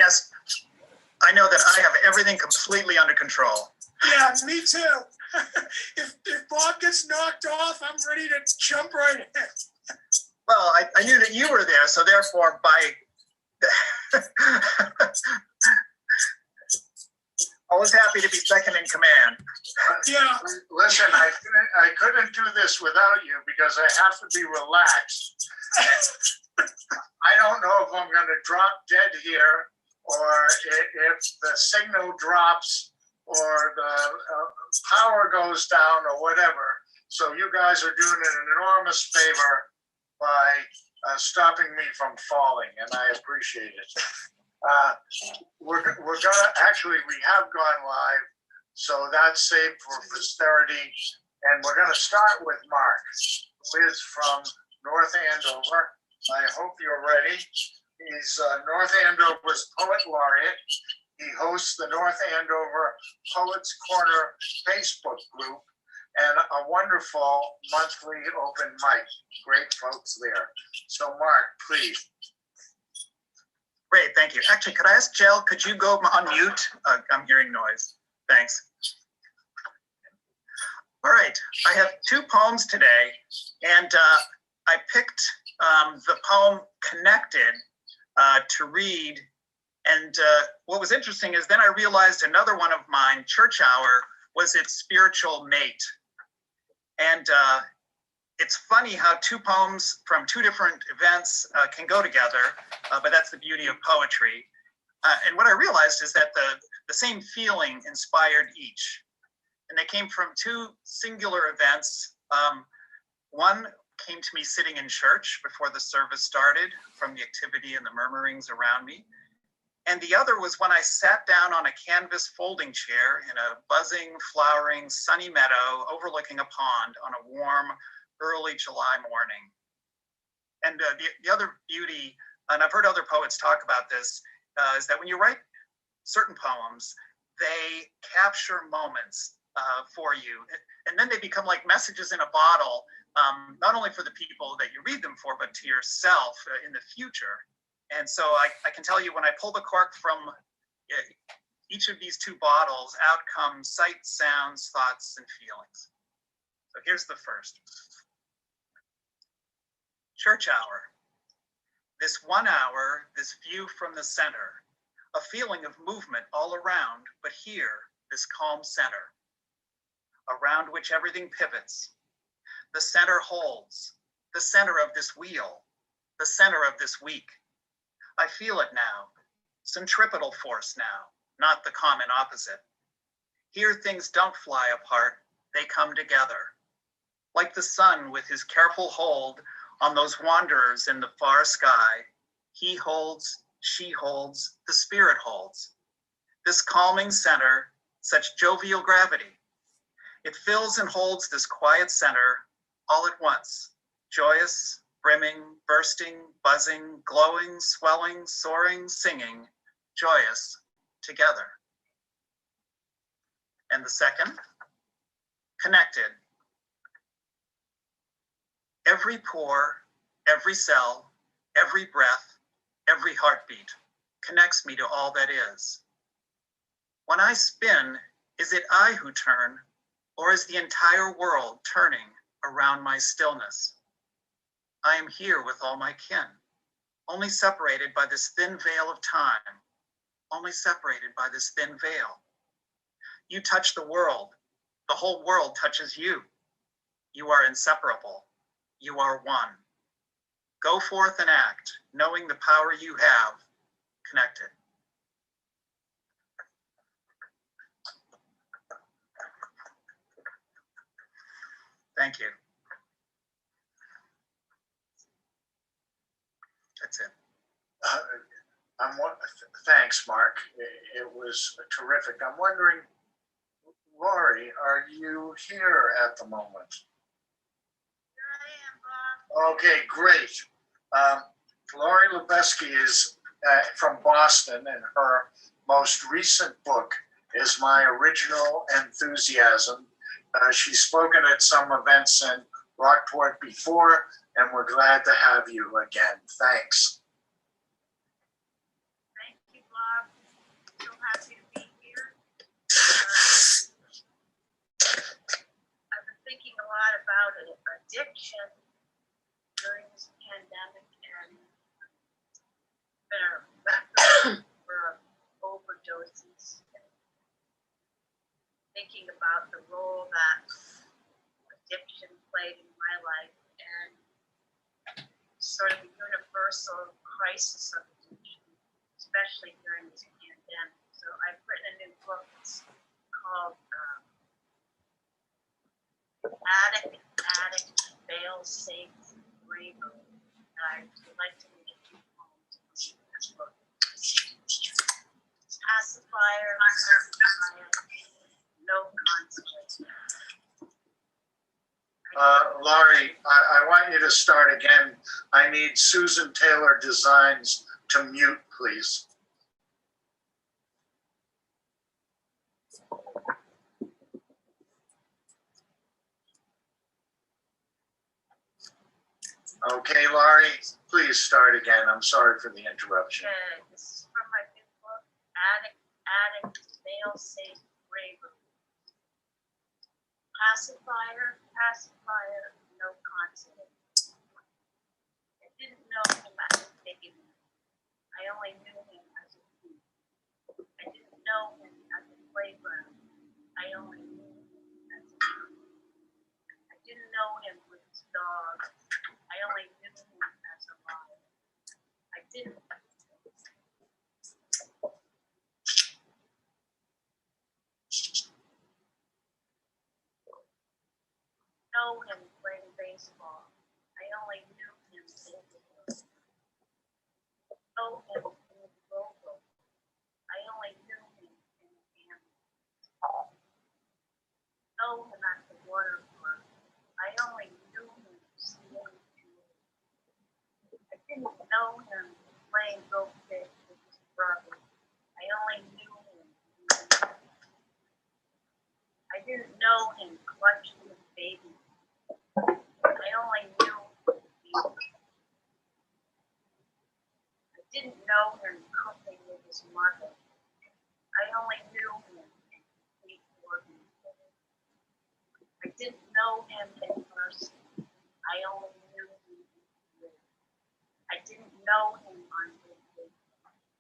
Yes, I know that I have everything completely under control. Yeah, me too. if Bob gets knocked off, I'm ready to jump right in. Well, I knew that you were there, so therefore, by always happy to be second in command. Yeah. Listen, I couldn't do this without you because I have to be relaxed. I don't know if I'm going to drop dead here or if the signal drops or the power goes down or whatever. So you guys are doing an enormous favor by stopping me from falling, and I appreciate it. We're gonna, actually, we have gone live, so that's saved for posterity. And we're gonna start with Mark, who is from North Andover. I hope you're ready. He's North Andover's Poet Laureate. He hosts the North Andover Poets Corner Facebook group and a wonderful monthly open mic. Great folks there. So Mark, please. Great, thank you. Actually, could I ask Jill, could you go on mute? I'm hearing noise. Thanks. All right, I have two poems today, and I picked the poem Connected to read. And what was interesting is then I realized another one of mine, Church Hour, was its spiritual mate. And it's funny how two poems from two different events can go together, but that's the beauty of poetry. And what I realized is that the same feeling inspired each. And they came from two singular events. One came to me sitting in church before the service started from the activity and the murmurings around me. And the other was when I sat down on a canvas folding chair in a buzzing, flowering, sunny meadow overlooking a pond on a warm, early July morning. And the other beauty, and I've heard other poets talk about this, is that when you write certain poems, they capture moments for you. And then they become like messages in a bottle, not only for the people that you read them for, but to yourself in the future. And so I can tell you when I pull the cork from each of these two bottles, out come sights, sounds, thoughts, and feelings. So here's the first. Church hour. This 1 hour, this view from the center, a feeling of movement all around, but here, this calm center, around which everything pivots. The center holds, the center of this wheel, the center of this week. I feel it now, centripetal force now, not the common opposite. Here things don't fly apart, they come together. Like the sun with his careful hold on those wanderers in the far sky, he holds, she holds, the spirit holds. This calming center, such jovial gravity. It fills and holds this quiet center all at once, joyous, brimming, bursting, buzzing, glowing, swelling, soaring, singing, joyous, together. And the second, connected. Every pore, every cell, every breath, every heartbeat connects me to all that is. When I spin, is it I who turn, or is the entire world turning around my stillness? I am here with all my kin, only separated by this thin veil of time, only separated by this thin veil. You touch the world whole world touches you. You are inseparable. You are one. Go forth and act, knowing the power you have, connected. Thank you. That's it. Thanks, Mark. It was terrific. I'm wondering, Lori, are you here at the moment? Here I am, Bob. Okay, great. Lori Lubeski is from Boston, and her most recent book is My Original Enthusiasm. She's spoken at some events in Rockport before, and we're glad to have you again. Thanks. Thank you, Bob. about addiction during this pandemic, and been a record for overdoses. Thinking about the role that addiction played in my life and sort of the universal crisis of addiction, especially during this pandemic. So I've written a new book. It's called Addict, Fail Safe, Bravery. And I'd like to read a few poems from this book. Pacifier, no consequence. Laurie, I want you to start again. I need Susan Taylor Designs to mute, please. Okay, Laurie, please start again. I'm sorry for the interruption. Okay, this is from my new book, Addict, Fail Safe, Bravery. Pacifier, no consequence. I didn't know him as a beginning. I only knew him as a thief. I didn't know him at the playground. I only knew him as a thief. I didn't know him with his dog. I only knew him as a liar. I didn't know him playing baseball. I only knew him in the world. Know him in the logo. I only knew him in the family. Know him at the waterfront. I only knew him stealing jewelry. I didn't know him playing go fish with his brother. I only knew him. I didn't know him clutching his baby. I only knew him. I didn't know him cooking with his mother. I only knew him in complete order. I didn't know him in person. I only knew him in theory. I didn't know him on video.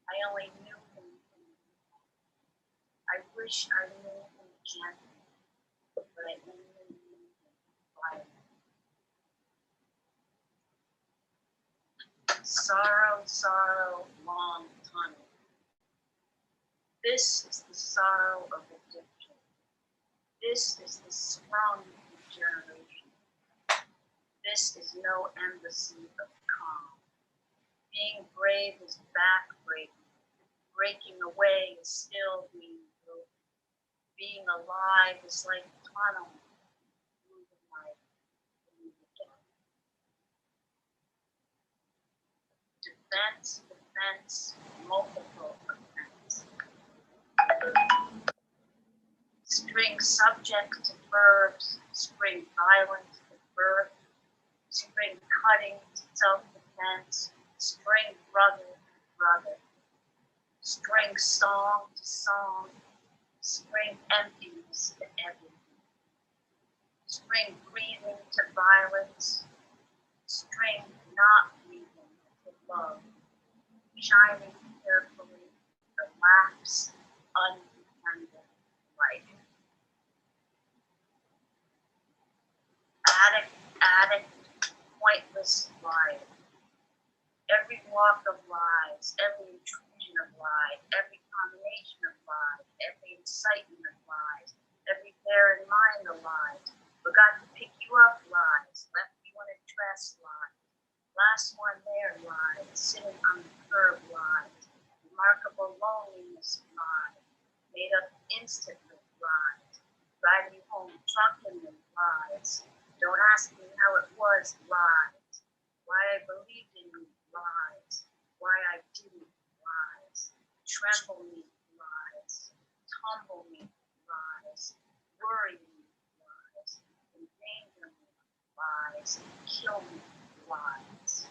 I only knew him in I wish I knew him gently, but I only knew him violently. Sorrow, sorrow, long tunnel. This is the sorrow of addiction. This is the sprung of generation. This is no embassy of calm. Being brave is backbreaking. Breaking away is still being broken. Being alive is like tunnel. Moving like defense, multiple offense. String subject to verbs, string violent to birth, string cutting to self-defense, string brother to brother, string song to song, string emptiness to everything, string breathing to violence, string not breathing to love, shining carefully the lapse undependent light. Addict, pointless liar. Every walk of lies, every intrusion of lies, every combination of lies, every incitement of lies, every bear in mind of lies, forgot to pick you up lies, left you in a dress lies, last one there lies, sitting on the curb lies, remarkable loneliness lies, made up instantly lies, driving you home drunkenly lies, don't ask me how it was lies, why I believed in you lies, why I didn't lies, tremble me lies, tumble me lies, worry me lies, endanger me lies, kill me lies.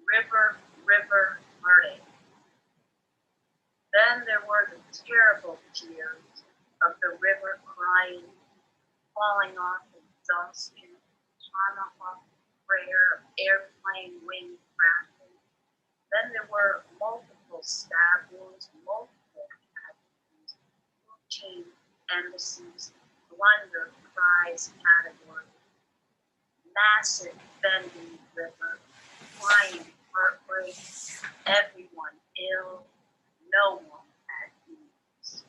River, heartache. Then there were the terrible tears of the river crying, falling off exhaustion, tomahawk prayer of airplane wing crashing. Then there were multiple stab wounds, multiple casualties, routine embassies, blunder prize category, massive bending river, flying heartbreak, everyone ill, no one at ease.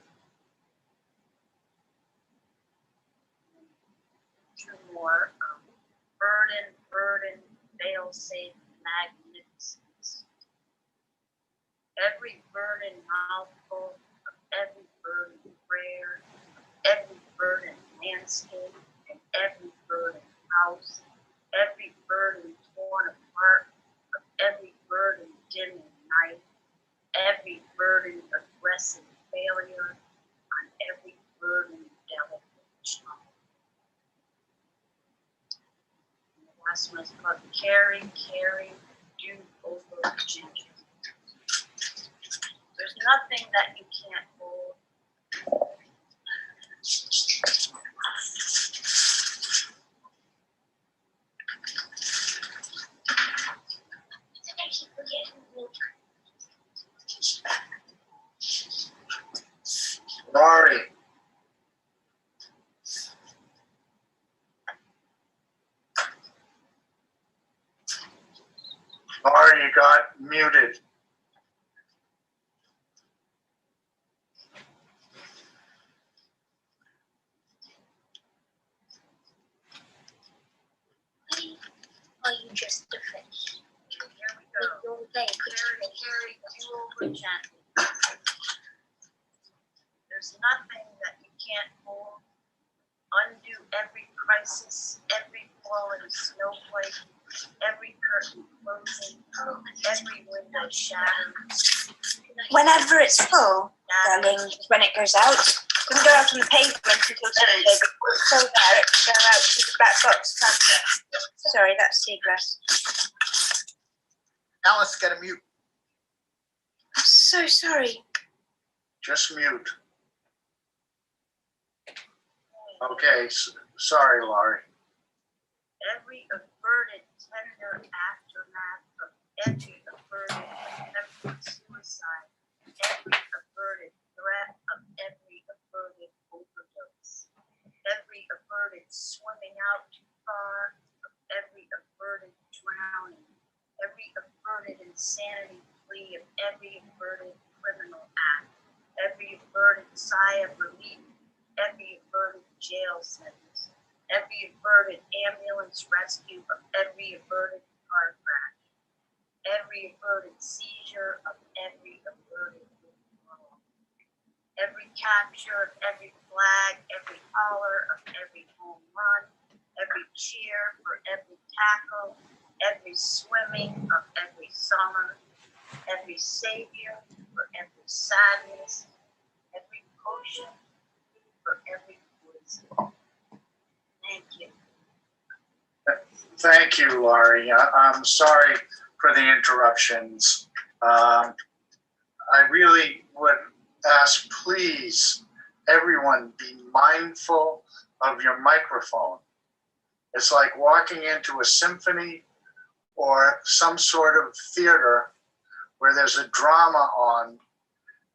Two more, burden, fail-safe, magnificence. Every burden mouthful of every burden prayer, every burden landscape, and every burden house, every burden torn apart, of every burden dimming night, every burden aggressive failure, on every burden delicate child. And the last one is called carry, do over ginger. There's nothing that you can't hold. Laurie. Laurie, you got muted. Are you just a fish? Here we go. Carry, do over gently. There's nothing that you can't hold. Undo every crisis, every falling snowflake, every curtain closing, every window shattered. Whenever it's full, darling, when it goes out, we can go out on the pavement until Sunday, but so there it can go out to the back box, can't it? Sorry, that's seagrass. Alice, get a mute. I'm so sorry. Just mute. Okay, sorry, Laurie. Every averted tender aftermath of every averted attempted suicide, every averted threat of every averted overdose, every averted swimming out too far, of every averted drowning, every averted insanity plea of every averted criminal act, every averted sigh of relief, every averted jail sentence, every averted ambulance rescue of every averted car crash, every averted seizure of every averted withdrawal, every capture of every flag, every holler of every home run, every cheer for every tackle, every swimming of every summer, every savior for every sadness, every potion for every poison. Thank you. Thank you, Laurie. I'm sorry for the interruptions. I really would ask, please, everyone, be mindful of your microphone. It's like walking into a symphony or some sort of theater where there's a drama on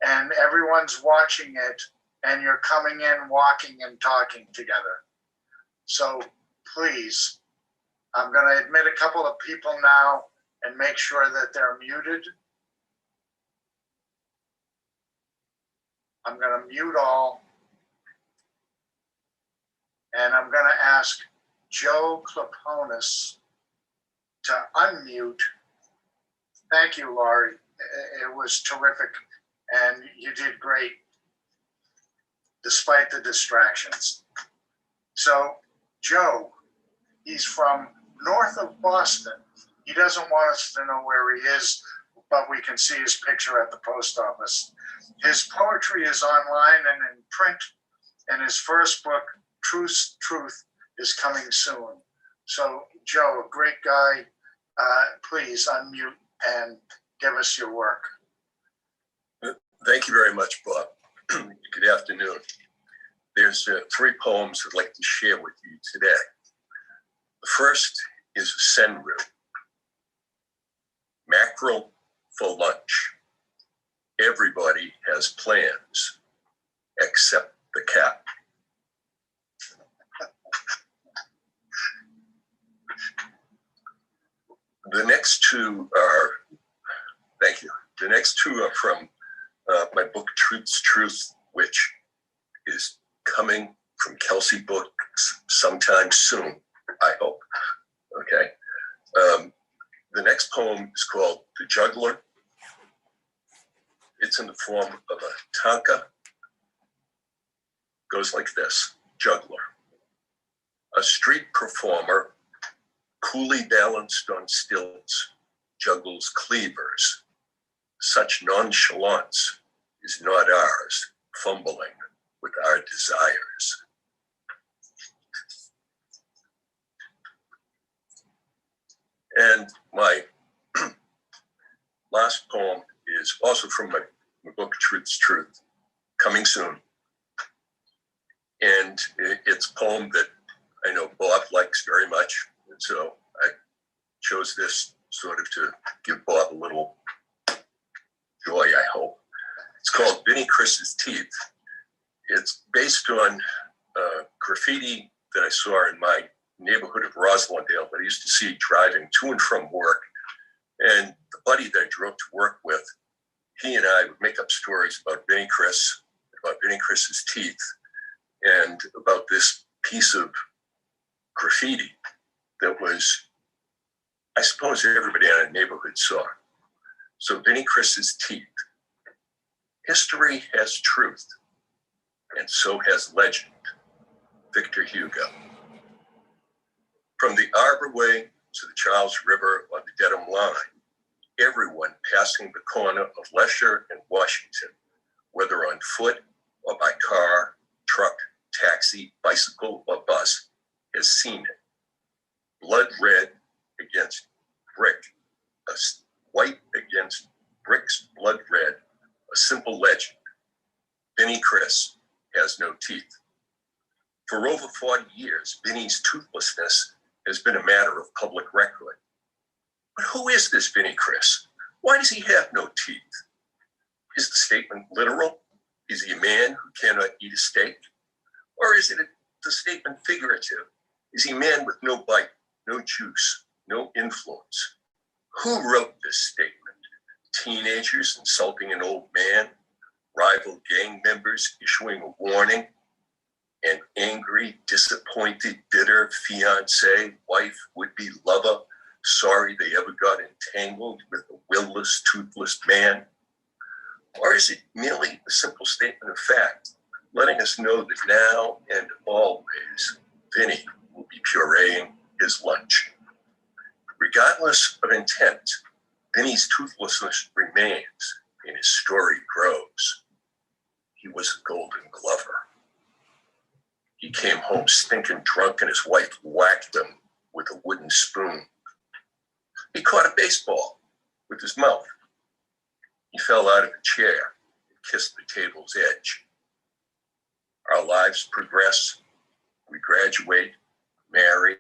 and everyone's watching it and you're coming in, walking and talking together. So please, I'm going to admit a couple of people now and make sure that they're muted. I'm going to mute all. And I'm going to ask Joe Klaponis to unmute. Thank you, Laurie. It was terrific and you did great despite the distractions. So Joe, he's from north of Boston. He doesn't want us to know where he is, but we can see his picture at the post office. His poetry is online and in print, and his first book, Truth, is coming soon. So Joe, a great guy, please unmute and give us your work. Thank you very much, Bob. Good afternoon. There's 3 poems I'd like to share with you today. The first is a senru. Mackerel for lunch. Everybody has plans except the cat. The next 2 are, thank you. The next 2 are from my book, Truth's Truth, which is coming from Kelsey Books sometime soon, I hope. Okay. The next poem is called The Juggler. It's in the form of a tanka. Goes like this: Juggler. A street performer, coolly balanced on stilts, juggles cleavers. Such nonchalance is not ours, fumbling with our desires. And my last poem is also from my book, Truth's Truth, coming soon. And it's a poem that I know Bob likes very much. And so I chose this sort of to give Bob a little joy, I hope. It's called Vinnie Chris's Teeth. It's based on graffiti that I saw in my neighborhood of Roslindale that I used to see driving to and from work. And the buddy that I drove to work with, he and I would make up stories about Vinnie Chris's teeth, and about this piece of graffiti that was, I suppose, everybody in our neighborhood saw. So Vinnie Chris's teeth. History has truth, and so has legend. Victor Hugo. From the Arborway to the Charles River on the Dedham line, everyone passing the corner of Lesher and Washington, whether on foot or by car, truck, taxi, bicycle, or bus, has seen it. Blood red against brick, white against bricks, blood red, a simple legend. Vinnie Chris has no teeth. For over 40 years, Vinnie's toothlessness has been a matter of public record. But who is this Vinnie Chris? Why does he have no teeth? Is the statement literal? Is he a man who cannot eat a steak? Or is it the statement figurative? Is he a man with no bite, no juice, no influence? Who wrote this statement? Teenagers insulting an old man? Rival gang members issuing a warning? An angry, disappointed, bitter fiance, wife, would-be lover, sorry they ever got entangled with a willless, toothless man? Or is it merely a simple statement of fact, letting us know that now and always, Vinnie will be pureeing his lunch? Regardless of intent, Vinnie's toothlessness remains and his story grows. He was a Golden Glover. He came home stinking drunk and his wife whacked him with a wooden spoon. He caught a baseball with his mouth. He fell out of a chair and kissed the table's edge. Our lives progress. We graduate, marry,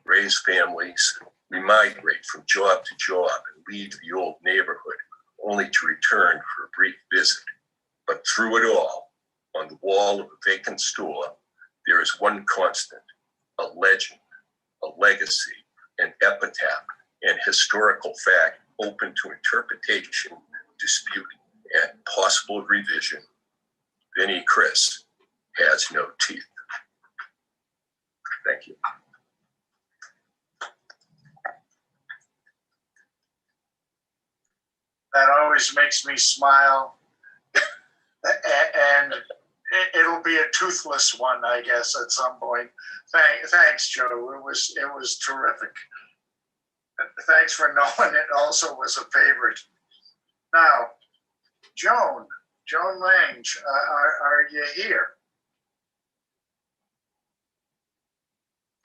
raise families. We migrate from job to job and leave the old neighborhood, only to return for a brief visit. But through it all, on the wall of a vacant store, there is one constant, a legend, a legacy, an epitaph, and historical fact open to interpretation, dispute, and possible revision. Vinnie Chris has no teeth. Thank you. That always makes me smile. And it'll be a toothless one, I guess, at some point. Thanks, Joe. It was terrific. Thanks for knowing it also was a favorite. Now, Joan Lange, are you here?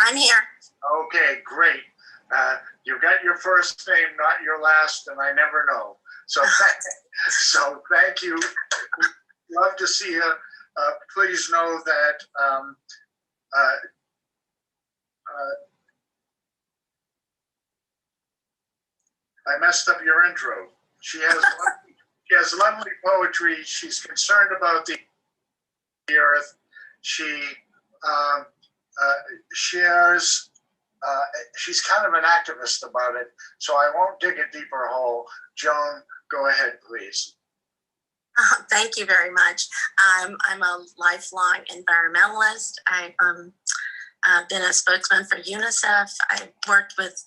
I'm here. Okay, great. You got your first name, not your last, and I never know. So thank you. Love to see you. Please know that I messed up your intro. She has lovely poetry. She's concerned about the earth. She shares. She's kind of an activist about it, so I won't dig a deeper hole. Joan, go ahead, please. Thank you very much. I'm a lifelong environmentalist. I've been a spokesman for UNICEF. I've worked with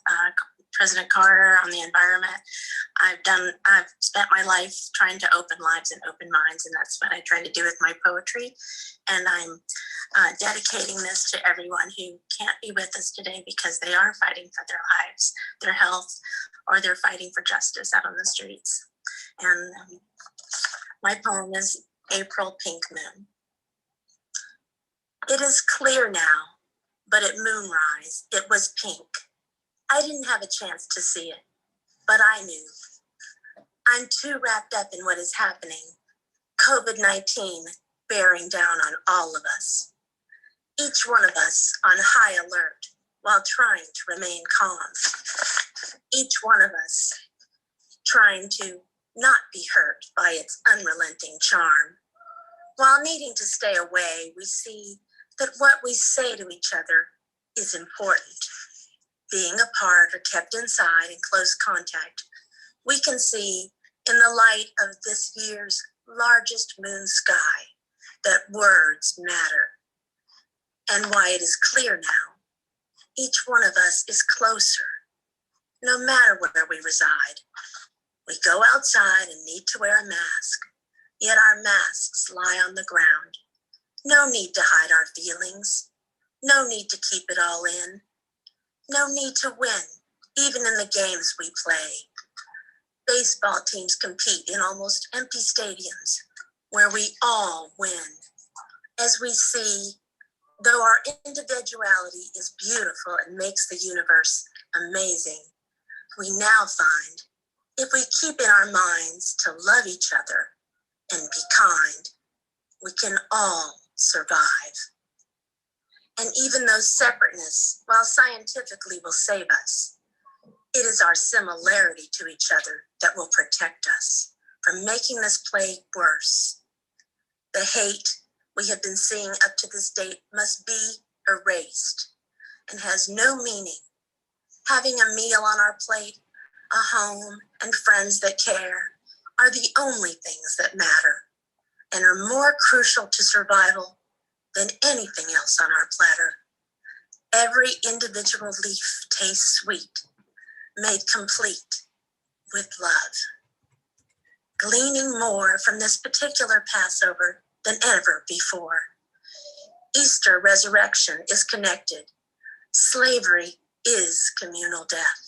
President Carter on the environment. I've spent my life trying to open lives and open minds, and that's what I try to do with my poetry. And I'm dedicating this to everyone who can't be with us today because they are fighting for their lives, their health, or they're fighting for justice out on the streets. And my poem is April Pink Moon. It is clear now, but at moonrise, it was pink. I didn't have a chance to see it, but I knew. I'm too wrapped up in what is happening. COVID-19 bearing down on all of us. Each one of us on high alert while trying to remain calm. Each one of us trying to not be hurt by its unrelenting charm. While needing to stay away, we see that what we say to each other is important. Being apart or kept inside in close contact, we can see in the light of this year's largest moon sky that words matter. And why it is clear now, each one of us is closer, no matter where we reside. We go outside and need to wear a mask, yet our masks lie on the ground. No need to hide our feelings. No need to keep it all in. No need to win, even in the games we play. Baseball teams compete in almost empty stadiums where we all win. As we see, though our individuality is beautiful and makes the universe amazing, we now find if we keep in our minds to love each other and be kind, we can all survive. And even though separateness, while scientifically will save us, it is our similarity to each other that will protect us from making this plague worse. The hate we have been seeing up to this date must be erased and has no meaning. Having a meal on our plate, a home, and friends that care are the only things that matter and are more crucial to survival than anything else on our platter. Every individual leaf tastes sweet, made complete with love. Gleaning more from this particular Passover than ever before. Easter resurrection is connected. Slavery is communal death.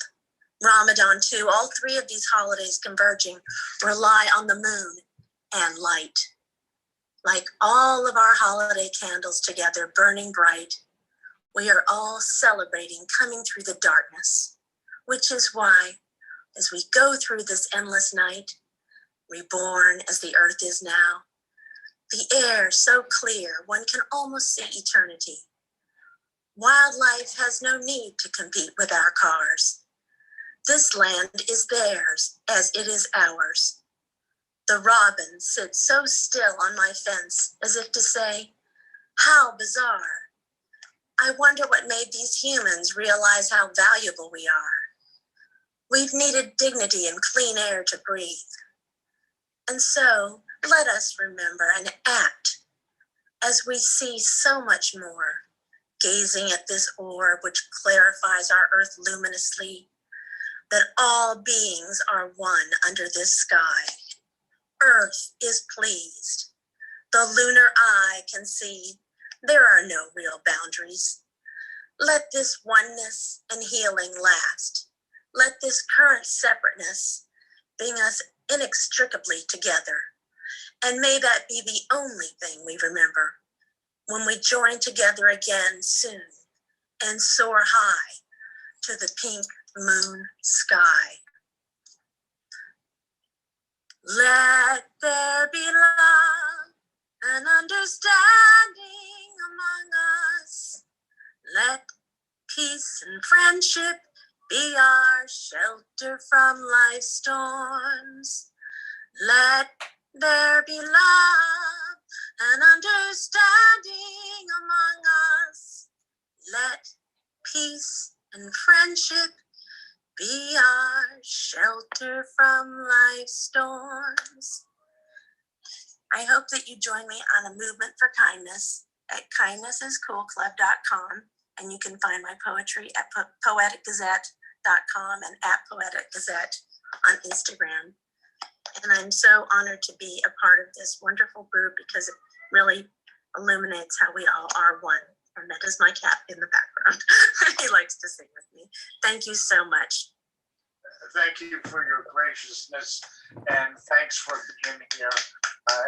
Ramadan too, all three of these holidays converging rely on the moon and light. Like all of our holiday candles together burning bright, we are all celebrating coming through the darkness, which is why, as we go through this endless night, reborn as the earth is now, the air so clear one can almost see eternity. Wildlife has no need to compete with our cars. This land is theirs as it is ours. The robin sits so still on my fence as if to say, how bizarre. I wonder what made these humans realize how valuable we are. We've needed dignity and clean air to breathe. And so let us remember and act as we see so much more, gazing at this orb which clarifies our earth luminously, that all beings are one under this sky. Earth is pleased. The lunar eye can see there are no real boundaries. Let this oneness and healing last. Let this current separateness bring us inextricably together. And may that be the only thing we remember when we join together again soon and soar high to the pink moon sky. Let there be love and understanding among us. Let peace and friendship be our shelter from life's storms. Let there be love and understanding among us. Let peace and friendship be our shelter from life's storms. I hope that you join me on a movement for kindness at kindnessiscoolclub.com, and you can find my poetry at poeticgazette.com and at Poetic Gazette on Instagram. And I'm so honored to be a part of this wonderful group because it really illuminates how we all are one. And that is my cat in the background. He likes to sing with me. Thank you so much. Thank you for your graciousness and thanks for being here. I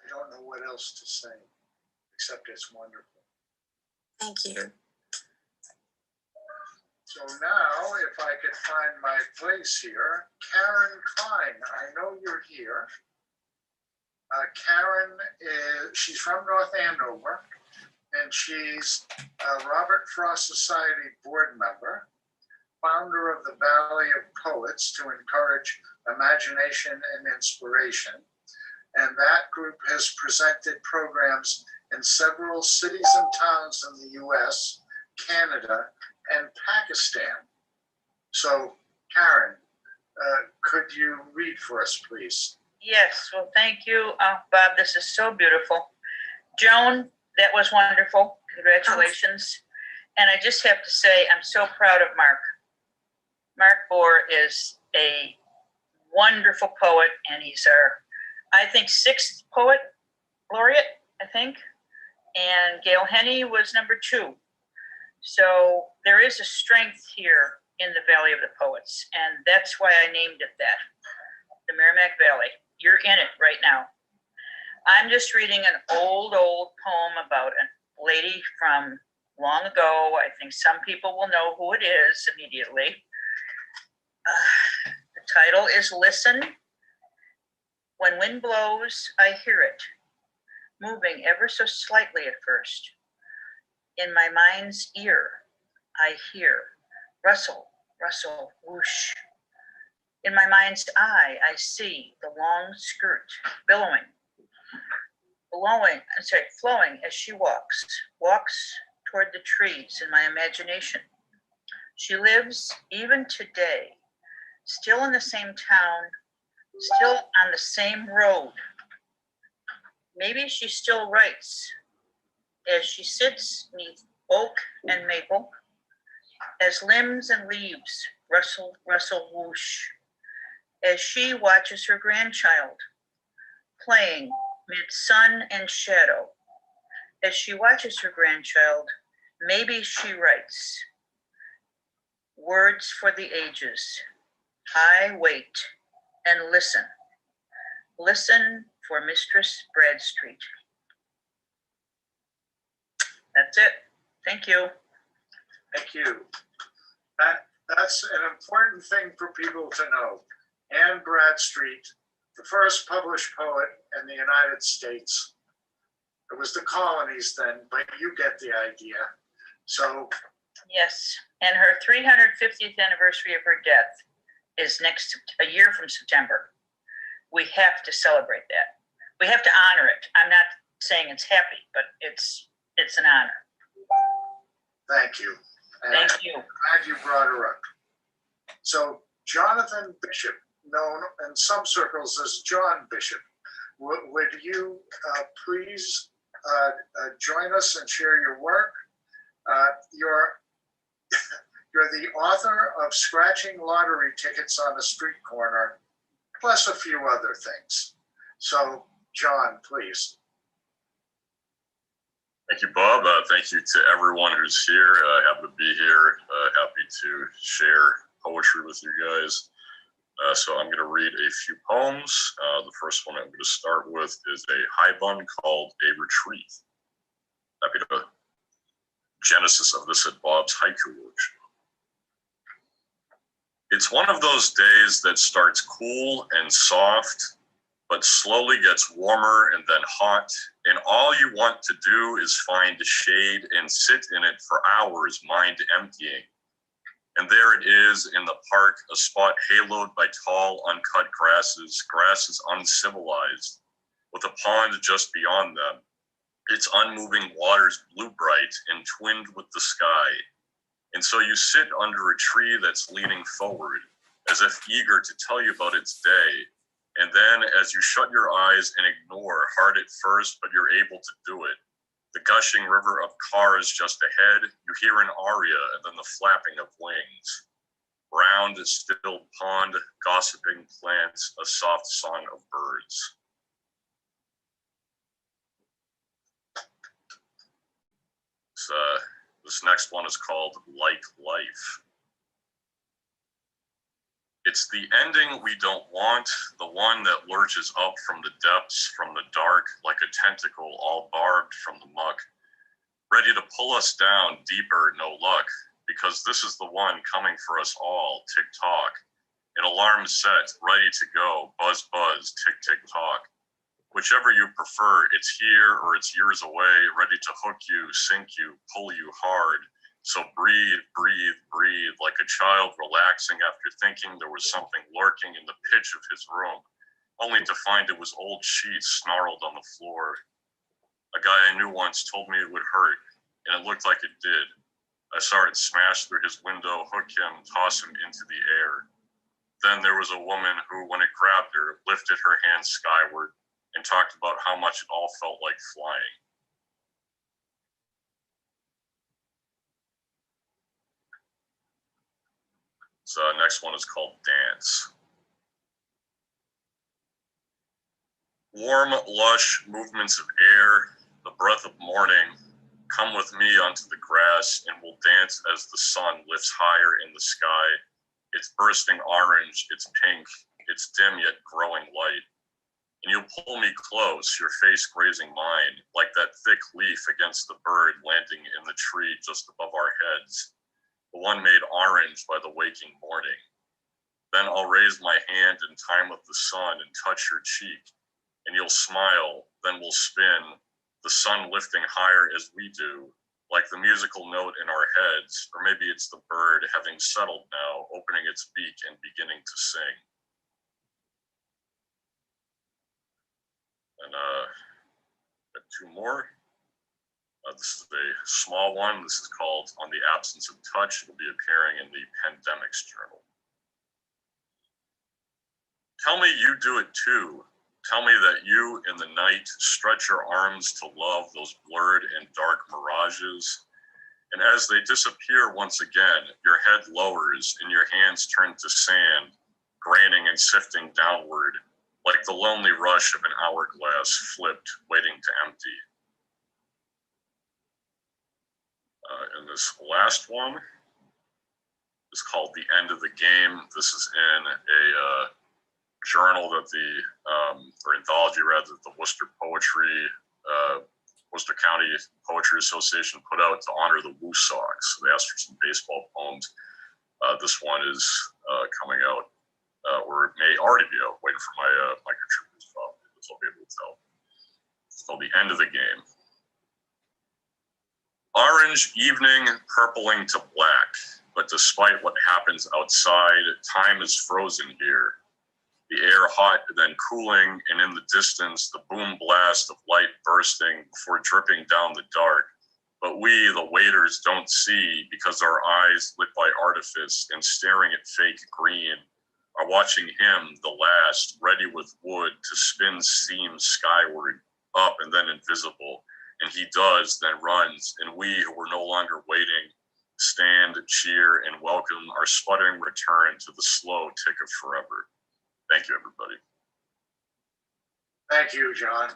don't know what else to say, except it's wonderful. Thank you. So now, if I could find my place here, Karen Klein, I know you're here. Karen she's from North Andover, and she's a Robert Frost Society board member, founder of the Valley of Poets to encourage imagination and inspiration. And that group has presented programs in several cities and towns in the US, Canada, and Pakistan. So, Karen, could you read for us, please? Yes, well, thank you, Bob. This is so beautiful. Joan, that was wonderful. Congratulations. And I just have to say, I'm so proud of Mark. Mark Bohr is a wonderful poet, and he's our, I think, 6th poet laureate, I think. And Gail Henney was number 2. So there is a strength here in the Valley of the Poets, and that's why I named it that, the Merrimack Valley. You're in it right now. I'm just reading an old poem about a lady from long ago. I think some people will know who it is immediately. The title is Listen. When wind blows, I hear it, moving ever so slightly at first. In my mind's ear, I hear rustle, rustle, whoosh. In my mind's eye, I see the long skirt billowing, flowing as she walks toward the trees in my imagination. She lives even today, still in the same town, still on the same road. Maybe she still writes as she sits neath oak and maple, as limbs and leaves rustle, rustle, whoosh, as she watches her grandchild playing mid sun and shadow. As she watches her grandchild, maybe she writes words for the ages. I wait and listen. Listen for Mistress Bradstreet. That's it. Thank you. Thank you. That's an important thing for people to know. Anne Bradstreet, the first published poet in the United States. It was the colonies then, but you get the idea. So. Yes, and her 350th anniversary of her death is a year from September. We have to celebrate that. We have to honor it. I'm not saying it's happy, but it's an honor. Thank you. Thank you. Glad you brought her up. So Jonathan Bishop, known in some circles as John Bishop, would you please join us and share your work? You're the author of Scratching Lottery Tickets on a Street Corner, plus a few other things. So, John, please. Thank you, Bob. Thank you to everyone who's here. Happy to be here. Happy to share poetry with you guys. So I'm going to read a few poems. The first one I'm going to start with is a haibun called A Retreat. Happy to genesis of this at Bob's haiku workshop. It's one of those days that starts cool and soft, but slowly gets warmer and then hot, and all you want to do is find a shade and sit in it for hours, mind emptying. And there it is in the park, a spot haloed by tall, uncut grasses uncivilized, with a pond just beyond them, its unmoving waters blue bright and twinned with the sky. And so you sit under a tree that's leaning forward, as if eager to tell you about its day. And then as you shut your eyes and ignore, hard at first, but you're able to do it, the gushing river of cars just ahead, you hear an aria and then the flapping of wings. Round, stilled pond, gossiping plants, a soft song of birds. This next one is called Like Life. It's the ending we don't want, the one that lurches up from the depths, from the dark, like a tentacle all barbed from the muck, ready to pull us down deeper, no luck, because this is the one coming for us all, tick-tock. An alarm set, ready to go, buzz, buzz, tick-tick-tock. Whichever you prefer, it's here or it's years away, ready to hook you, sink you, pull you hard. So breathe, breathe, breathe, like a child relaxing after thinking there was something lurking in the pitch of his room, only to find it was old sheets snarled on the floor. A guy I knew once told me it would hurt, and it looked like it did. I saw it smash through his window, hook him, toss him into the air. Then there was a woman who, when it grabbed her, lifted her hands skyward and talked about how much it all felt like flying. So next one is called Dance. Warm, lush movements of air, the breath of morning, come with me onto the grass and we'll dance as the sun lifts higher in the sky. It's bursting orange, it's pink, it's dim yet growing light. And you'll pull me close, your face grazing mine, like that thick leaf against the bird landing in the tree just above our heads, the one made orange by the waking morning. Then I'll raise my hand in time with the sun and touch your cheek, and you'll smile, then we'll spin, the sun lifting higher as we do, like the musical note in our heads, or maybe it's the bird having settled now, opening its beak and beginning to sing. And got two more. This is a small one. This is called On the Absence of Touch. It'll be appearing in the Pandemics Journal. Tell me you do it too. Tell me that you in the night stretch your arms to love those blurred and dark mirages. And as they disappear once again, your head lowers and your hands turn to sand, graining and sifting downward, like the lonely rush of an hourglass flipped, waiting to empty. And this last one is called The End of the Game. This is in a journal that or anthology rather, that the Worcester County Poetry Association put out to honor the Woo Sox. They asked for some baseball poems. This one is coming out, or it may already be out, waiting for my contributors to I'll be able to tell. It's called The End of the Game. Orange evening purpling to black, but despite what happens outside, time is frozen here. The air hot, then cooling, and in the distance, the boom blast of light bursting before dripping down the dark. But we, the waiters, don't see because our eyes lit by artifice and staring at fake green are watching him, the last, ready with wood to spin seams skyward, up and then invisible. And he does, then runs, and we who were no longer waiting stand, cheer, and welcome our sputtering return to the slow tick of forever. Thank you, everybody. Thank you, John.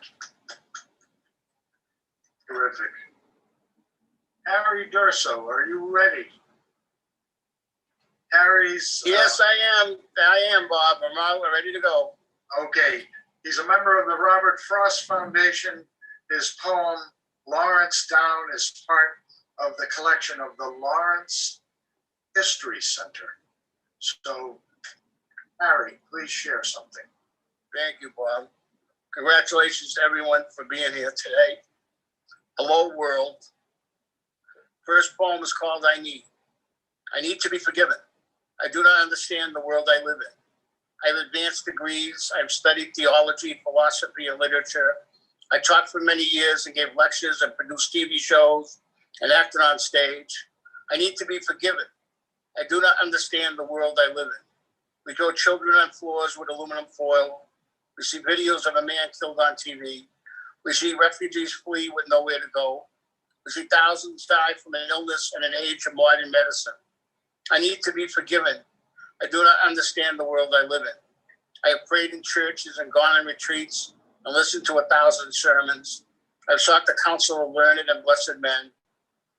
Terrific. Harry Durso, are you ready? Harry's... Yes, I am, Bob. I'm all ready to go. Okay. He's a member of the Robert Frost Foundation. His poem, Lawrence Down, is part of the collection of the Lawrence History Center. So, Harry, please share something. Thank you, Bob. Congratulations to everyone for being here today. Hello, world. First poem is called I Need. I need to be forgiven. I do not understand the world I live in. I have advanced degrees. I've studied theology, philosophy, and literature. I taught for many years and gave lectures and produced TV shows and acted on stage. I need to be forgiven. I do not understand the world I live in. We throw children on floors with aluminum foil. We see videos of a man killed on TV. We see refugees flee with nowhere to go. We see thousands die from an illness and an age of modern medicine. I need to be forgiven. I do not understand the world I live in. I have prayed in churches and gone on retreats and listened to 1,000 sermons. I've sought the counsel of learned and blessed men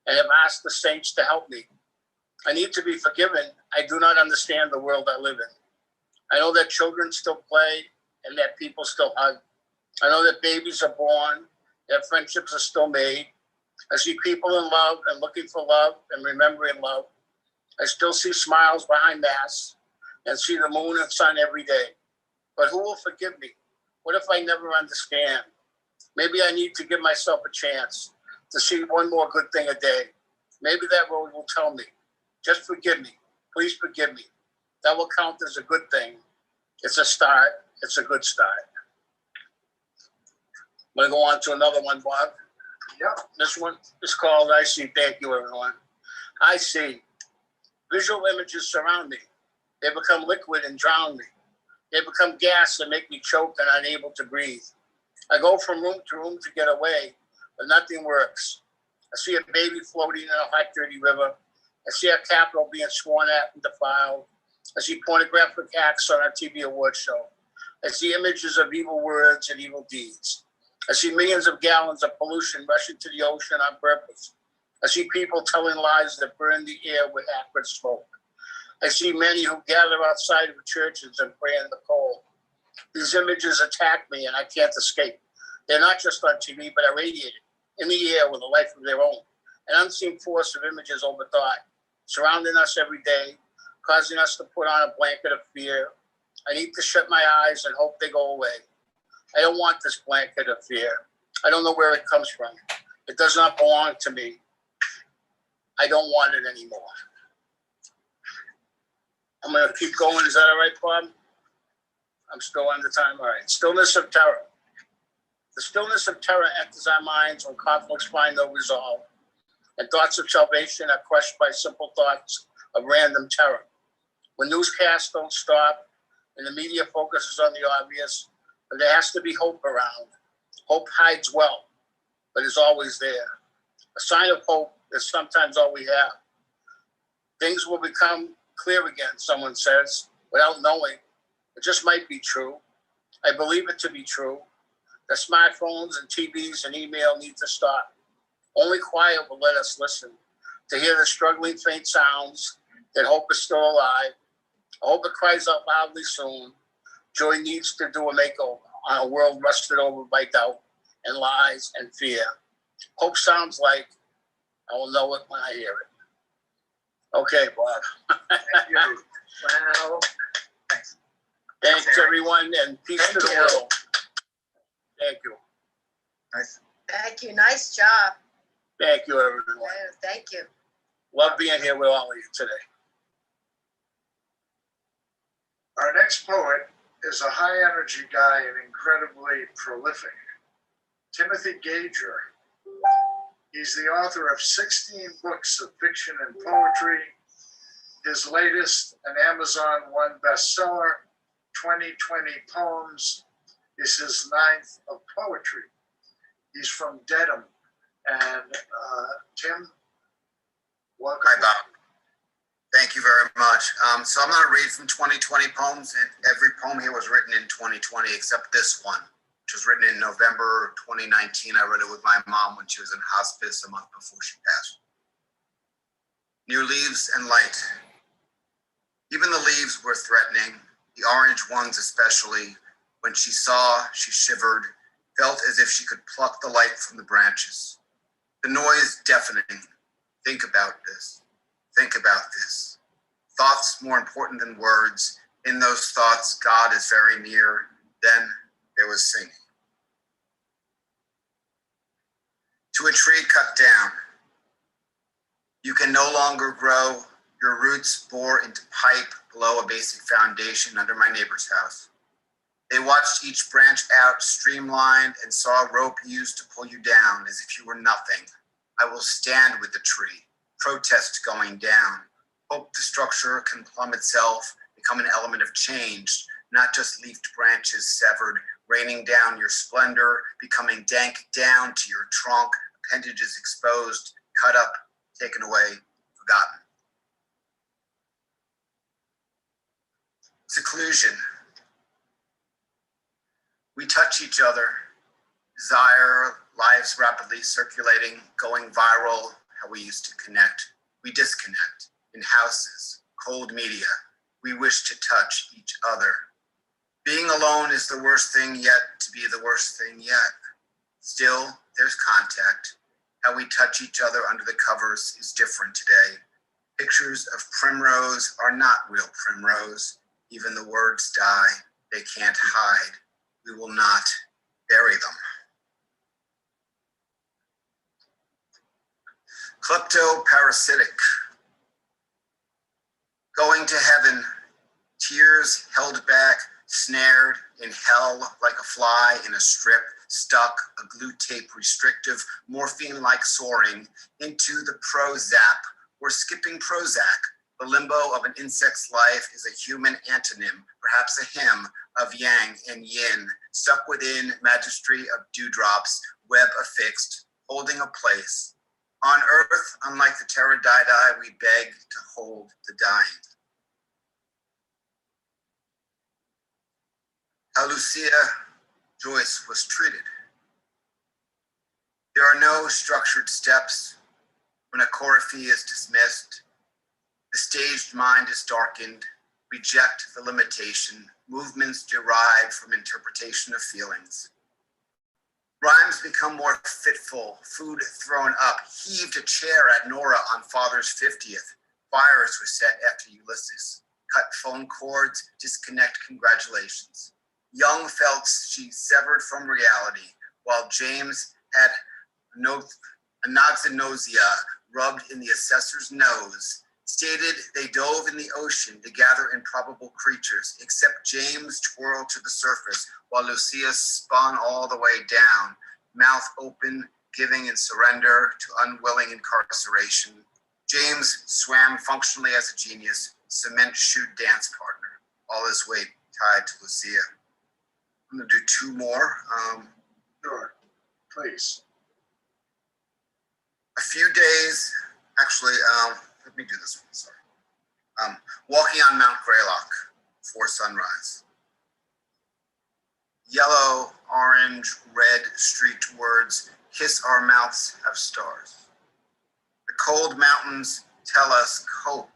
and have asked the saints to help me. I need to be forgiven. I do not understand the world I live in. I know that children still play and that people still hug. I know that babies are born, that friendships are still made. I see people in love and looking for love and remembering love. I still see smiles behind masks and see the moon and sun every day. But who will forgive me? What if I never understand? Maybe I need to give myself a chance to see one more good thing a day. Maybe that road will tell me, just forgive me. Please forgive me. That will count as a good thing. It's a start. It's a good start. I'm going to go on to another one, Bob. Yep. This one is called I See. Thank you, everyone. I see. Visual images surround me. They become liquid and drown me. They become gas that make me choke and unable to breathe. I go from room to room to get away, but nothing works. I see a baby floating in a hot, dirty river. I see a Capitol being sworn at and defiled. I see pornographic acts on a TV award show. I see images of evil words and evil deeds. I see millions of gallons of pollution rushing to the ocean on purpose. I see people telling lies that burn the air with acrid smoke. I see many who gather outside of churches and pray in the cold. These images attack me and I can't escape. They're not just on TV, but are radiated in the air with a life of their own. An unseen force of images overthought, surrounding us every day, causing us to put on a blanket of fear. I need to shut my eyes and hope they go away. I don't want this blanket of fear. I don't know where it comes from. It does not belong to me. I don't want it anymore. I'm going to keep going. Is that all right, Bob? I'm still on the time. All right. Stillness of terror. The stillness of terror enters our minds when conflicts find no resolve, and thoughts of salvation are crushed by simple thoughts of random terror. When newscasts don't stop and the media focuses on the obvious, but there has to be hope around. Hope hides well, but is always there. A sign of hope is sometimes all we have. Things will become clear again, someone says, without knowing. It just might be true. I believe it to be true. The smartphones and TVs and email need to stop. Only quiet will let us listen, to hear the struggling faint sounds that hope is still alive. I hope it cries out loudly soon. Joy needs to do a makeover on a world rusted over by doubt and lies and fear. Hope sounds like I will know it when I hear it. Okay, Bob. Thank you. Wow. Thanks, everyone, and peace to the world. Thank you. Nice. Thank you. Nice job. Thank you, everyone. Thank you. Love being here with all of you today. Our next poet is a high energy guy and incredibly prolific. Timothy Gager. He's the author of 16 books of fiction and poetry. His latest, an Amazon One bestseller, 2020 Poems, is his 9th of poetry. He's from Dedham. And Tim, welcome. Hi, Bob. Thank you very much. So I'm going to read from 2020 Poems, and every poem here was written in 2020 except this one, which was written in November 2019. I read it with my mom when she was in hospice a month before she passed. New leaves and light. Even the leaves were threatening, the orange ones especially. When she saw, she shivered, felt as if she could pluck the light from the branches. The noise deafening, Think about this. Think about this. Thoughts more important than words. In those thoughts, God is very near. Then there was singing. To a tree cut down. You can no longer grow. Your roots bore into pipe below a basic foundation under my neighbor's house. They watched each branch out, streamlined, and saw a rope used to pull you down as if you were nothing. I will stand with the tree, protest going down. Hope the structure can plumb itself, become an element of change, not just leafed branches severed, raining down your splendor, becoming dank down to your trunk, appendages exposed, cut up, taken away, forgotten. Seclusion. We touch each other, desire, lives rapidly circulating, going viral, how we used to connect. We disconnect in houses, cold media. We wish to touch each other. Being alone is the worst thing yet to be the worst thing yet. Still, there's contact. How we touch each other under the covers is different today. Pictures of primrose are not real primrose. Even the words die. They can't hide. We will not bury them. Klepto-parasitic. Going to heaven, tears held back, snared in hell like a fly in a strip, stuck, a glue tape restrictive, morphine-like soaring into the Prozac. We're skipping Prozac. The limbo of an insect's life is a human antonym, perhaps a hymn of yang and yin, stuck within magistry of dewdrops, web affixed, holding a place. On earth, unlike the pterodactyl, we beg to hold the dying. How Lucia Joyce was treated. There are no structured steps when a choreography is dismissed. The staged mind is darkened. Reject the limitation. Movements derived from interpretation of feelings. Rhymes become more fitful. Food thrown up. Heaved a chair at Nora on father's 50th. Fires were set after Ulysses. Cut phone cords. Disconnect congratulations. Young felt she severed from reality, while James had nausea rubbed in the assessor's nose. Stated they dove in the ocean to gather improbable creatures, except James twirled to the surface while Lucia spun all the way down, mouth open, giving in surrender to unwilling incarceration. James swam functionally as a genius, cement shoe dance partner, all his weight tied to Lucia. I'm gonna do two more. Sure, please. A few days, actually, let me do this one, sorry. Walking on Mount Greylock before sunrise. Yellow, orange, red streaked words, kiss our mouths have stars. The cold mountains tell us hope.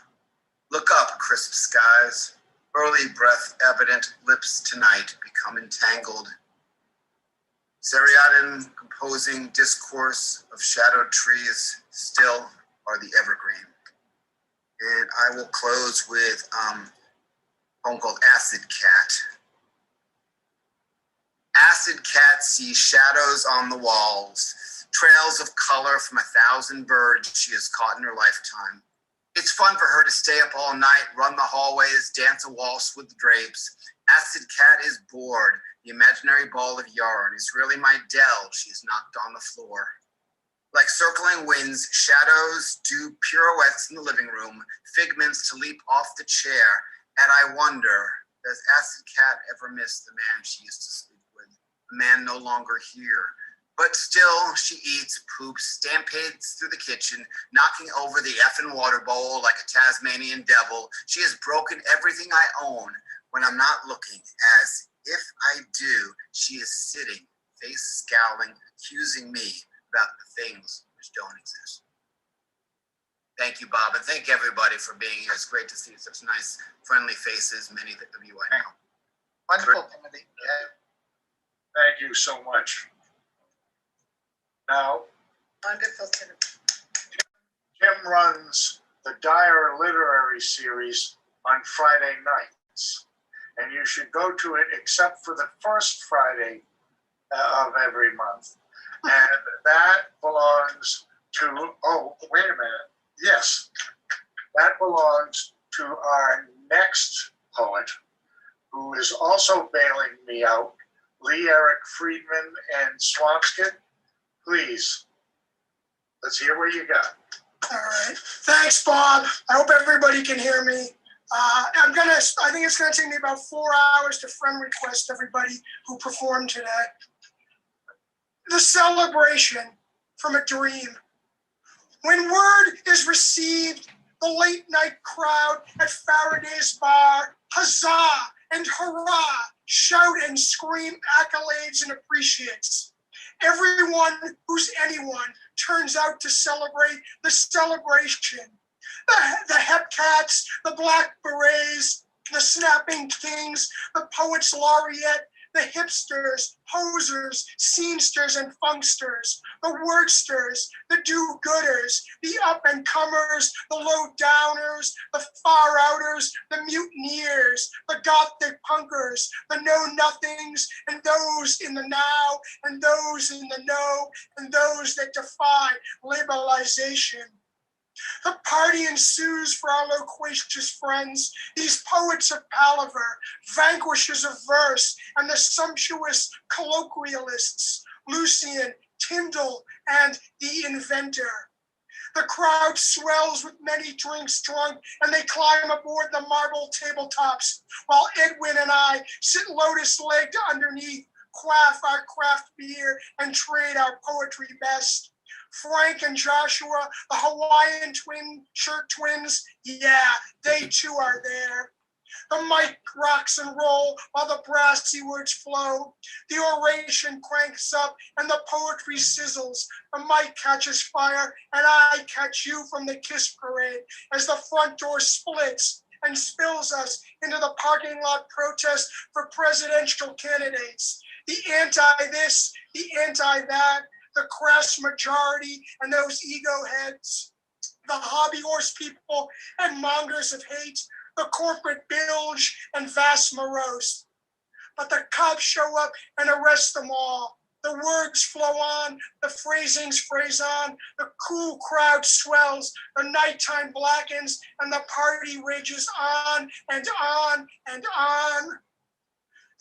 Look up, crisp skies. Early breath evident, lips tonight become entangled. Seriatim composing discourse of shadowed trees still are the evergreen. And I will close with a poem called Acid Cat. Acid cat sees shadows on the walls, trails of color from 1,000 birds she has caught in her lifetime. It's fun for her to stay up all night, run the hallways, dance a waltz with the drapes. Acid cat is bored. The imaginary ball of yarn is really my Dell she has knocked on the floor. Like circling winds, shadows do pirouettes in the living room, figments to leap off the chair. And I wonder, does Acid Cat ever miss the man she used to sleep with? The man no longer here. But still, she eats, poops, stampades through the kitchen, knocking over the effing water bowl like a Tasmanian devil. She has broken everything I own when I'm not looking, as if I do, she is sitting, face scowling, accusing me about the things which don't exist. Thank you, Bob, and thank everybody for being here. It's great to see such nice, friendly faces, many of you I know. Wonderful, Timothy. Thank you so much. Now, Wonderful, Timothy. Kim runs the Dyer Literary Series on Friday nights. And you should go to it except for the first Friday of every month. And that belongs to, oh, wait a minute. Yes, that belongs to our next poet, who is also bailing me out, Lee Eric Friedman and Swampscott. Please, let's hear what you got. All right. Thanks, Bob. I hope everybody can hear me. I think it's gonna take me about 4 hours to friend request everybody who performed today. The celebration from a dream. When word is received, the late night crowd at Faraday's bar, huzzah and hurrah, shout and scream accolades and appreciates. Everyone who's anyone turns out to celebrate the celebration. The Hepcats, the Black Berets, the Snapping Kings, the Poets Laureate, the hipsters, hosers, scenesters and funksters, the wordsters, the do-gooders, the up-and-comers, the low-downers, the far-outers, the mutineers, the gothic punkers, the know-nothings, and those in the now, and those in the know, and those that defy labelization. The party ensues for our loquacious friends, these poets of palaver, vanquishers of verse, and the sumptuous colloquialists, Lucian, Tyndall, and the inventor. The crowd swells with many drinks drunk, and they climb aboard the marble tabletops, while Edwin and I sit lotus-legged underneath, quaff our craft beer, and trade our poetry best. Frank and Joshua, the Hawaiian shirt twins, yeah, they too are there. The mic rocks and roll while the brassy words flow. The oration cranks up and the poetry sizzles. The mic catches fire and I catch you from the kiss parade as the front door splits and spills us into the parking lot protest for presidential candidates. The anti-this, the anti-that, the crass majority and those ego heads, the hobby horse people and mongers of hate, the corporate bilge and vast morose. But the cops show up and arrest them all. The words flow on, the phrasings phrase on, the cool crowd swells, the nighttime blackens, and the party rages on and on and on.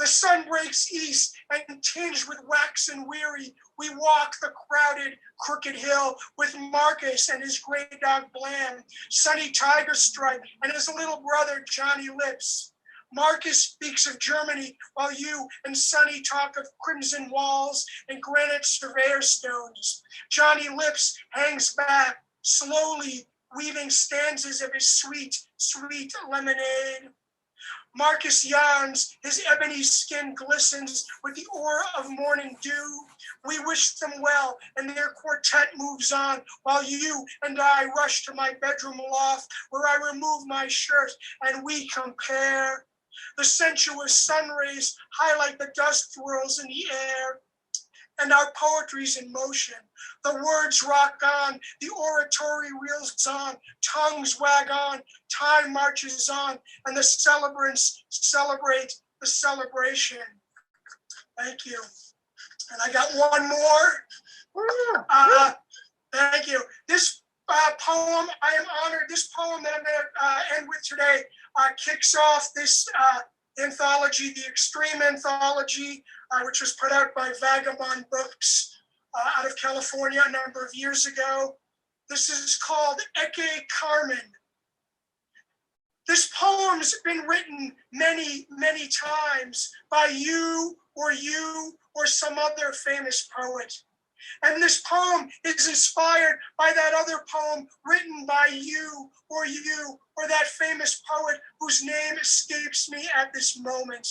The sun breaks east, and tinged with waxen weary, we walk the crowded, crooked hill with Marcus and his gray dog Blam, Sonny Tiger Stripe, and his little brother Johnny Lips. Marcus speaks of Germany, while you and Sonny talk of crimson walls and granite surveyor stones. Johnny Lips hangs back, slowly weaving stanzas of his sweet, sweet lemonade. Marcus yawns, his ebony skin glistens with the aura of morning dew. We wish them well, and their quartet moves on, while you and I rush to my bedroom loft, where I remove my shirt and we compare. The sensuous sun rays highlight the dust swirls in the air, and our poetry's in motion. The words rock on, the oratory reels on, tongues wag on, time marches on, and the celebrants celebrate the celebration. Thank you. And I got one more. Thank you. This poem, I am honored, this poem that I'm gonna end with today kicks off this anthology, the Extreme Anthology, which was put out by Vagabond Books out of California a number of years ago. This is called Ecce Carmen. This poem's been written many, many times by you or some other famous poet. And this poem is inspired by that other poem written by you or that famous poet whose name escapes me at this moment.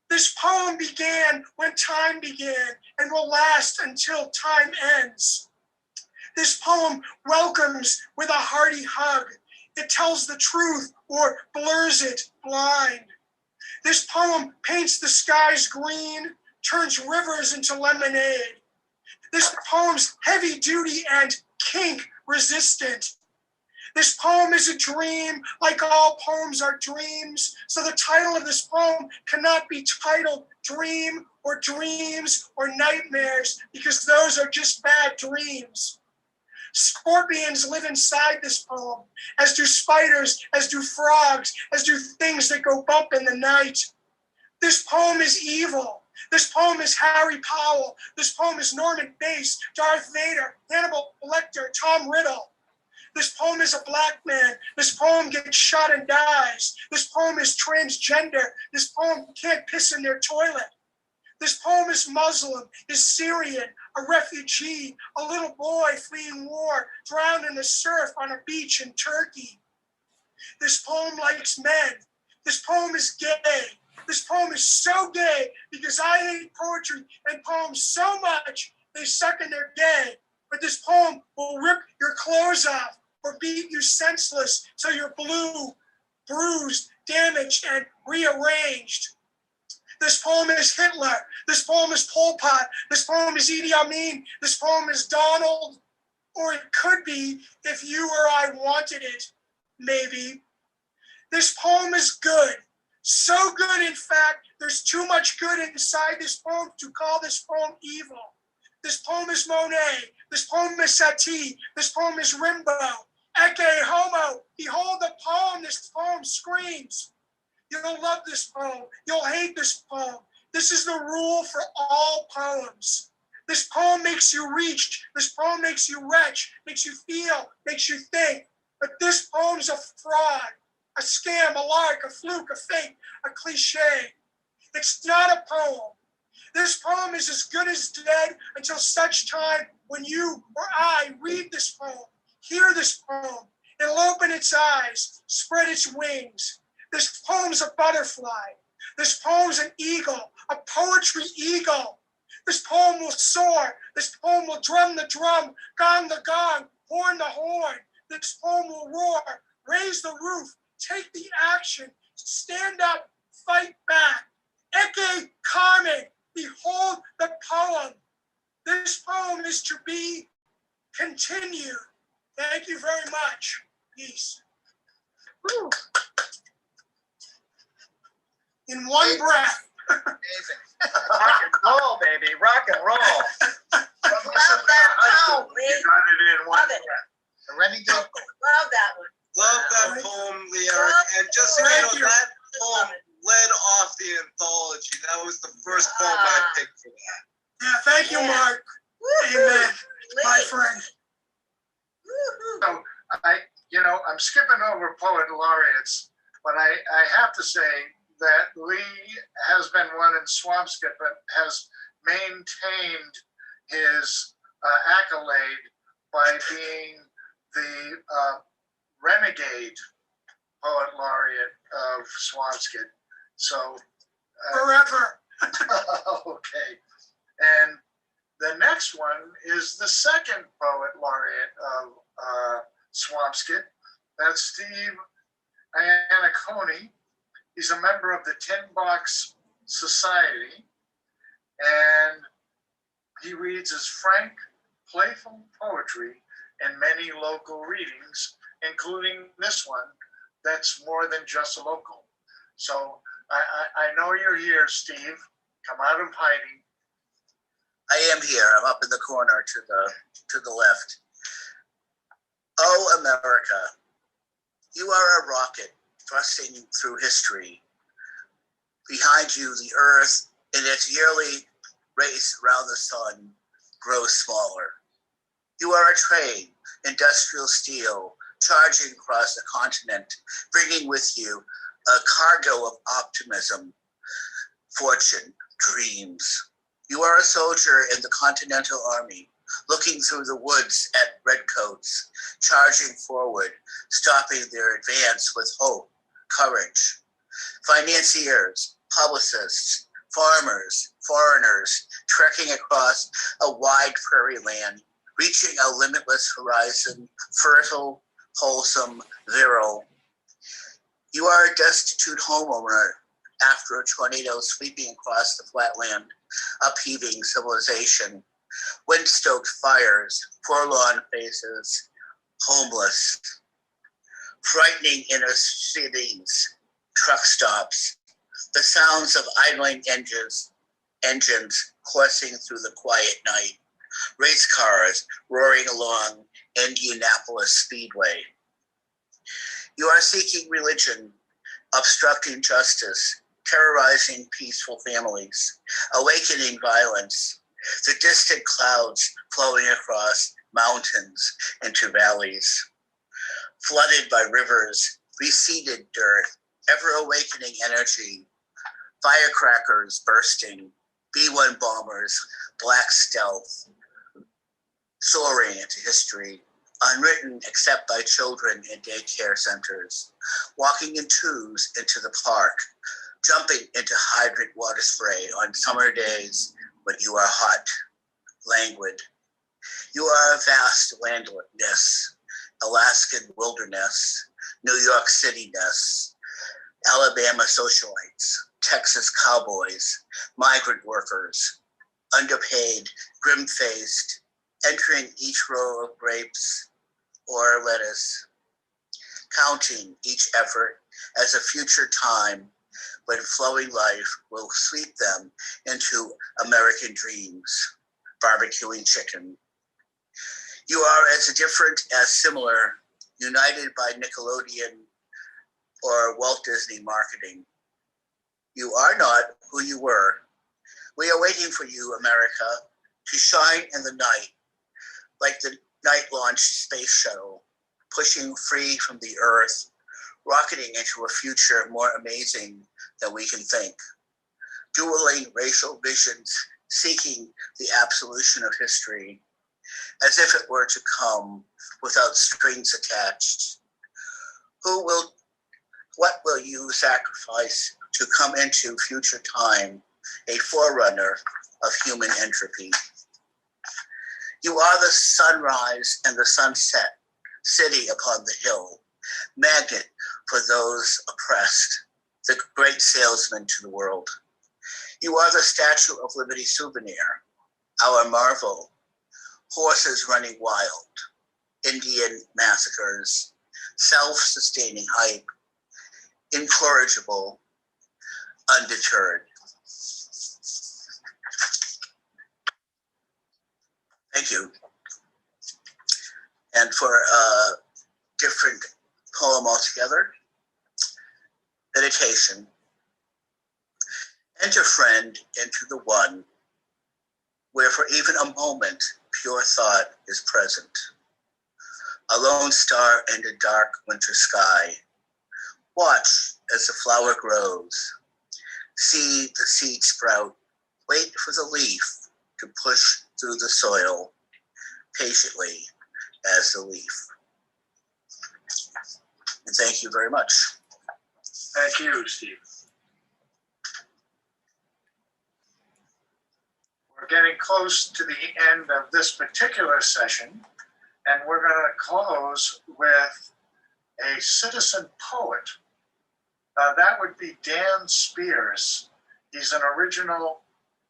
This poem began when time began and will last until time ends. This poem welcomes with a hearty hug. It tells the truth or blurs it blind. This poem paints the skies green, turns rivers into lemonade. This poem's heavy duty and kink resistant. This poem is a dream, like all poems are dreams. So the title of this poem cannot be titled Dream or Dreams or Nightmares, because those are just bad dreams. Scorpions live inside this poem, as do spiders, as do frogs, as do things that go bump in the night. This poem is evil. This poem is Harry Powell. This poem is Norman Bates, Darth Vader, Hannibal Lecter, Tom Riddle. This poem is a black man. This poem gets shot and dies. This poem is transgender. This poem can't piss in their toilet. This poem is Muslim, is Syrian, a refugee, a little boy fleeing war, drowned in the surf on a beach in Turkey. This poem likes men. This poem is gay. This poem is so gay because I hate poetry and poems so much they suck and they're gay. But this poem will rip your clothes off or beat you senseless so you're blue, bruised, damaged, and rearranged. This poem is Hitler. This poem is Pol Pot. This poem is Idi Amin. This poem is Donald. Or it could be if you or I wanted it, maybe. This poem is good. So good, in fact, there's too much good inside this poem to call this poem evil. This poem is Monet. This poem is Satie. This poem is Rimbaud. Ecce homo. Behold the poem. This poem screams. You'll love this poem. You'll hate this poem. This is the rule for all poems. This poem makes you reach. This poem makes you retch, makes you feel, makes you think. But this poem's a fraud, a scam, a lark, a fluke, a fake, a cliche. It's not a poem. This poem is as good as dead until such time when you or I read this poem, hear this poem. It'll open its eyes, spread its wings. This poem's a butterfly. This poem's an eagle, a poetry eagle. This poem will soar. This poem will drum the drum, gong the gong, horn the horn. This poem will roar, raise the roof, take the action, stand up, fight back. Ecce Carmen, behold the poem. This poem is to be continued. Thank you very much. Peace. Woo. In one breath. Amazing. Rock and roll, baby. Rock and roll. Love that poem, Lee. You got it in one Love it. breath. Renegade. Love that one. Love that poem, Leon. And just so you know, that poem led off the anthology. That was the first poem I picked for that. Yeah, thank you, Mark. Amen, my friend. So I'm skipping over poet laureates, but I have to say that Lee has been one in Swampskip, but has maintained his accolade by being the renegade poet laureate of Swampskip. So forever. Okay. And the next one is the second poet laureate of Swampskip. That's Steve Iannacone. He's a member of the Tin Box Society, and he reads his frank, playful poetry in many local readings, including this one that's more than just local. So I know you're here, Steve. Come out of hiding. I am here. I'm up in the corner to the left. Oh, America, you are a rocket thrusting through history. Behind you, the earth, in its yearly race around the sun, grows smaller. You are a train, industrial steel, charging across the continent, bringing with you a cargo of optimism, fortune, dreams. You are a soldier in the Continental Army, looking through the woods at redcoats, charging forward, stopping their advance with hope, courage. Financiers, publicists, farmers, foreigners, trekking across a wide prairie land, reaching a limitless horizon, fertile, wholesome, virile. You are a destitute homeowner after a tornado sweeping across the flatland, upheaving civilization, wind-stoked fires, forlorn faces, homeless, frightening inner cities, truck stops, the sounds of idling engines coursing through the quiet night, race cars roaring along Indianapolis Speedway. You are seeking religion, obstructing justice, terrorizing peaceful families, awakening violence, the distant clouds flowing across mountains into valleys, flooded by rivers, reseeded dirt, ever-awakening energy, firecrackers bursting, B-1 bombers, black stealth, soaring into history, unwritten except by children in daycare centers, walking in twos into the park, jumping into hydrant water spray on summer days when you are hot, languid. You are a vast landless, Alaskan wilderness, New York City-ness, Alabama socialites, Texas cowboys, migrant workers, underpaid, grim-faced, entering each row of grapes or lettuce, counting each effort as a future time when flowing life will sweep them into American dreams, barbecuing chicken. You are as different as similar, united by Nickelodeon or Walt Disney marketing. You are not who you were. We are waiting for you, America, to shine in the night, like the night-launched space shuttle, pushing free from the Earth, rocketing into a future more amazing than we can think. Dueling racial visions, seeking the absolution of history, as if it were to come without strings attached. What will you sacrifice to come into future time, a forerunner of human entropy? You are the sunrise and the sunset, city upon the hill, magnet for those oppressed, the great salesman to the world. You are the Statue of Liberty souvenir, our marvel, horses running wild, Indian massacres, self-sustaining hype, incorrigible, undeterred. Thank you. And for a different poem altogether, meditation. Enter, friend, into the one, where for even a moment pure thought is present. A lone star in a dark winter sky. Watch as the flower grows. See the seed sprout. Wait for the leaf to push through the soil patiently as the leaf. And thank you very much. Thank you, Steve. We're getting close to the end of this particular session, and we're going to close with a citizen poet. That would be Dan Spears. He's an original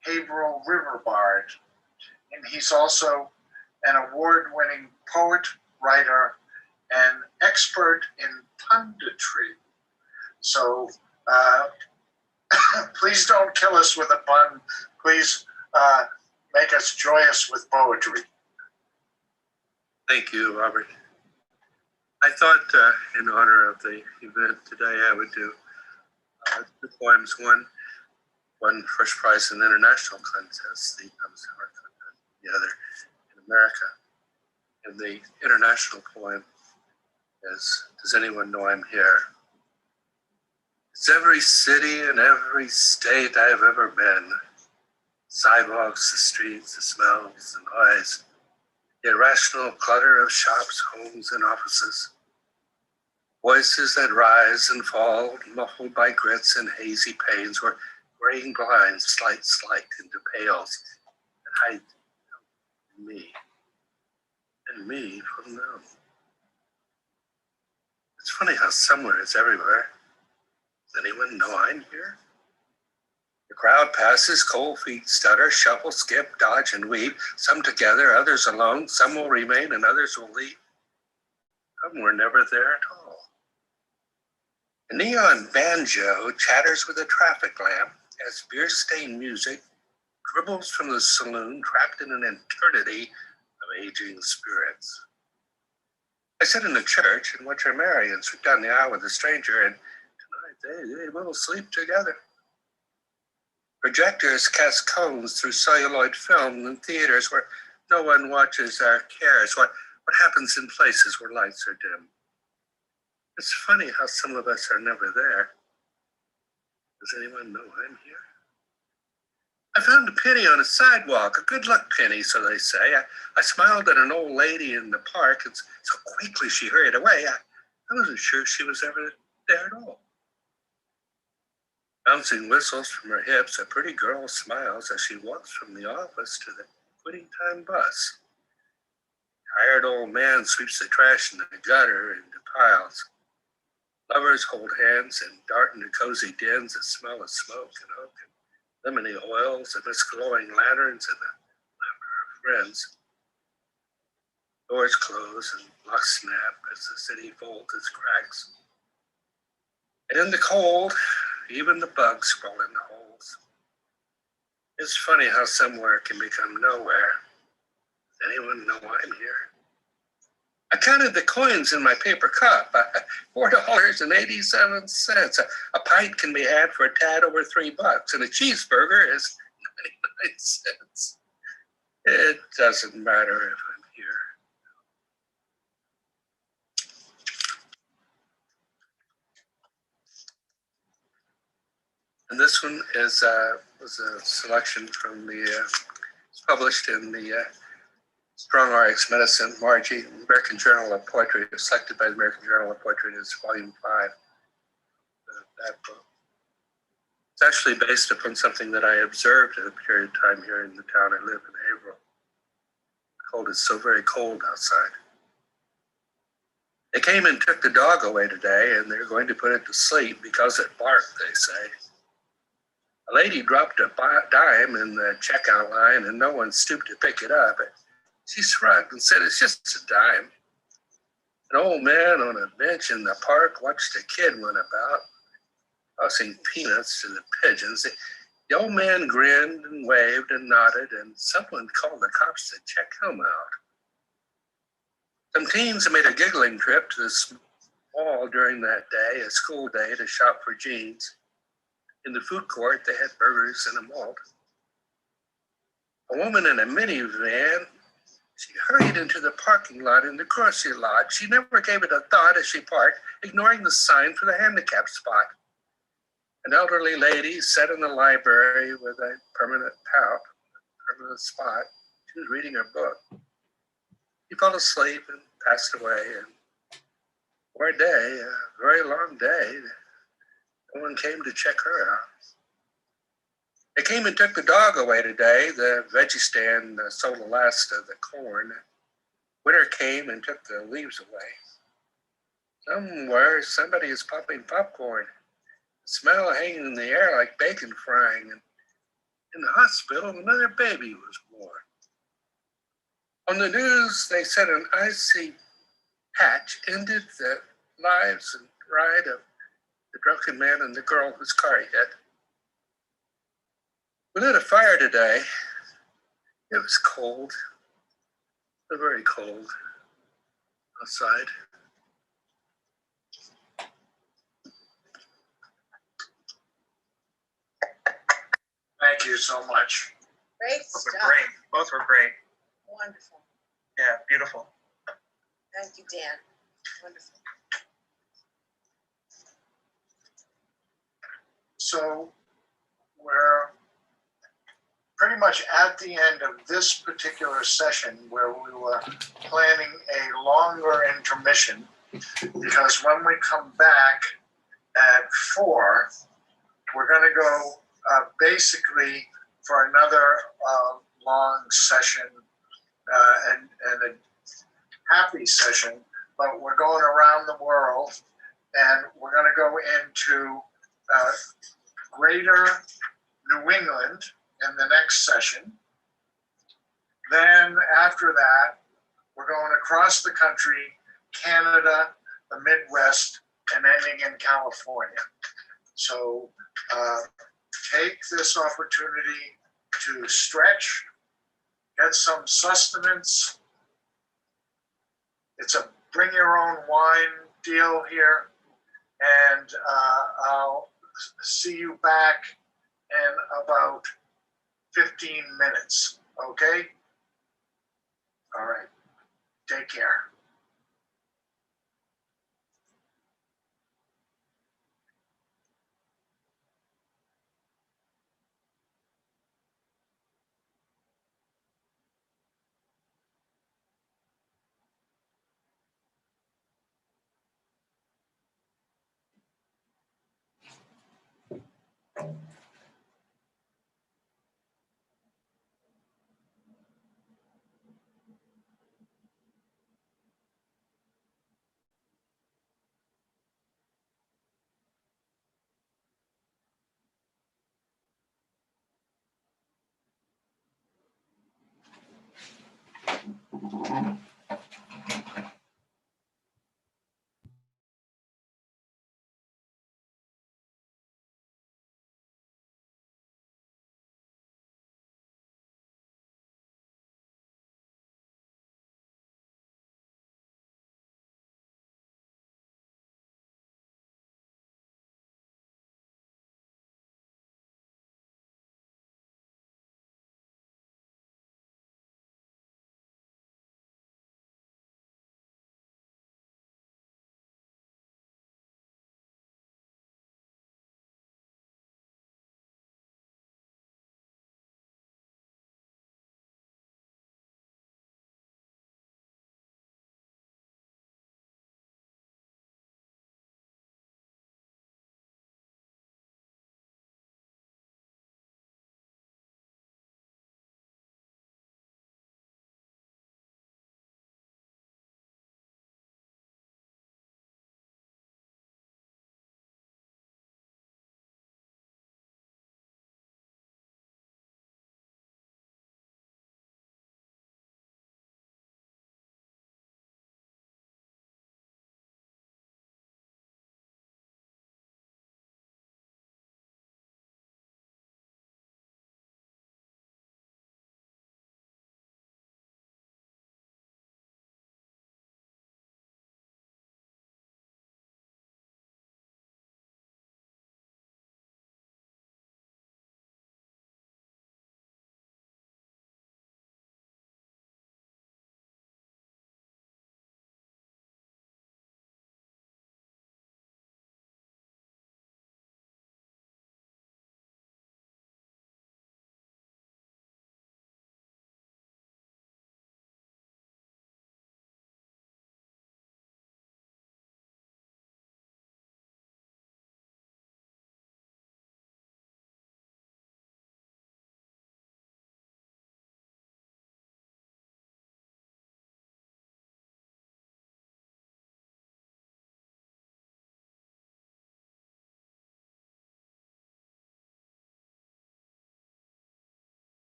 Haverhill River bard, and he's also an award-winning poet, writer, and expert in punditry. So please don't kill us with a pun. Please make us joyous with poetry. Thank you, Robert. I thought in honor of the event today, I would do 2 poems. One first prize in the international contest, the other in America. And the international poem is, Does Anyone Know I'm Here? It's every city and every state I've ever been. Sidewalks, the streets, the smells, the noise, the irrational clutter of shops, homes, and offices. Voices that rise and fall, muffled by grits and hazy panes, where graying blinds slight into pails that hide me. And me from them. It's funny how somewhere is everywhere. Does anyone know I'm here? The crowd passes, cold feet stutter, shuffle, skip, dodge, and weave. Some together, others alone. Some will remain and others will leave. Some were never there at all. A neon banjo chatters with a traffic lamp as beer-stained music dribbles from the saloon, trapped in an eternity of aging spirits. I sit in the church and watch her marry and sit down the aisle with a stranger, and tonight they will sleep together. Projectors cast cones through celluloid film in theaters where no one watches or cares what happens in places where lights are dim. It's funny how some of us are never there. Does anyone know I'm here? I found a penny on a sidewalk, a good luck penny, so they say. I smiled at an old lady in the park, and so quickly she hurried away, I wasn't sure she was ever there at all. Bouncing whistles from her hips, a pretty girl smiles as she walks from the office to the quitting time bus. A tired old man sweeps the trash in the gutter into piles. Lovers hold hands and dart into cozy dens that smell of smoke and oak and lemony oils and mist glowing lanterns and the laughter of friends. Doors close and locks snap as the city folds its cracks. And in the cold, even the bugs crawl in the holes. It's funny how somewhere can become nowhere. Does anyone know I'm here? I counted the coins in my paper cup, $4.87. A pint can be had for a tad over $3, and a cheeseburger is 99 cents. It doesn't matter if I'm here. And this one is was a selection from the, it's published in the Strong RX Medicine, Margie, American Journal of Poetry, selected by the American Journal of Poetry, and it's volume 5. That book. It's actually based upon something that I observed at a period of time here in the town I live in, Haverhill. Cold, it's so very cold outside. They came and took the dog away today, and they're going to put it to sleep because it barked, they say. A lady dropped a dime in the checkout line, and no one stooped to pick it up. She shrugged and said, "It's just a dime." An old man on a bench in the park watched a kid run about, tossing peanuts to the pigeons. The old man grinned and waved and nodded, and someone called the cops to check him out. Some teens made a giggling trip to the mall during that day, a school day, to shop for jeans. In the food court, they had burgers and a malt. A woman in a minivan, she hurried into the parking lot in the grocery lot. She never gave it a thought as she parked, ignoring the sign for the handicapped spot. An elderly lady sat in the library with a permanent spot. She was reading her book. She fell asleep and passed away. And for a day, a very long day, no one came to check her out. They came and took the dog away today. The veggie stand sold the last of the corn. Winter came and took the leaves away. Somewhere, somebody is popping popcorn. The smell hanging in the air like bacon frying. And in the hospital, another baby was born. On the news, they said an icy patch ended the lives and ride of the drunken man and the girl whose car he hit. We lit a fire today. It was cold, very cold outside. Thank you so much. Great Both stuff. were great. Both were great. Wonderful. Yeah, beautiful. Thank you, Dan. Wonderful. So we're pretty much at the end of this particular session where we were planning a longer intermission, because when we come back at 4, we're going to go basically for another long session and a happy session, but we're going around the world, and we're going to go into greater New England in the next session. Then after that, we're going across the country Canada, the Midwest, and ending in California. So take this opportunity to stretch, get some sustenance. It's a bring your own wine deal here, and I'll see you back in about 15 minutes, okay? All right, take care.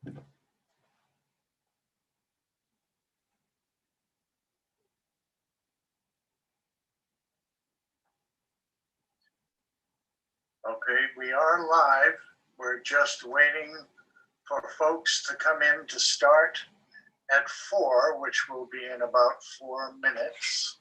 Okay, we are live. We're just waiting for folks to come in to start at 4, which will be in about 4 minutes.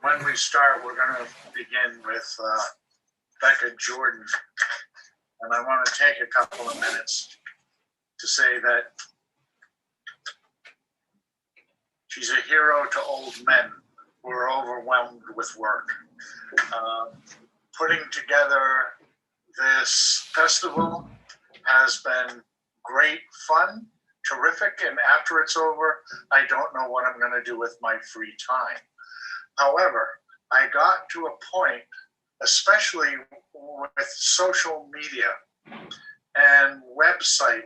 When we start, we're going to begin with Becca Jordan. And I want to take a couple of minutes to say that she's a hero to old men who are overwhelmed with work. Putting together this festival has been great fun, terrific, and after it's over, I don't know what I'm going to do with my free time. However, I got to a point, especially with social media and website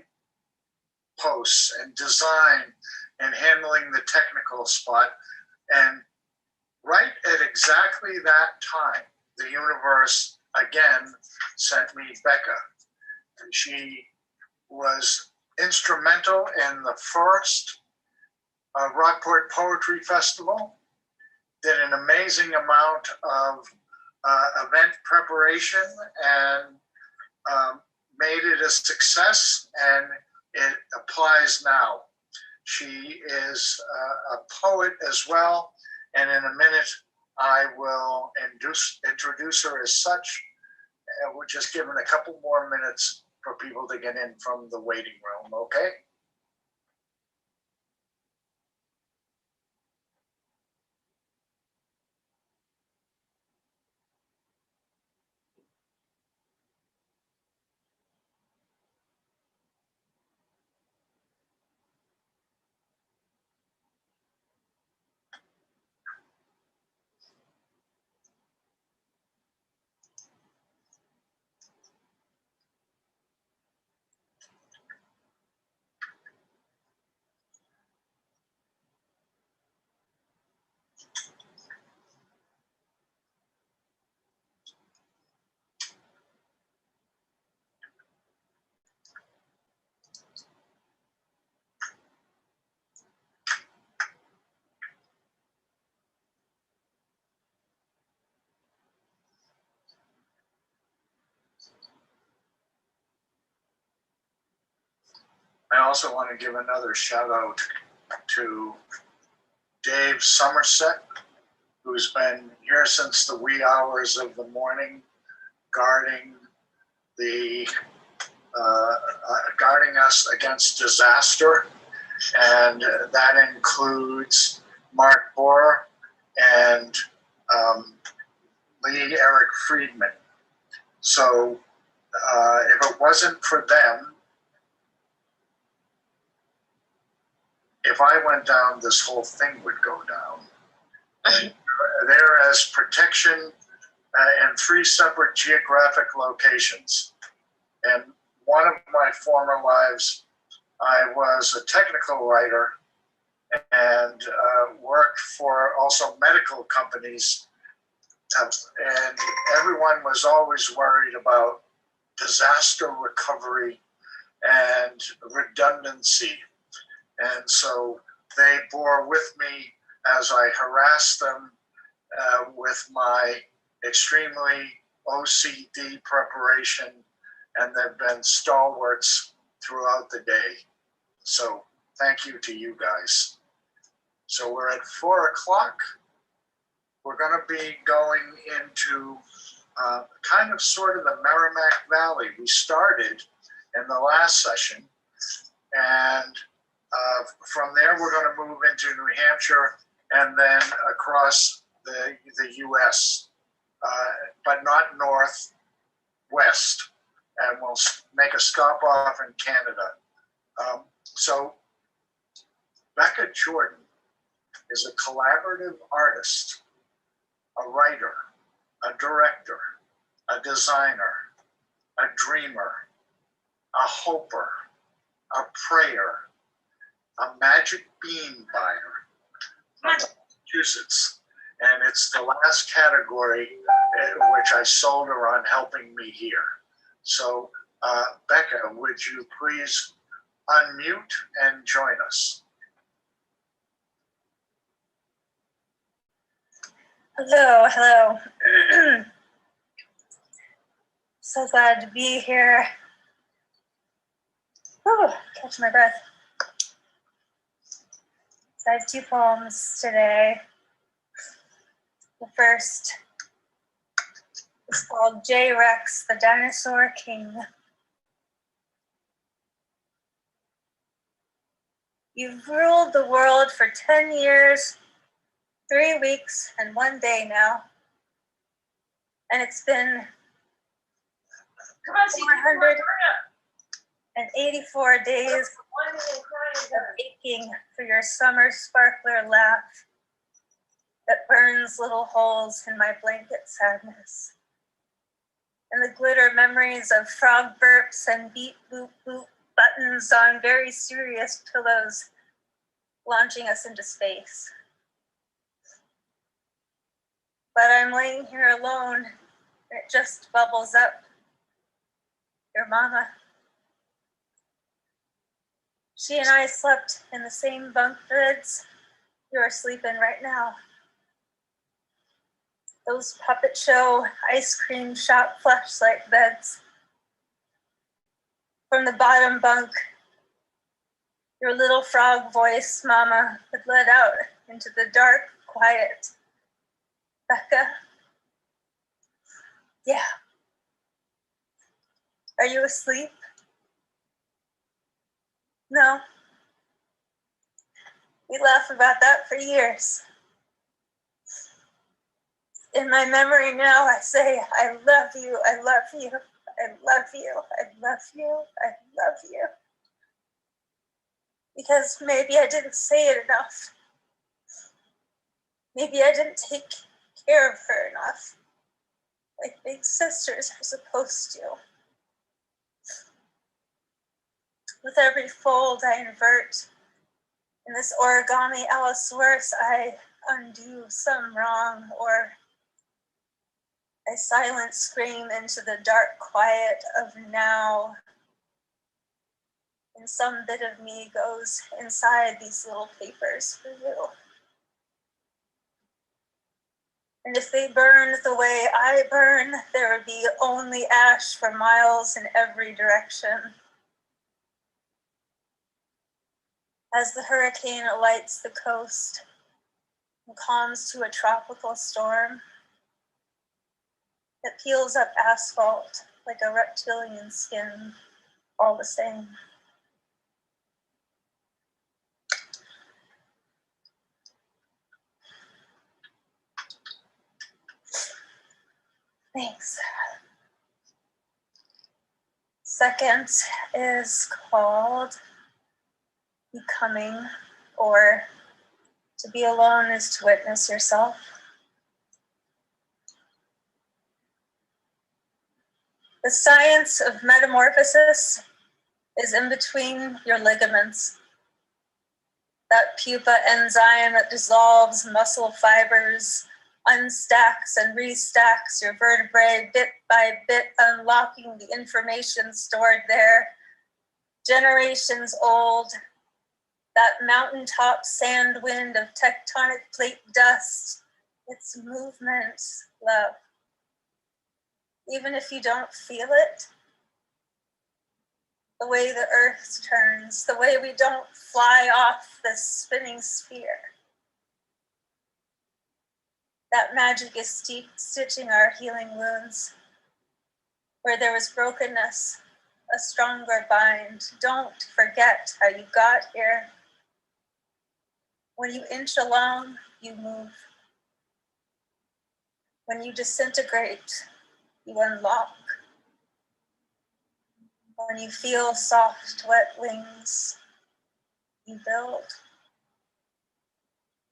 posts and design and handling the technical spot, and right at exactly that time, the universe again sent me Becca. She was instrumental in the first Rockport Poetry Festival, did an amazing amount of event preparation and made it a success, and it applies now. She is a poet as well, and in a minute I will introduce her as such. And we're just giving a couple more minutes for people to get in from the waiting room, okay? I also want to give another shout out to Dave Somerset, who's been here since the wee hours of the morning, guarding guarding us against disaster, and that includes Mark Bohr and Lee Eric Friedman. So if it wasn't for them, if I went down, this whole thing would go down. And they're as protection in 3 separate geographic locations. And one of my former lives, I was a technical writer and worked for also medical companies. And everyone was always worried about disaster recovery and redundancy. And so they bore with me as I harassed them with my extremely OCD preparation, and they've been stalwarts throughout the day. So thank you to you guys. So we're at 4 o'clock. We're going to be going into kind of sort of the Merrimack Valley. We started in the last session, and From there, we're going to move into New Hampshire and then across the U.S., but not northwest. And we'll make a stop off in Canada. So Becca Jordan is a collaborative artist, a writer, a director, a designer, a dreamer, a hoper, a prayer, a magic bean buyer from Massachusetts. And it's the last category which I sold her on helping me here. So Becca, would you please unmute and join us? Hello. So glad to be here. Whew, catch my breath. So I have 2 poems today. The first is called J. Rex, the Dinosaur King. You've ruled the world for 10 years, 3 weeks, and 1 day now. And it's been 484 days of aching for your summer sparkler laugh that burns little holes in my blanket sadness. And the glitter memories of frog burps and beep boop boop buttons on very serious pillows launching us into space. But I'm laying here alone and it just bubbles up. Your mama. She and I slept in the same bunk beds you're sleeping right now. Those puppet show ice cream shop flashlight beds. From the bottom bunk, your little frog voice, Mama, had let out into the dark, quiet. Becca? Yeah. Are you asleep? No. We laugh about that for years. In my memory now, I say, I love you, I love you, I love you, I love you, I love you. Because maybe I didn't say it enough. Maybe I didn't take care of her enough, like big sisters are supposed to. With every fold I invert, in this origami Allosaurus, I undo some wrong, or I silent scream into the dark quiet of now. And some bit of me goes inside these little papers for you. And if they burn the way I burn, there would be only ash for miles in every direction. As the hurricane alights the coast and calms to a tropical storm, it peels up asphalt like a reptilian skin, all the same. Thanks. Second is called Becoming, or to be alone is to witness yourself. The science of metamorphosis is in between your ligaments. That pupa enzyme that dissolves muscle fibers, unstacks and restacks your vertebrae bit by bit, unlocking the information stored there. Generations old, that mountaintop sand wind of tectonic plate dust, it's movement, love. Even if you don't feel it, the way the earth turns, the way we don't fly off this spinning sphere. That magic is stitching our healing wounds. Where there was brokenness, a stronger bind. Don't forget how you got here. When you inch along, you move. When you disintegrate, you unlock. When you feel soft, wet wings, you build.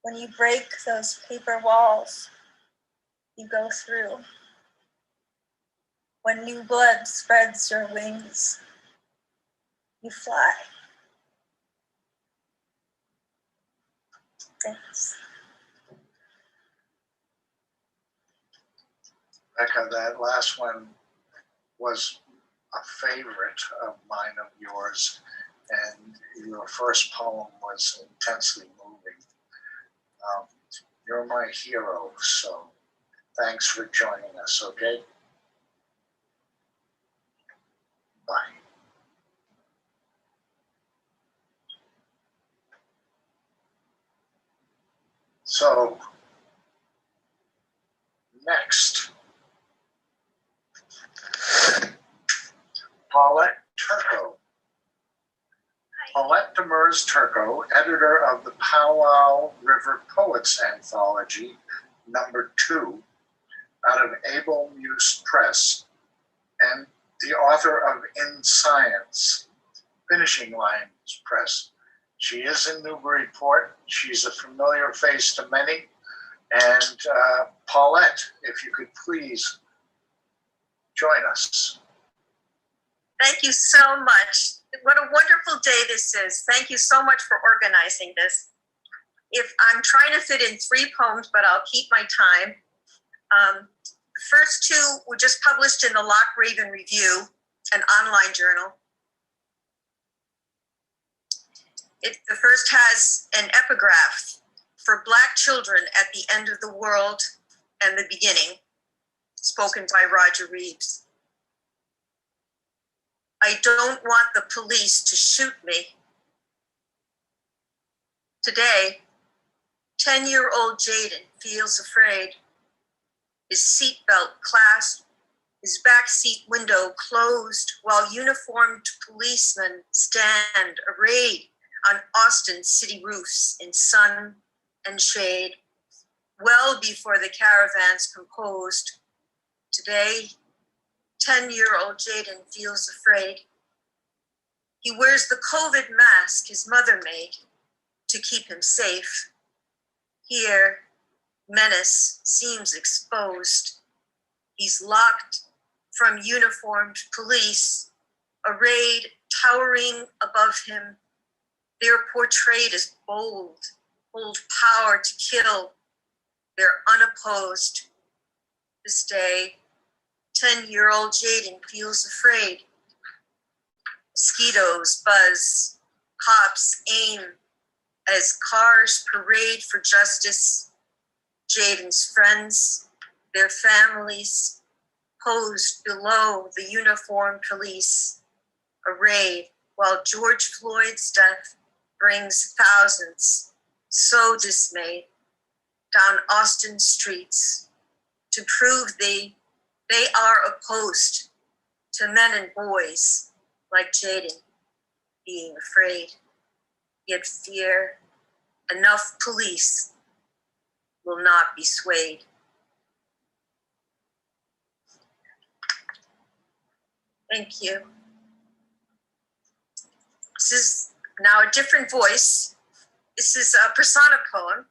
When you break those paper walls, you go through. When new blood spreads your wings, you fly. Thanks. Becca, that last one was a favorite of mine of yours, and your first poem was intensely moving. You're my hero, so thanks for joining us, okay? Bye. So, next, Paulette Turco. Paulette Demers Turco, editor of the Powwow River Poets Anthology, #2, out of Able Muse Press, and the author of In Science, Finishing Lines Press. She is in Newburyport. She's a familiar face to many. And Paulette, if you could please join us. Thank you so much. What a wonderful day this is. Thank you so much for organizing this. If I'm trying to fit in 3 poems, but I'll keep my time. The first 2 were just published in the Loch Raven Review, an online journal. The first has an epigraph for Black children at the end of the world and the beginning, spoken by Roger Reeves. I don't want the police to shoot me. Today, 10-year-old Jaden feels afraid. His seatbelt clasped, his backseat window closed, while uniformed policemen stand arrayed on Austin city roofs in sun and shade, well before the caravans composed. Today, 10-year-old Jaden feels afraid. He wears the COVID mask his mother made to keep him safe. Here, menace seems exposed. He's locked from uniformed police, arrayed, towering above him. They're portrayed as bold, hold power to kill. They're unopposed. This day, 10-year-old Jaden feels afraid. Mosquitoes buzz, cops aim as cars parade for justice. Jaden's friends, their families, posed below the uniformed police, arrayed while George Floyd's death brings thousands, so dismayed, down Austin streets to prove they are opposed to men and boys like Jaden being afraid. Yet fear, enough police will not be swayed. Thank you. This is now a different voice. This is a persona poem.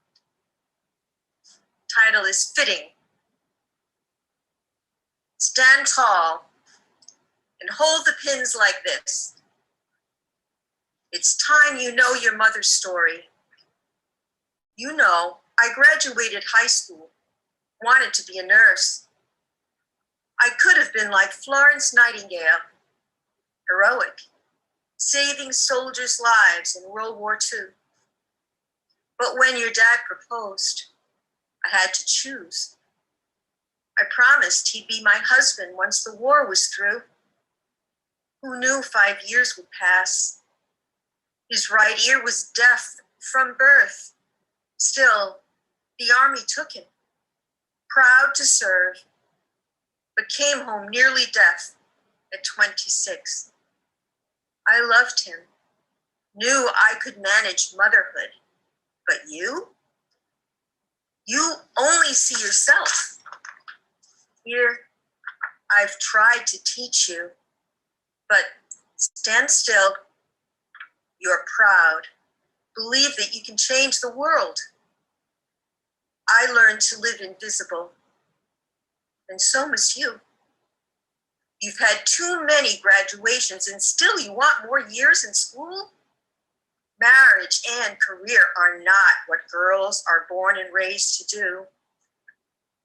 Title is Fitting. Stand tall and hold the pins like this. It's time you know your mother's story. You know, I graduated high school, wanted to be a nurse. I could have been like Florence Nightingale, heroic, saving soldiers' lives in World War II. But when your dad proposed, I had to choose. I promised he'd be my husband once the war was through. Who knew 5 years would pass? His right ear was deaf from birth. Still, the army took him, proud to serve, but came home nearly deaf at 26. I loved him, knew I could manage motherhood. But you only see yourself. Here, I've tried to teach you, but stand still. You're proud. Believe that you can change the world. I learned to live invisible, and so must you. You've had too many graduations, and still you want more years in school? Marriage and career are not what girls are born and raised to do.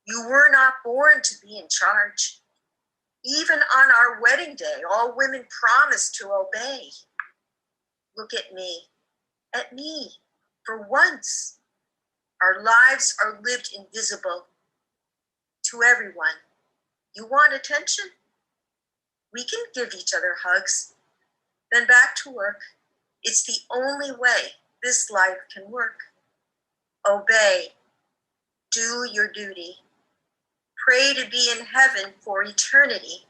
You were not born to be in charge. Even on our wedding day, all women promised to obey. Look at me, for once. Our lives are lived invisible to everyone. You want attention? We can give each other hugs, then back to work. It's the only way this life can work. Obey, do your duty. Pray to be in heaven for eternity.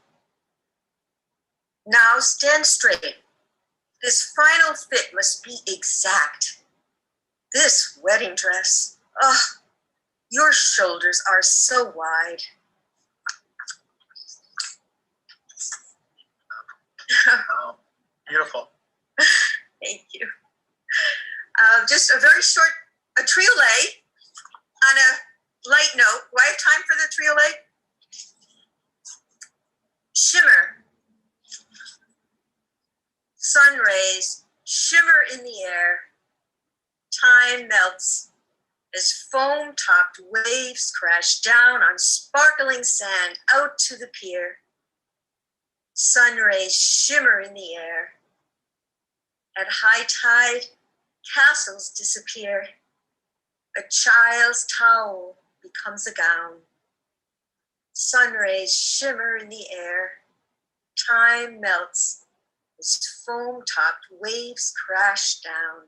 Now stand straight. This final fit must be exact. This wedding dress, your shoulders are so wide. Oh, beautiful. Thank you. Just a very short, a triolet on a light note. Do I have time for the triolet? Shimmer. Sun rays shimmer in the air. Time melts as foam-topped waves crash down on sparkling sand out to the pier. Sun rays shimmer in the air. At high tide, castles disappear. A child's towel becomes a gown. Sun rays shimmer in the air. Time melts as foam-topped waves crash down.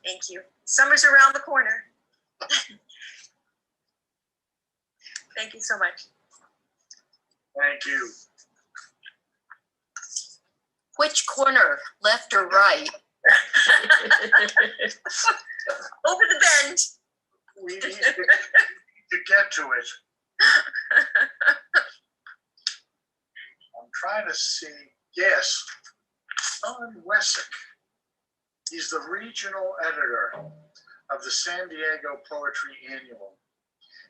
Thank you. Summer's around the corner. Thank you so much. Thank you. Which corner, left or right? Over the bend. We need to get to it. I'm trying to see. Yes, Alan Wessick. He's the regional editor of the San Diego Poetry Annual.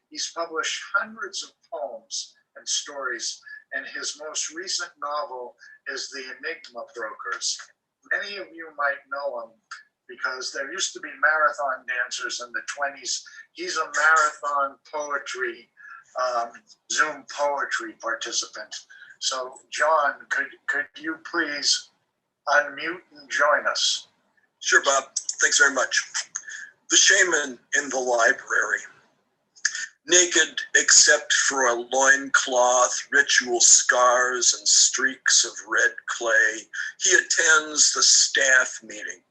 He's published hundreds of poems and stories, and his most recent novel is The Enigma Brokers. Many of you might know him because there used to be marathon dancers in the 20s. He's a marathon poetry, Zoom poetry participant. So John, could you please unmute and join us? Sure, Bob. Thanks very much. The shaman in the library. Naked except for a loincloth, ritual scars, and streaks of red clay, he attends the staff meeting.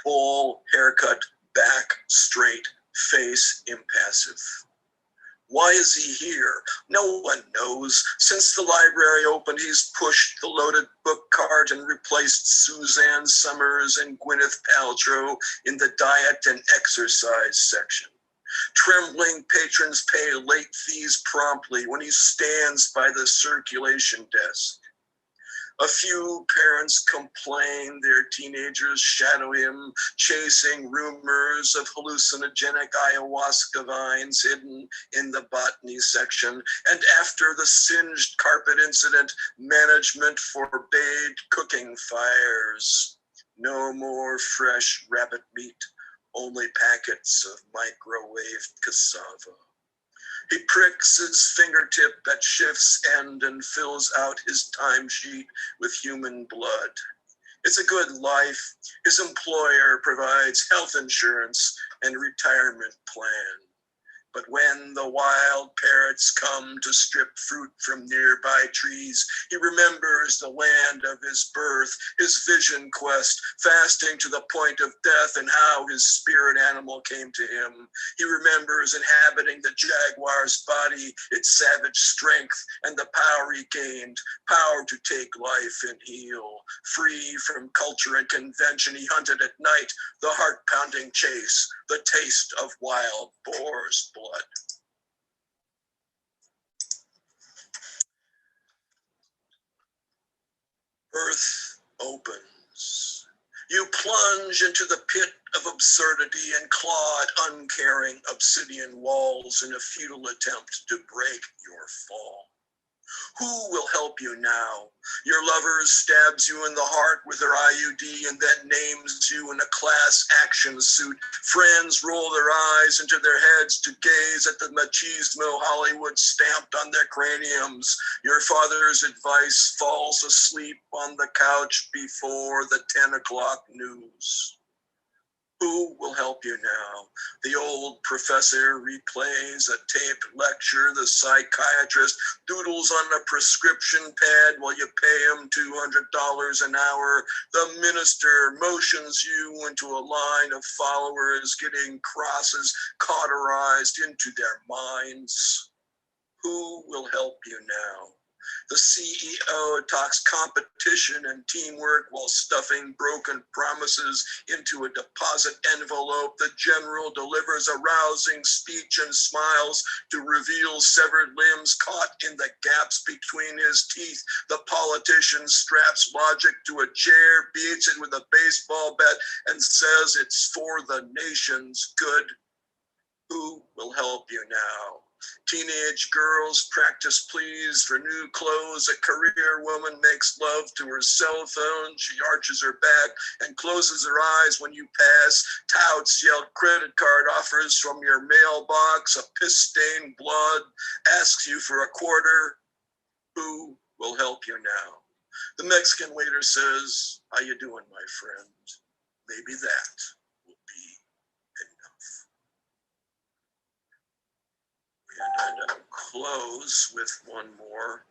Bowl, haircut, back straight, face impassive. Why is he here? No one knows. Since the library opened, he's pushed the loaded book cart and replaced Suzanne Summers and Gwyneth Paltrow in the diet and exercise section. Trembling patrons pay late fees promptly when he stands by the circulation desk. A few parents complain their teenagers shadow him, chasing rumors of hallucinogenic ayahuasca vines hidden in the botany section. And after the singed carpet incident, management forbade cooking fires. No more fresh rabbit meat, only packets of microwaved cassava. He pricks his fingertip at shift's end and fills out his timesheet with human blood. It's a good life. His employer provides health insurance and retirement plan. But when the wild parrots come to strip fruit from nearby trees, he remembers the land of his birth, his vision quest, fasting to the point of death, and how his spirit animal came to him. He remembers inhabiting the jaguar's body, its savage strength, and the power he gained, power to take life and heal. Free from culture and convention, he hunted at night, the heart-pounding chase, the taste of wild boar's blood. Earth opens. You plunge into the pit of absurdity and clawed, uncaring obsidian walls in a futile attempt to break your fall. Who will help you now? Your lover stabs you in the heart with her IUD and then names you in a class action suit. Friends roll their eyes into their heads to gaze at the machismo Hollywood stamped on their craniums. Your father's advice falls asleep on the couch before the 10 o'clock news. Who will help you now? The old professor replays a taped lecture. The psychiatrist doodles on a prescription pad while you pay him $200 an hour. The minister motions you into a line of followers, getting crosses cauterized into their minds. Who will help you now? The CEO talks competition and teamwork while stuffing broken promises into a deposit envelope. The general delivers a rousing speech and smiles to reveal severed limbs caught in the gaps between his teeth. The politician straps logic to a chair, beats it with a baseball bat, and says it's for the nation's good. Who will help you now? Teenage girls practice pleas for new clothes. A career woman makes love to her cell phone. She arches her back and closes her eyes when you pass. Touts yell credit card offers from your mailbox. A piss-stained blood asks you for a quarter. Who will help you now? The Mexican waiter says, "How you doing, my friend?" Maybe that will be enough. And I'll close with one more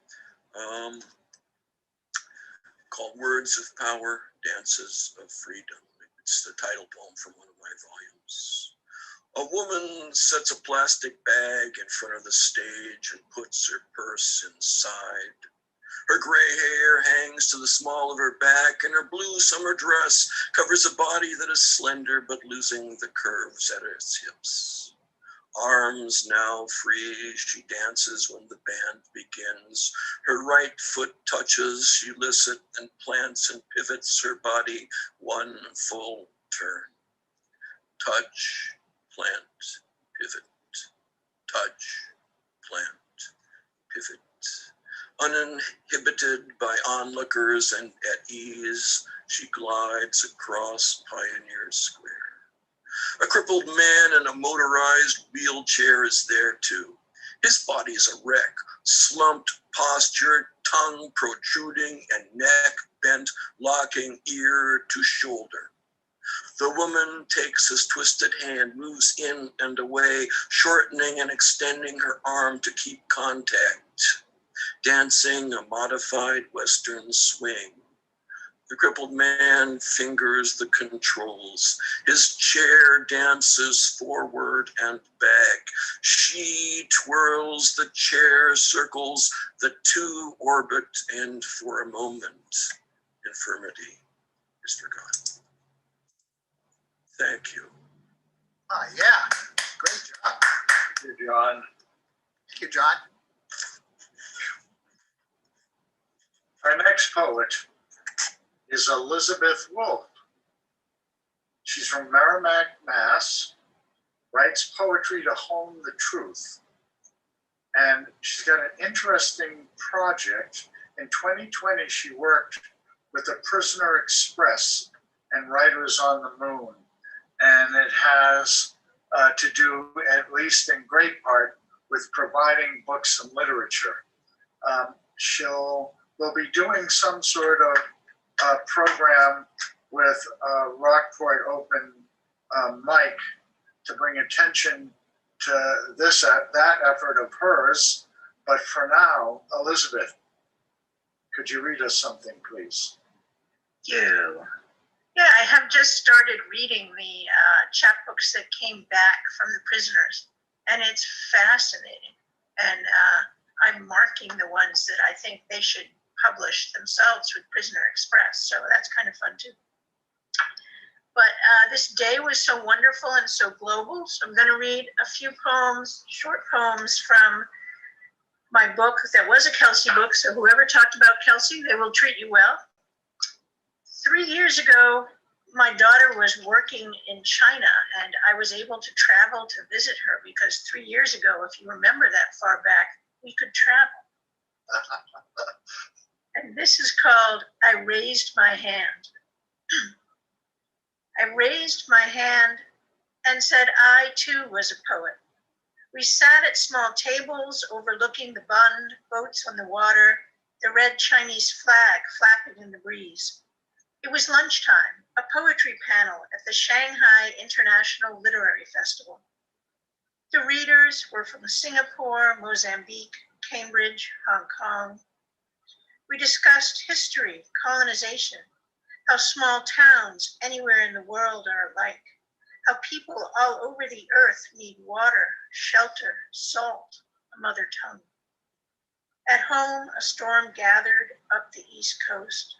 called Words of Power, Dances of Freedom. It's the title poem from one of my volumes. A woman sets a plastic bag in front of the stage and puts her purse inside. Her gray hair hangs to the small of her back, and her blue summer dress covers a body that is slender but losing the curves at its hips. Arms now free, she dances when the band begins. Her right foot touches, she listens and plants and pivots her body one full turn. Touch, plant, pivot. Touch, plant, pivot. Uninhibited by onlookers and at ease, she glides across Pioneer Square. A crippled man in a motorized wheelchair is there too. His body is a wreck, slumped posture, tongue protruding and neck bent, locking ear to shoulder. The woman takes his twisted hand, moves in and away, shortening and extending her arm to keep contact, dancing a modified Western swing. The crippled man fingers the controls. His chair dances forward and back. She twirls the chair, circles, the two orbit, and for a moment, infirmity is forgotten. Thank you. Yeah, great job. Thank you, John. Thank you, John. Our next poet is Elizabeth Wolfe. She's from Merrimack, Mass., writes poetry to hone the truth. And she's got an interesting project. In 2020, she worked with the Prisoner Express and Writers on the Moon. And it has to do, at least in great part, with providing books and literature. We'll be doing some sort of program with Rockport Open mic to bring attention that effort of hers. But for now, Elizabeth, could you read us something, please? You. Yeah, I have just started reading the chapbooks that came back from the prisoners, and it's fascinating. And I'm marking the ones that I think they should publish themselves with Prisoner Express, so that's kind of fun too. But this day was so wonderful and so global, so I'm going to read a few poems, short poems from my book that was a Kelsey book, so whoever talked about Kelsey, they will treat you well. 3 years ago, my daughter was working in China, and I was able to travel to visit her because 3 years ago, if you remember that far back, we could travel. And this is called I Raised My Hand. I raised my hand and said I too was a poet. We sat at small tables overlooking the Bund, boats on the water, the red Chinese flag flapping in the breeze. It was lunchtime, a poetry panel at the Shanghai International Literary Festival. The readers were from Singapore, Mozambique, Cambridge, Hong Kong. We discussed history, colonization, how small towns anywhere in the world are alike, how people all over the earth need water, shelter, salt, a mother tongue. At home, a storm gathered up the East Coast.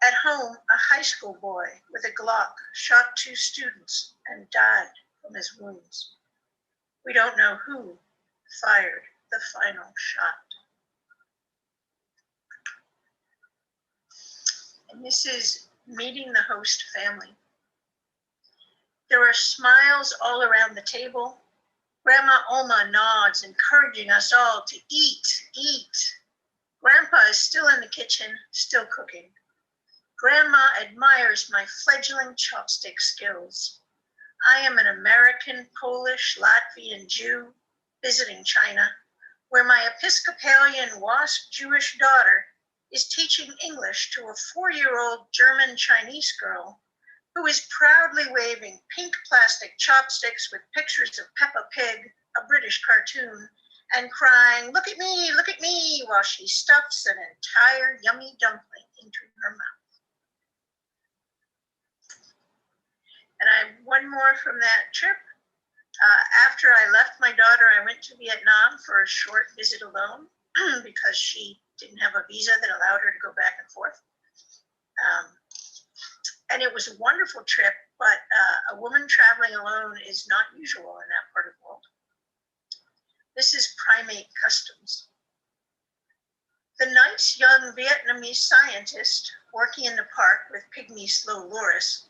At home, a high school boy with a Glock shot 2 students and died from his wounds. We don't know who fired the final shot. And this is meeting the host family. There are smiles all around the table. Grandma Oma nods, encouraging us all to eat, eat. Grandpa is still in the kitchen, still cooking. Grandma admires my fledgling chopstick skills. I am an American, Polish, Latvian Jew visiting China, where my Episcopalian WASP Jewish daughter is teaching English to a 4-year-old German Chinese girl who is proudly waving pink plastic chopsticks with pictures of Peppa Pig, a British cartoon, and crying, look at me, while she stuffs an entire yummy dumpling into her mouth. And I have one more from that trip. After I left my daughter, I went to Vietnam for a short visit alone because she didn't have a visa that allowed her to go back and forth. And it was a wonderful trip, but a woman traveling alone is not usual in that part of the world. This is primate customs. The nice young Vietnamese scientist working in the park with pygmy slow loris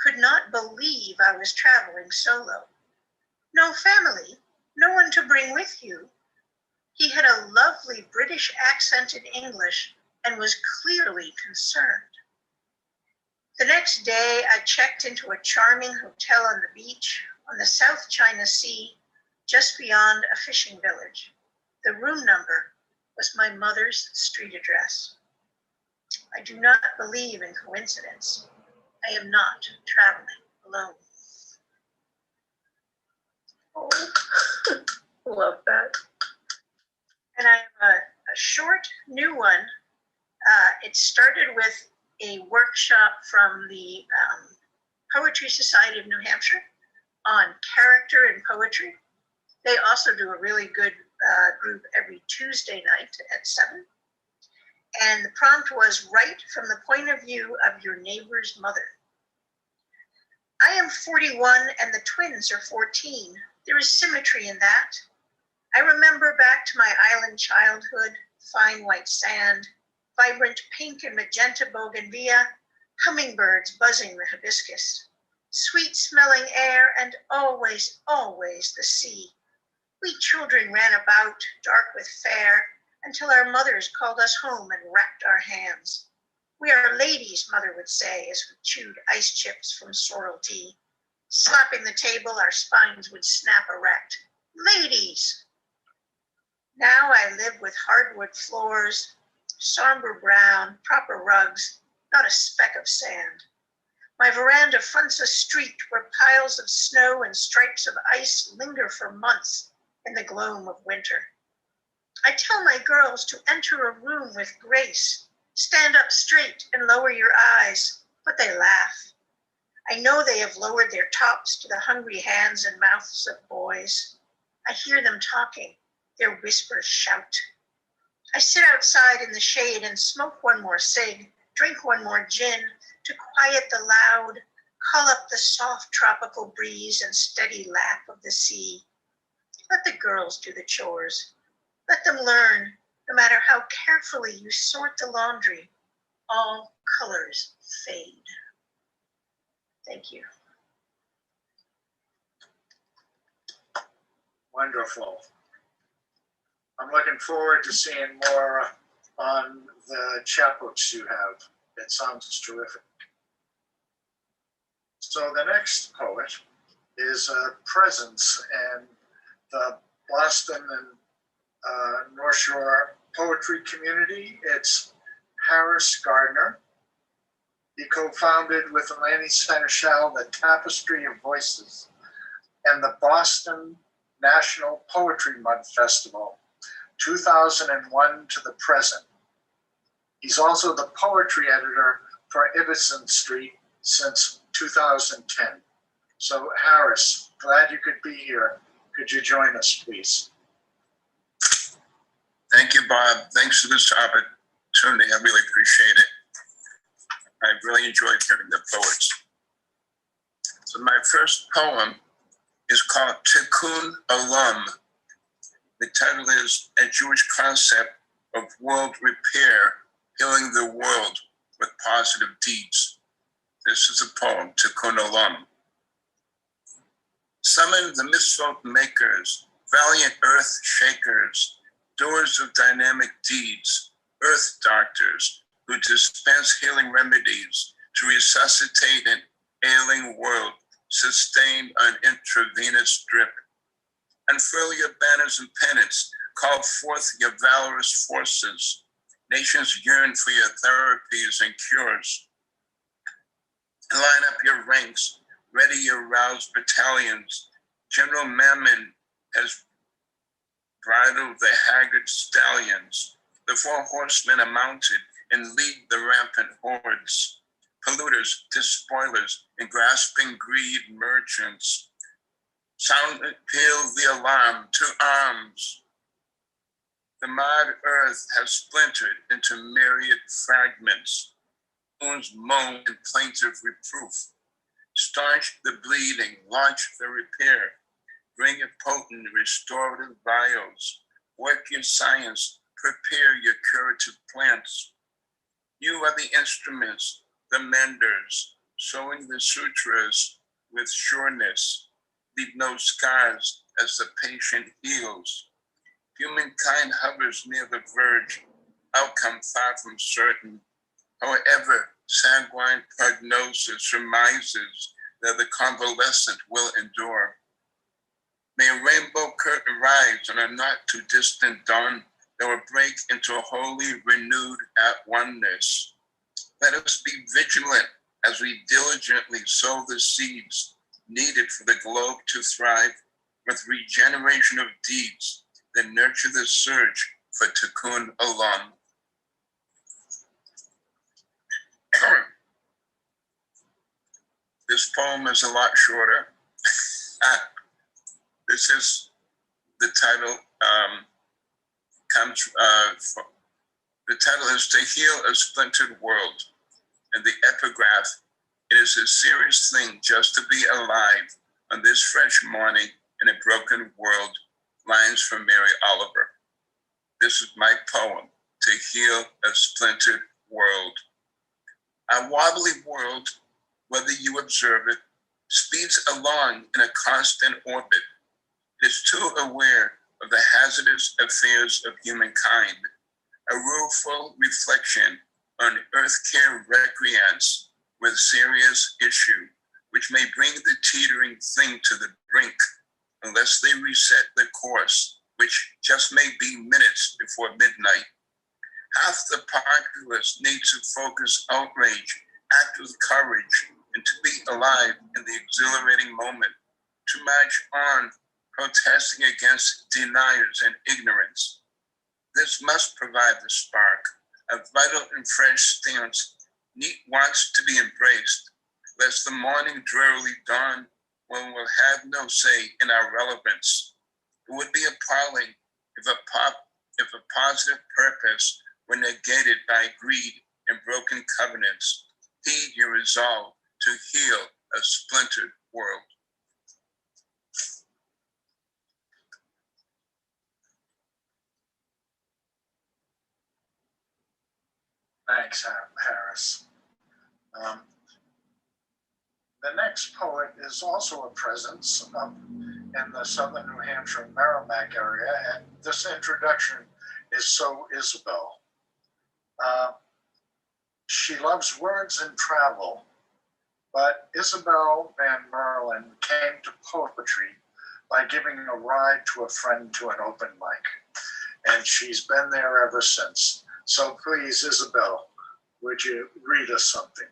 could not believe I was traveling solo. No family, no one to bring with you. He had a lovely British accented English and was clearly concerned. The next day, I checked into a charming hotel on the beach on the South China Sea, just beyond a fishing village. The room number was my mother's street address. I do not believe in coincidence. I am not traveling alone. Oh, love that. And I have a short new one. It started with a workshop from the Poetry Society of New Hampshire on character and poetry. They also do a really good group every Tuesday night at 7. And the prompt was, write from the point of view of your neighbor's mother. I am 41 and the twins are 14. There is symmetry in that. I remember back to my island childhood, fine white sand, vibrant pink and magenta bougainvillea, hummingbirds buzzing the hibiscus, sweet smelling air, and always, always the sea. We children ran about, dark with fair, until our mothers called us home and wrapped our hands. We are ladies, mother would say, as we chewed ice chips from sorrel tea. Slapping the table, our spines would snap erect. Ladies! Now I live with hardwood floors, somber brown, proper rugs, not a speck of sand. My veranda fronts a street where piles of snow and stripes of ice linger for months in the gloom of winter. I tell my girls to enter a room with grace, stand up straight and lower your eyes, but they laugh. I know they have lowered their tops to the hungry hands and mouths of boys. I hear them talking, their whispers shout. I sit outside in the shade and smoke one more cig, drink one more gin, to quiet the loud, call up the soft tropical breeze and steady lap of the sea. Let the girls do the chores. Let them learn, no matter how carefully you sort the laundry, all colors fade. Thank you. Wonderful. I'm looking forward to seeing more on the chapbooks you have. It sounds terrific. So the next poet is Presence, and the Boston and North Shore poetry community. It's Harris Gardner. He co-founded with Eleni Seneschal the Tapestry of Voices and the Boston National Poetry Month Festival, 2001 to the present. He's also the poetry editor for Ibison Street since 2010. So Harris, glad you could be here. Could you join us, please? Thank you, Bob. Thanks for this opportunity. I really appreciate it. I really enjoyed hearing the poets. So my first poem is called Tikkun Olam. The title is A Jewish Concept of World Repair, Healing the World with Positive Deeds. This is a poem, Tikkun Olam. Summon the mitzvot makers, valiant earth shakers, doers of dynamic deeds, earth doctors who dispense healing remedies to resuscitate an ailing world sustained on intravenous drip. Unfurl your banners and pennants, call forth your valorous forces. Nations yearn for your therapies and cures. Line up your ranks, ready your roused battalions. General Mammon has bridled the haggard stallions. The 4 horsemen are mounted and lead the rampant hordes. Polluters, despoilers, and grasping greed merchants. Sound peal the alarm to arms. The marred earth has splintered into myriad fragments. Wounds moan in plaintive reproof. Staunch the bleeding, launch the repair. Bring your potent restorative vials. Work your science, prepare your curative plants. You are the instruments, the menders, sewing the sutras with sureness. Leave no scars as the patient heals. Humankind hovers near the verge, outcome far from certain. However, sanguine prognosis surmises that the convalescent will endure. May a rainbow curtain rise on a not too distant dawn that will break into a wholly renewed at oneness. Let us be vigilant as we diligently sow the seeds needed for the globe to thrive with regeneration of deeds that nurture the search for Tikkun Olam. This poem is a lot shorter. This is the title. The title is To Heal a Splintered World, and the epigraph: it is a serious thing just to be alive on this fresh morning in a broken world. Lines from Mary Oliver. This is my poem, To Heal a Splintered World. Our wobbly world, whether you observe it, speeds along in a constant orbit. It is too aware of the hazardous affairs of humankind, a rueful reflection on earth care recreants with serious issue, which may bring the teetering thing to the brink unless they reset the course, which just may be minutes before midnight. Half the populace need to focus outrage, act with courage, and to be alive in the exhilarating moment, to march on, protesting against deniers and ignorance. This must provide the spark, a vital and fresh stance, wants to be embraced, lest the morning drearily dawn when we'll have no say in our relevance. It would be appalling if a positive purpose were negated by greed and broken covenants. Heed your resolve to heal a splintered world. Thanks, Harris. The next poet is also a presence up in the southern New Hampshire and Merrimack area, and this introduction is So Isabel. She loves words and travel, but Isabel Van Merlin came to poetry by giving a ride to a friend to an open mic, and she's been there ever since. So please, Isabel, would you read us something?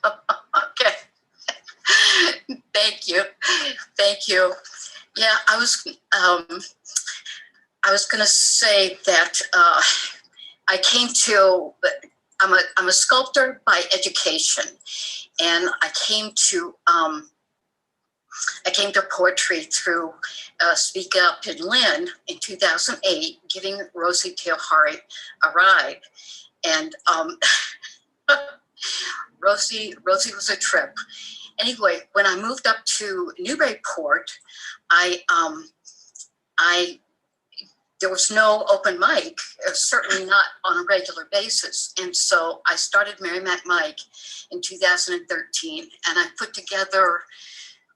Okay. Thank you. Thank you. Yeah, I was going to say that I came to. I'm a sculptor by education, and I came to poetry through Speak Up in Lynn in 2008, giving Rosie Teohari a ride, and Rosie was a trip. Anyway, when I moved up to Newburyport, there was no open mic, certainly not on a regular basis. And so I started Merrimack Mike in 2013, and I put together,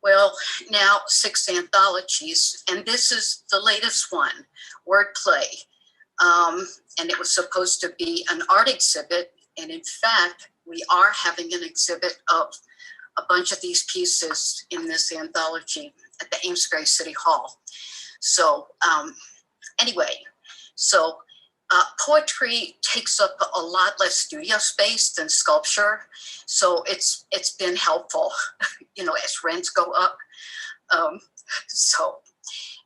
well, now 6 anthologies, and this is the latest one, Wordplay. And it was supposed to be an art exhibit, and in fact, we are having an exhibit of a bunch of these pieces in this anthology at the Amesbury City Hall. So anyway, so poetry takes up a lot less studio space than sculpture. So it's been helpful, as rents go up. So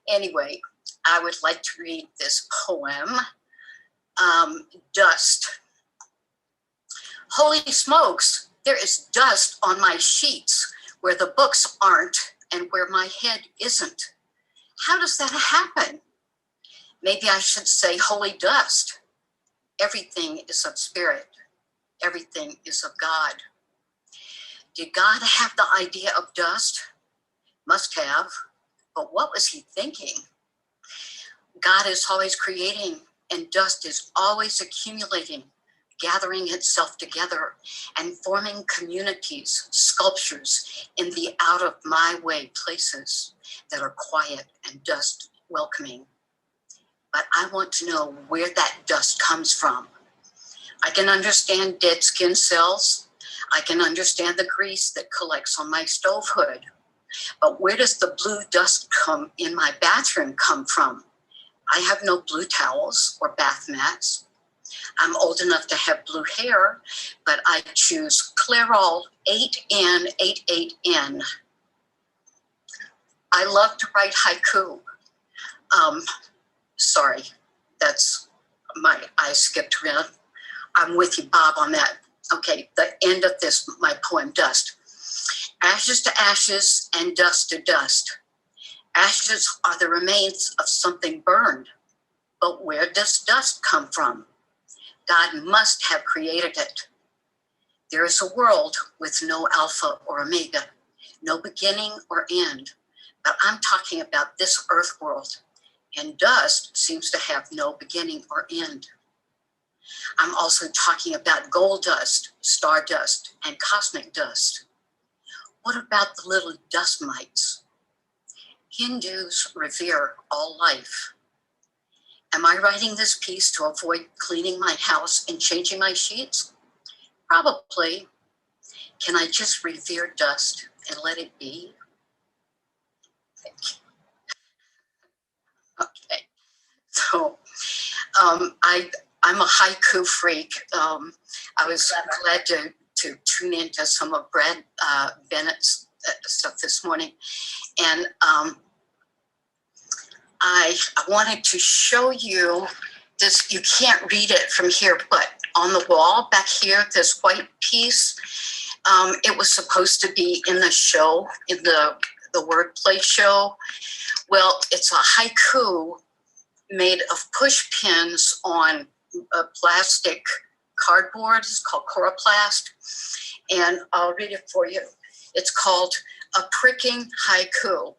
anyway, I would like to read this poem, Dust. Holy smokes, there is dust on my sheets where the books aren't and where my head isn't. How does that happen? Maybe I should say holy dust. Everything is of spirit. Everything is of God. Did God have the idea of dust? Must have, but what was he thinking? God is always creating, and dust is always accumulating, gathering itself together and forming communities, sculptures in the out of my way places that are quiet and dust welcoming. But I want to know where that dust comes from. I can understand dead skin cells. I can understand the grease that collects on my stove hood. But where does the blue dust in my bathroom come from? I have no blue towels or bath mats. I'm old enough to have blue hair, but I choose Clairol 8N88N. I love to write haiku. Sorry, I skipped around. I'm with you, Bob, on that. Okay, the end of this, my poem, Dust. Ashes to ashes and dust to dust. Ashes are the remains of something burned. But where does dust come from? God must have created it. There is a world with no alpha or omega, no beginning or end. But I'm talking about this earth world, and dust seems to have no beginning or end. I'm also talking about gold dust, star dust, and cosmic dust. What about the little dust mites? Hindus revere all life. Am I writing this piece to avoid cleaning my house and changing my sheets? Probably. Can I just revere dust and let it be? Thank you. Okay. So I'm a haiku freak. I was glad to tune into some of Brad Bennett's stuff this morning. And I wanted to show you this. You can't read it from here, but on the wall back here, this white piece, it was supposed to be in the show, in the wordplay show. Well, it's a haiku made of push pins on a plastic cardboard. It's called coroplast. And I'll read it for you. It's called A Pricking Haiku,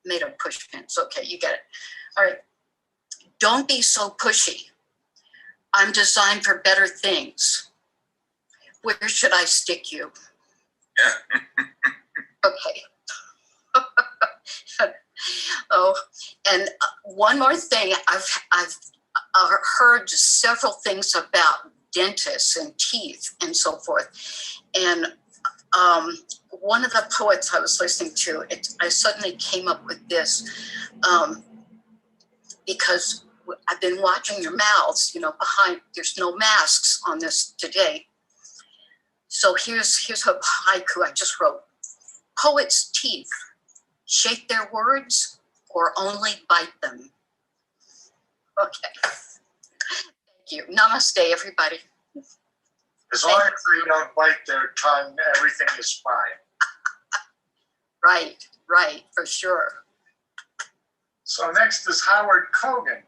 made of push pins. Okay, you get it. All right. Don't be so pushy. I'm designed for better things. Where should I stick you? Okay. Oh, and one more thing. I've heard several things about dentists and teeth and so forth. And one of the poets I was listening to, I suddenly came up with this because I've been watching your mouths, behind, there's no masks on this today. So here's a haiku I just wrote. Poets' teeth shape their words or only bite them. Okay. Thank you. Namaste, everybody. As long as they don't bite their tongue, everything is fine. Right, for sure. So next is Howard Kogan.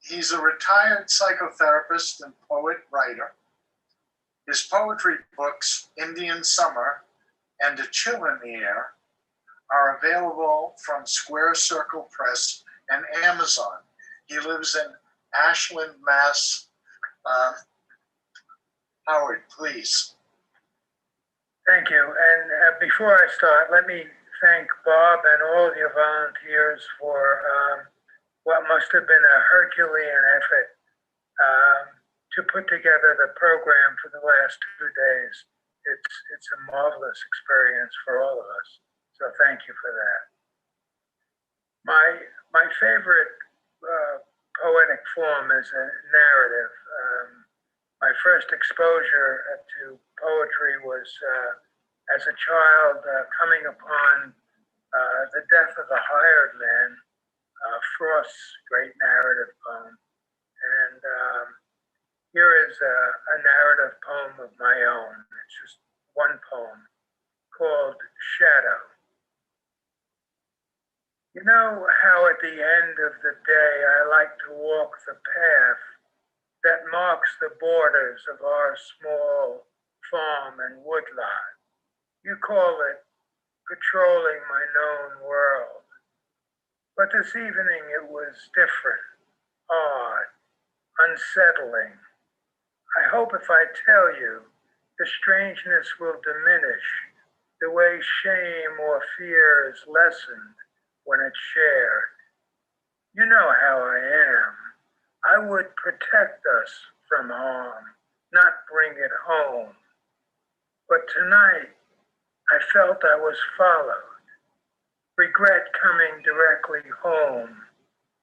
He's a retired psychotherapist and poet-writer. His poetry books, Indian Summer and A Chill in the Air, are available from Square Circle Press and Amazon. He lives in Ashland, Mass. Howard, please. Thank you. And before I start, let me thank Bob and all of your volunteers for what must have been a Herculean effort to put together the program for the last 2 days. It's a marvelous experience for all of us. So thank you for that. My favorite poetic form is a narrative. My first exposure to poetry was as a child coming upon The Death of a Hired Man, Frost's great narrative poem. And here is a narrative poem of my own. It's just one poem called Shadow. You know how at the end of the day I like to walk the path that marks the borders of our small farm and woodlot. You call it patrolling my known world. But this evening it was different, odd, unsettling. I hope if I tell you, the strangeness will diminish the way shame or fear is lessened when it's shared. You know how I am. I would protect us from harm, not bring it home. But tonight, I felt I was followed. Regret coming directly home,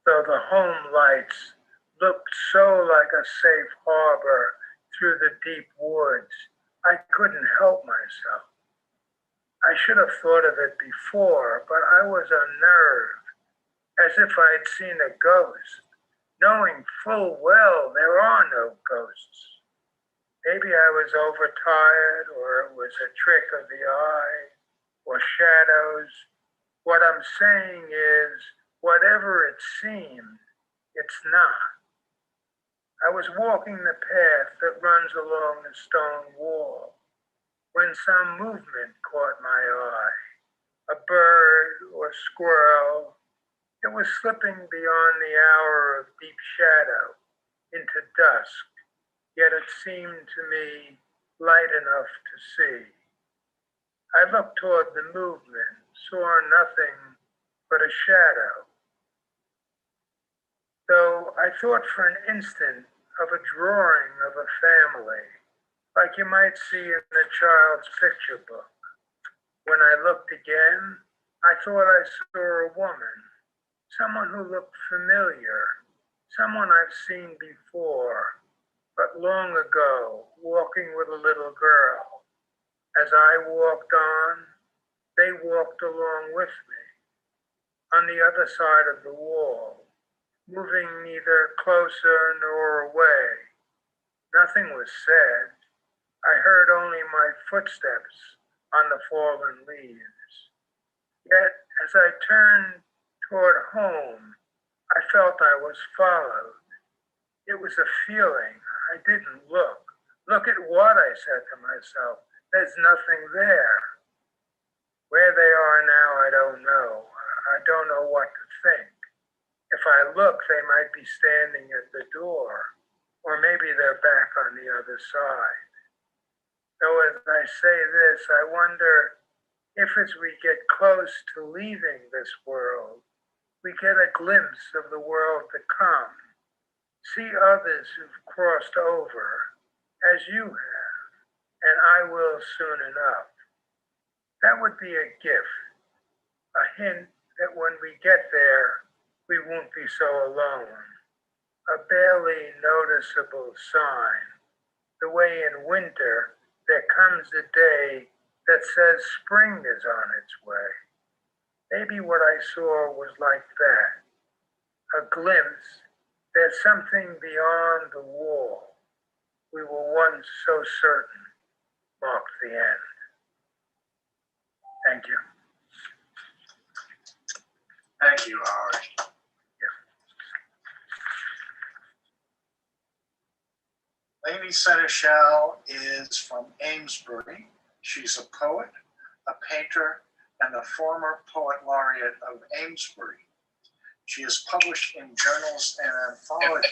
though the home lights looked so like a safe harbor through the deep woods, I couldn't help myself. I should have thought of it before, but I was unnerved, as if I'd seen a ghost, knowing full well there are no ghosts. Maybe I was overtired, or it was a trick of the eye, or shadows. What I'm saying is, whatever it seemed, it's not. I was walking the path that runs along the stone wall when some movement caught my eye. A bird or squirrel. It was slipping beyond the hour of deep shadow into dusk, yet it seemed to me light enough to see. I looked toward the movement, saw nothing but a shadow. Though I thought for an instant of a drawing of a family, like you might see in a child's picture book. When I looked again, I thought I saw a woman, someone who looked familiar, someone I've seen before, but long ago, walking with a little girl, As I walked on, they walked along with me, on the other side of the wall, moving neither closer nor away. Nothing was said. I heard only my footsteps on the fallen leaves. Yet, as I turned toward home, I felt I was followed. It was a feeling. I didn't look. Look at what, I said to myself. There's nothing there. Where they are now, I don't know. I don't know what to think. If I look, they might be standing at the door, or maybe they're back on the other side. Though as I say this, I wonder if as we get close to leaving this world, we get a glimpse of the world to come, see others who've crossed over, as you have, and I will soon enough. That would be a gift, a hint that when we get there, we won't be so alone, a barely noticeable sign, the way in winter there comes a day that says spring is on its way. Maybe what I saw was like that, a glimpse. There's something beyond the wall we were once so certain marked the end. Thank you. Thank you, Howard. Lady Seneschal is from Amesbury. She's a poet, a painter, and the former poet laureate of Amesbury. She is published in journals and anthologies.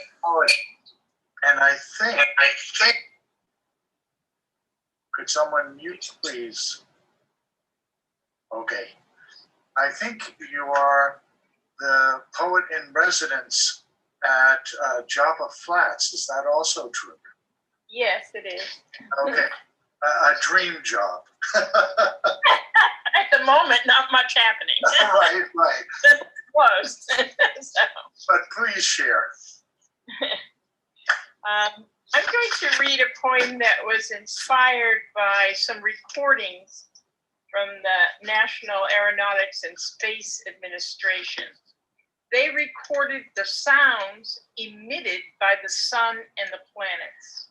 And I think, could someone mute, please? Okay. I think you are the poet in residence at Joppa Flats. Is that also true? Yes, it is. Okay. A dream job. At the moment, not much happening. Right. Close. So, But please share. I'm going to read a poem that was inspired by some recordings from the National Aeronautics and Space Administration. They recorded the sounds emitted by the sun and the planets.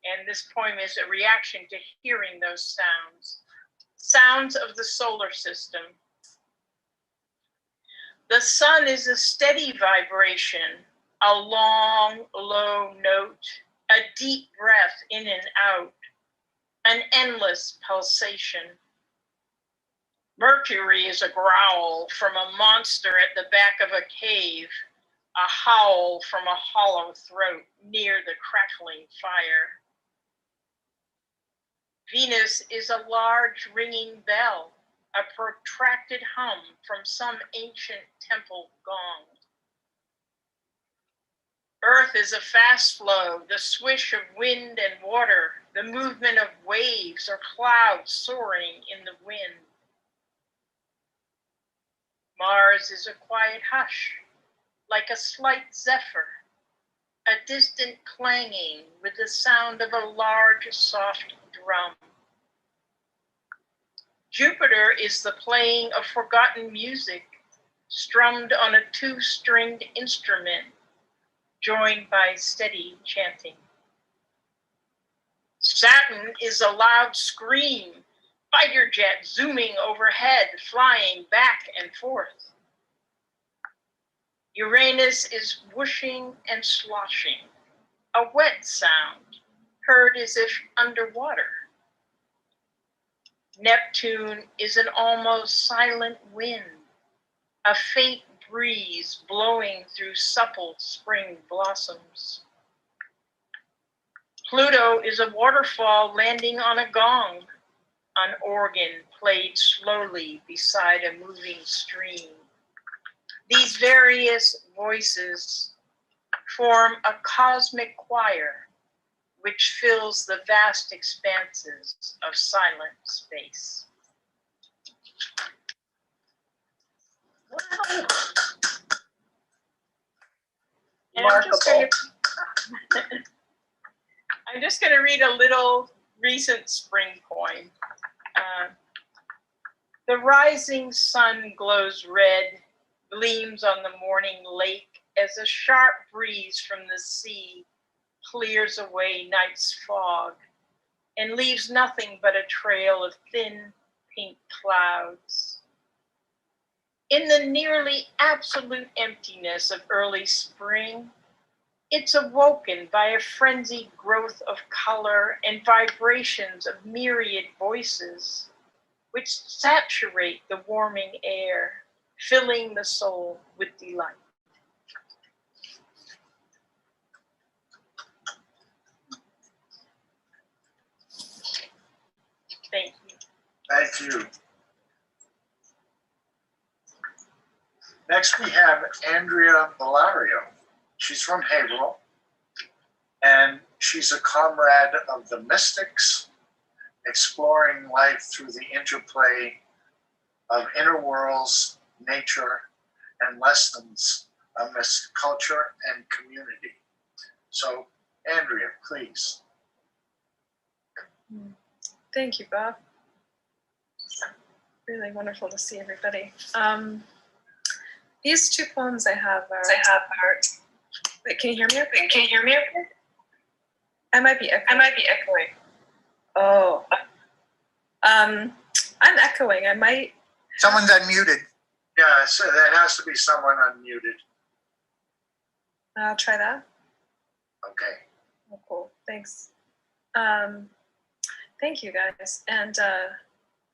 And this poem is a reaction to hearing those sounds. Sounds of the solar system. The sun is a steady vibration, a long, low note, a deep breath in and out, an endless pulsation. Mercury is a growl from a monster at the back of a cave, a howl from a hollow throat near the crackling fire. Venus is a large ringing bell, a protracted hum from some ancient temple gong. Earth is a fast flow, the swish of wind and water, the movement of waves or clouds soaring in the wind. Mars is a quiet hush, like a slight zephyr, a distant clanging with the sound of a large, soft drum. Jupiter is the playing of forgotten music, strummed on a two-stringed instrument, joined by steady chanting. Saturn is a loud scream, fighter jet zooming overhead, flying back and forth. Uranus is whooshing and sloshing, a wet sound, heard as if underwater. Neptune is an almost silent wind, a faint breeze blowing through supple spring blossoms. Pluto is a waterfall landing on a gong, an organ played slowly beside a moving stream. These various voices form a cosmic choir which fills the vast expanses of silent space. Wow. And I'm just going to read a little recent spring poem. The rising sun glows red, gleams on the morning lake as a sharp breeze from the sea clears away night's fog and leaves nothing but a trail of thin pink clouds. In the nearly absolute emptiness of early spring, it's awoken by a frenzied growth of color and vibrations of myriad voices, which saturate the warming air, filling the soul with delight. Thank you. Thank you. Next, we have Andrea Bellario. She's from Haverhill, and she's a comrade of the Mystics, exploring life through the interplay of inner worlds, nature, and lessons amidst culture and community. So, Andrea, please. Thank you, Bob. Really wonderful to see everybody. These two poems I have are. Wait, can you hear me? Okay? I might be echoing. Oh. I'm echoing. I might. Someone's unmuted. Yeah, so there has to be someone unmuted. I'll try that. Okay. Oh, cool. Thanks. Thank you, guys. And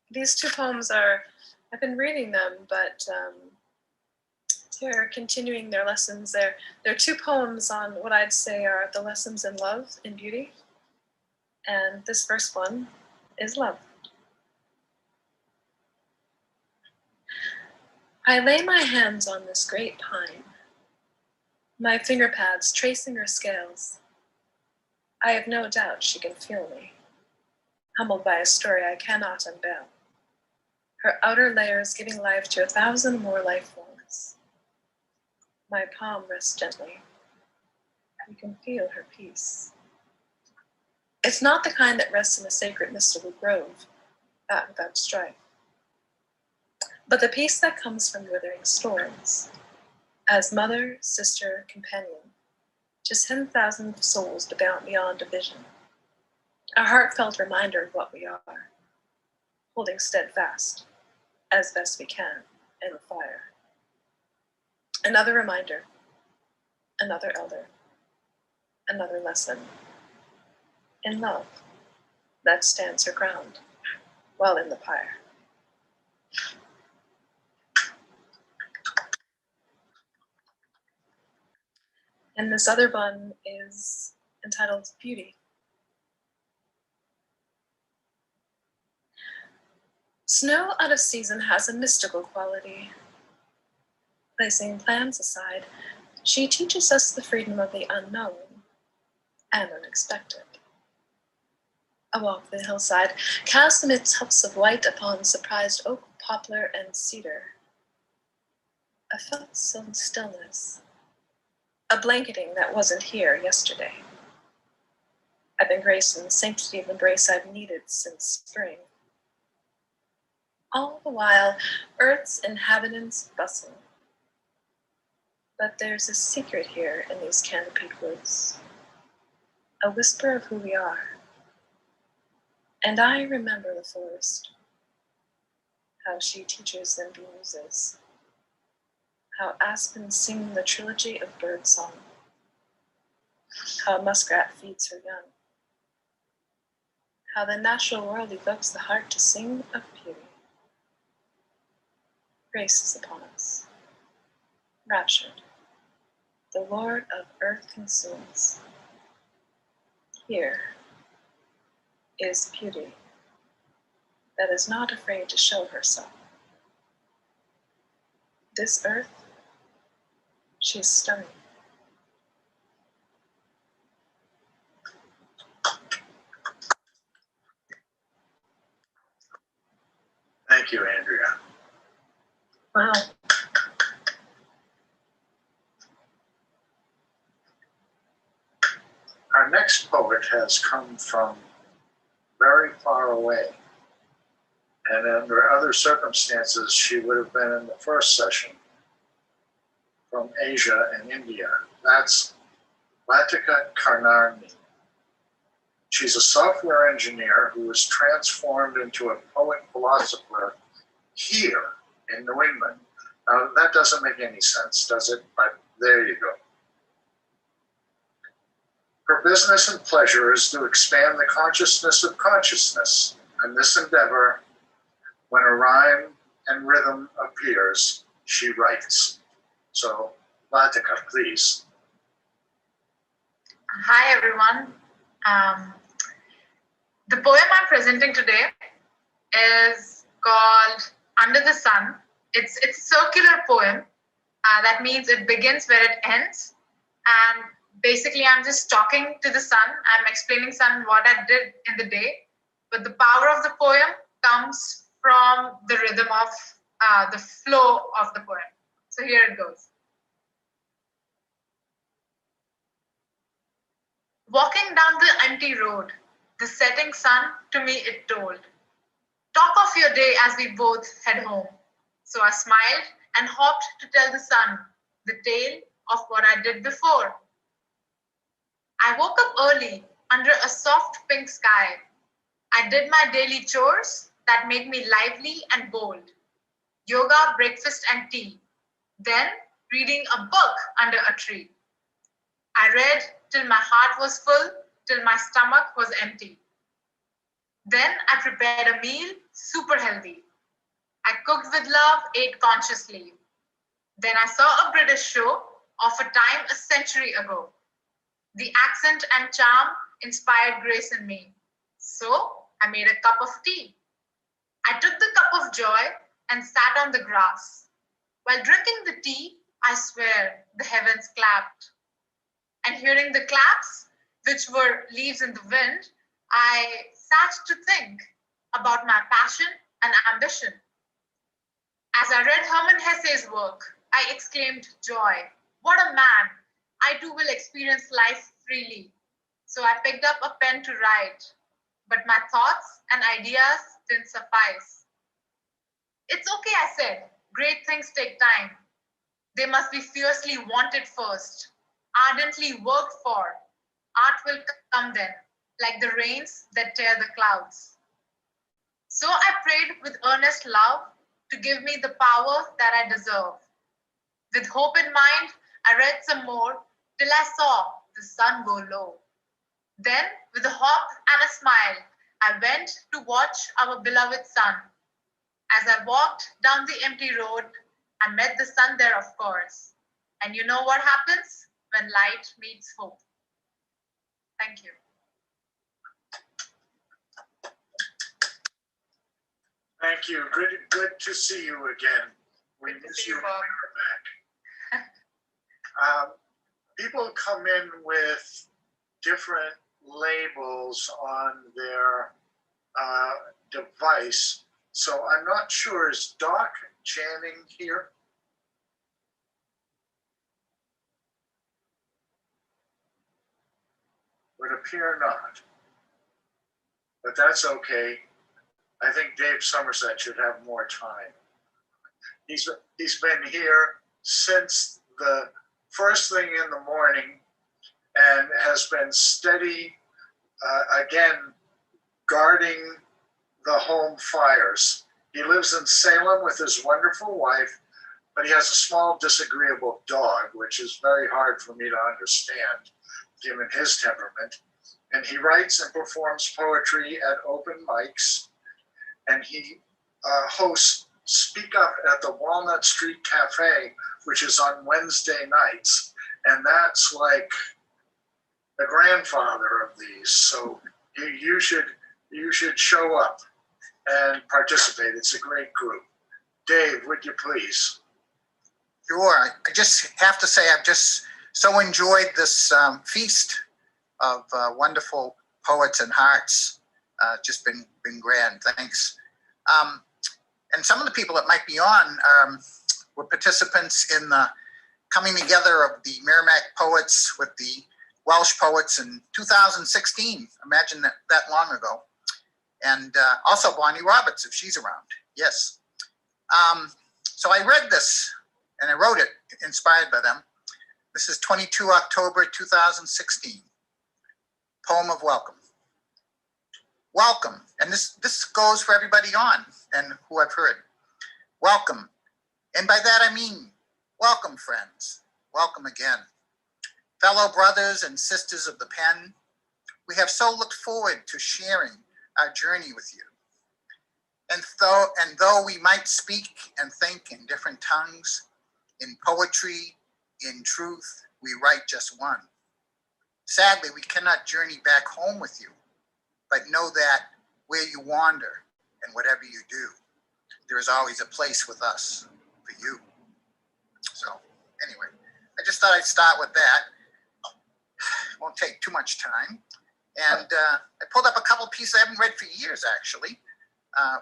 these two poems are, I've been reading them, but they're continuing their lessons. They're two poems on what I'd say are the lessons in love and beauty. And this first one is love. I lay my hands on this great pine, my finger pads tracing her scales. I have no doubt she can feel me, humbled by a story I cannot unveil. Her outer layers giving life to 1,000 more life forms. My palm rests gently. You can feel her peace. It's not the kind that rests in a sacred mystical grove, that without strife, but the peace that comes from withering storms, as mother, sister, companion, just 10,000 souls beyond division. A heartfelt reminder of what we are, holding steadfast, as best we can, in the fire. Another reminder, another elder, another lesson. In love, that stands her ground, while in the pyre. And this other one is entitled Beauty. Snow out of season has a mystical quality. Placing plans aside, she teaches us the freedom of the unknown and unexpected. A walk the hillside, cast amid tufts of white upon surprised oak, poplar, and cedar. A felt stillness, a blanketing that wasn't here yesterday. I've been graced in the sanctity of embrace I've needed since spring. All the while, Earth's inhabitants bustle. But there's a secret here in these canopied woods, a whisper of who we are. And I remember the forest, how she teaches them muses, how aspens sing the trilogy of birdsong, how a muskrat feeds her young, how the natural world evokes the heart to sing of beauty. Grace is upon us, raptured, the Lord of earth consumes. Here is beauty that is not afraid to show herself. This earth, she's stunning. Thank you, Andrea. Wow. Our next poet has come from far away. And under other circumstances, she would have been in the first session from Asia and India. That's Latika Karnarni. She's a software engineer who was transformed into a poet-philosopher here in New England. Now, that doesn't make any sense, does it? But there you go. Her business and pleasure is to expand the consciousness of consciousness. And this endeavor, when a rhyme and rhythm appears, she writes. So, Latika, please. Hi, everyone. The poem I'm presenting today is called Under the Sun. It's a circular poem. That means it begins where it ends. And basically, I'm just talking to the sun. I'm explaining sun what I did in the day. But the power of the poem comes from the rhythm of the flow of the poem. So here it goes. Walking down the empty road, the setting sun to me it told. Talk of your day as we both head home. So I smiled and hopped to tell the sun the tale of what I did before. I woke up early under a soft pink sky. I did my daily chores that made me lively and bold. Yoga, breakfast, and tea. Then reading a book under a tree. I read till my heart was full, till my stomach was empty. Then I prepared a meal, super healthy. I cooked with love, ate consciously. Then I saw a British show of a time a century ago. The accent and charm inspired grace in me. So I made a cup of tea. I took the cup of joy and sat on the grass. While drinking the tea, I swear the heavens clapped. And hearing the claps, which were leaves in the wind, I sat to think about my passion and ambition. As I read Hermann Hesse's work, I exclaimed joy. What a man! I too will experience life freely. So I picked up a pen to write, but my thoughts and ideas didn't suffice. It's okay, I said. Great things take time. They must be fiercely wanted first, ardently worked for. Art will come then, like the rains that tear the clouds. So I prayed with earnest love to give me the power that I deserve. With hope in mind, I read some more till I saw the sun go low. Then, with a hop and a smile, I went to watch our beloved sun. As I walked down the empty road, I met the sun there, of course. And you know what happens when light meets hope. Thank you. Thank you. Good to see you again. We miss you when you're back. People come in with different labels on their device. So I'm not sure, is Doc Channing here? Would appear not. But that's okay. I think Dave Somerset should have more time. He's been here since the first thing in the morning and has been steady, again, guarding the home fires. He lives in Salem with his wonderful wife, but he has a small disagreeable dog, which is very hard for me to understand, given his temperament. And he writes and performs poetry at open mics, and he hosts Speak Up at the Walnut Street Cafe, which is on Wednesday nights. And that's like the grandfather of these. So you should show up and participate. It's a great group. Dave, would you please? Sure. I just have to say I've just so enjoyed this feast of wonderful poets and hearts. Just been grand. Thanks. And some of the people that might be on were participants in the coming together of the Merrimack poets with the Welsh poets in 2016. Imagine that long ago. And also Bonnie Roberts, if she's around. Yes. So I read this and I wrote it inspired by them. This is 22 October 2016. Poem of welcome. Welcome. And this goes for everybody on and who I've heard. Welcome. And by that I mean, welcome friends. Welcome again. Fellow brothers and sisters of the pen, we have so looked forward to sharing our journey with you. And though we might speak and think in different tongues, in poetry, in truth, we write just one. Sadly, we cannot journey back home with you, but know that where you wander and whatever you do, there is always a place with us for you. So anyway, I just thought I'd start with that. Won't take too much time. And I pulled up a couple pieces I haven't read for years, actually.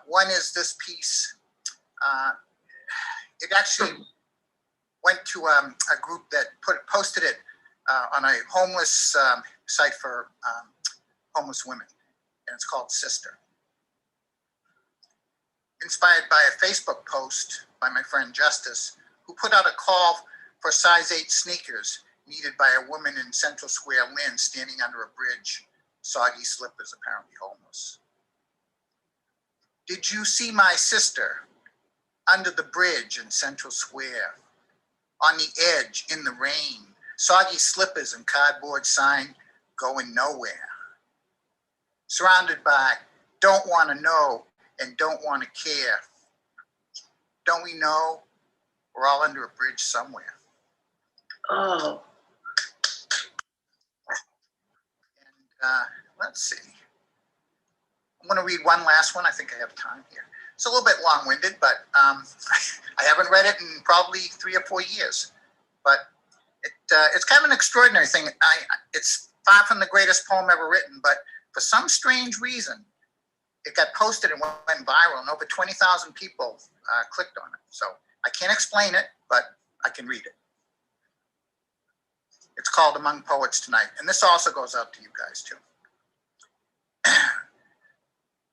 One is this piece. It actually went to a group that posted it on a homeless site for homeless women, and it's called Sister. Inspired by a Facebook post by my friend Justice, who put out a call for size 8 sneakers needed by a woman in Central Square, Lynn, standing under a bridge, soggy slippers, apparently homeless. Did you see my sister under the bridge in Central Square, on the edge in the rain, soggy slippers and cardboard sign going nowhere, surrounded by don't want to know and don't want to care? Don't we know we're all under a bridge somewhere? Oh. And let's see. I'm going to read one last one. I think I have time here. It's a little bit long-winded, but I haven't read it in probably 3 or 4 years. But it's kind of an extraordinary thing. It's far from the greatest poem ever written, but for some strange reason, it got posted and went viral, and over 20,000 people clicked on it. So I can't explain it, but I can read it. It's called Among Poets Tonight, and this also goes out to you guys too.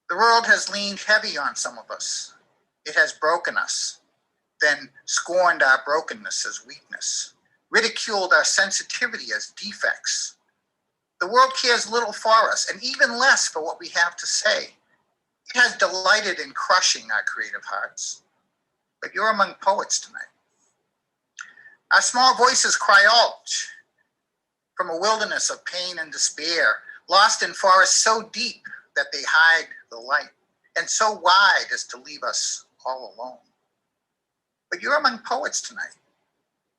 The world has leaned heavy on some of us. It has broken us, then scorned our brokenness as weakness, ridiculed our sensitivity as defects. The world cares little for us, and even less for what we have to say. It has delighted in crushing our creative hearts. But you're among poets tonight. Our small voices cry out from a wilderness of pain and despair, lost in forests so deep that they hide the light, and so wide as to leave us all alone. But you're among poets tonight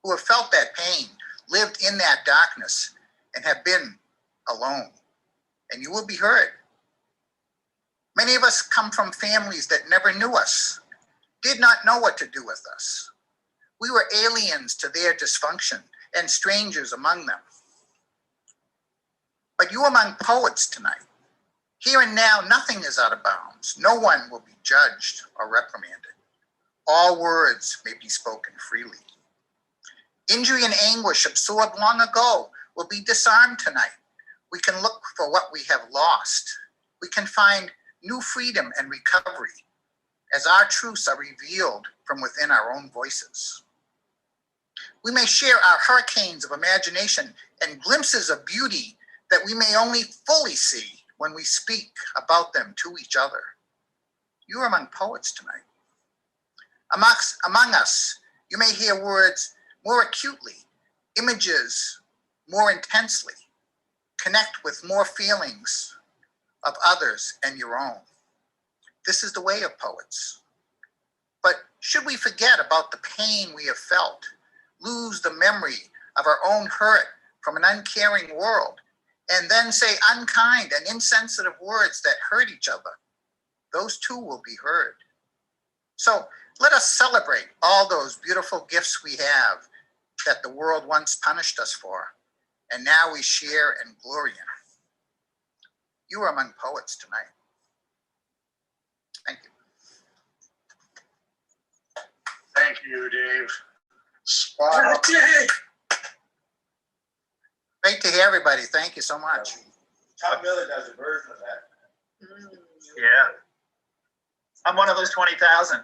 who have felt that pain, lived in that darkness, and have been alone, and you will be heard. Many of us come from families that never knew us, did not know what to do with us. We were aliens to their dysfunction and strangers among them. But you among poets tonight, here and now, nothing is out of bounds. No one will be judged or reprimanded. All words may be spoken freely. Injury and anguish absorbed long ago will be disarmed tonight. We can look for what we have lost. We can find new freedom and recovery as our truths are revealed from within our own voices. We may share our hurricanes of imagination and glimpses of beauty that we may only fully see when we speak about them to each other. You are among poets tonight. Among us, you may hear words more acutely, images more intensely, connect with more feelings of others and your own. This is the way of poets. But should we forget about the pain we have felt, lose the memory of our own hurt from an uncaring world, and then say unkind and insensitive words that hurt each other? Those too will be heard. So let us celebrate all those beautiful gifts we have that the world once punished us for, and now we share and glory in. You are among poets tonight. Thank you. Thank you, Dave. Spot on. Great to hear everybody. Thank you so much. Tom Miller does a version of that. Yeah. I'm one of those 20,000.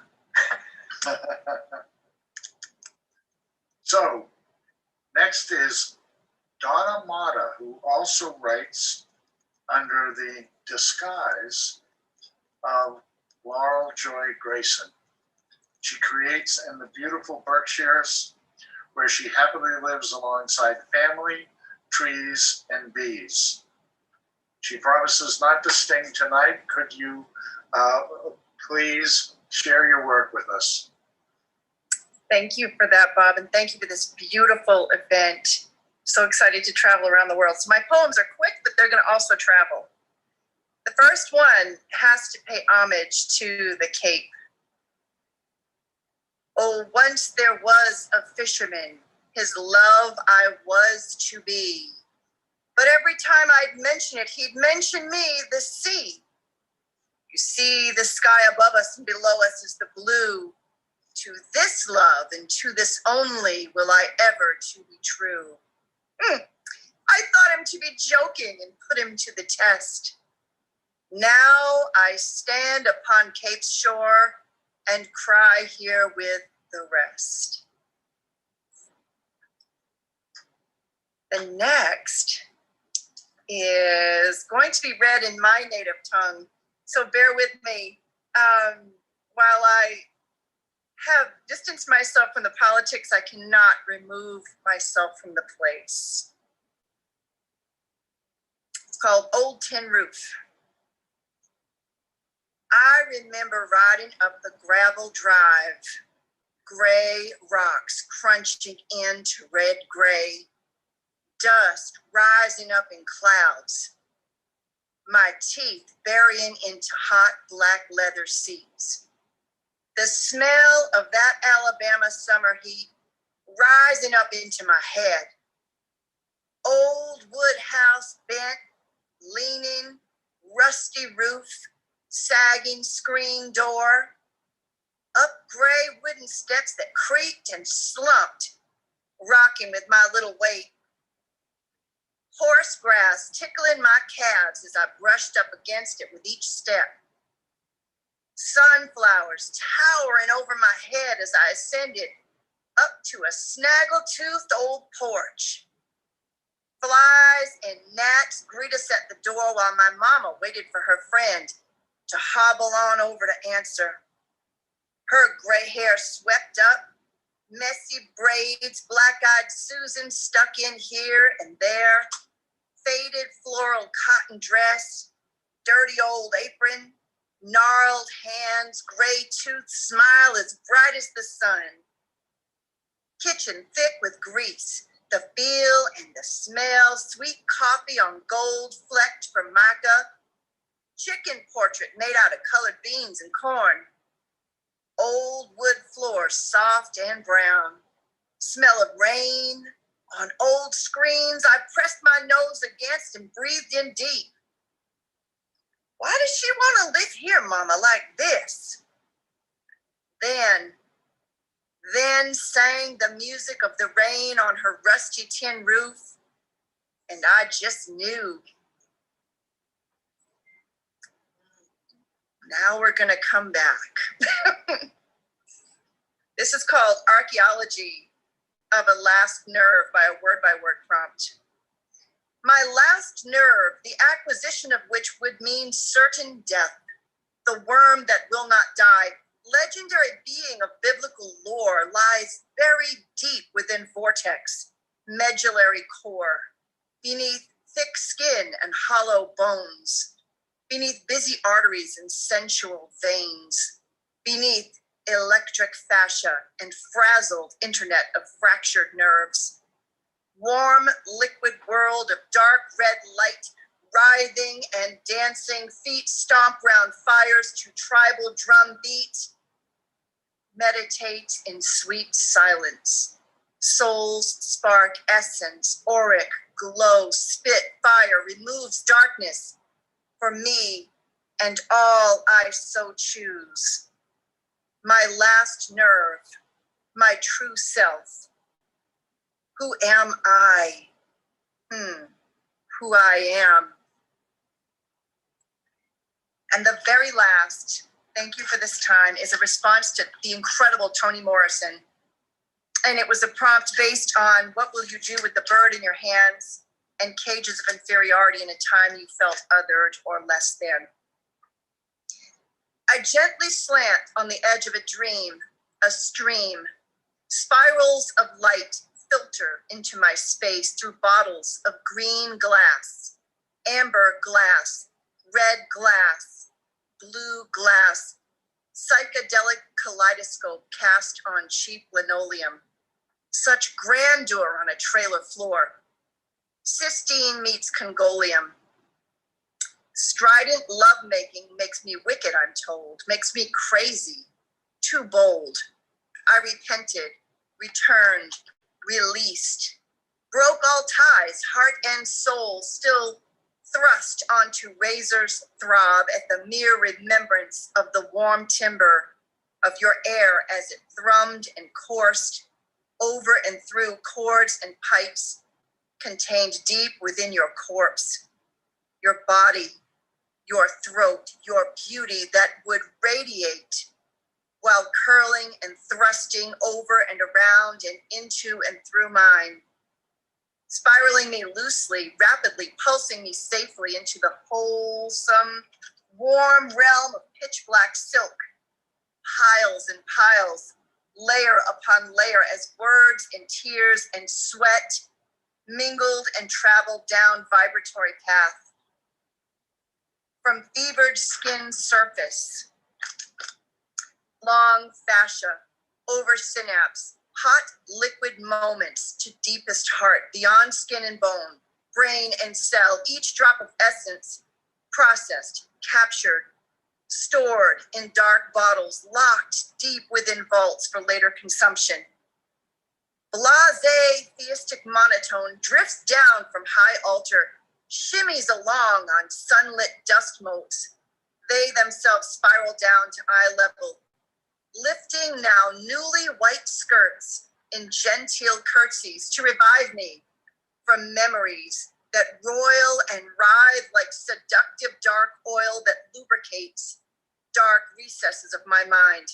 So, next is Donna Mata, who also writes under the disguise of Laurel Joy Grayson. She creates in the beautiful Berkshires, where she happily lives alongside family, trees, and bees. She promises not to sting tonight. Could you please share your work with us? Thank you for that, Bob, and thank you for this beautiful event. So excited to travel around the world. So my poems are quick, but they're going to also travel. The first one has to pay homage to the Cape. Oh, once there was a fisherman, his love I was to be. But every time I'd mention it, he'd mention me, the sea. You see, the sky above us and below us is the blue. To this love and to this only will I ever to be true. I thought him to be joking and put him to the test. Now I stand upon Cape's shore and cry here with the rest. The next is going to be read in my native tongue, so bear with me while I have distanced myself from the politics. I cannot remove myself from the place. It's called Old Tin Roof. I remember riding up the gravel drive, gray rocks crunching into red gray, dust rising up in clouds, my teeth burying into hot black leather seats. The smell of that Alabama summer heat rising up into my head. Old wood house bent, leaning, rusty roof, sagging screen door, up gray wooden steps that creaked and slumped, rocking with my little weight. Horse grass tickling my calves as I brushed up against it with each step. Sunflowers towering over my head as I ascended up to a snaggle-toothed old porch. Flies and gnats greet us at the door while my mama waited for her friend to hobble on over to answer. Her gray hair swept up, messy braids, black-eyed Susan stuck in here and there, faded floral cotton dress, dirty old apron, gnarled hands, gray-toothed smile as bright as the sun. Kitchen thick with grease, the feel and the smell, sweet coffee on gold flecked formica, chicken portrait made out of colored beans and corn, old wood floor soft and brown, smell of rain on old screens I pressed my nose against and breathed in deep. Why does she want to live here, Mama, like this? Then sang the music of the rain on her rusty tin roof, and I just knew. Now we're gonna come back. This is called Archaeology of a Last Nerve by a word-by-word prompt. My last nerve, the acquisition of which would mean certain death, the worm that will not die, legendary being of biblical lore, lies buried deep within vortex, medullary core, beneath thick skin and hollow bones, beneath busy arteries and sensual veins, beneath electric fascia and frazzled internet of fractured nerves. Warm, liquid world of dark red light, writhing and dancing, feet stomp round fires to tribal drum beat. Meditate in sweet silence. Souls spark essence, auric glow, spit fire, removes darkness for me and all I so choose. My last nerve, my true self. Who am I? Who I am. And the very last, thank you for this time, is a response to the incredible Toni Morrison. And it was a prompt based on what will you do with the bird in your hands and cages of inferiority in a time you felt othered or less than. I gently slant on the edge of a dream, a stream. Spirals of light filter into my space through bottles of green glass, amber glass, red glass, blue glass, psychedelic kaleidoscope cast on cheap linoleum. Such grandeur on a trailer floor. Cystine meets Congolium. Strident lovemaking makes me wicked, I'm told, makes me crazy, too bold. I repented, returned, released, broke all ties, heart and soul, still thrust onto razors throb at the mere remembrance of the warm timber of your air as it thrummed and coursed over and through cords and pipes contained deep within your corpse, your body, your throat, your beauty that would radiate while curling and thrusting over and around and into and through mine, spiraling me loosely, rapidly pulsing me safely into the wholesome, warm realm of pitch black silk, piles and piles, layer upon layer, as words and tears and sweat mingled and traveled down vibratory path. From fevered skin surface, long fascia, over synapse, hot liquid moments to deepest heart, beyond skin and bone, brain and cell, each drop of essence processed, captured, stored in dark bottles, locked deep within vaults for later consumption. Blase theistic monotone drifts down from high altar, shimmies along on sunlit dust motes. They themselves spiral down to eye level, lifting now newly white skirts in genteel curtsies to revive me from memories that roil and writhe like seductive dark oil that lubricates dark recesses of my mind.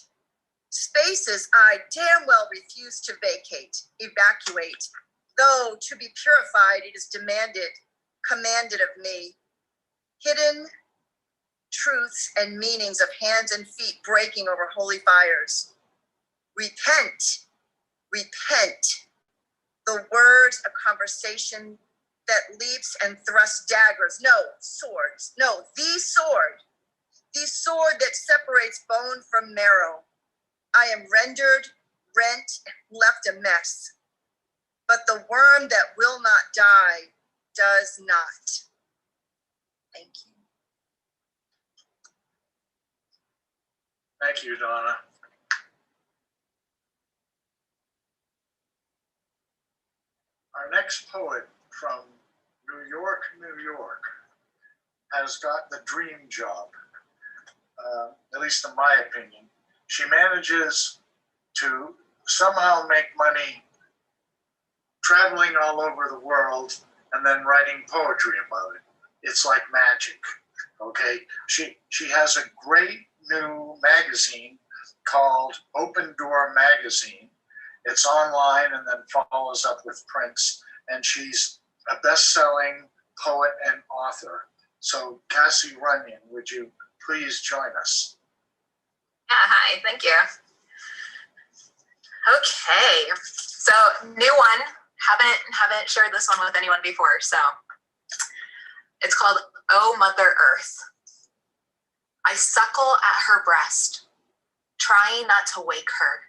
Spaces I damn well refuse to vacate, evacuate, though to be purified it is demanded, commanded of me. Hidden truths and meanings of hands and feet breaking over holy fires. Repent, repent. The words of conversation that leaps and thrusts daggers, no, swords, no, the sword that separates bone from marrow. I am rendered, rent, left a mess. But the worm that will not die does not. Thank you. Thank you, Donna. Our next poet from New York, New York, has got the dream job, at least in my opinion. She manages to somehow make money traveling all over the world and then writing poetry about it. It's like magic, okay? She has a great new magazine called Open Door Magazine. It's online and then follows up with prints, and she's a best-selling poet and author. So Cassie Runyon, would you please join us? Yeah, hi, thank you. Okay, so new one. Haven't shared this one with anyone before, so it's called Oh Mother Earth. I suckle at her breast, trying not to wake her.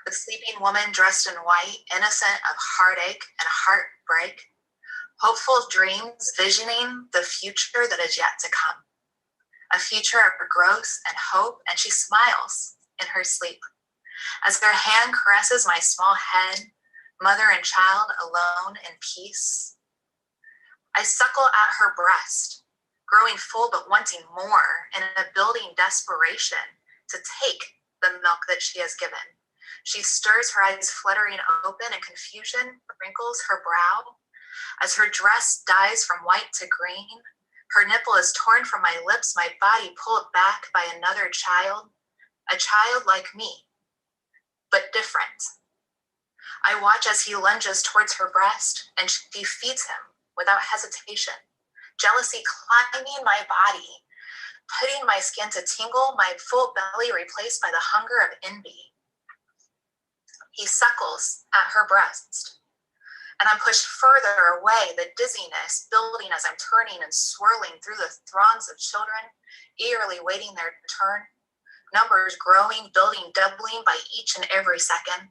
The sleeping woman dressed in white, innocent of heartache and heartbreak, hopeful dreams visioning the future that is yet to come. A future of growth and hope, and she smiles in her sleep. As her hand caresses my small head, mother and child alone in peace. I suckle at her breast, growing full but wanting more, in a building desperation to take the milk that she has given. She stirs, her eyes fluttering open, and confusion wrinkles her brow. As her dress dyes from white to green, Her nipple is torn from my lips, my body pulled back by another child, a child like me, but different. I watch as he lunges towards her breast, and she feeds him without hesitation, jealousy climbing my body, putting my skin to tingle, my full belly replaced by the hunger of envy. He suckles at her breast, and I'm pushed further away, the dizziness building as I'm turning and swirling through the throngs of children, eagerly waiting their turn, numbers growing, building, doubling by each and every second.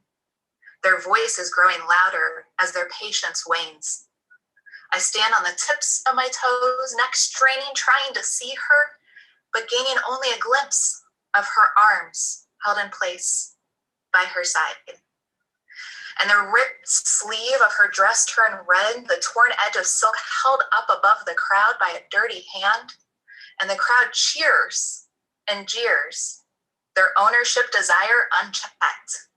Their voice is growing louder as their patience wanes. I stand on the tips of my toes, neck straining, trying to see her, but gaining only a glimpse of her arms held in place by her side. And the ripped sleeve of her dress turned red, the torn edge of silk held up above the crowd by a dirty hand, and the crowd cheers and jeers, their ownership desire unchecked.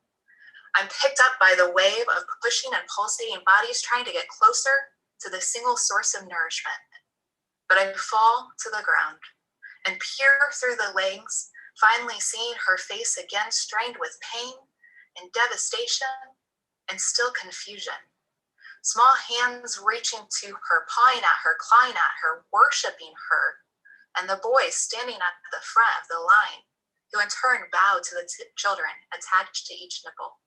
I'm picked up by the wave of pushing and pulsating bodies trying to get closer to the single source of nourishment. But I fall to the ground and peer through the legs, finally seeing her face again strained with pain and devastation and still confusion. Small hands reaching to her, pawing at her, clawing at her, worshiping her, and the boys standing at the front of the line, who in turn bow to the children attached to each nipple.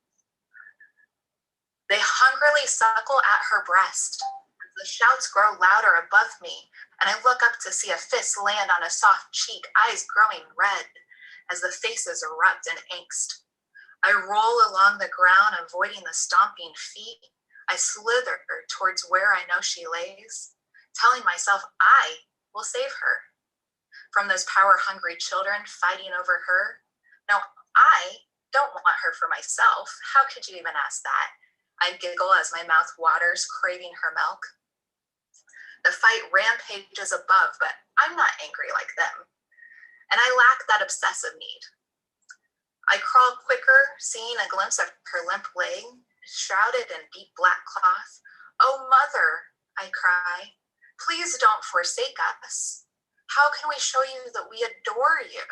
They hungrily suckle at her breast. The shouts grow louder above me, and I look up to see a fist land on a soft cheek, eyes growing red as the faces erupt in angst. I roll along the ground, avoiding the stomping feet. I slither towards where I know she lays, telling myself I will save her from those power-hungry children fighting over her. No, I don't want her for myself. How could you even ask that? I giggle as my mouth waters, craving her milk. The fight rampages above, but I'm not angry like them, and I lack that obsessive need. I crawl quicker, seeing a glimpse of her limp leg, shrouded in deep black cloth. Oh, mother, I cry, please don't forsake us. How can we show you that we adore you?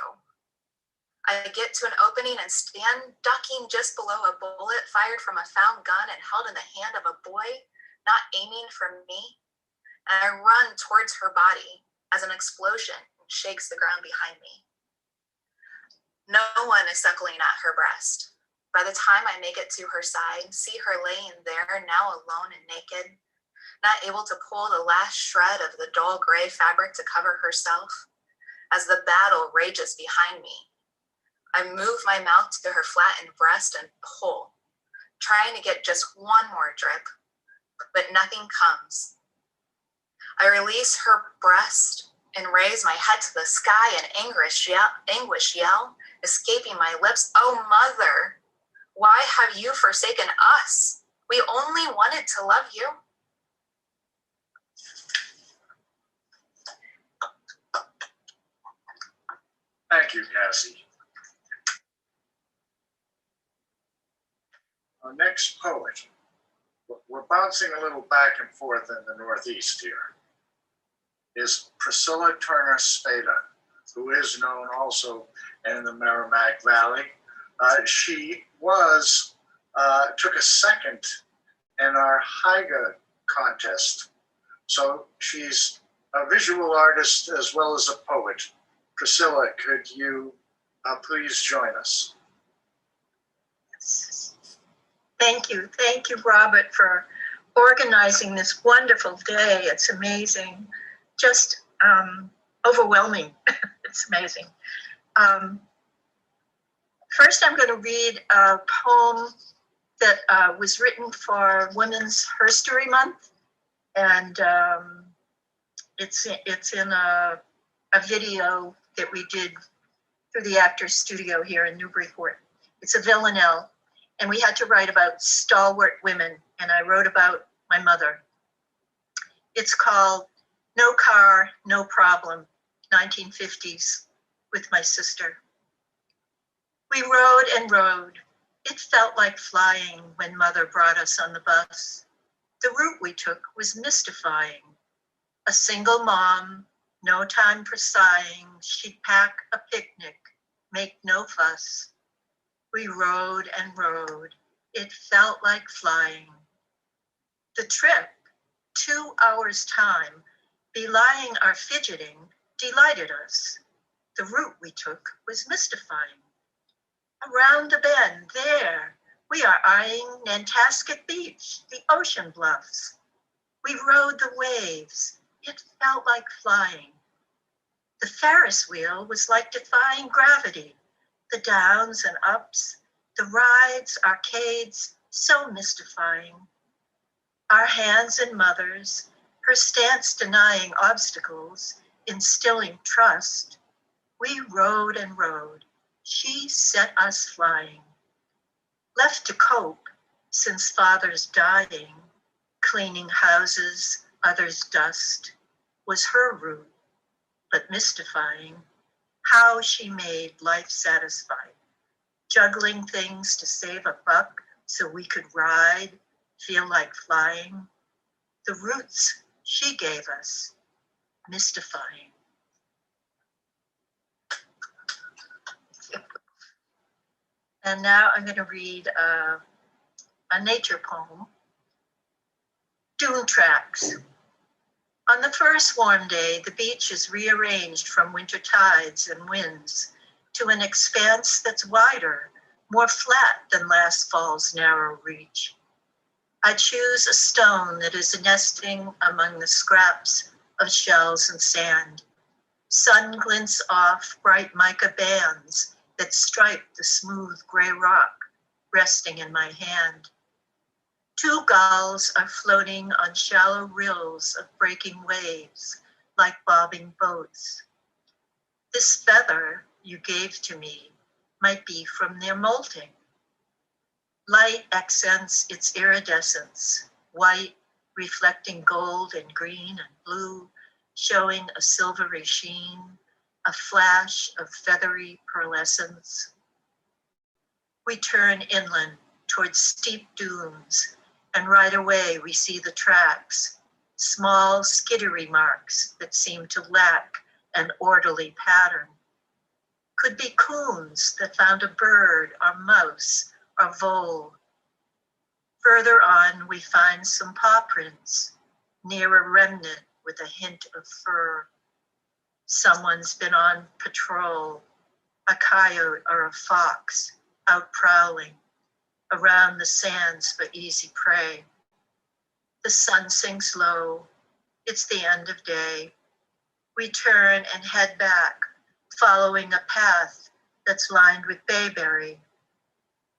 I get to an opening and stand, ducking just below a bullet fired from a found gun and held in the hand of a boy, not aiming for me. And I run towards her body as an explosion shakes the ground behind me. No one is suckling at her breast. By the time I make it to her side, see her laying there, now alone and naked, not able to pull the last shred of the dull gray fabric to cover herself, as the battle rages behind me. I move my mouth to her flattened breast and pull, trying to get just one more drip, but nothing comes. I release her breast and raise my head to the sky in anguish yell, escaping my lips. Oh, mother, why have you forsaken us? We only wanted to love you. Thank you, Cassie. Our next poet, we're bouncing a little back and forth in the Northeast here, is Priscilla Turner Spada, who is known also in the Merrimack Valley. She took a second in our Haiga contest. So she's a visual artist as well as a poet. Priscilla, could you please join us? Thank you, Robert, for organizing this wonderful day. It's amazing, just overwhelming. It's amazing. First, I'm going to read a poem that was written for Women's Herstory Month, and it's in a video that we did through the Actors Studio here in Newburyport. It's a villanelle, and we had to write about stalwart women, and I wrote about my mother. It's called No Car, No Problem, 1950s, with my sister. We rode and rode. It felt like flying when Mother brought us on the bus. The route we took was mystifying. A single mom, No time for sighing, she'd pack a picnic, make no fuss. We rode and rode, it felt like flying. The trip, 2 hours time, belying our fidgeting, delighted us. The route we took was mystifying. Around the bend, there, we are eyeing Nantasket Beach, the ocean bluffs. We rode the waves, it felt like flying. The Ferris wheel was like defying gravity. The downs and ups, the rides, arcades, so mystifying. Our hands and mothers, her stance denying obstacles, instilling trust. We rode and rode, she set us flying. Left to cope, since father's dying, cleaning houses, others' dust, was her route, but mystifying how she made life satisfied, juggling things to save a buck so we could ride, feel like flying. The routes she gave us, mystifying. And now I'm going to read a nature poem, Dune Tracks. On the first warm day, the beach is rearranged from winter tides and winds to an expanse that's wider, more flat than last fall's narrow reach. I choose a stone that is nesting among the scraps of shells and sand. Sun glints off bright mica bands that stripe the smooth gray rock resting in my hand. 2 gulls are floating on shallow rills of breaking waves like bobbing boats. This feather you gave to me might be from their molting. Light accents its iridescence, white reflecting gold and green and blue, showing a silvery sheen, a flash of feathery pearlescence. We turn inland towards steep dunes, and right away we see the tracks, small skiddery marks that seem to lack an orderly pattern. Could be coons that found a bird or mouse or vole. Further on, we find some paw prints near a remnant with a hint of fur. Someone's been on patrol, a coyote or a fox out prowling around the sands for easy prey. The sun sinks low, it's the end of day. We turn and head back, following a path that's lined with bayberry.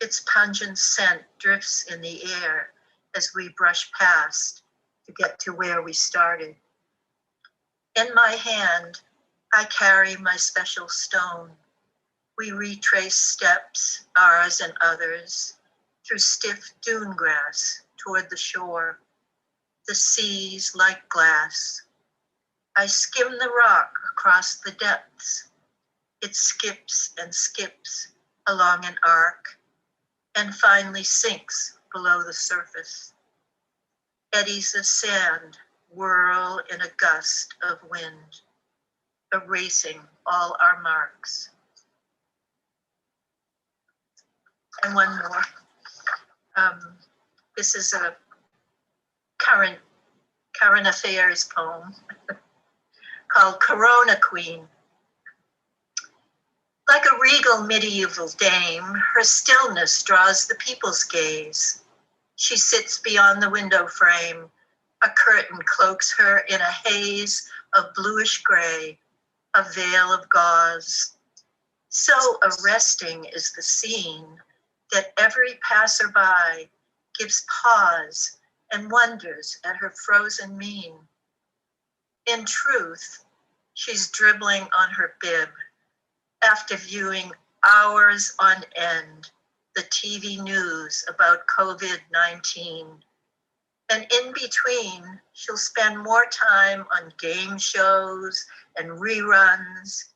Its pungent scent drifts in the air as we brush past to get to where we started. In my hand, I carry my special stone. We retrace steps, ours and others, through stiff dune grass toward the shore. The sea's like glass. I skim the rock across the depths. It skips and skips along an arc and finally sinks below the surface. Eddies of sand whirl in a gust of wind, erasing all our marks. And one more. This is a current affairs poem called Corona Queen. Like a regal medieval dame, her stillness draws the people's gaze. She sits beyond the window frame. A curtain cloaks her in a haze of bluish gray, a veil of gauze. So arresting is the scene that every passerby gives pause and wonders at her frozen mien. In truth, she's dribbling on her bib after viewing hours on end the TV news about COVID-19. And in between, she'll spend more time on game shows and reruns.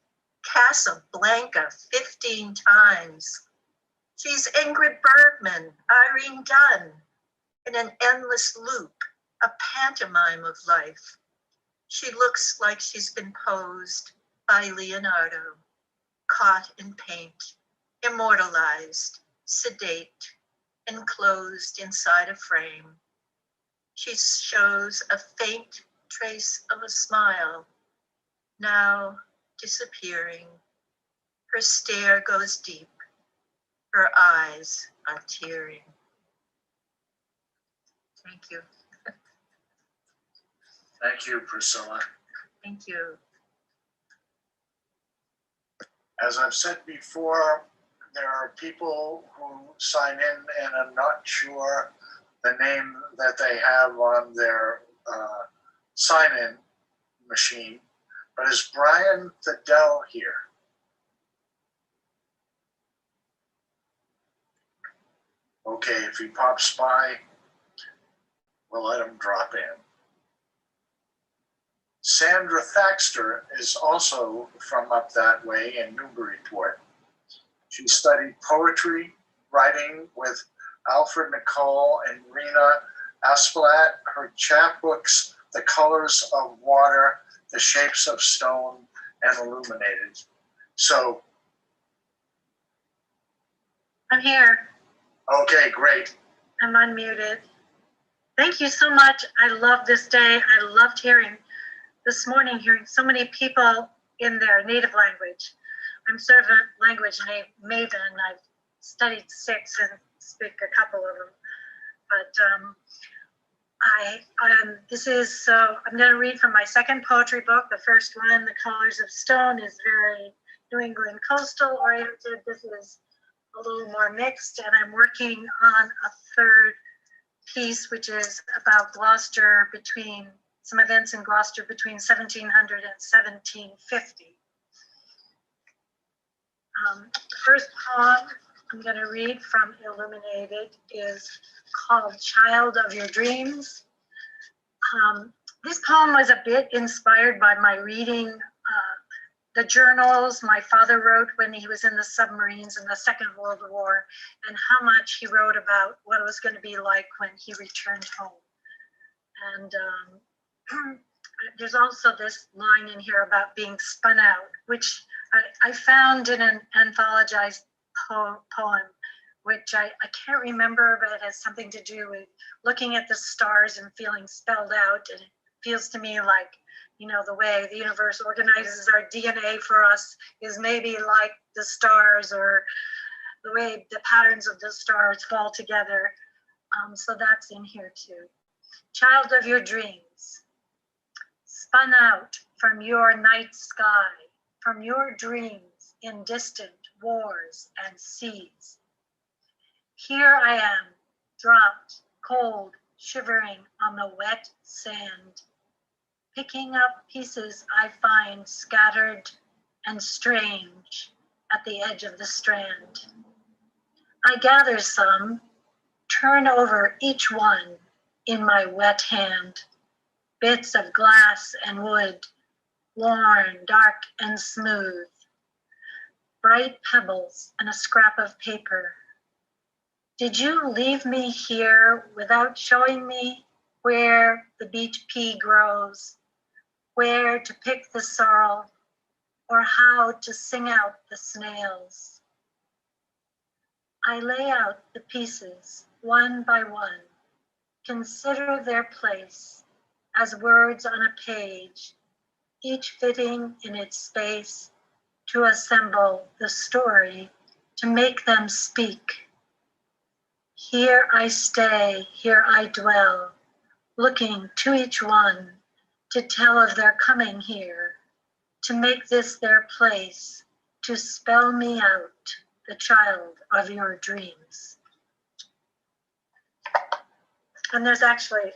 Casablanca 15 times. She's Ingrid Bergman, Irene Dunn, in an endless loop, a pantomime of life. She looks like she's been posed by Leonardo, caught in paint, immortalized, sedate, enclosed inside a frame. She shows a faint trace of a smile, now disappearing. Her stare goes deep. Her eyes are tearing. Thank you. Thank you, Priscilla. Thank you. As I've said before, there are people who sign in and I'm not sure the name that they have on their sign-in machine, but is Brian Thedell here? Okay, if he pops by, we'll let him drop in. Sandra Thaxter is also from up that way in Newburyport. She studied poetry, writing with Alfred Nicole and Rena Asplat. Her chapbooks, The Colors of Water, The Shapes of Stone, and Illuminated. So. I'm here. Okay, great. I'm unmuted. Thank you so much. I love this day. I loved hearing hearing so many people in their native language. I'm sort of a language maven. I've studied 6 and speak a couple of them. But I'm going to read from my second poetry book. The first one, The Colors of Stone, is very New England coastal oriented. This is a little more mixed, and I'm working on a third piece, which is about Gloucester some events in Gloucester between 1700 and 1750. The first poem I'm going to read from Illuminated is called Child of Your Dreams. This poem was a bit inspired by my reading the journals my father wrote when he was in the submarines in the Second World War, and how much he wrote about what it was going to be like when he returned home. And there's also this line in here about being spun out, which I found in an anthologized poem, which I can't remember, but it has something to do with looking at the stars and feeling spelled out. And it feels to me like, the way the universe organizes our DNA for us is maybe like the stars, or the way the patterns of the stars fall together. So that's in here too. Child of your dreams, spun out from your night sky, from your dreams in distant wars and seas. Here I am, dropped, cold, shivering on the wet sand, picking up pieces I find scattered and strange at the edge of the strand. I gather some, turn over each one in my wet hand, bits of glass and wood, worn, dark and smooth, bright pebbles and a scrap of paper. Did you leave me here without showing me where the beach pea grows, where to pick the sorrel, or how to sing out the snails? I lay out the pieces one by one, consider their place as words on a page, each fitting in its space to assemble the story, to make them speak. Here I stay, here I dwell, looking to each one to tell of their coming here, to make this their place, to spell me out, the child of your dreams. And there's actually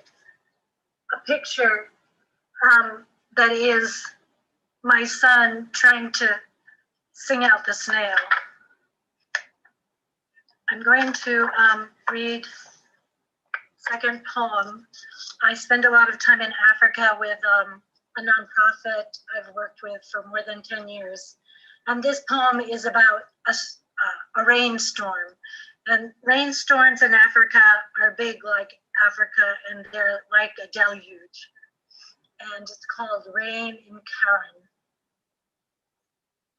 a picture that is my son trying to sing out the snail. I'm going to read second poem. I spend a lot of time in Africa with a nonprofit I've worked with for more than 10 years. And this poem is about a rainstorm. And rainstorms in Africa are big like Africa, and they're like a deluge. and it's called Rain in Karen.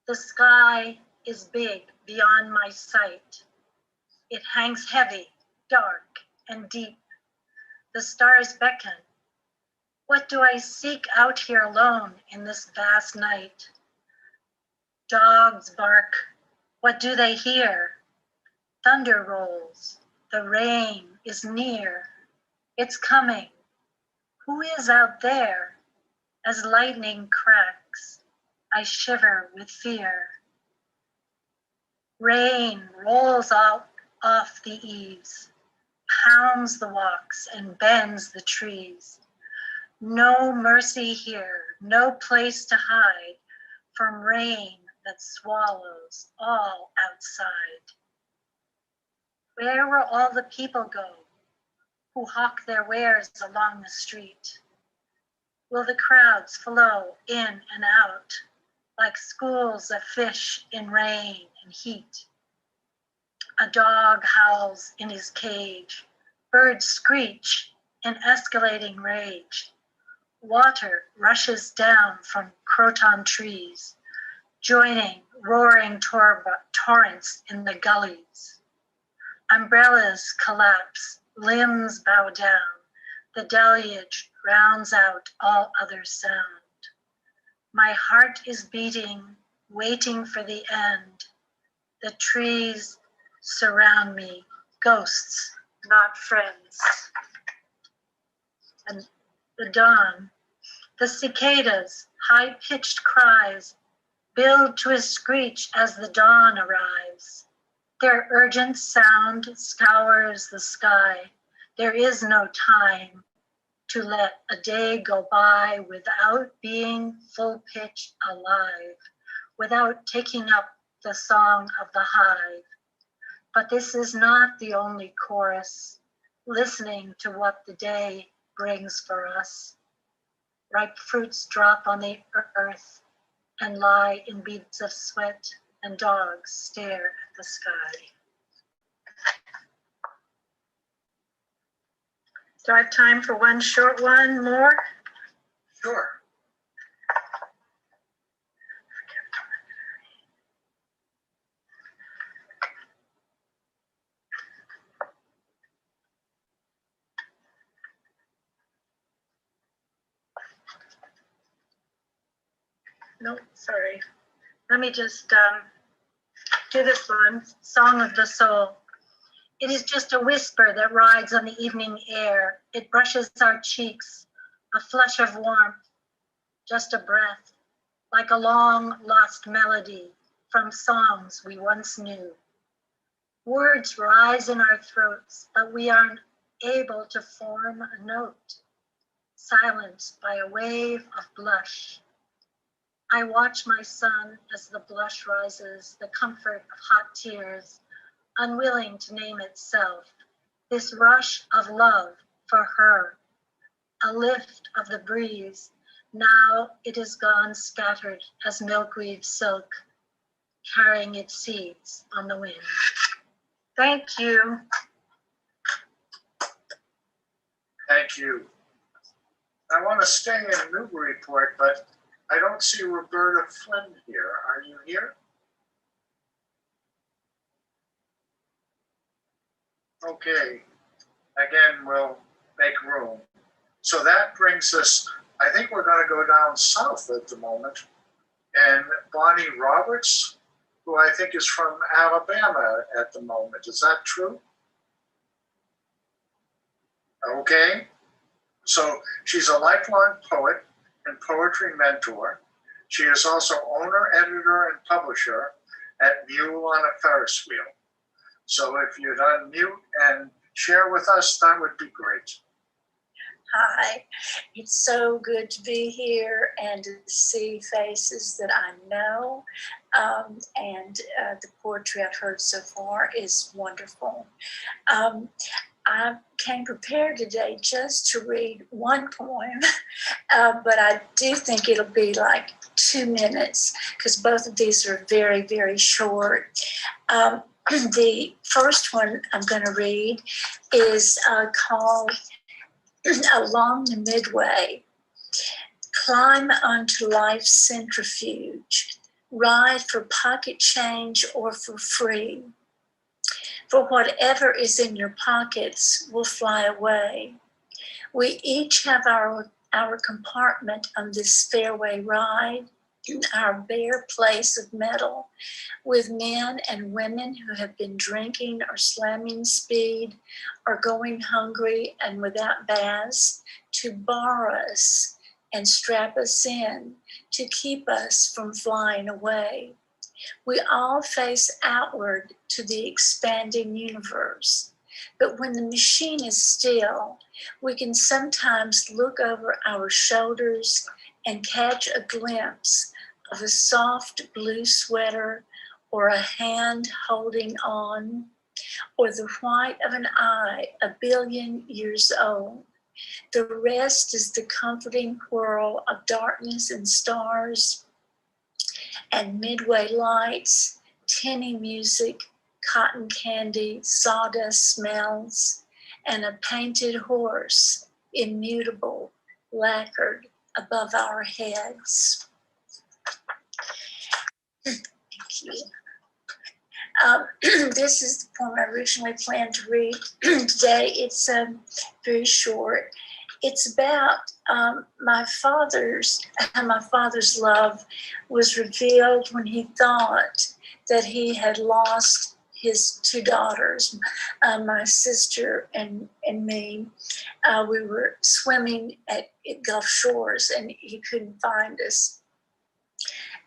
The sky is big beyond my sight. It hangs heavy, dark, and deep. The stars beckon. What do I seek out here alone in this vast night? Dogs bark. What do they hear? Thunder rolls. The rain is near. It's coming. Who is out there? As lightning cracks, I shiver with fear. Rain rolls out off the eaves, pounds the walks and bends the trees. No mercy here, no place to hide from rain that swallows all outside. Where will all the people go who hawk their wares along the street? Will the crowds flow in and out like schools of fish in rain and heat? A dog howls in his cage, birds screech in escalating rage. Water rushes down from croton trees, joining roaring torrents in the gullies. Umbrellas collapse, limbs bow down, the deluge drowns out all other sound. My heart is beating, waiting for the end. The trees surround me, ghosts, not friends. And the dawn, the cicadas' high-pitched cries build to a screech as the dawn arrives. Their urgent sound scours the sky. There is no time to let a day go by without being full-pitch alive, without taking up the song of the hive. But this is not the only chorus, listening to what the day brings for us. Ripe fruits drop on the earth and lie in beads of sweat, and dogs stare at the sky. Do I have time for one short one more? Sure. No, sorry. Let me just do this one, Song of the Soul. It is just a whisper that rides on the evening air. It brushes our cheeks, a flush of warmth, just a breath, like a long lost melody from songs we once knew. Words rise in our throats, but we aren't able to form a note, silenced by a wave of blush. I watch my son as the blush rises, the comfort of hot tears, unwilling to name itself, this rush of love for her, a lift of the breeze. Now it is gone scattered as milkweed silk, carrying its seeds on the wind. Thank you. Thank you. I want to stay in Newburyport, but I don't see Roberta Flynn here. Are you here? Okay. Again, we'll make room. So that brings us, I think we're going to go down south at the moment. And Bonnie Roberts, who I think is from Alabama at the moment. Is that true? Okay. So she's a lifelong poet and poetry mentor. She is also owner, editor, and publisher at Mule on a Ferris Wheel. So if you'd unmute and share with us, that would be great. Hi, it's so good to be here and to see faces that I know. And the poetry I've heard so far is wonderful. I came prepared today just to read one poem, but I do think it'll be like 2 minutes because both of these are very, very short. The first one I'm going to read is called Along the Midway. Climb onto life's centrifuge, ride for pocket change or for free. For whatever is in your pockets will fly away. We each have our compartment on this fairway ride, our bare place of metal, with men and women who have been drinking or slamming speed or going hungry and without baths to bar us and strap us in to keep us from flying away. We all face outward to the expanding universe. But when the machine is still, we can sometimes look over our shoulders and catch a glimpse of a soft blue sweater or a hand holding on, or the white of an eye 1 billion years old. The rest is the comforting whirl of darkness and stars and midway lights, tinny music, cotton candy, sawdust smells, and a painted horse, immutable, lacquered above our heads. Thank you. This is the poem I originally planned to read today. It's very short. It's about my father's love was revealed when he thought that he had lost his 2 daughters, my sister and me. We were swimming at Gulf Shores and he couldn't find us.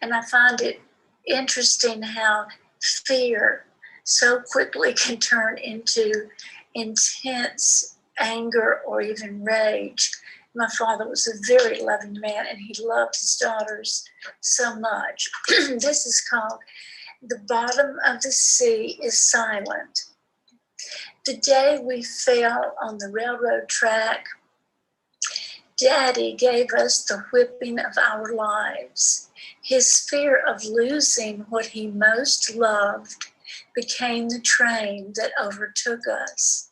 And I find it interesting how fear so quickly can turn into intense anger or even rage. My father was a very loving man and he loved his daughters so much. This is called The Bottom of the Sea is Silent. The day we fell on the railroad track, Daddy gave us the whipping of our lives. His fear of losing what he most loved became the train that overtook us.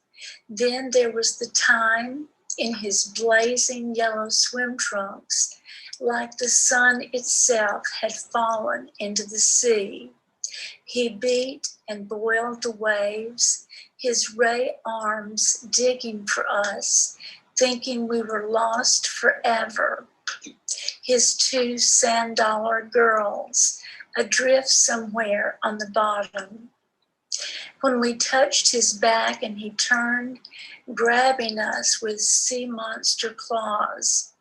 Then there was the time in his blazing yellow swim trunks, like the sun itself had fallen into the sea. He beat and boiled the waves, his ray arms digging for us, thinking we were lost forever. His 2 sand dollar girls, adrift somewhere on the bottom. When we touched his back and he turned, grabbing us with sea monster claws,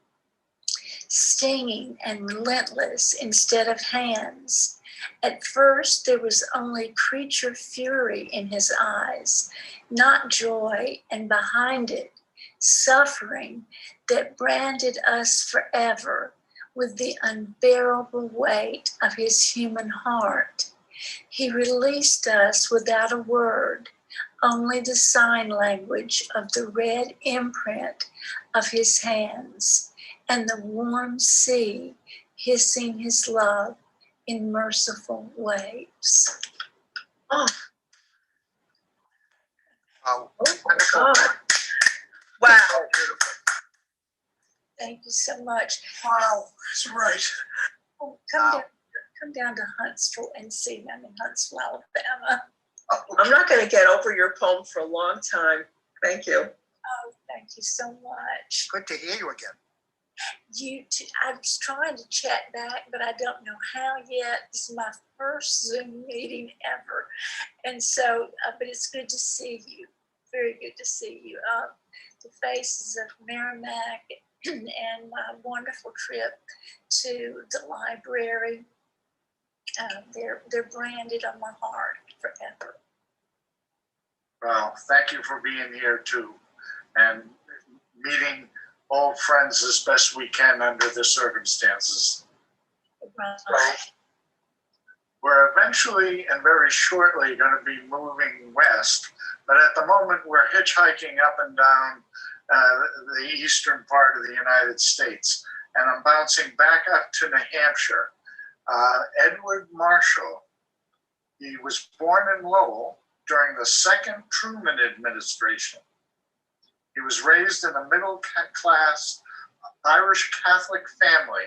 stinging and relentless instead of hands. At first, there was only creature fury in his eyes, not joy, and behind it, suffering that branded us forever with the unbearable weight of his human heart. He released us without a word, only the sign language of the red imprint of his hands and the warm sea hissing his love in merciful waves. Oh, Oh, wonderful. God. Wow. Thank you so much. Wow, that's right. Oh, come down to Huntsville and see them in Huntsville, Alabama. I'm not going to get over your poem for a long time. Thank you. Oh, thank you so much. Good to hear you again. I was trying to chat back, but I don't know how yet. This is my first Zoom meeting ever. And so, but it's good to see you. Very good to see you. The faces of Merrimack and my wonderful trip to the library. They're branded on my heart forever. Well, thank you for being here too, and meeting old friends as best we can under the circumstances. Right. So we're eventually and very shortly going to be moving west, but at the moment we're hitchhiking up and down the eastern part of the United States, and I'm bouncing back up to New Hampshire. Edward Marshall, he was born in Lowell during the second Truman administration. He was raised in a middle class Irish Catholic family.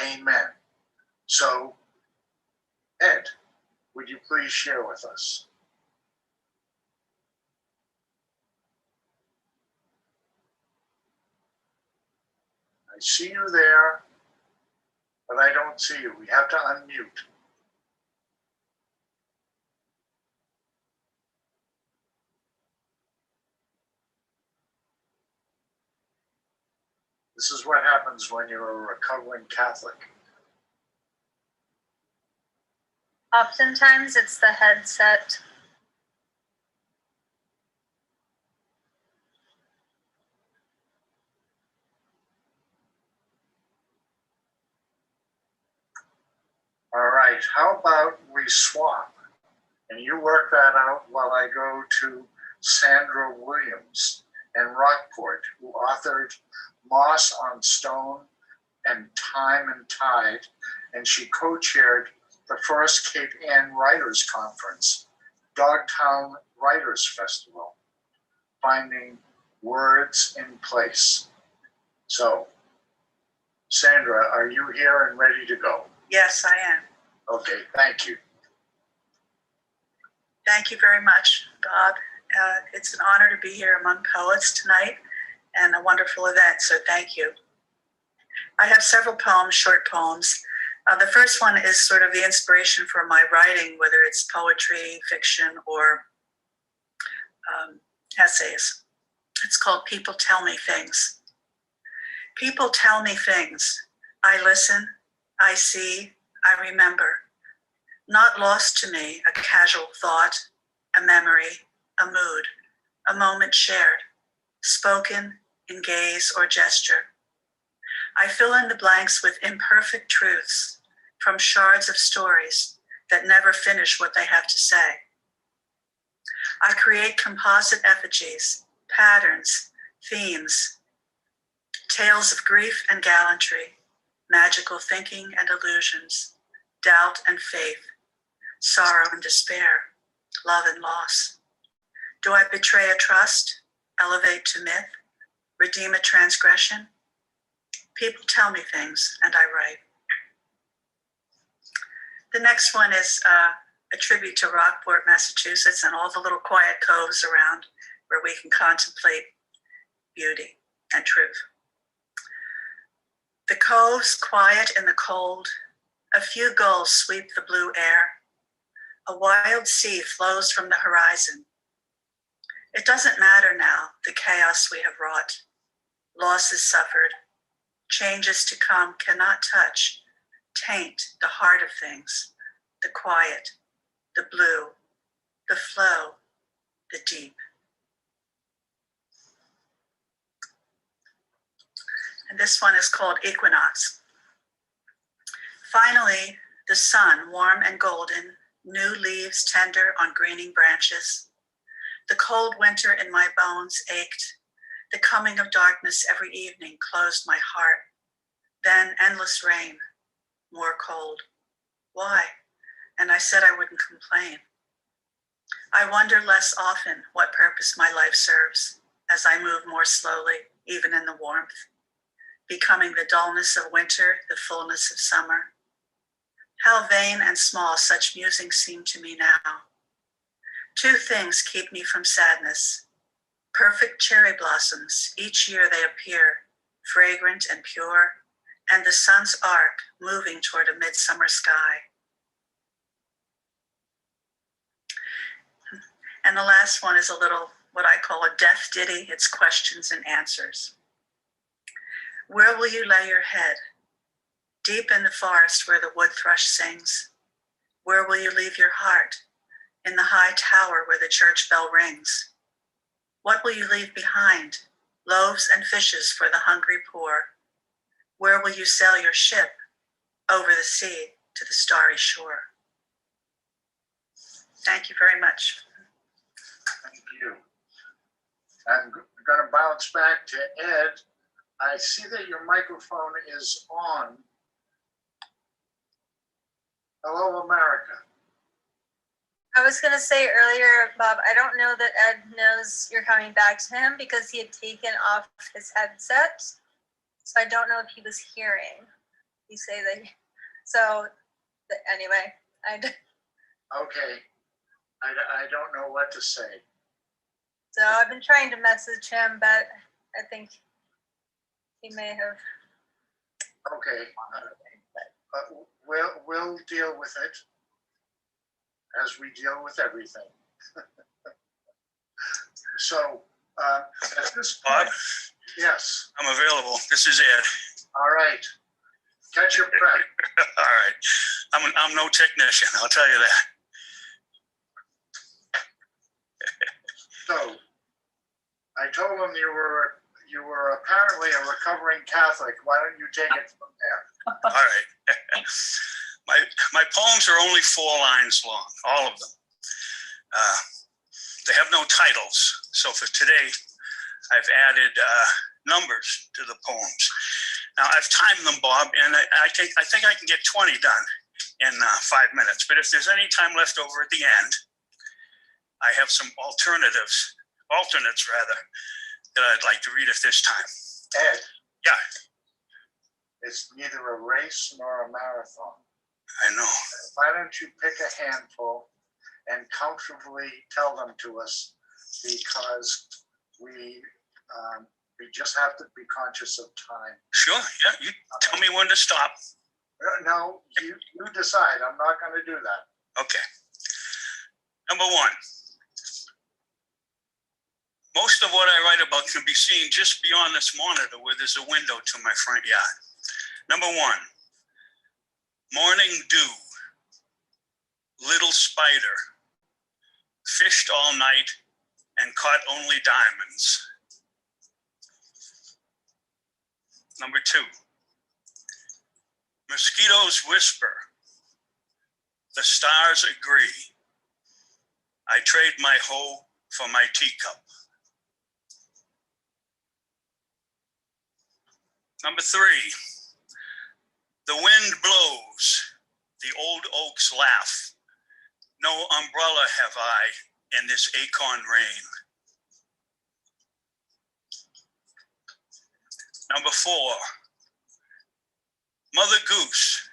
Amen. So, Ed, would you please share with us? I see you there, but I don't see you. We have to unmute. This is what happens when you're a recovering Catholic. Oftentimes it's the headset. All right, how about we swap? And you work that out while I go to Sandra Williams in Rockport, who authored Moss on Stone and Time and Tide, and she co-chaired the first Cape Ann Writers Conference, Dogtown Writers Festival, Finding Words in Place. So, Sandra, are you here and ready to go? Yes, I am. Okay, thank you. Thank you very much, Bob. It's an honor to be here among poets tonight and a wonderful event, so thank you. I have several poems, short poems. The first one is sort of the inspiration for my writing, whether it's poetry, fiction, or essays. It's called People Tell Me Things. People tell me things. I listen, I see, I remember. Not lost to me, a casual thought, a memory, a mood, a moment shared, spoken in gaze or gesture. I fill in the blanks with imperfect truths from shards of stories that never finish what they have to say. I create composite effigies, patterns, themes, tales of grief and gallantry, magical thinking and illusions, doubt and faith, sorrow and despair, love and loss. Do I betray a trust, elevate to myth, redeem a transgression? People tell me things, and I write. The next one is a tribute to Rockport, Massachusetts, and all the little quiet coves around where we can contemplate beauty and truth. The coves quiet in the cold, a few gulls sweep the blue air. A wild sea flows from the horizon. It doesn't matter now, the chaos we have wrought. Losses suffered, changes to come cannot touch, taint the heart of things, the quiet, the blue, the flow, the deep. And this one is called Equinox. Finally, the sun, warm and golden, new leaves tender on greening branches. The cold winter in my bones ached. The coming of darkness every evening closed my heart. Then endless rain, more cold. Why? And I said I wouldn't complain. I wonder less often what purpose my life serves as I move more slowly, even in the warmth, becoming the dullness of winter, the fullness of summer. How vain and small such musings seem to me now. Two things keep me from sadness. Perfect cherry blossoms, each year they appear, fragrant and pure, and the sun's arc moving toward a midsummer sky. And the last one is a little, what I call a death ditty. It's questions and answers. Where will you lay your head? Deep in the forest where the wood thrush sings. Where will you leave your heart? In the high tower where the church bell rings. What will you leave behind? Loaves and fishes for the hungry poor. Where will you sail your ship? Over the sea to the starry shore. Thank you very much. Thank you. I'm going to bounce back to Ed. I see that your microphone is on. Hello, America. I was going to say earlier, Bob, I don't know that Ed knows you're coming back to him because he had taken off his headset. So I don't know if he was hearing. You say that, anyway, Okay, I don't know what to say. so I've been trying to message him, but I think he may have. Okay, we'll deal with it as we deal with everything. So, at this point, Bob? yes, I'm available. This is Ed. all right. Catch your breath. All right. I'm no technician, I'll tell you that. So, I told him you were apparently a recovering Catholic. Why don't you take it from there? All right. My poems are only 4 lines long, all of them. They have no titles, so for today, I've added numbers to the poems. Now I've timed them, Bob, and I think I can get 20 done in 5 minutes. But if there's any time left over at the end, I have some alternates rather, that I'd like to read at this time. Ed. Yeah. It's neither a race nor a marathon. I know. Why don't you pick a handful and comfortably tell them to us, because we just have to be conscious of time. Sure, yeah, you tell me when to stop. No, you decide. I'm not going to do that. Okay. Number 1. Most of what I write about can be seen just beyond this monitor where there's a window to my front yard. Number 1, morning dew, little spider, fished all night and caught only diamonds. Number 2, mosquitoes whisper, the stars agree. I trade my hoe for my teacup. Number 3, the wind blows, the old oaks laugh. No umbrella have I in this acorn rain. Number 4, Mother Goose,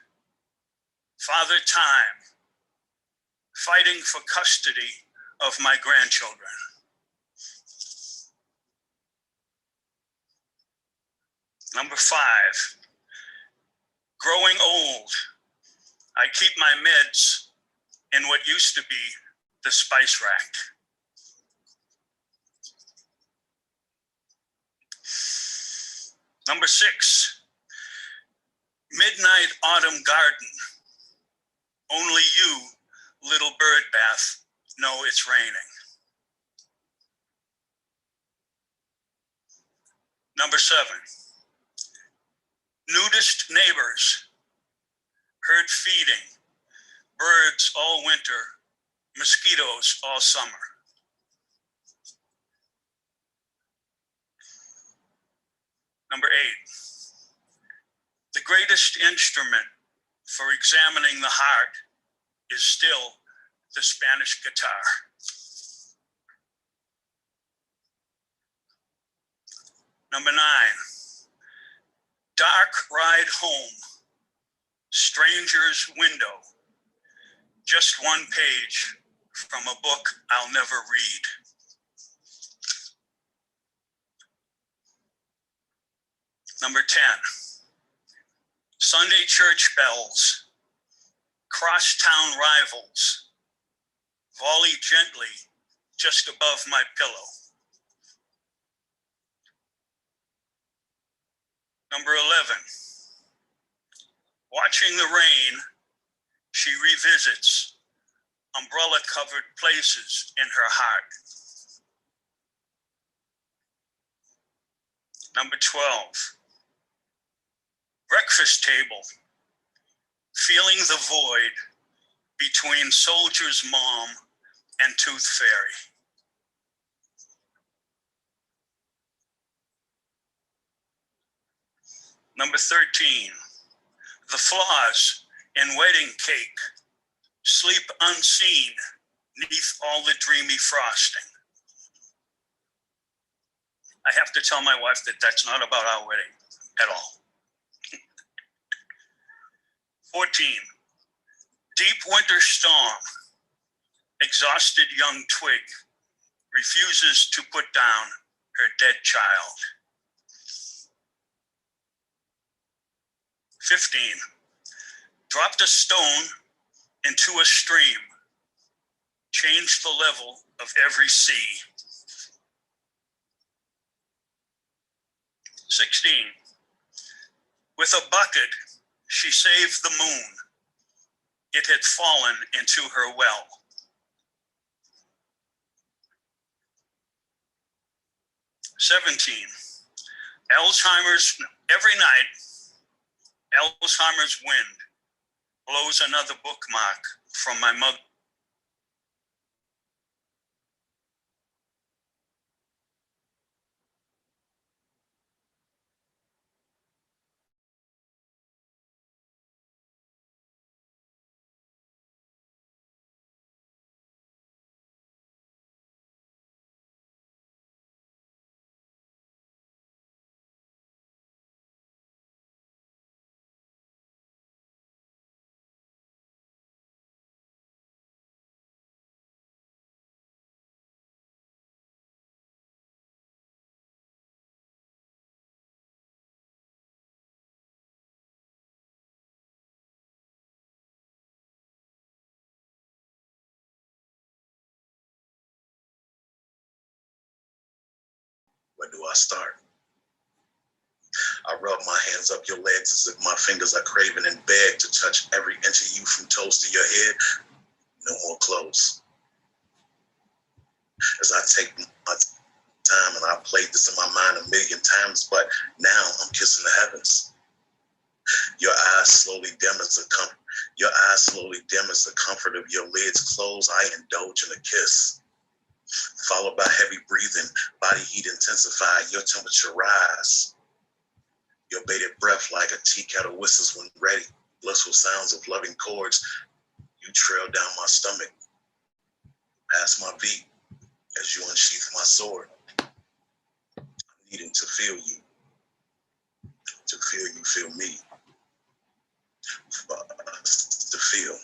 Father Time, fighting for custody of my grandchildren. Number 5, growing old, I keep my meds in what used to be the spice rack. Number 6, midnight autumn garden. Only you, little bird bath, know it's raining. Number 7, nudist neighbors, herd feeding, birds all winter, mosquitoes all summer. Number 8, the greatest instrument for examining the heart is still the Spanish guitar. Number 9, dark ride home, stranger's window, just one page from a book I'll never read. Number 10, Sunday church bells, crosstown rivals, volley gently just above my pillow. Number 11, watching the rain, she revisits umbrella-covered places in her heart. Number 12, breakfast table, feeling the void between soldier's mom and tooth fairy. Number 13, the flaws in wedding cake, sleep unseen neath all the dreamy frosting. I have to tell my wife that that's not about our wedding. at all. 14, deep winter storm, exhausted young twig refuses to put down her dead child. 15, dropped a stone into a stream, changed the level of every sea. 16, with a bucket, she saved the moon. It had fallen into her well. 17, every night, Alzheimer's wind blows another bookmark from my mother. Where do I start? I rub my hands up your legs as if my fingers are craving and beg to touch every inch of you from toes to your head. No more clothes. As I take my time, and I played this in my mind a million times, but now I'm kissing the heavens. Your eyes slowly dim as the comfort of your lids close. I indulge in a kiss, followed by heavy breathing, body heat intensified, your temperature rise. Your bated breath like a tea kettle whistles when ready, blissful sounds of loving chords. You trail down my stomach, past my beat, as you unsheath my sword. I'm needing to feel you feel me, for us to feel. A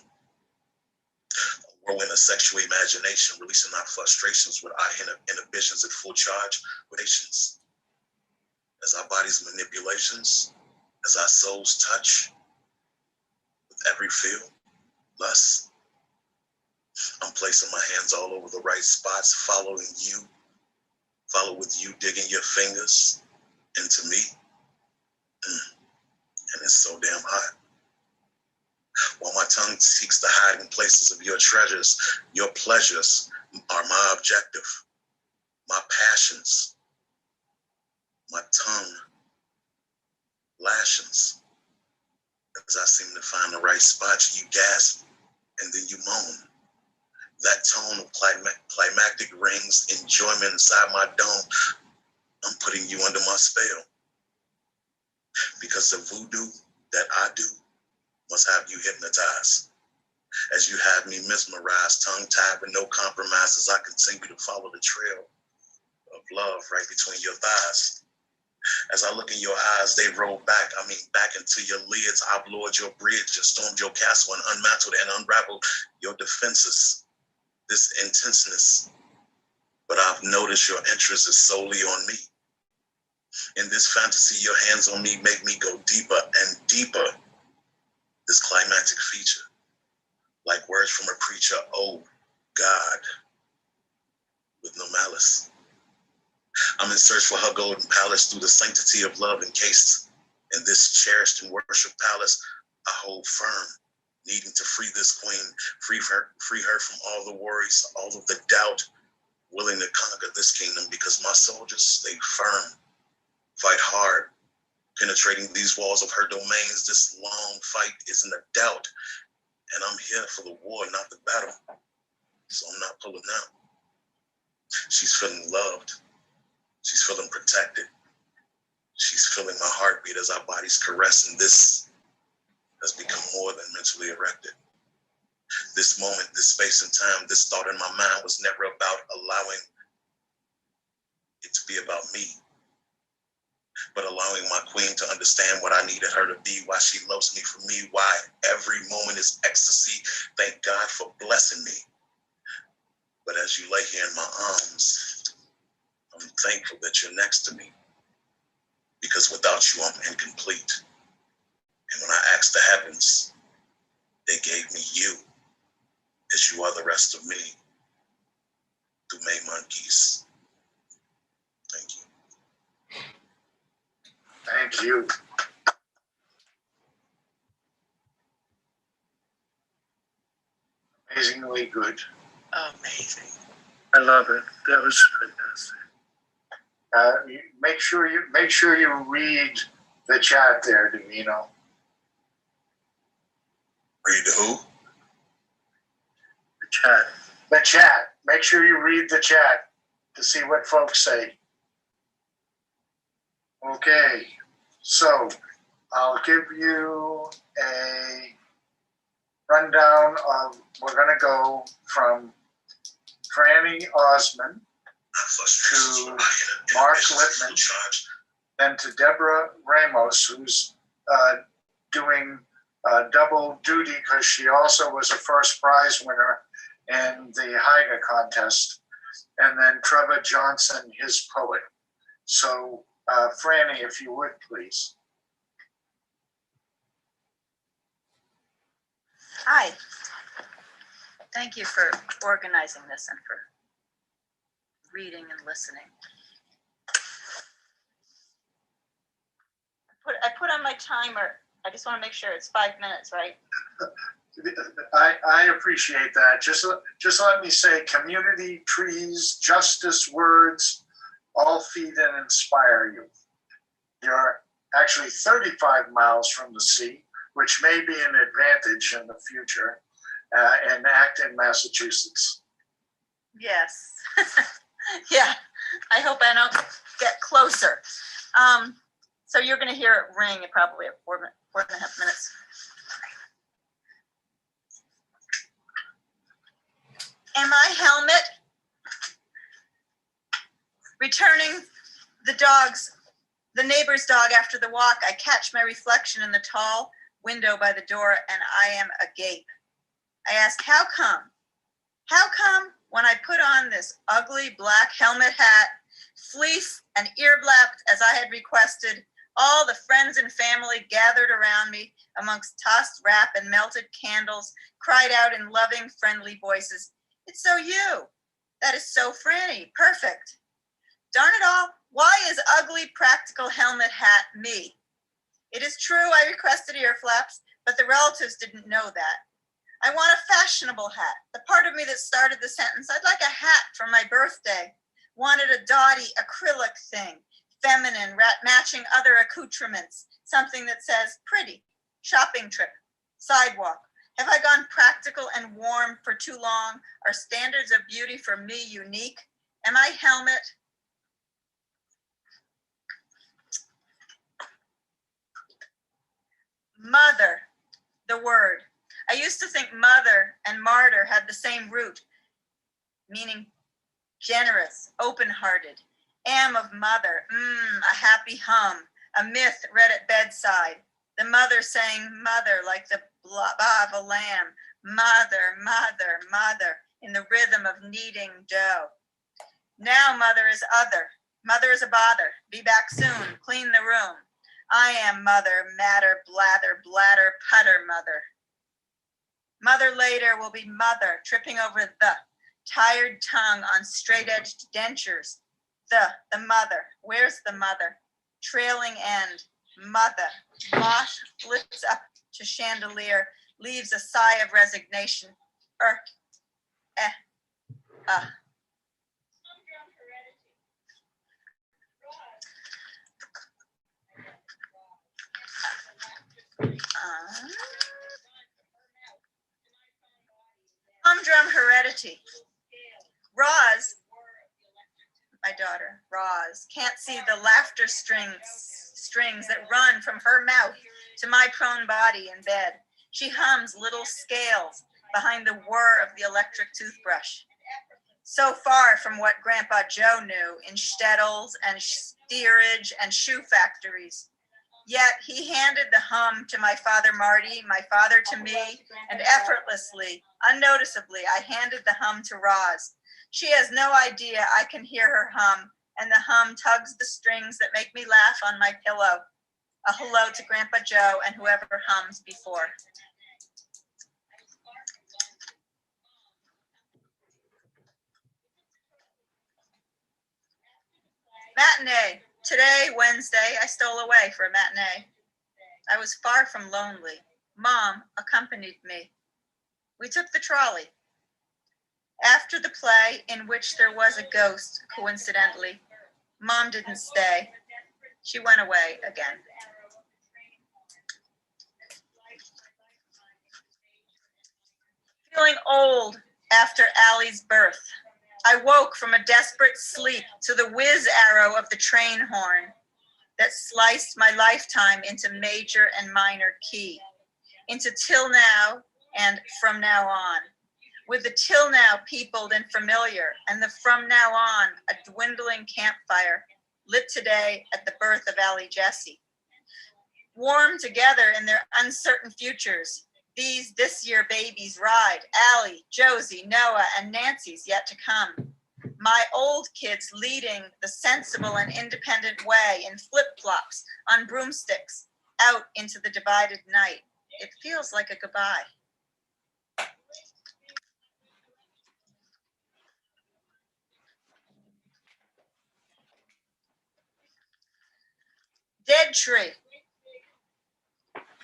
whirlwind of sexual imagination, releasing our frustrations with our inhibitions at full charge, relations. As our bodies' manipulations, as our souls touch, with every feel, lust. I'm placing my hands all over the right spots, follow with you, digging your fingers into me. And it's so damn hot. While my tongue seeks the hiding places of your treasures, your pleasures are my objective, my passions, my tongue lashings. As I seem to find the right spots, you gasp and then you moan. That tone of climactic rings, enjoyment inside my dome. I'm putting you under my spell. Because the voodoo that I do must have you hypnotized. As you have me mesmerized, tongue-tied with no compromises, I continue to follow the trail of love right between your thighs. As I look in your eyes, they roll back into your lids. I've lowered your bridge and stormed your castle and unmantled and unraveled your defenses. This intenseness, but I've noticed your interest is solely on me. In this fantasy, your hands on me make me go deeper and deeper. This climactic feature, like words from a preacher, oh God, with no malice. I'm in search for her golden palace through the sanctity of love encased in this cherished and worshiped palace. I hold firm, needing to free this queen, free her from all the worries, all of the doubt, willing to conquer this kingdom because my soldiers stay firm, fight hard, penetrating these walls of her domains. This long fight isn't a doubt, and I'm here for the war, not the battle, so I'm not pulling out. She's feeling loved. She's feeling protected. She's feeling my heartbeat as our bodies caress, and this has become more than mentally erected. This moment, this space and time, this thought in my mind was never about allowing it to be about me. but allowing my queen to understand what I needed her to be, why she loves me for me, why every moment is ecstasy. Thank God for blessing me. But as you lay here in my arms, I'm thankful that you're next to me, because without you, I'm incomplete. And when I asked the heavens, they gave me you, as you are the rest of me, through May Monkeys. Thank you. Thank you. Amazingly good. Amazing. I love it. That was fantastic. Make sure you read the chat there, Davino. Read who? The chat. The chat. Make sure you read the chat to see what folks say. Okay, so I'll give you a rundown of, we're gonna go from Franny Osman to Mark Lippman, then to Deborah Ramos, who's doing double duty because she also was a first prize winner in the Haga contest, and then Trevor Johnson, his poet. So Franny, if you would, please. Hi. Thank you for organizing this and for reading and listening. I put on my timer. I just want to make sure it's 5 minutes, right? I appreciate that. Just let me say, community, trees, justice, words, all feed and inspire you. You're actually 35 miles from the sea, which may be an advantage in the future, in Acton, Massachusetts. Yes. Yeah. I hope I don't get closer. So you're going to hear it ring in probably 4.5 minutes. And my helmet, returning the neighbor's dog after the walk, I catch my reflection in the tall window by the door, and I am agape. I ask, how come? How come when I put on this ugly black helmet hat, fleece and ear-blapped as I had requested, all the friends and family gathered around me amongst tossed wrap and melted candles cried out in loving, friendly voices, "It's so you. That is so Franny. Perfect." Darn it all, why is ugly practical helmet hat me? It is true I requested ear flaps, but the relatives didn't know that. I want a fashionable hat. The part of me that started the sentence, I'd like a hat for my birthday. Wanted a dotty acrylic thing, feminine, matching other accoutrements, something that says pretty, shopping trip, sidewalk. Have I gone practical and warm for too long? Are standards of beauty for me unique? Am I helmet? Mother, the word. I used to think mother and martyr had the same root, meaning generous, open-hearted. Am of mother, a happy hum, a myth read at bedside. The mother saying mother like the blah of a lamb. Mother, mother, mother, in the rhythm of kneading dough. Now mother is other. Mother is a bother. Be back soon, clean the room. I am mother, matter, blather, bladder, putter, mother. Mother later will be mother, tripping over the tired tongue on straight-edged dentures. The mother, where's the mother? Trailing end, mother. Moth flits up to chandelier, leaves a sigh of resignation. Humdrum heredity. Roz, my daughter, Roz, can't see the laughter strings that run from her mouth to my prone body in bed. She hums little scales behind the whir of the electric toothbrush. So far from what Grandpa Joe knew in shtetls and steerage and shoe factories. Yet he handed the hum to my father Marty, my father to me, and effortlessly, unnoticeably, I handed the hum to Roz. She has no idea I can hear her hum, and the hum tugs the strings that make me laugh on my pillow. A hello to Grandpa Joe and whoever hums before. Matinee. Today, Wednesday, I stole away for a matinee. I was far from lonely. Mom accompanied me. We took the trolley. After the play, in which there was a ghost, coincidentally, Mom didn't stay. She went away again. Feeling old after Allie's birth. I woke from a desperate sleep to the whiz arrow of the train horn that sliced my lifetime into major and minor key, into till now and from now on. With the till now peopled and familiar, and the from now on a dwindling campfire lit today at the birth of Allie Jessie. Warm together in their uncertain futures, these this year babies ride, Allie, Josie, Noah, and Nancy's yet to come. My old kids leading the sensible and independent way in flip-flops on broomsticks out into the divided night. It feels like a goodbye. Dead tree.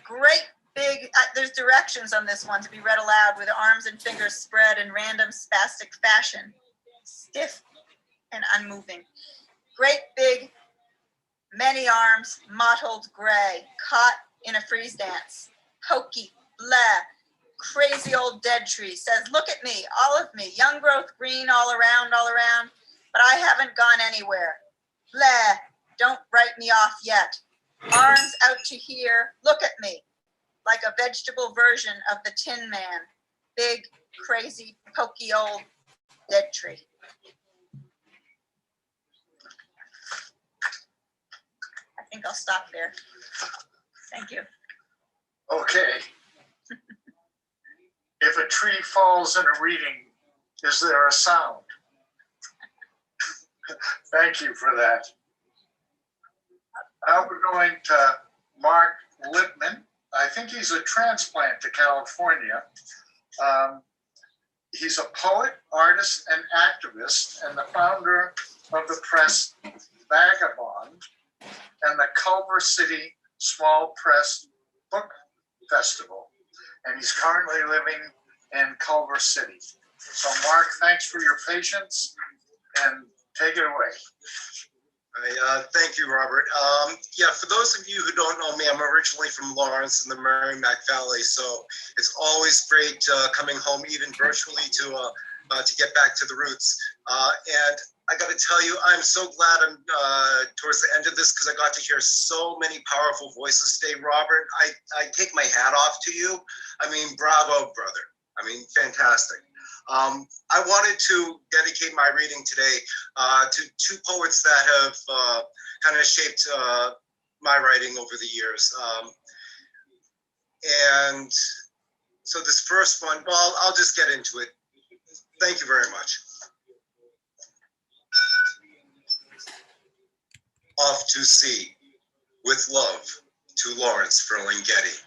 Great big, there's directions on this one to be read aloud with arms and fingers spread in random spastic fashion. Stiff and unmoving. Great big, many arms, mottled gray, caught in a freeze dance. Hokey, blah, crazy old dead tree says, look at me, all of me, young growth green all around, but I haven't gone anywhere. Blah, don't write me off yet. Arms out to here, look at me, like a vegetable version of the Tin Man. Big, crazy, pokey old dead tree. I think I'll stop there. Thank you. Okay. If a tree falls in a reading, is there a sound? Thank you for that. Now we're going to Mark Lippman. I think he's a transplant to California. He's a poet, artist, and activist, and the founder of the press Vagabond and the Culver City Small Press Book Festival. And he's currently living in Culver City. So Mark, thanks for your patience and take it away. Thank you, Robert. Yeah, for those of you who don't know me, I'm originally from Lawrence in the Merrimack Valley, so it's always great coming home, even virtually, to get back to the roots. And I got to tell you, I'm so glad I'm towards the end of this because I got to hear so many powerful voices today, Robert. I take my hat off to you. I mean, bravo, brother. I mean, fantastic. I wanted to dedicate my reading today to two poets that have kind of shaped my writing over the years. And so this first one, well, I'll just get into it. Thank you very much. Off to sea, with love, to Lawrence Ferlinghetti.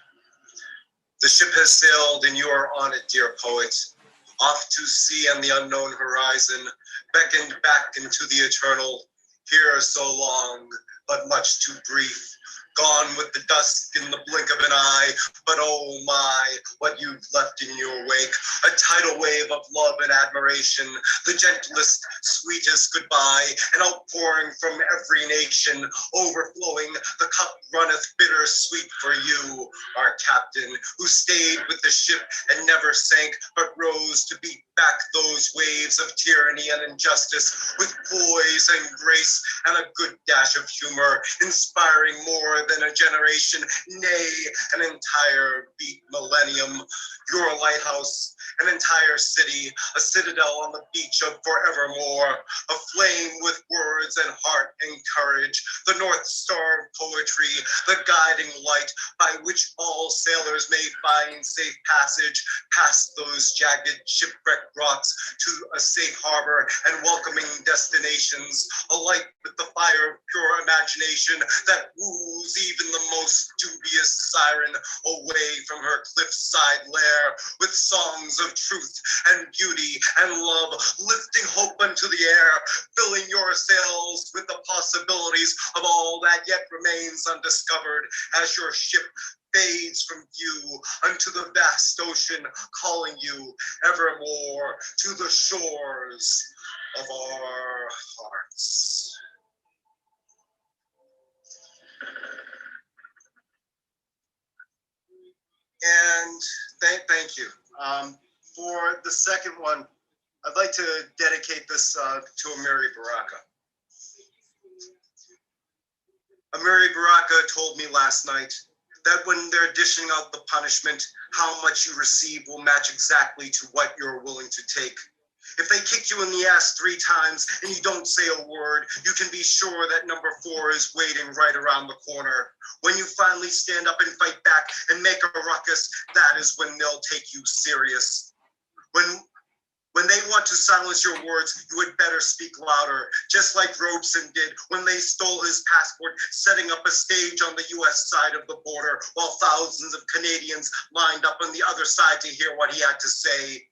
The ship has sailed and you are on it, dear poet. Off to sea on the unknown horizon, beckoned back into the eternal, here so long, but much too brief. Gone with the dusk in the blink of an eye, but oh my, what you've left in your wake. A tidal wave of love and admiration, the gentlest, sweetest goodbye, an outpouring from every nation, overflowing, the cup runneth bitter sweet for you, our captain, who stayed with the ship and never sank, but rose to beat back those waves of tyranny and injustice with poise and grace and a good dash of humor, inspiring more than a generation, nay, an entire beat millennium. Your lighthouse, an entire city, a citadel on the beach of forevermore, aflame with words and heart and courage, the North Star of poetry, the guiding light by which all sailors may find safe passage past those jagged shipwrecked rocks to a safe harbor and welcoming destinations, alight with the fire of pure imagination that woos even the most dubious siren away from her cliffside lair, with songs of truth and beauty and love, lifting hope unto the air, filling your sails with the possibilities of all that yet remains undiscovered as your ship fades from view unto the vast ocean, calling you evermore to the shores of our hearts. And thank you. For the second one, I'd like to dedicate this to Amiri Baraka. Amiri Baraka told me last night that when they're dishing out the punishment, how much you receive will match exactly to what you're willing to take. If they kick you in the ass 3 times and you don't say a word, you can be sure that number 4 is waiting right around the corner. When you finally stand up and fight back and make a ruckus, that is when they'll take you serious. When they want to silence your words, you had better speak louder, just like Robeson did when they stole his passport, setting up a stage on the US side of the border while thousands of Canadians lined up on the other side to hear what he had to say.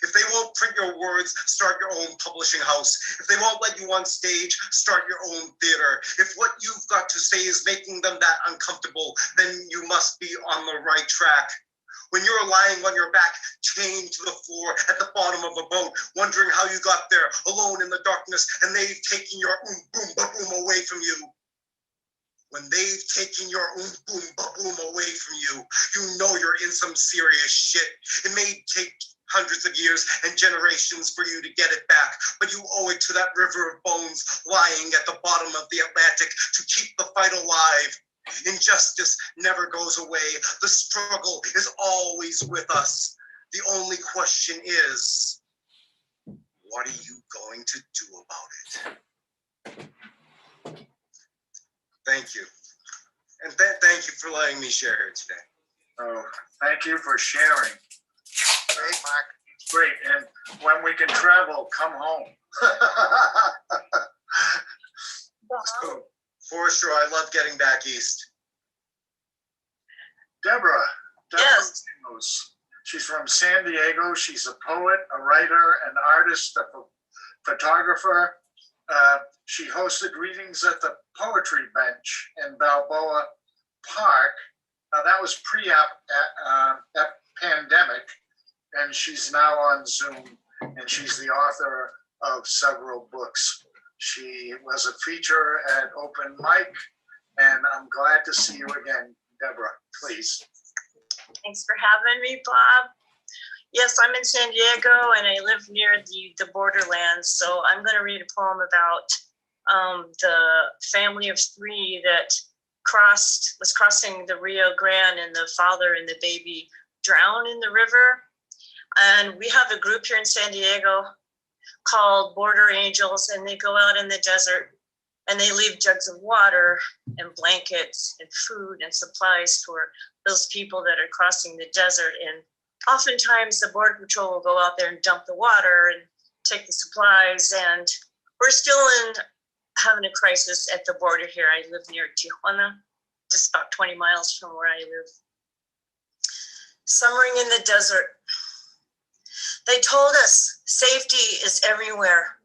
If they won't print your words, start your own publishing house. If they won't let you on stage, start your own theater. If what you've got to say is making them that uncomfortable, then you must be on the right track. When you're lying on your back, chained to the floor at the bottom of a boat, wondering how you got there, alone in the darkness, and they've taken your boom ba-boom away from you. When they've taken your boom ba-boom away from you, you know you're in some serious shit. It may take hundreds of years and generations for you to get it back, but you owe it to that river of bones lying at the bottom of the Atlantic to keep the fight alive. Injustice never goes away. The struggle is always with us. The only question is, what are you going to do about it? Thank you. And thank you for letting me share here today. Oh, thank you for sharing. Great, Mark. Great. And when we can travel, come home. So, for sure, I love getting back east. Deborah. Yes. Knows. She's from San Diego. She's a poet, a writer, an artist, a photographer. She hosted readings at the Poetry Bench in Balboa Park. Now that was pre-pandemic, and she's now on Zoom, and she's the author of several books. She was a feature at Open Mic, and I'm glad to see you again, Deborah, please. Thanks for having me, Bob. Yes, I'm in San Diego and I live near the borderlands. So I'm going to read a poem about the family of 3 that was crossing the Rio Grande, and the father and the baby drowned in the river. And we have a group here in San Diego called Border Angels, and they go out in the desert and they leave jugs of water and blankets and food and supplies for those people that are crossing the desert. And oftentimes the Border Patrol will go out there and dump the water and take the supplies. And we're still having a crisis at the border here. I live near Tijuana, just about 20 miles from where I live. Summering in the desert. They told us safety is everywhere.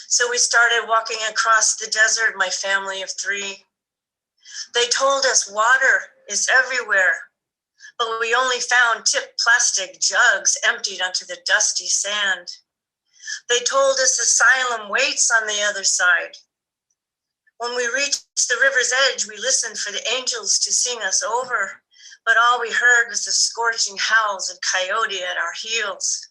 So we started walking across the desert, my family of 3. They told us water is everywhere, but we only found tipped plastic jugs emptied onto the dusty sand. They told us asylum waits on the other side. When we reached the river's edge, we listened for the angels to sing us over, but all we heard was the scorching howls of coyote at our heels.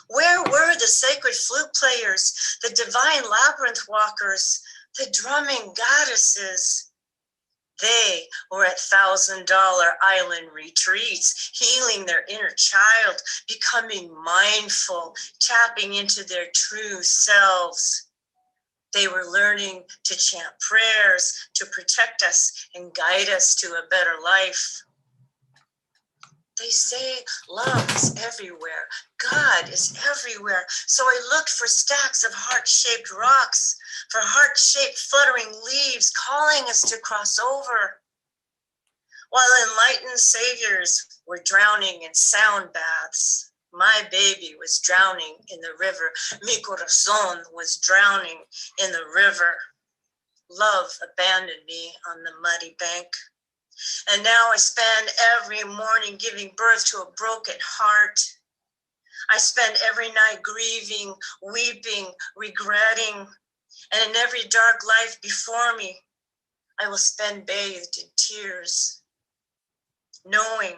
Where were the sacred flute players, the divine labyrinth walkers, the drumming goddesses? They were at $1,000 island retreats, healing their inner child, becoming mindful, tapping into their true selves. They were learning to chant prayers to protect us and guide us to a better life. They say love is everywhere. God is everywhere. So I looked for stacks of heart-shaped rocks, for heart-shaped fluttering leaves calling us to cross over. While enlightened saviors were drowning in sound baths, my baby was drowning in the river. Mi corazón was drowning in the river. Love abandoned me on the muddy bank. And now I spend every morning giving birth to a broken heart. I spend every night grieving, weeping, regretting. And in every dark life before me, I will spend bathed in tears, knowing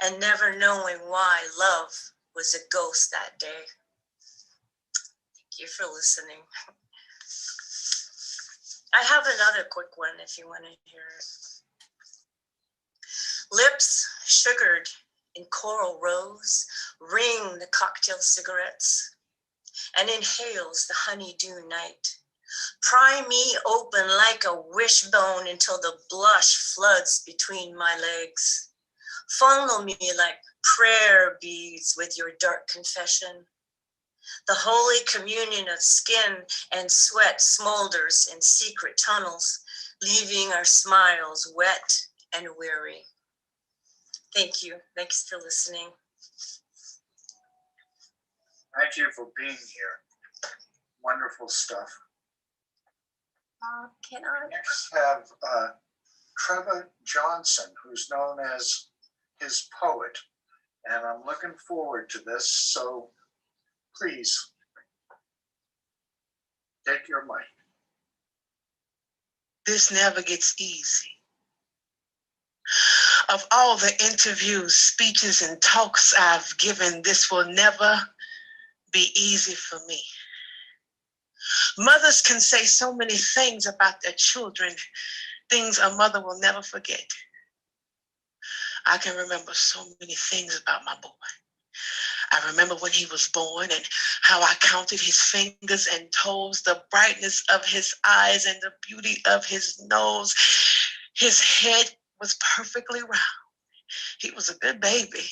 and never knowing why love was a ghost that day. Thank you for listening. I have another quick one if you want to hear it. Lips sugared in coral rose ring the cocktail cigarettes and inhales the honeydew night. Pry me open like a wishbone until the blush floods between my legs. Funnel me like prayer beads with your dark confession. The holy communion of skin and sweat smolders in secret tunnels, leaving our smiles wet and weary. Thank you. Thanks for listening. Thank you for being here. Wonderful stuff. Can I? Next have Trevor Johnson, who's known as his poet, and I'm looking forward to this, so please take your mic. This never gets easy. Of all the interviews, speeches, and talks I've given, this will never be easy for me. Mothers can say so many things about their children, things a mother will never forget. I can remember so many things about my boy. I remember when he was born and how I counted his fingers and toes, the brightness of his eyes and the beauty of his nose. His head was perfectly round. He was a good baby.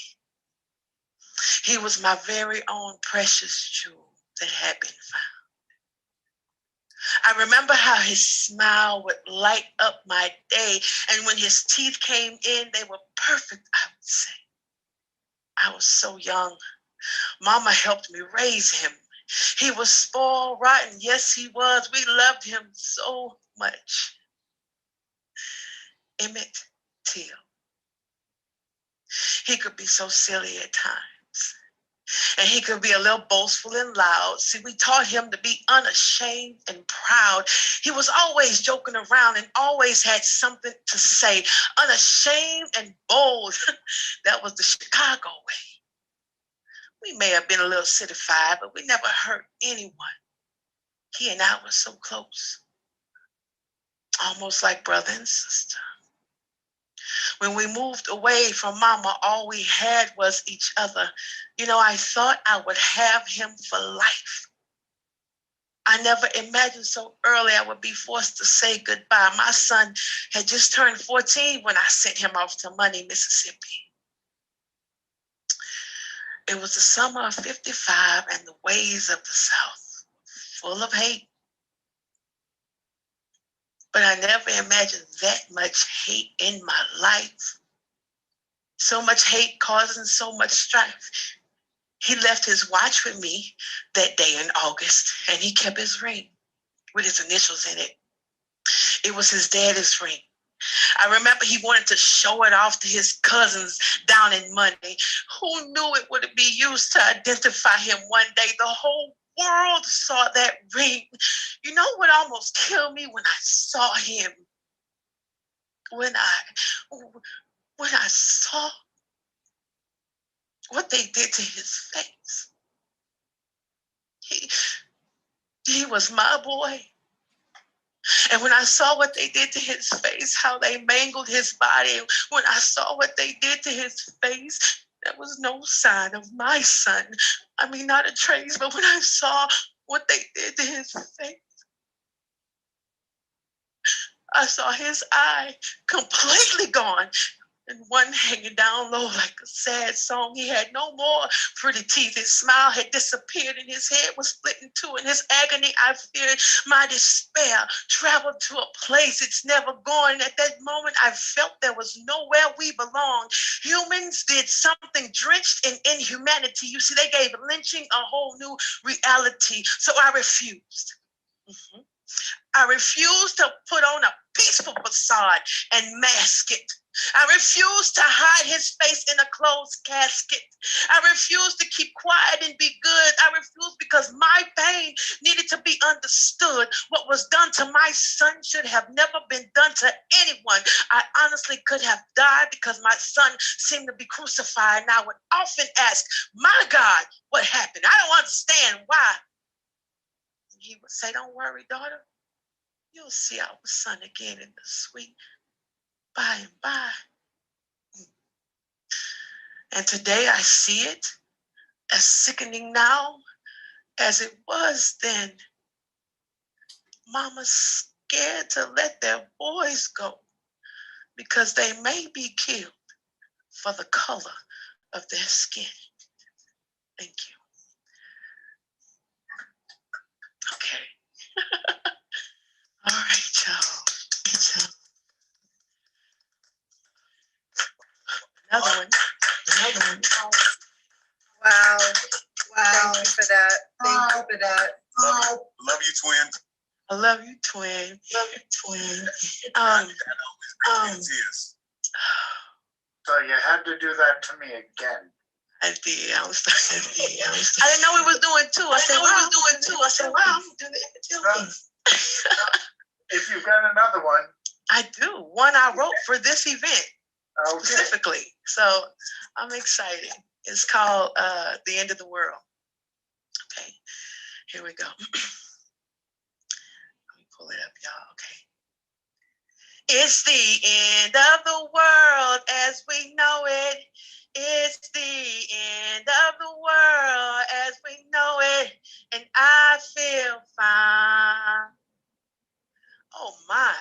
He was my very own precious jewel that had been found. I remember how his smile would light up my day, and when his teeth came in, they were perfect, I would say. I was so young. Mama helped me raise him. He was spoiled, rotten. Yes, he was. We loved him so much. Emmett Till. He could be so silly at times. And he could be a little boastful and loud. See, we taught him to be unashamed and proud. He was always joking around and always had something to say. Unashamed and bold. That was the Chicago way. We may have been a little citified, but we never hurt anyone. He and I were so close. Almost like brother and sister. When we moved away from Mama, all we had was each other. You know, I thought I would have him for life. I never imagined so early I would be forced to say goodbye. My son had just turned 14 when I sent him off to Money, Mississippi. It was the summer of '55 and the ways of the South, full of hate. But I never imagined that much hate in my life. So much hate causing so much strife. He left his watch with me that day in August, and he kept his ring with his initials in it. It was his daddy's ring. I remember he wanted to show it off to his cousins down in Monday. Who knew it would be used to identify him one day? The whole world saw that ring. You know what almost killed me when I saw him? When I saw what they did to his face. He was my boy. And when I saw what they did to his face, how they mangled his body, when I saw what they did to his face, there was no sign of my son. I mean, not a trace, but when I saw what they did to his face, I saw his eye completely gone and one hanging down low like a sad song. He had no more pretty teeth. His smile had disappeared and his head was split in two. In his agony, I feared my despair traveled to a place it's never gone. At that moment, I felt there was nowhere we belonged. Humans did something drenched in inhumanity. You see, they gave lynching a whole new reality. So I refused. I refused to put on a peaceful facade and mask it. I refused to hide his face in a closed casket. I refused to keep quiet and be good. I refused because my pain needed to be understood. What was done to my son should have never been done to anyone. I honestly could have died because my son seemed to be crucified, and I would often ask, my God, what happened? I don't understand why. And he would say, don't worry, daughter. You'll see our son again in the sweet by and by. And today I see it as sickening now as it was then. Mama's scared to let their boys go because they may be killed for the color of their skin. Thank you. Okay. All right, y'all. Another one. Wow. Thank you for that. Thank you for that. Love you, twin. I love you, twin. Love you, twin. So you had to do that to me again. I did. I didn't know we was doing two. I said, wow, I'm doing the If you've got another one. I do. One I wrote for this event specifically. So I'm excited. It's called The End of the World. Okay, here we go. Let me pull it up, y'all. Okay. It's the end of the world as we know it. It's the end of the world as we know it. And I feel fine. Oh my.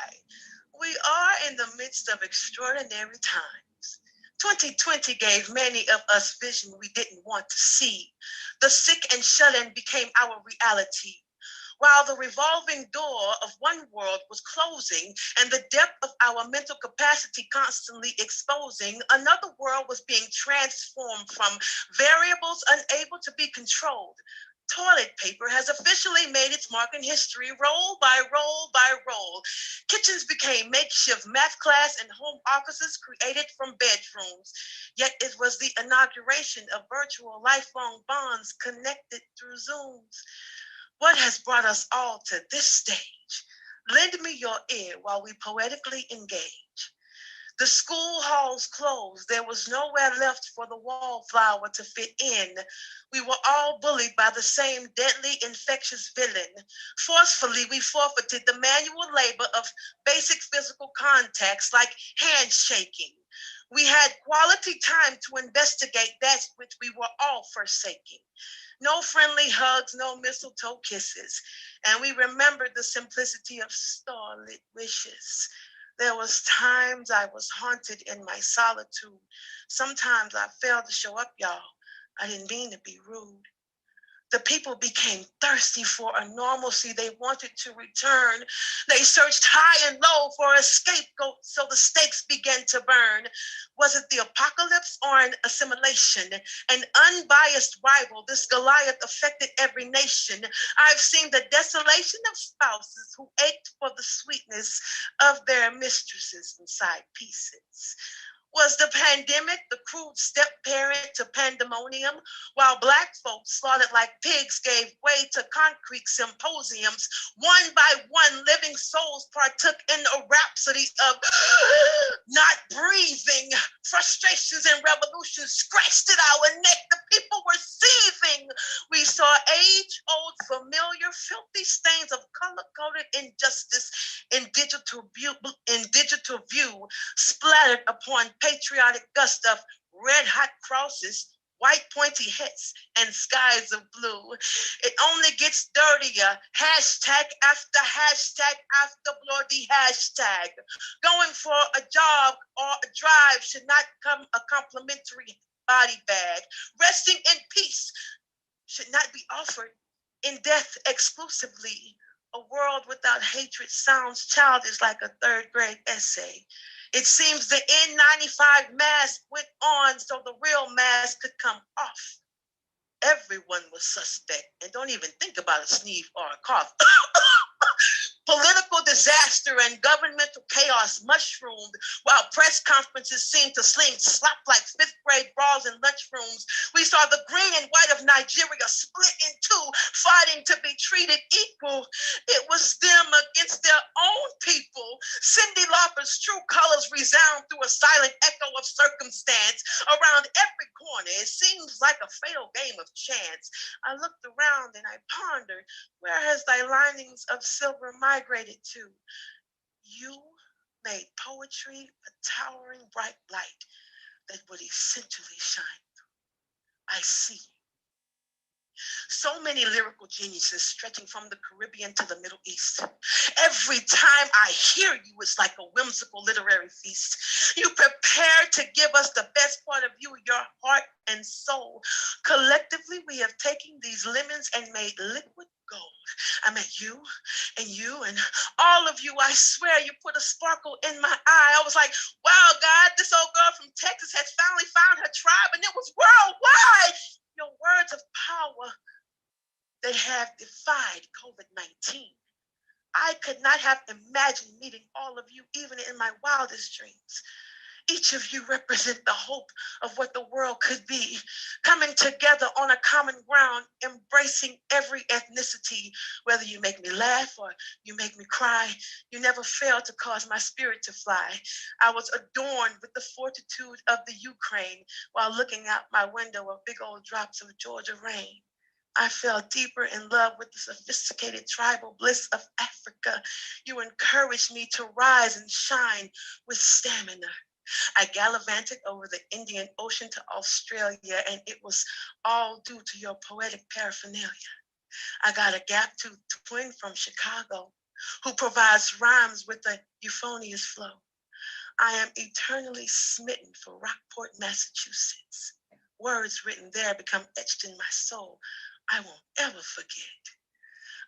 We are in the midst of extraordinary times. 2020 gave many of us vision we didn't want to see. The sick and shut-in became our reality. While the revolving door of one world was closing and the depth of our mental capacity constantly exposing, another world was being transformed from variables unable to be controlled. Toilet paper has officially made its mark in history, roll by roll by roll. Kitchens became makeshift math class and home offices created from bedrooms. Yet it was the inauguration of virtual lifelong bonds connected through Zooms. What has brought us all to this stage? Lend me your ear while we poetically engage. The school halls closed. There was nowhere left for the wallflower to fit in. We were all bullied by the same deadly infectious villain. Forcefully, we forfeited the manual labor of basic physical contacts like handshaking. We had quality time to investigate that which we were all forsaking. No friendly hugs, no mistletoe kisses. And we remembered the simplicity of starlit wishes. There was times I was haunted in my solitude. Sometimes I failed to show up, y'all. I didn't mean to be rude. The people became thirsty for a normalcy they wanted to return. They searched high and low for a scapegoat, so the stakes began to burn. Was it the apocalypse or an assimilation? An unbiased rival, this Goliath affected every nation. I've seen the desolation of spouses who ached for the sweetness of their mistresses inside pieces. Was the pandemic the crude step-parent to pandemonium? While Black folks slaughtered like pigs gave way to concrete symposiums, one by one living souls partook in a rhapsody of not breathing frustrations and revolutions scratched at our neck. The people were seething. We saw age-old, familiar, filthy stains of color-coded injustice in digital view splattered upon patriotic gust of red-hot crosses, white pointy hats, and skies of blue. It only gets dirtier. Hashtag after bloody hashtag. Going for a jog or a drive should not come a complimentary body bag. Resting in peace should not be offered in death exclusively. A world without hatred sounds childish like a third grade essay. It seems the N95 mask went on so the real mask could come off. Everyone was suspect, and don't even think about a sneeze or a cough. Political disaster and governmental chaos mushroomed while press conferences seemed to slop like fifth grade brawls in lunchrooms. We saw the green and white of Nigeria split in two, fighting to be treated equal. It was them against their own people. Cyndi Lauper's true colors resound through a silent echo of circumstance. Around every corner, it seems like a fatal game of chance. I looked around and I pondered, where has thy linings of silver migrated to? You made poetry a towering bright light that would essentially shine through. I see. So many lyrical geniuses stretching from the Caribbean to the Middle East. Every time I hear you, it's like a whimsical literary feast. You prepare to give us the best part of you, your heart and soul. Collectively, we have taken these lemons and made liquid gold. I met you and all of you. I swear you put a sparkle in my eye. I was like, wow, God, this old girl from Texas has finally found her tribe, and it was worldwide. Your words of power that have defied COVID-19. I could not have imagined meeting all of you, even in my wildest dreams. Each of you represent the hope of what the world could be, coming together on a common ground, embracing every ethnicity. Whether you make me laugh or you make me cry, you never fail to cause my spirit to fly. I was adorned with the fortitude of the Ukraine while looking out my window of big old drops of Georgia rain. I fell deeper in love with the sophisticated tribal bliss of Africa. You encouraged me to rise and shine with stamina. I gallivanted over the Indian Ocean to Australia, and it was all due to your poetic paraphernalia. I got a gap-toothed twin from Chicago who provides rhymes with a euphonious flow. I am eternally smitten for Rockport, Massachusetts. Words written there become etched in my soul. I won't ever forget.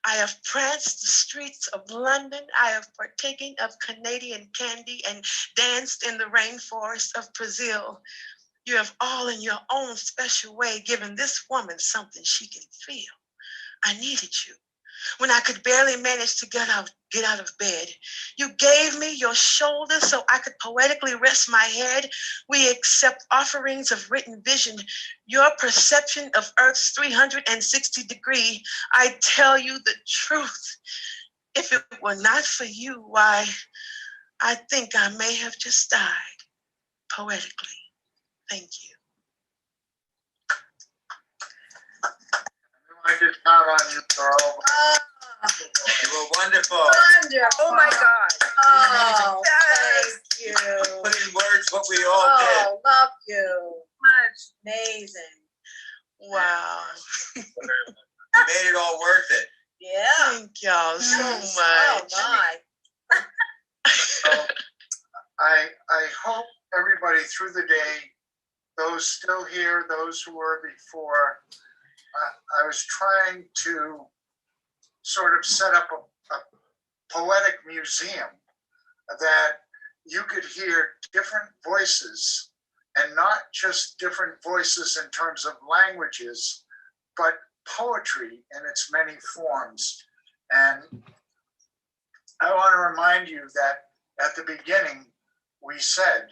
I have pranced the streets of London. I have partaken of Canadian candy and danced in the rainforest of Brazil. You have all in your own special way given this woman something she can feel. I needed you when I could barely manage to get out of bed. You gave me your shoulder so I could poetically rest my head. We accept offerings of written vision, your perception of Earth's 360 degree. I tell you the truth. If it were not for you, why, I think I may have just died poetically. Thank you. I just count on you, Carl. You were wonderful. Wonderful. Oh my God. Oh, Yes. thank you. Put in words what we all did. Oh, love you. Much. Amazing. Wow. You made it all worth it. Yeah. Thank y'all so much. Oh my. So I hope everybody through the day, those still here, those who were before, I was trying to sort of set up a poetic museum that you could hear different voices, and not just different voices in terms of languages, but poetry in its many forms. And I want to remind you that at the beginning, we said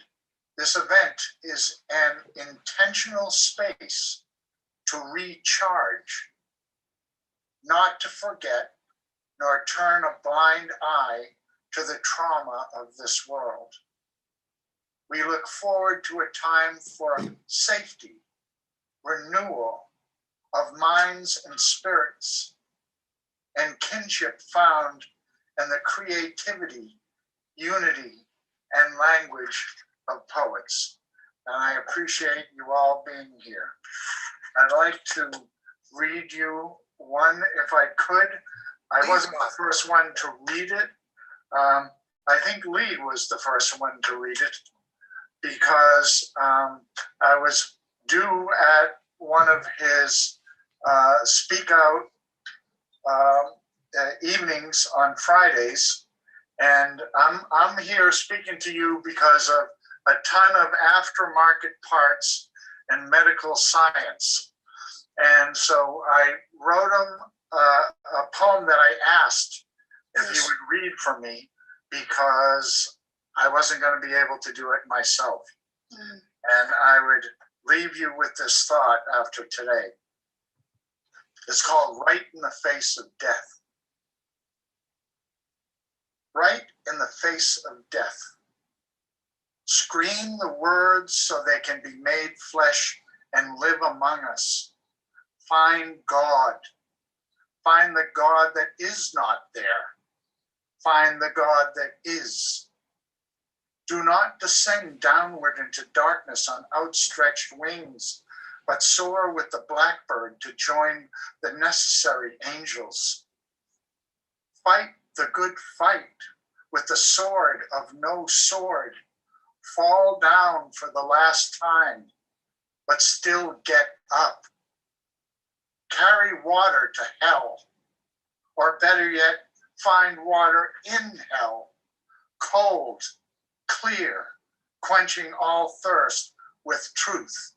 this event is an intentional space to recharge, not to forget, nor turn a blind eye to the trauma of this world. We look forward to a time for safety, renewal of minds and spirits, and kinship found in the creativity, unity, and language of poets. And I appreciate you all being here. I'd like to read you one if I could. I wasn't the first one to read it. I think Lee was the first one to read it because I was due at one of his speak out evenings on Fridays, and I'm here speaking to you because of a ton of aftermarket parts and medical science. And so I wrote him a poem that I asked if he would read for me because I wasn't going to be able to do it myself. And I would leave you with this thought after today. It's called Right in the Face of Death. Right in the face of death. Scream the words so they can be made flesh and live among us. Find God. Find the God that is not there. Find the God that is. Do not descend downward into darkness on outstretched wings, but soar with the blackbird to join the necessary angels. Fight the good fight with the sword of no sword. Fall down for the last time, but still get up. Carry water to hell, or better yet, find water in hell, cold, clear, quenching all thirst with truth,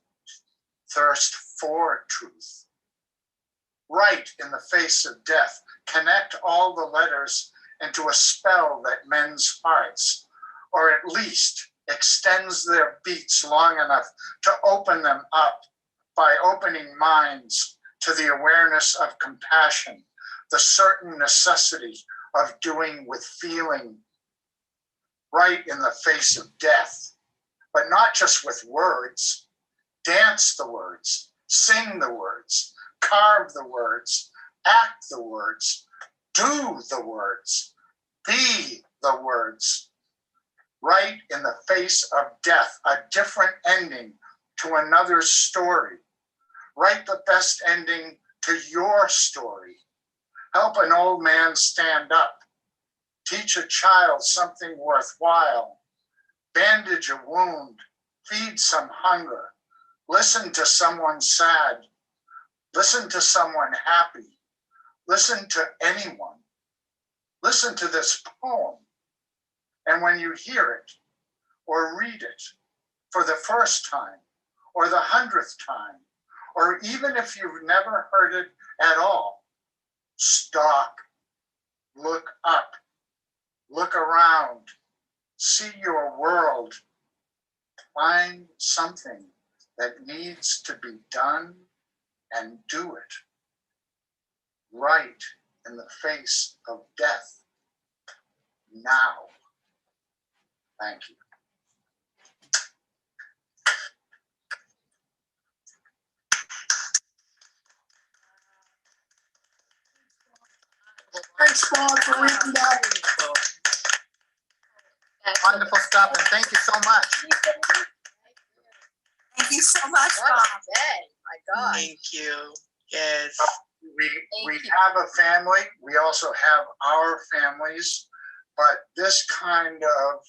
thirst for truth. Right in the face of death, connect all the letters into a spell that mends hearts, or at least extends their beats long enough to open them up by opening minds to the awareness of compassion, the certain necessity of doing with feeling. Right in the face of death, but not just with words. Dance the words, sing the words, carve the words, act the words, do the words, be the words. Right in the face of death, a different ending to another's story. Write the best ending to your story. Help an old man stand up. Teach a child something worthwhile. Bandage a wound. Feed some hunger. Listen to someone sad. Listen to someone happy. Listen to anyone. Listen to this poem. And when you hear it or read it for the first time or the 100th time, or even if you've never heard it at all, stop, look up, look around, see your world, find something that needs to be done and do it right in the face of death now. Thank you. Thanks, Bob, for reading that. Wonderful stuff, and thank you so much. Thank you so much, Bob. My God. Thank you. Yes. We have a family. We also have our families, but this kind of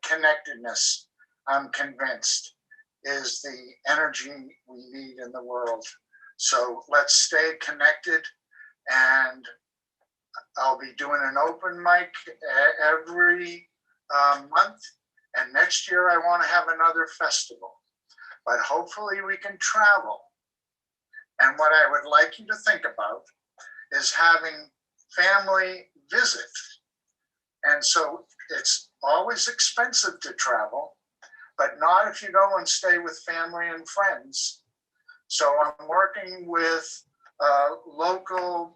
connectedness, I'm convinced, is the energy we need in the world. So let's stay connected, and I'll be doing an open mic every month, and next year I want to have another festival, but hopefully we can travel. And what I would like you to think about is having family visit. And so it's always expensive to travel, but not if you go and stay with family and friends. So I'm working with local